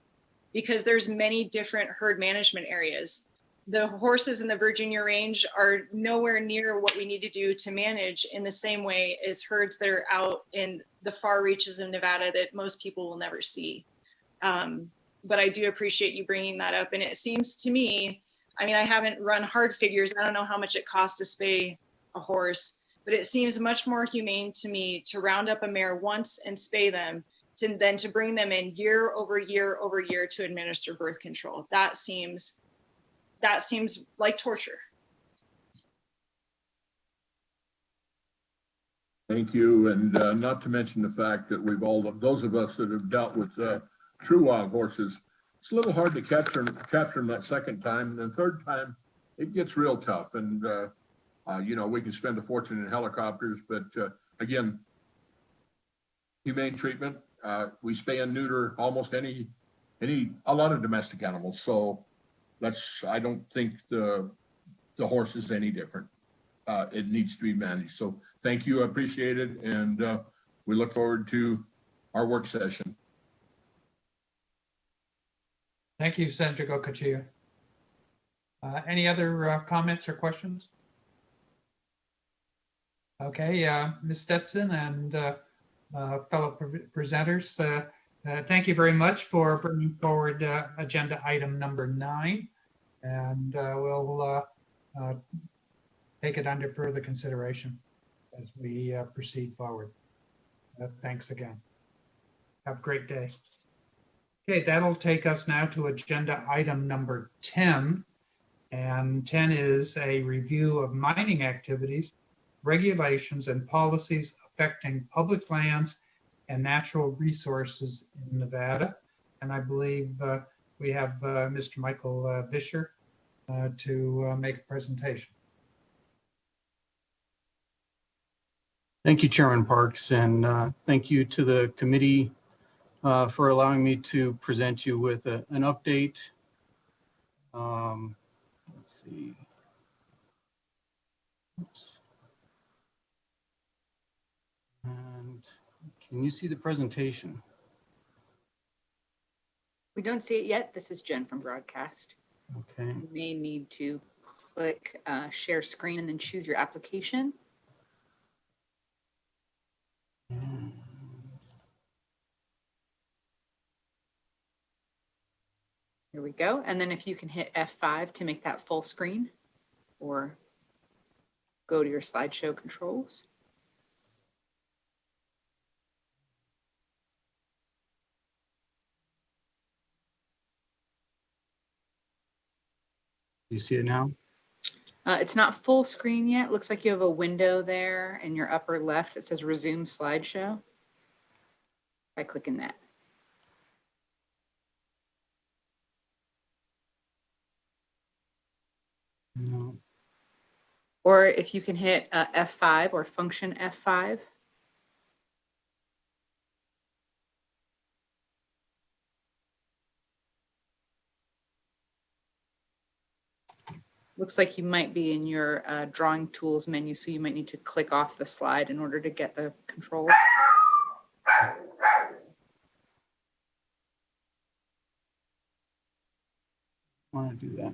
because there's many different herd management areas. The horses in the Virginia range are nowhere near what we need to do to manage in the same way as herds that are out in the far reaches of Nevada that most people will never see. But I do appreciate you bringing that up. And it seems to me, I mean, I haven't run hard figures. I don't know how much it costs to spay a horse, but it seems much more humane to me to round up a mare once and spay them than to bring them in year over year over year to administer birth control. That seems like torture. Thank you. And not to mention the fact that we've all, those of us that have dealt with true wild horses, it's a little hard to capture them that second time. And then third time, it gets real tough. And, you know, we can spend a fortune in helicopters, but again, humane treatment, we spay and neuter almost a lot of domestic animals. So I don't think the horse is any different. It needs to be managed. So thank you, I appreciate it. And we look forward to our work session. Thank you, Senator Gokachia. Any other comments or questions? Okay, Ms. Stetson and fellow presenters. Thank you very much for bringing forward agenda item number 9. And we'll take it under further consideration as we proceed forward. Thanks again. Have a great day. Okay, that'll take us now to agenda item number 10. And 10 is a review of mining activities, regulations, and policies affecting public lands and natural resources in Nevada. And I believe we have Mr. Michael Vischer to make a presentation. Thank you, Chairman Parks, and thank you to the committee for allowing me to present you with an update. Let's see. Oops. And can you see the presentation? We don't see it yet. This is Jen from Broadcast. Okay. You may need to click share screen and then choose your application. Here we go. And then if you can hit F5 to make that full screen, or go to your slideshow controls. Do you see it now? It's not full screen yet. Looks like you have a window there in your upper left that says resume slideshow. By clicking that. No. Or if you can hit F5 or function F5. Looks like you might be in your drawing tools menu, so you might need to click off the slide in order to get the controls. I want to do that.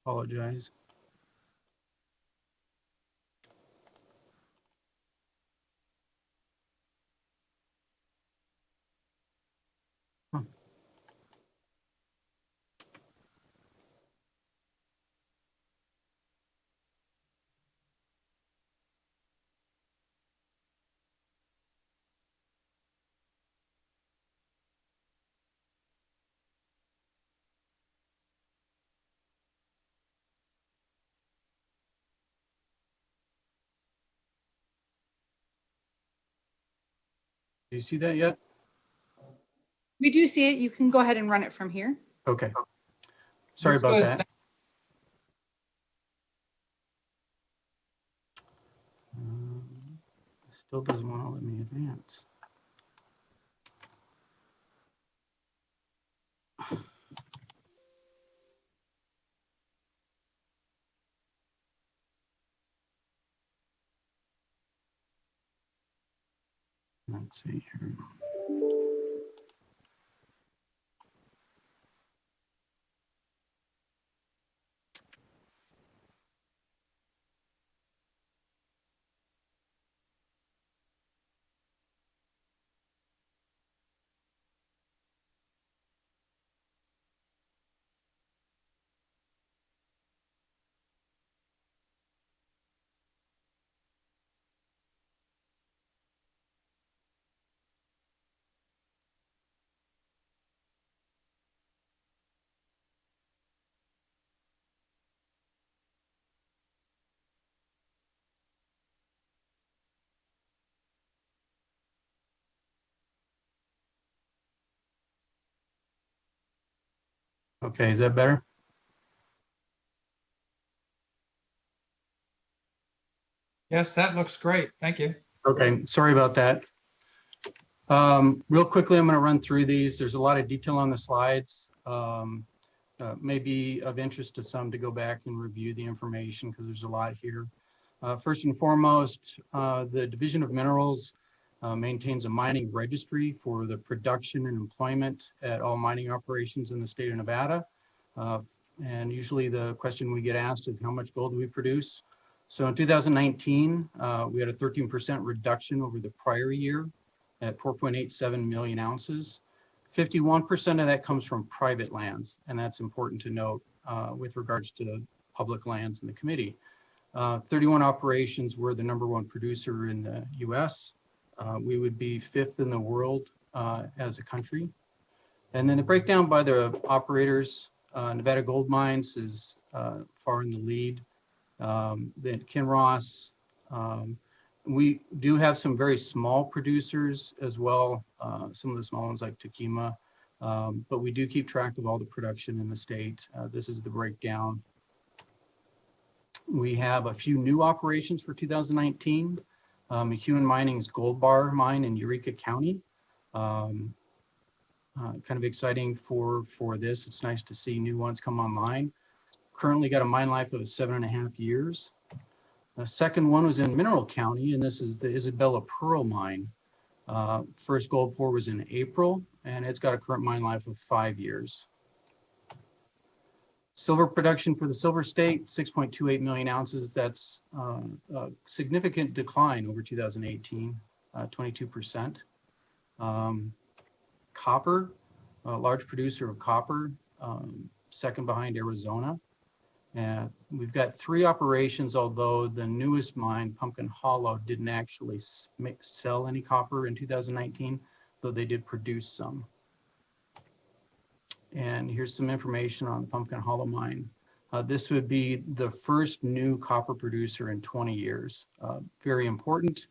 Apologize. Huh. Do you see that yet? We do see it. You can go ahead and run it from here. Okay. Sorry That's about good. that. Still doesn't want to let me advance. Let's see here. Okay, is that better? Yes, that looks great. Thank you. Okay, sorry about that. Real quickly, I'm going to run through these. There's a lot of detail on the slides. May be of interest to some to go back and review the information because there's a lot here. First and foremost, the Division of Minerals maintains a mining registry for the production and employment at all mining operations in the state of Nevada. And usually the question we get asked is how much gold do we produce? So in 2019, we had a 13% reduction over the prior year at 4.87 million ounces. 51% of that comes from private lands, and that's important to note with regards to public lands in the committee. 31 operations were the #1 producer in the US. We would be 5th in the world as a country. And then the breakdown by the operators, Nevada Gold Mines is far in the lead. Then Kinross. We do have some very small producers as well, some of the small ones like Takema, but we do keep track of all the production in the state. This is the breakdown. We have a few new operations for 2019. McEwen Mining's Gold Bar mine in Eureka County. Kind of exciting for this. It's nice to see new ones come online. Currently got a mine life of 7.5 years. The second one was in Mineral County, and this is the Isabella Pearl mine. First gold pour was in April, and it's got a current mine life of 5 years. Silver production for the Silver State, 6.28 million ounces. That's a significant decline over 2018, 22%. Copper, a large producer of copper, second behind Arizona. And we've got 3 operations, although the newest mine, Pumpkin Hollow, didn't actually sell any copper in 2019, though they did produce some. And here's some information on the Pumpkin Hollow mine. This would be the first new copper producer in 20 years. Very important.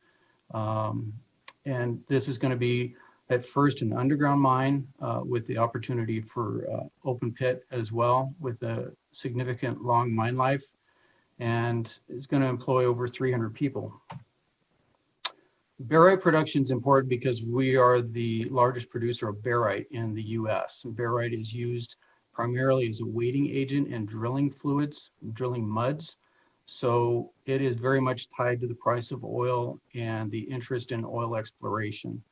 And this is going to be at first an underground mine with the opportunity for open pit as well, with a significant long mine life, and it's going to employ over 300 people. Barite production is important because we are the largest producer of barite in the US. Barite is used primarily as a weighting agent in drilling fluids, drilling muds. So it is very much tied to the price of oil and the interest in oil exploration.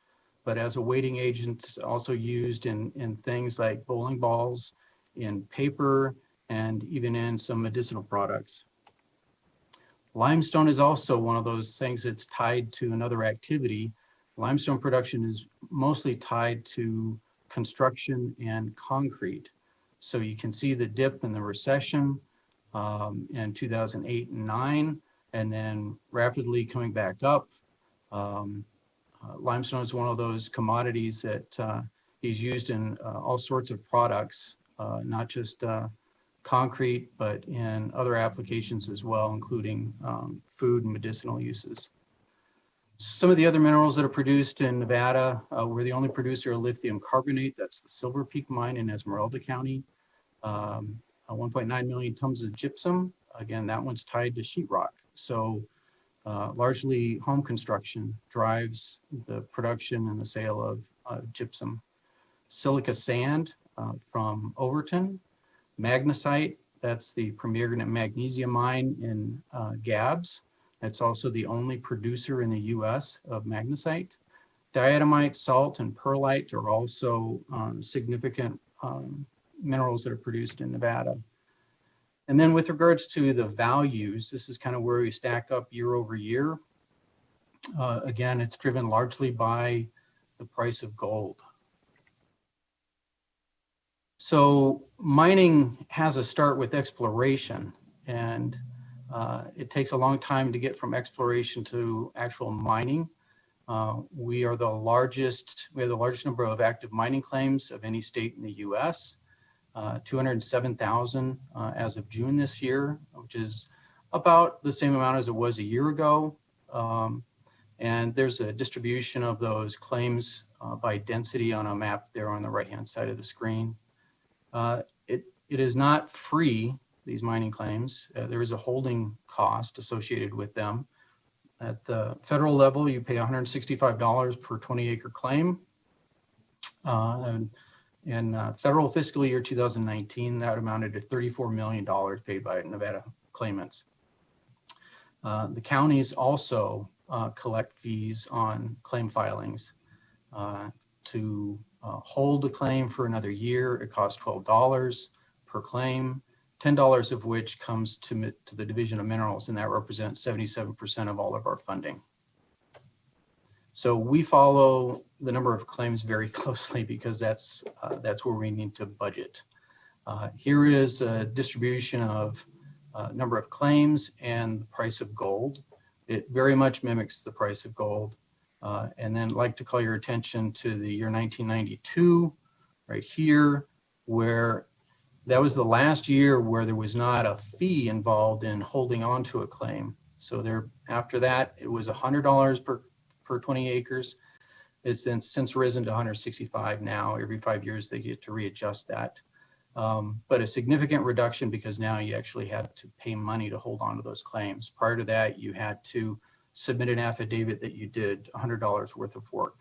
But as a weighting agent, it's also used in things like bowling balls, in paper, and even in some medicinal products. Limestone is also one of those things that's tied to another activity. Limestone production is mostly tied to construction and concrete. So you can see the dip in the recession in 2008 and 9, and then rapidly coming back up. Limestone is one of those commodities that is used in all sorts of products, not just concrete, but in other applications as well, including food and medicinal uses. Some of the other minerals that are produced in Nevada, we're the only producer of lithium carbonate. That's the Silver Peak mine in Esmeralda County. 1.9 million tons of gypsum. Again, that one's tied to sheetrock. So largely home construction drives the production and the sale of gypsum. Silica sand from Overton. Magnesite, that's the premier magnesium mine in Gabbs. That's also the only producer in the US of magnesite. Diatomite, salt, and perlite are also significant minerals that are produced in Nevada. And then with regards to the values, this is kind of where we stack up year over year. Again, it's driven largely by the price of gold. So mining has a start with exploration, and it takes a long time to get from exploration to actual mining. We have the largest number of active mining claims of any state in the US, 207,000 as of June this year, which is about the same amount as it was a year ago. And there's a distribution of those claims by density on a map there on the right-hand side of the screen. It is not free, these mining claims. There is a holding cost associated with them. At the federal level, you pay $165 per 20-acre claim. And in federal fiscal year 2019, that amounted to $34 million paid by Nevada claimants. The counties also collect fees on claim filings. To hold a claim for another year, it costs $12 per claim, $10 of which comes to the Division of Minerals, and that represents 77% of all of our funding. So we follow the number of claims very closely because that's where we need to budget. Here is a distribution of number of claims and the price of gold. It very much mimics the price of gold. And then I'd like to call your attention to the year 1992, right here, where that was the last year where there was not a fee involved in holding on to a claim. So there, after that, it was $100 per 20 acres. It's then since risen to $165 now. Every 5 years they get to readjust that. But a significant reduction because now you actually have to pay money to hold on to those claims. Prior to that, you had to submit an affidavit that you did $100 worth of work.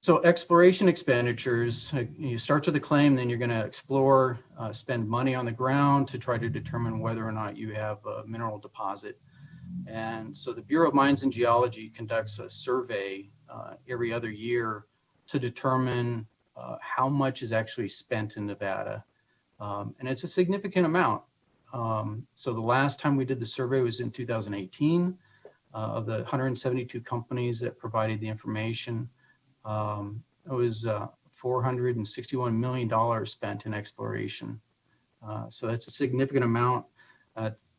So exploration expenditures, you start with a claim, then you're going to explore, spend money on the ground to try to determine whether or not you have a mineral deposit. And so the Bureau of Mines and Geology conducts a survey every other year to determine how much is actually spent in Nevada. And it's a significant amount. So the last time we did the survey was in 2018. Of the 172 companies that provided the information, it was $461 million spent in exploration. So that's a significant amount.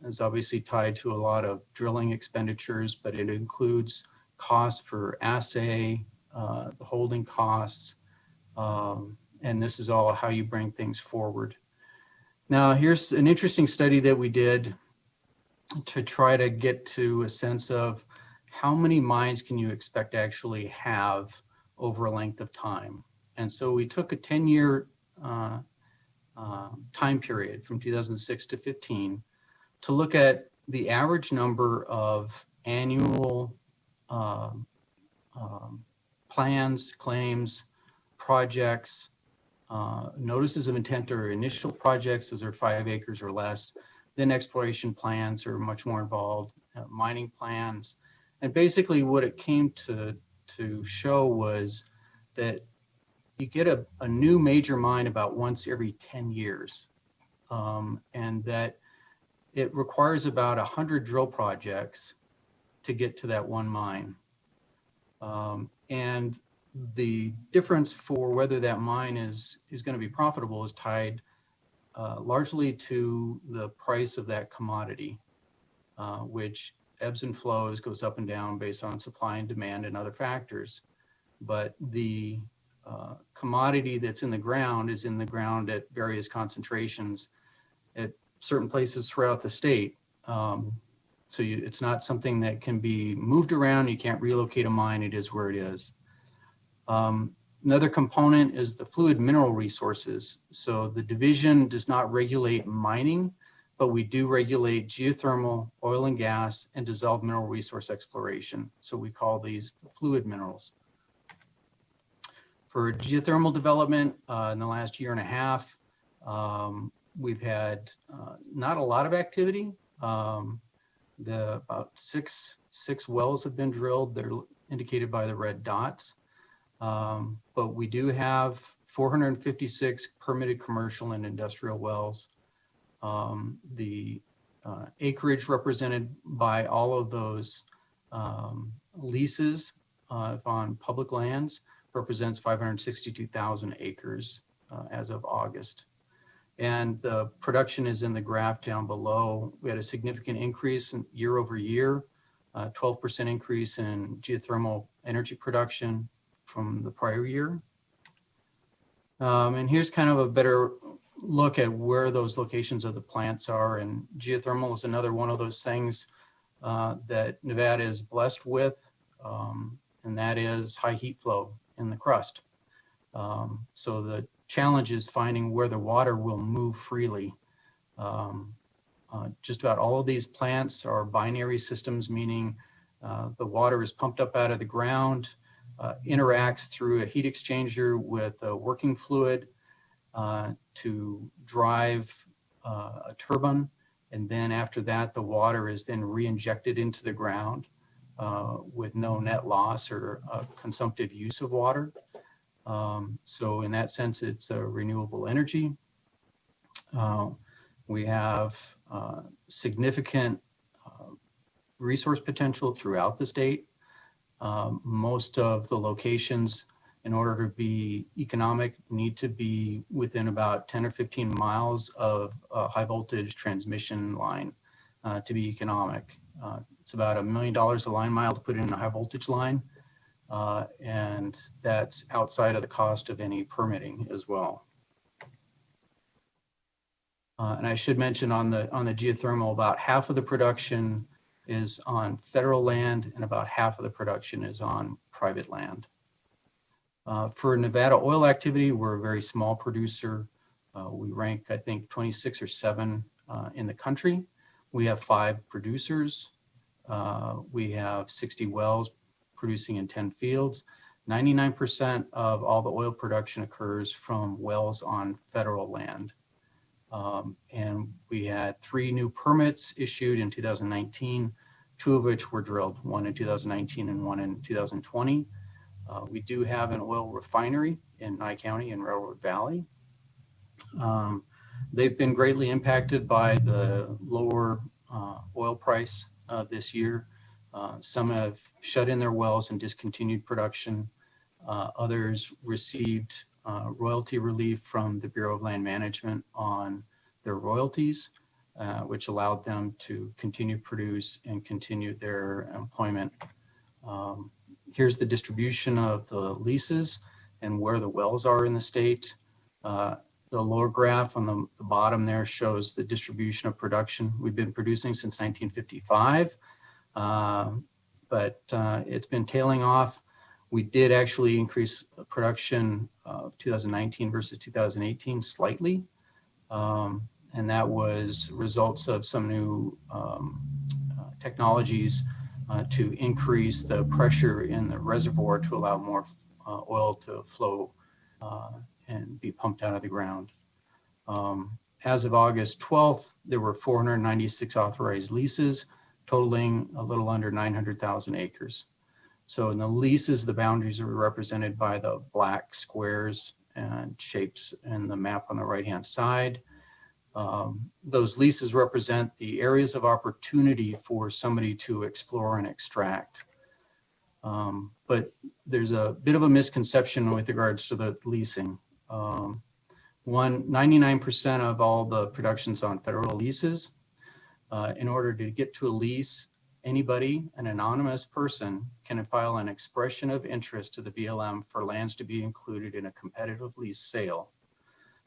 It's obviously tied to a lot of drilling expenditures, but it includes costs for assay, the holding costs, and this is all how you bring things forward. Now, here's an interesting study that we did to try to get to a sense of how many mines can you expect to actually have over a length of time. And so we took a 10-year time period from 2006 to 15 to look at the average number of annual plans, claims, projects, notices of intent or initial projects, those are 5 acres or less. Then exploration plans are much more involved, mining plans. And basically what it came to show was that you get a new major mine about once every 10 years. And that it requires about 100 drill projects to get to that one mine. And the difference for whether that mine is going to be profitable is tied largely to the price of that commodity, which ebbs and flows, goes up and down based on supply and demand and other factors. But the commodity that's in the ground is in the ground at various concentrations at certain places throughout the state. So it's not something that can be moved around. You can't relocate a mine. It is where it is. Another component is the fluid mineral resources. So the division does not regulate mining, but we do regulate geothermal, oil and gas, and dissolved mineral resource exploration. So we call these the fluid minerals. For geothermal development, in the last year and a half, we've had not a lot of activity. About six wells have been drilled. They're indicated by the red dots. But we do have 456 permitted commercial and industrial wells. The acreage represented by all of those leases on public lands represents 562,000 acres as of August. And the production is in the graph down below. We had a significant increase in year over year, 12% increase in geothermal energy production from the prior year. And here's kind of a better look at where those locations of the plants are. And geothermal is another one of those things that Nevada is blessed with, and that is high heat flow in the crust. So the challenge is finding where the water will move freely. Just about all of these plants are binary systems, meaning the water is pumped up out of the ground, interacts through a heat exchanger with a working fluid to drive a turbine. And then after that, the water is then re-injected into the ground with no net loss or consumptive use of water. So in that sense, it's a renewable energy. We have significant resource potential throughout the state. Most of the locations, in order to be economic, need to be within about 10 or 15 miles of a high voltage transmission line to be economic. It's about $1 million a line mile to put in a high voltage line. And that's outside of the cost of any permitting as well. And I should mention on the geothermal, about half of the production is on federal land and about half of the production is on private land. For Nevada oil activity, we're a very small producer. We rank, I think, 26 or 7 in the country. We have 5 producers. We have 60 wells producing in 10 fields. 99% of all the oil production occurs from wells on federal land. And we had 3 new permits issued in 2019, 2 of which were drilled, 1 in 2019 and 1 in 2020. We do have an oil refinery in Nye County in Railroad Valley. They've been greatly impacted by the lower oil price this year. Some have shut in their wells and discontinued production. Others received royalty relief from the Bureau of Land Management on their royalties, which allowed them to continue to produce and continue their employment. Here's the distribution of the leases and where the wells are in the state. The lower graph on the bottom there shows the distribution of production. We've been producing since 1955, but it's been tailing off. We did actually increase production 2019 versus 2018 slightly. And that was results of some new technologies to increase the pressure in the reservoir to allow more oil to flow and be pumped out of the ground. As of August 12th, there were 496 authorized leases, totaling a little under 900,000 acres. So in the leases, the boundaries are represented by the black squares and shapes in the map on the right-hand side. Those leases represent the areas of opportunity for somebody to explore and extract. But there's a bit of a misconception with regards to the leasing. 99% of all the production's on federal leases. In order to get to a lease, anybody, an anonymous person, can file an expression of interest to the BLM for lands to be included in a competitive lease sale.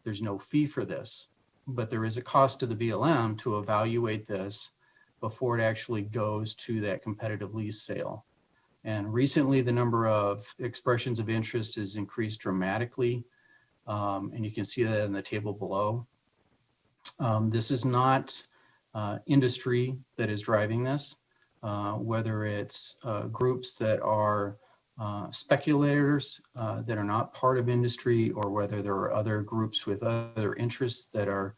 There's no fee for this, but there is a cost to the BLM to evaluate this before it actually goes to that competitive lease sale. And recently, the number of expressions of interest has increased dramatically. And you can see that in the table below. This is not industry that is driving this, whether it's groups that are speculators that are not part of industry, or whether there are other groups with other interests that are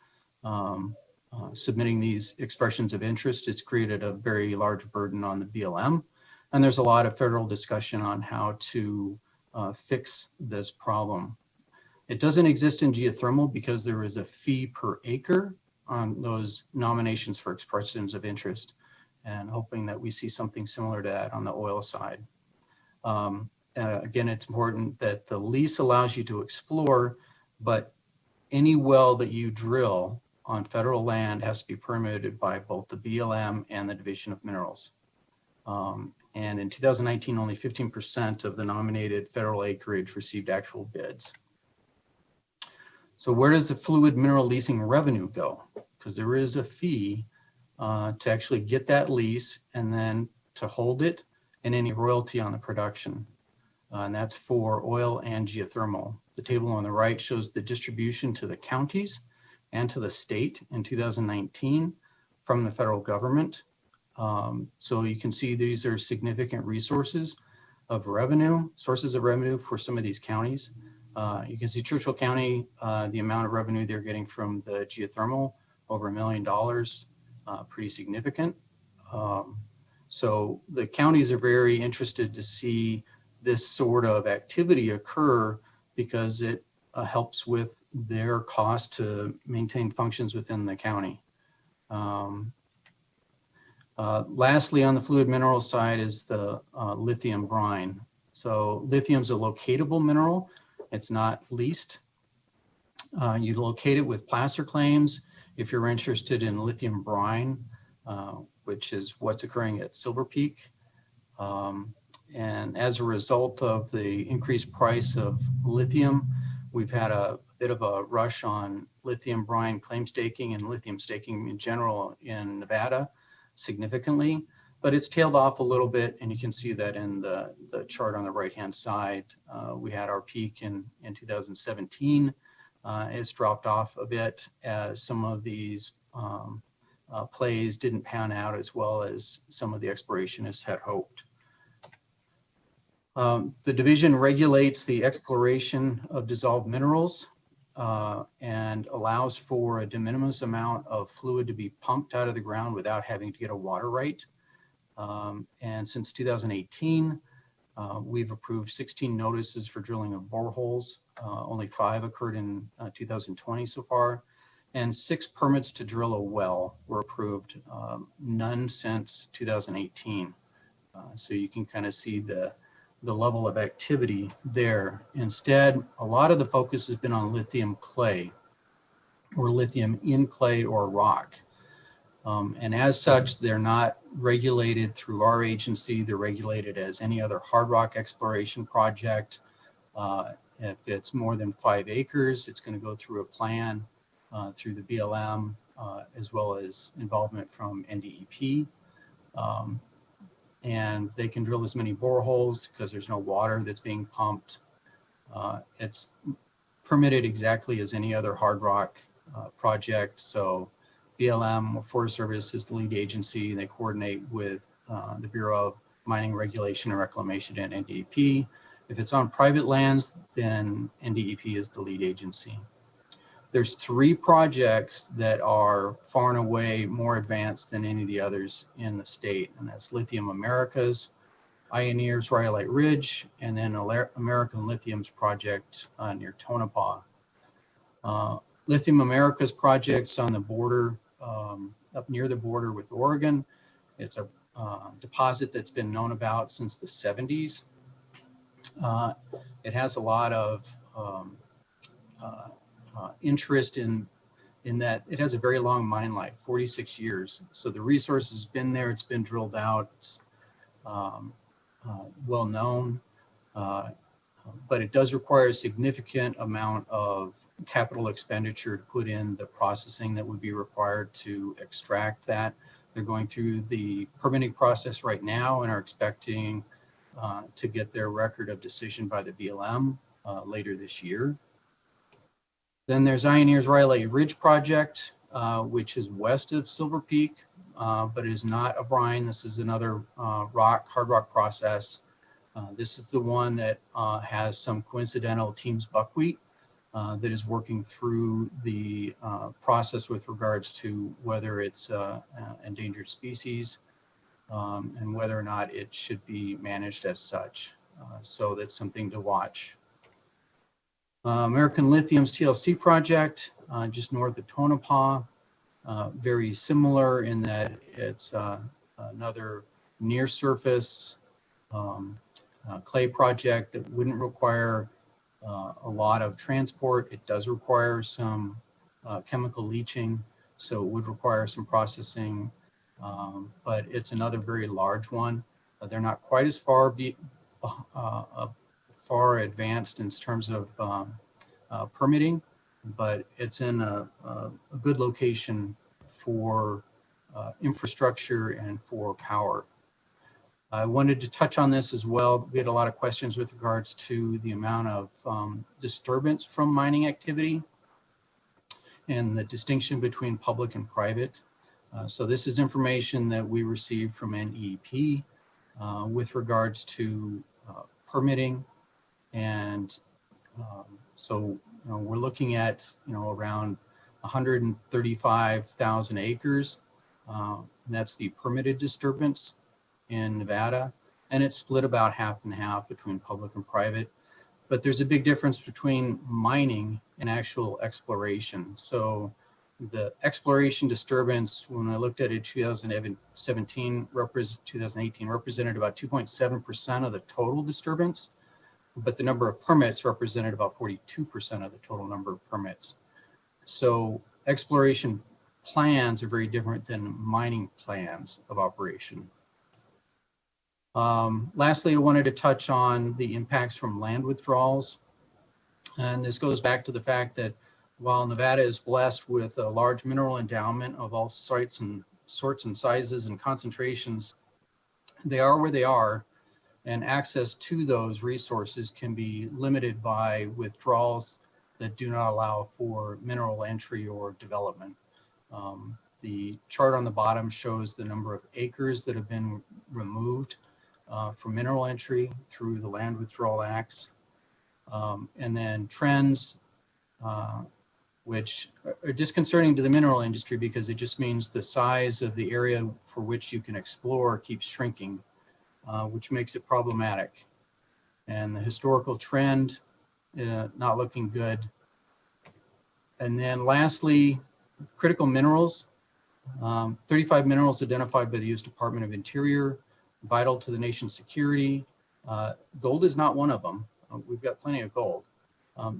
submitting these expressions of interest. It's created a very large burden on the BLM. And there's a lot of federal discussion on how to fix this problem. It doesn't exist in geothermal because there is a fee per acre on those nominations for expressions of interest, and hoping that we see something similar to that on the oil side. Again, it's important that the lease allows you to explore, but any well that you drill on federal land has to be permitted by both the BLM and the Division of Minerals. And in 2019, only 15% of the nominated federal acreage received actual bids. So where does the fluid mineral leasing revenue go? Because there is a fee to actually get that lease and then to hold it, and any royalty on the production. And that's for oil and geothermal. The table on the right shows the distribution to the counties and to the state in 2019 from the federal government. So you can see these are significant sources of revenue for some of these counties. You can see Churchill County, the amount of revenue they're getting from the geothermal, over $1 million, pretty significant. So the counties are very interested to see this sort of activity occur because it helps with their cost to maintain functions within the county. Lastly, on the fluid mineral side is the lithium brine. So lithium is a locatable mineral. It's not leased. You locate it with placer claims. If you're interested in lithium brine, which is what's occurring at Silver Peak. And as a result of the increased price of lithium, we've had a bit of a rush on lithium brine claim staking and lithium staking in general in Nevada significantly, but it's tailed off a little bit, and you can see that in the chart on the right-hand side. We had our peak in 2017. It's dropped off a bit as some of these plays didn't pan out as well as some of the explorationists had hoped. The division regulates the exploration of dissolved minerals and allows for a de minimis amount of fluid to be pumped out of the ground without having to get a water right. And since 2018, we've approved 16 notices for drilling of boreholes. Only 5 occurred in 2020 so far, and 6 permits to drill a well were approved, none since 2018. So you can kind of see the level of activity there. Instead, a lot of the focus has been on lithium clay or lithium in clay or rock. And as such, they're not regulated through our agency. They're regulated as any other hard rock exploration project. If it's more than 5 acres, it's going to go through a plan through the BLM, as well as involvement from NDEP. And they can drill as many boreholes because there's no water that's being pumped. It's permitted exactly as any other hard rock project. So BLM, Forest Service, is the lead agency. They coordinate with the Bureau of Mining Regulation and Reclamation and NDEP. If it's on private lands, then NDEP is the lead agency. There's 3 projects that are far and away more advanced than any of the others in the state, and that's Lithium Americas, Ioneers Rhyolite Ridge, and then American Lithium's project near Tonopah. Lithium Americas project's on the border, up near the border with Oregon. It's a deposit that's been known about since the 70s. It has a lot of interest in that it has a very long mine life, 46 years. So the resource has been there, it's been drilled out, it's well known, but it does require a significant amount of capital expenditure to put in the processing that would be required to extract that. They're going through the permitting process right now and are expecting to get their record of decision by the BLM later this year. Then there's Ioneers Rhyolite Ridge project, which is west of Silver Peak, but is not a brine. This is another hard rock process. This is the one that has some coincidental teams buckwheat that is working through the process with regards to whether it's endangered species and whether or not it should be managed as such. So that's something to watch. American Lithium's TLC project, just north of Tonopah, very similar in that it's another near surface clay project that wouldn't require a lot of transport. It does require some chemical leaching, so it would require some processing, but it's another very large one. They're not quite as far advanced in terms of permitting, but it's in a good location for infrastructure and for power. I wanted to touch on this as well. We had a lot of questions with regards to the amount of disturbance from mining activity and the distinction between public and private. So this is information that we received from NEP with regards to permitting. And so we're looking at around 135,000 acres. And that's the permitted disturbance in Nevada. And it's split about half and half between public and private. But there's a big difference between mining and actual exploration. So the exploration disturbance, when I looked at it, 2018 represented about 2.7% of the total disturbance, but the number of permits represented about 42% of the total number of permits. So exploration plans are very different than mining plans of operation. Lastly, I wanted to touch on the impacts from land withdrawals. And this goes back to the fact that while Nevada is blessed with a large mineral endowment of all sorts and sizes and concentrations, they are where they are, and access to those resources can be limited by withdrawals that do not allow for mineral entry or development. The chart on the bottom shows the number of acres that have been removed from mineral entry through the Land Withdrawal Acts. And then trends, which are disconcerting to the mineral industry because it just means the size of the area for which you can explore keeps shrinking, which makes it problematic. And the historical trend, not looking good. And then lastly, critical minerals, 35 minerals identified by the U.S. Department of Interior, vital to the nation's security. Gold is not one of them. We've got plenty of gold.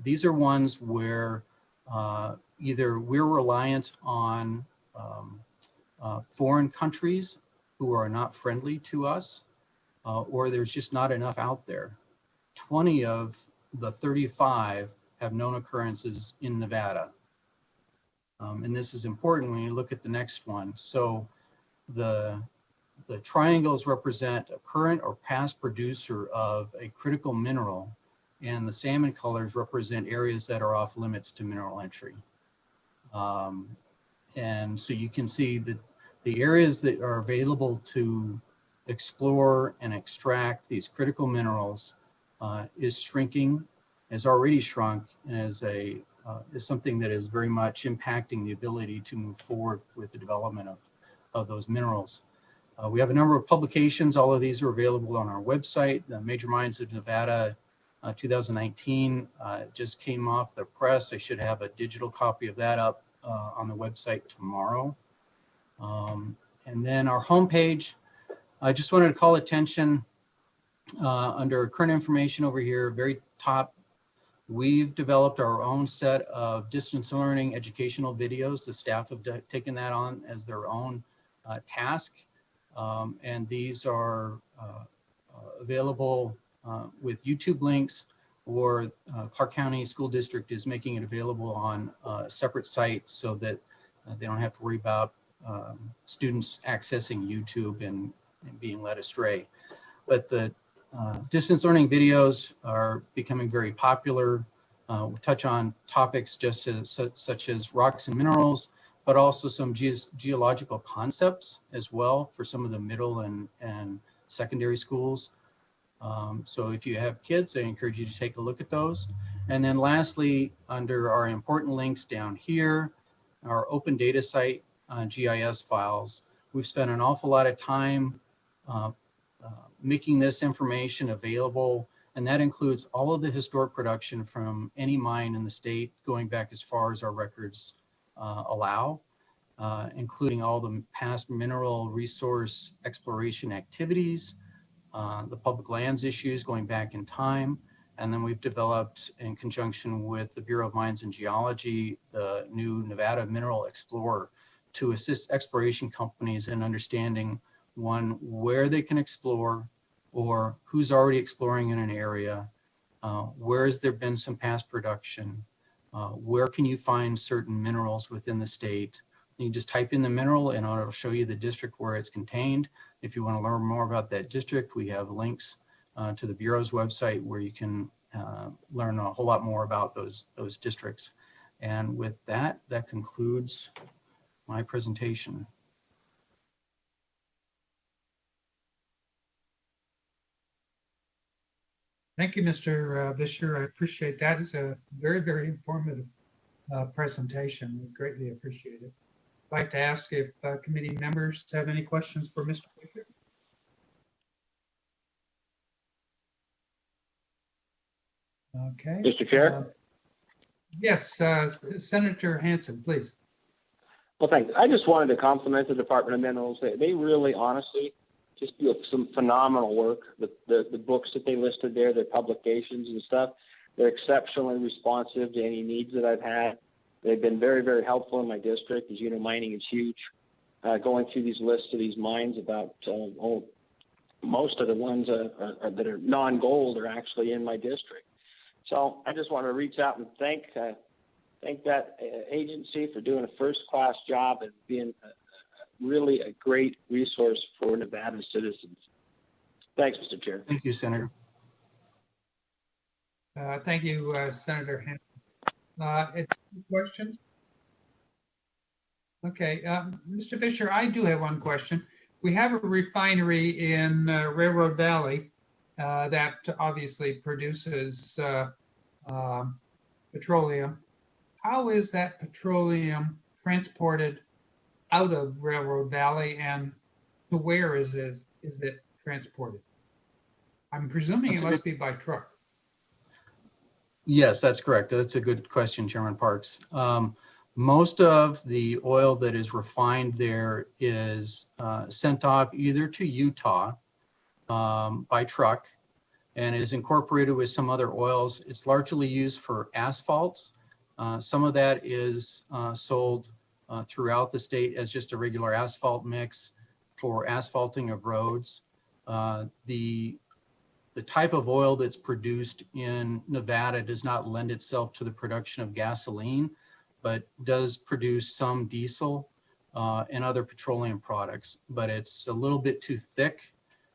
These are ones where either we're reliant on foreign countries who are not friendly to us, or there's just not enough out there. 20 of the 35 have known occurrences in Nevada. And this is important when you look at the next one. So the triangles represent a current or past producer of a critical mineral, and the salmon colors represent areas that are off limits to mineral entry. And so you can see that the areas that are available to explore and extract these critical minerals is shrinking, has already shrunk, and is something that is very much impacting the ability to move forward with the development of those minerals. We have a number of publications. All of these are available on our website. The Major Mines of Nevada 2019 just came off the press. I should have a digital copy of that up on the website tomorrow. And then our homepage, I just wanted to call attention under current information over here, very top. We've developed our own set of distance learning educational videos. The staff have taken that on as their own task. And these are available with YouTube links, or Clark County School District is making it available on a separate site so that they don't have to worry about students accessing YouTube and being led astray. But the distance learning videos are becoming very popular. We touch on topics such as rocks and minerals, but also some geological concepts as well for some of the middle and secondary schools. So if you have kids, I encourage you to take a look at those. And then lastly, under our important links down here, our open data site on GIS files, we've spent an awful lot of time making this information available, and that includes all of the historic production from any mine in the state going back as far as our records allow, including all the past mineral resource exploration activities, the public lands issues going back in time. And then we've developed, in conjunction with the Bureau of Mines and Geology, the new Nevada Mineral Explorer to assist exploration companies in understanding, one, where they can explore, or who's already exploring in an area, where has there been some past production, where can you find certain minerals within the state. You just type in the mineral and it'll show you the district where it's contained. If you want to learn more about that district, we have links to the Bureau's website where you can learn a whole lot more about those districts. And with that, that concludes my presentation. Thank you, Mr. Vischer. I appreciate that. It's a very, very informative presentation. We greatly appreciate it. I'd like to ask if committee members have any questions for Mr. Vischer. Okay. Mr. Chair? Yes, Senator Hansen, please. Well, thanks. I just wanted to compliment the Department of Minerals. They really, honestly, just do some phenomenal work. The books that they listed there, their publications and stuff, they're exceptionally responsive to any needs that I've had. They've been very, very helpful in my district. As you know, mining is huge. Going through these lists of these mines, about most of the ones that are non-gold are actually in my district. So I just want to reach out and thank that agency for doing a first-class job and being really a great resource for Nevada citizens. Thanks, Mr. Chair. Thank you, Senator. Thank you, Senator Hansen. Any questions? Okay, Mr. Vischer, I do have one question. We have a refinery in Railroad Valley that obviously produces petroleum. How is that petroleum transported out of Railroad Valley, and to where is it transported? I'm presuming it must be by truck. Yes, that's correct. That's a good question, Chairman Parks. Most of the oil that is refined there is sent off either to Utah by truck and is incorporated with some other oils. It's largely used for asphalts. Some of that is sold throughout the state as just a regular asphalt mix for asphalting of roads. The type of oil that's produced in Nevada does not lend itself to the production of gasoline, but does produce some diesel and other petroleum products. But it's a little bit too thick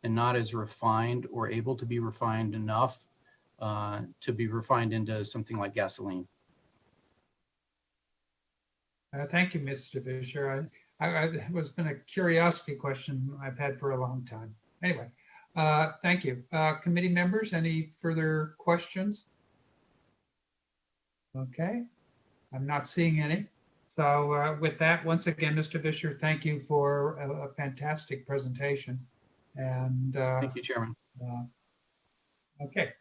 and not as refined or able to be refined enough to be refined into something like gasoline. Thank you, Mr. Vischer. It was been a curiosity question I've had for a long time. Anyway, thank you. Committee members, any further questions? Okay, I'm not seeing any. So with that, once again, Mr. Vischer, thank you for a fantastic presentation. And thank you, Chairman. Okay,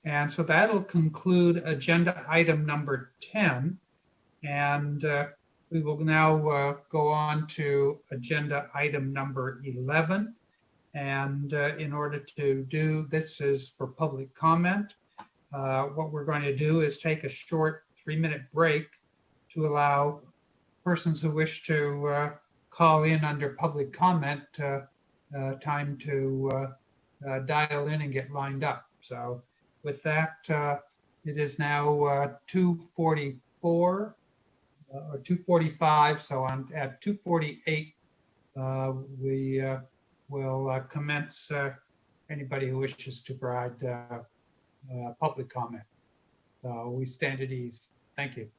and so that'll conclude agenda item number 10. And we will now go on to agenda item number 11. And in order to do this is for public comment. What we're going to do is take a short 3-minute break to allow persons who wish to call in under public comment time to dial in and get lined up. So with that, it is now 2:44 or 2:45. So at 2:48, we will commence anybody who wishes to provide public comment. So we stand at ease. Thank you.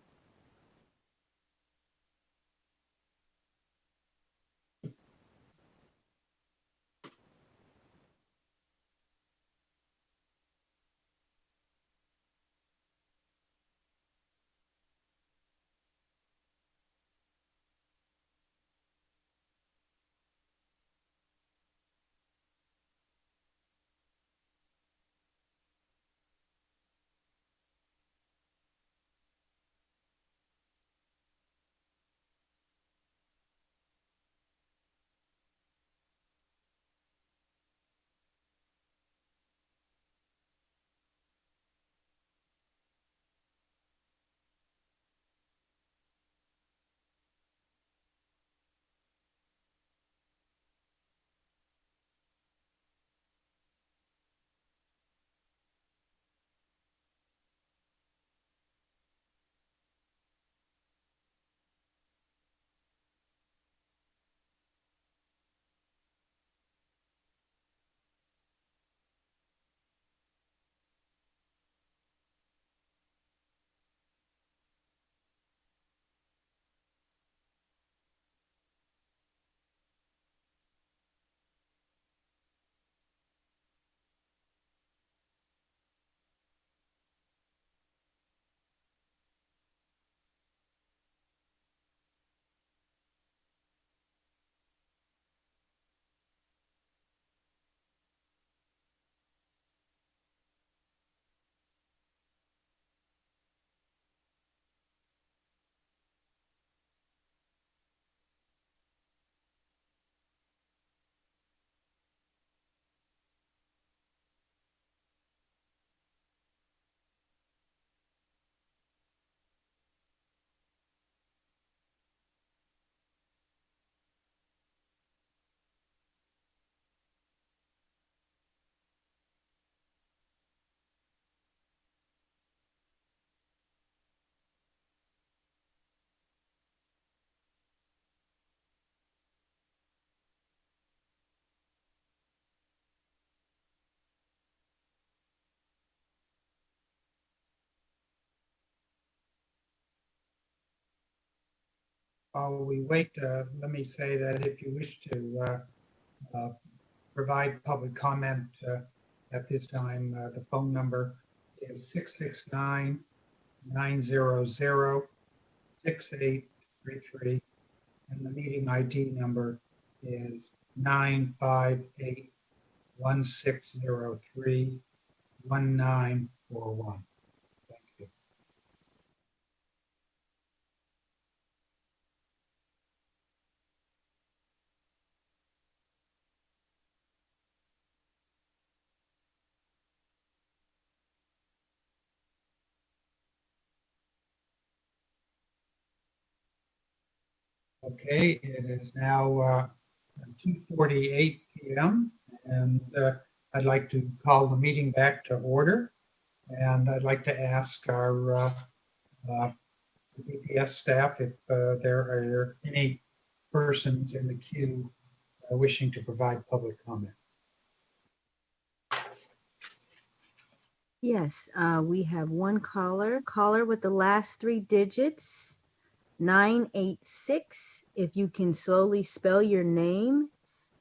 while we wait, let me say that if you wish to provide public comment at this time, the phone number is 669-900-6833, and the meeting ID number is 958-1603-1941. Thank you. Okay, it is now 2:48 p.m. and I'd like to call the meeting back to order. And I'd like to ask our BPS staff if there are any persons in the queue wishing to provide public comment. Yes, we have one caller with the last three digits, 986. If you can slowly spell your name,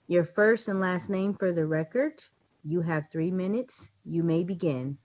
your first and last name for the record. You have 3 minutes. You may begin.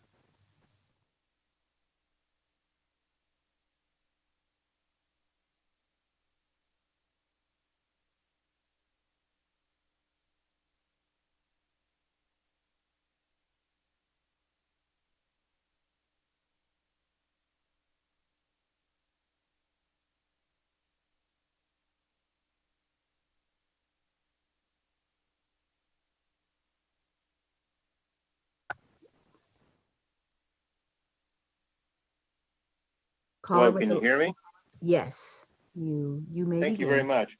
Hello, can you hear me? Yes, you may Thank begin. you very much.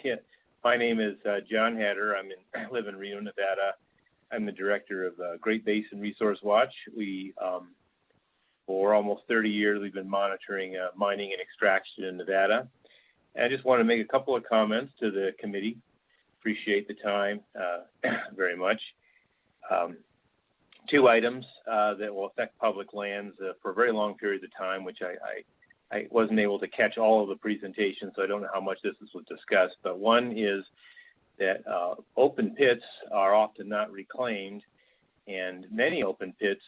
Yeah, my name is John Hatter. I live in Reno, Nevada. I'm the director of Great Basin Resource Watch. We, for almost 30 years, we've been monitoring mining and extraction in Nevada. And I just want to make a couple of comments to the committee. Appreciate the time very much. Two items that will affect public lands for a very long period of time, which I wasn't able to catch all of the presentation, so I don't know how much this was discussed. But one is that open pits are often not reclaimed, and many open pits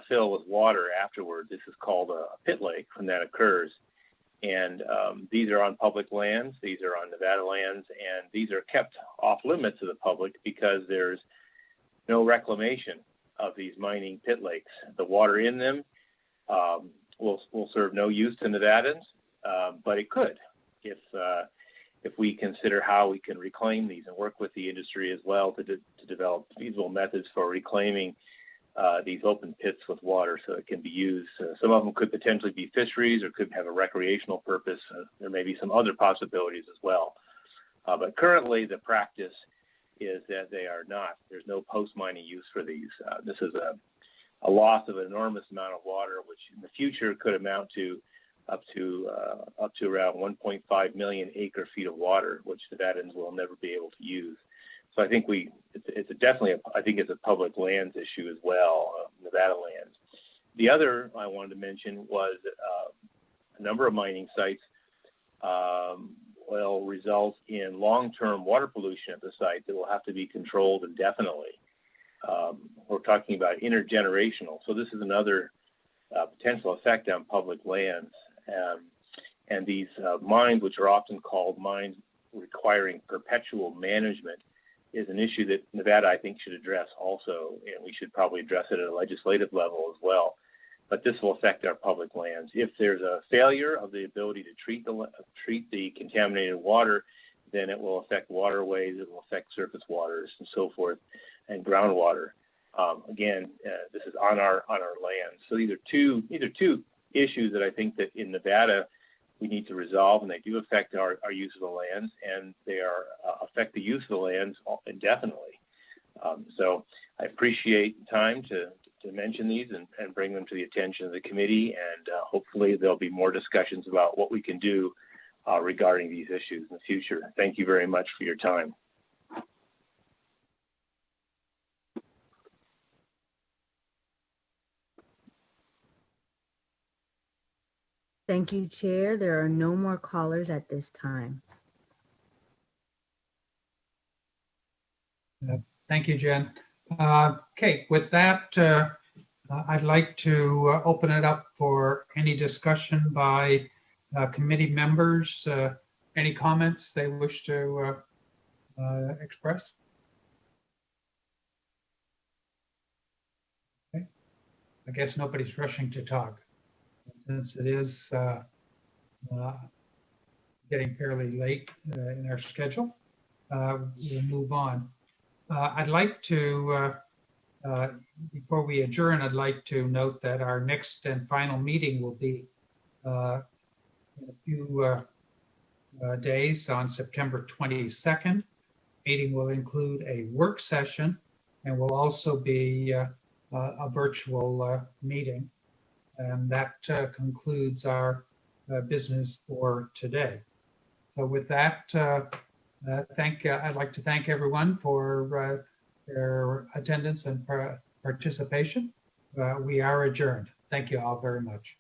fill with water afterward. This is called a pit lake when that occurs. And these are on public lands, these are on Nevada lands, and these are kept off limits to the public because there's no reclamation of these mining pit lakes. The water in them will serve no use to Nevadans, but it could if we consider how we can reclaim these and work with the industry as well to develop feasible methods for reclaiming these open pits with water so it can be used. Some of them could potentially be fisheries or could have a recreational purpose. There may be some other possibilities as well. But currently the practice is that they are not. There's no post-mining use for these. This is a loss of an enormous amount of water, which in the future could amount to up to around 1.5 million acre feet of water, which Nevadans will never be able to use. So I think it's a public lands issue as well, Nevada lands. The other I wanted to mention was a number of mining sites will result in long-term water pollution at the site that will have to be controlled indefinitely. We're talking about intergenerational. So this is another potential effect on public lands. And these mines, which are often called mines requiring perpetual management, is an issue that Nevada, I think, should address also, and we should probably address it at a legislative level as well. But this will affect our public lands. If there's a failure of the ability to treat the contaminated water, then it will affect waterways, it will affect surface waters and so forth, and groundwater. Again, this is on our lands. So these are two issues that I think that in Nevada we need to resolve, and they do affect our use of the lands, and they affect the use of the lands indefinitely. So I appreciate the time to mention these and bring them to the attention of the committee, and hopefully there'll be more discussions about what we can do regarding these issues in the future. Thank you very much for your time. Thank you, Chair. There are no more callers at this time. Thank you, Jen. Okay, with that, I'd like to open it up for any discussion by committee members. Any comments they wish to express? Okay. I guess nobody's rushing to talk since it is getting fairly late in our schedule. We'll move on. I'd like to, before we adjourn, I'd like to note that our next and final meeting will be in a few days on September 22nd. Meeting will include a work session and will also be a virtual meeting. And that concludes our business for today. So with that, I'd like to thank everyone for their attendance and participation. We are adjourned. Thank you all very much.